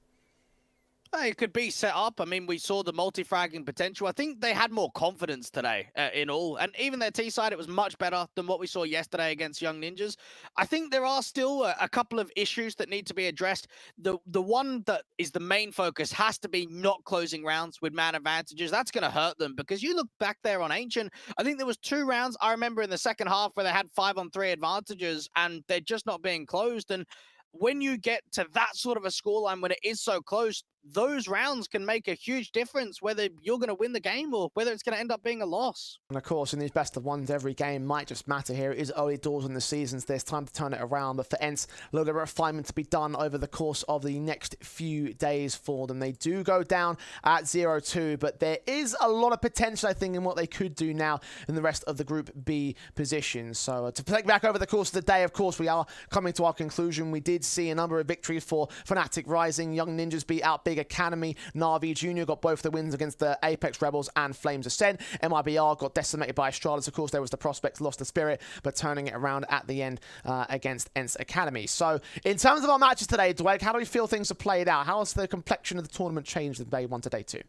It could be set up. I mean, we saw the multi-fragging potential. I think they had more confidence today in all. And even their T side, it was much better than what we saw yesterday against Young Ninjas. I think there are still a couple of issues that need to be addressed. The one that is the main focus has to be not closing rounds with man advantages. That's going to hurt them, because you look back there on Ancient, I think there was 2 rounds, I remember, in the second half where they had 5-on-3 advantages and they're just not being closed. And when you get to that sort of a scoreline, when it is so close, those rounds can make a huge difference, whether you're going to win the game or whether it's going to end up being a loss. And of course, in these best of ones, every game might just matter here. It is early doors in the seasons. There's time to turn it around. But for ENCE, a little bit of refinement to be done over the course of the next few days for them. They do go down at 0-2, but there is a lot of potential, I think, in what they could do now in the rest of the Group B positions. So to take back over the course of the day, of course, we are coming to our conclusion. We did see a number of victories for Fnatic Rising. Young Ninjas beat out Big Academy. NAVI Jr. got both the wins against the Apeks Rebels and Flames Ascent. MIBR got decimated by Astralis. Of course, there was the Prospects, lost the Spirit, but turning it around at the end against ENCE Academy. So in terms of our matches today, Dwayne, how do we feel things have played out? How has the complexion of the tournament changed in day 1 to day 2?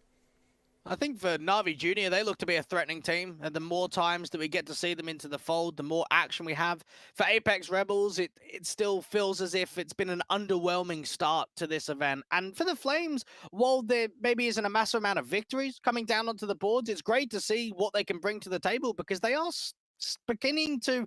I think for NAVI Jr., they look to be a threatening team, and the more times that we get to see them into the fold, the more action we have. For Apeks Rebels, it still feels as if it's been an underwhelming start to this event. And for the Flames, while there maybe isn't a massive amount of victories coming down onto the boards, it's great to see what they can bring to the table, because they are beginning to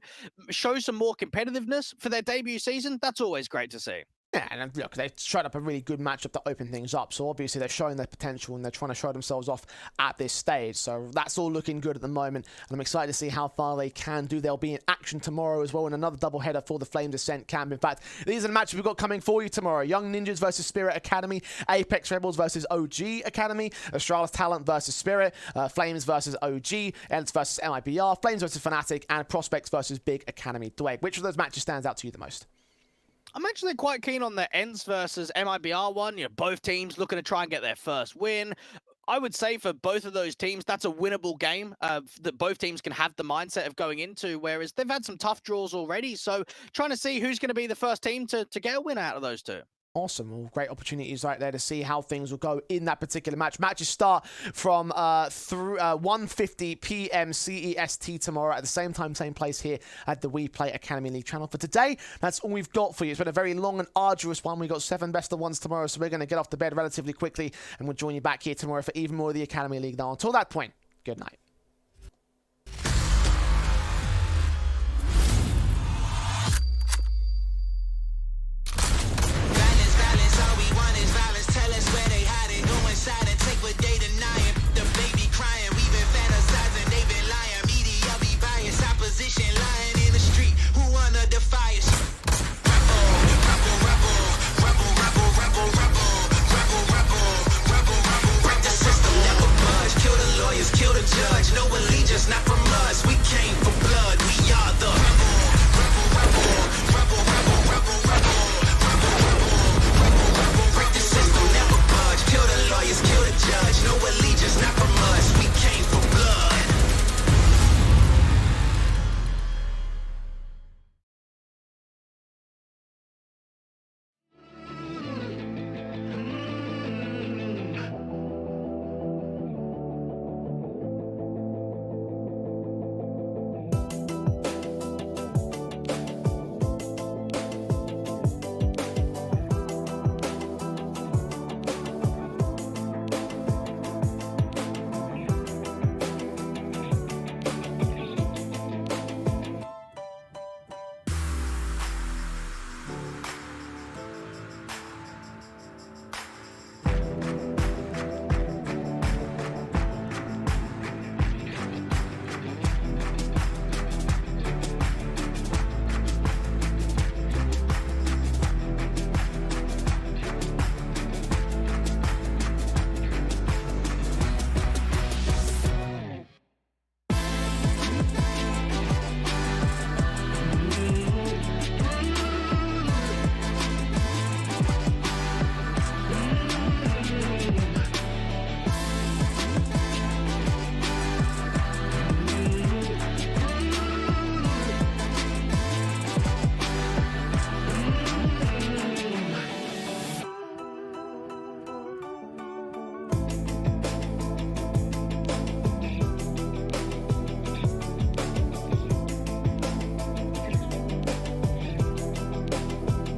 show some more competitiveness for their debut season. That's always great to see. Yeah, and look, they've showed up a really good matchup to open things up. So obviously they're showing their potential and they're trying to show themselves off at this stage. So that's all looking good at the moment. And I'm excited to see how far they can do. They'll be in action tomorrow as well in another doubleheader for the Flames Ascent camp. In fact, these are the matches we've got coming for you tomorrow. Young Ninjas versus Spirit Academy. Apeks Rebels versus OG Academy. Astralis Talent versus Spirit. Flames versus OG. ENCE versus MIBR. Flames versus Fnatic. And Prospects versus Big Academy. Dwayne, which of those matches stands out to you the most? I'm actually quite keen on the ENCE versus MIBR one. You know, both teams looking to try and get their first win. I would say for both of those teams, that's a winnable game that both teams can have the mindset of going into, whereas they've had some tough draws already. So trying to see who's going to be the first team to get a win out of those two. Awesome. Well, great opportunities right there to see how things will go in that particular match. Matches start from 1:50 p.m. CEST tomorrow at the same time, same place here at the WePlay Academy League channel. For today, that's all we've got for you. It's been a very long and arduous one. We've got 7 best of ones tomorrow, so we're going to get off to bed relatively quickly, and we'll join you back here tomorrow for even more of the Academy League. Now, until that point, good night. side and take what they denying. The baby crying, we been fantasizing, they been lying. Media be biased, opposition lying in the street. Who wanna defy us? Break the system, never budge. Kill the lawyers, kill the judge. No allegiance, not from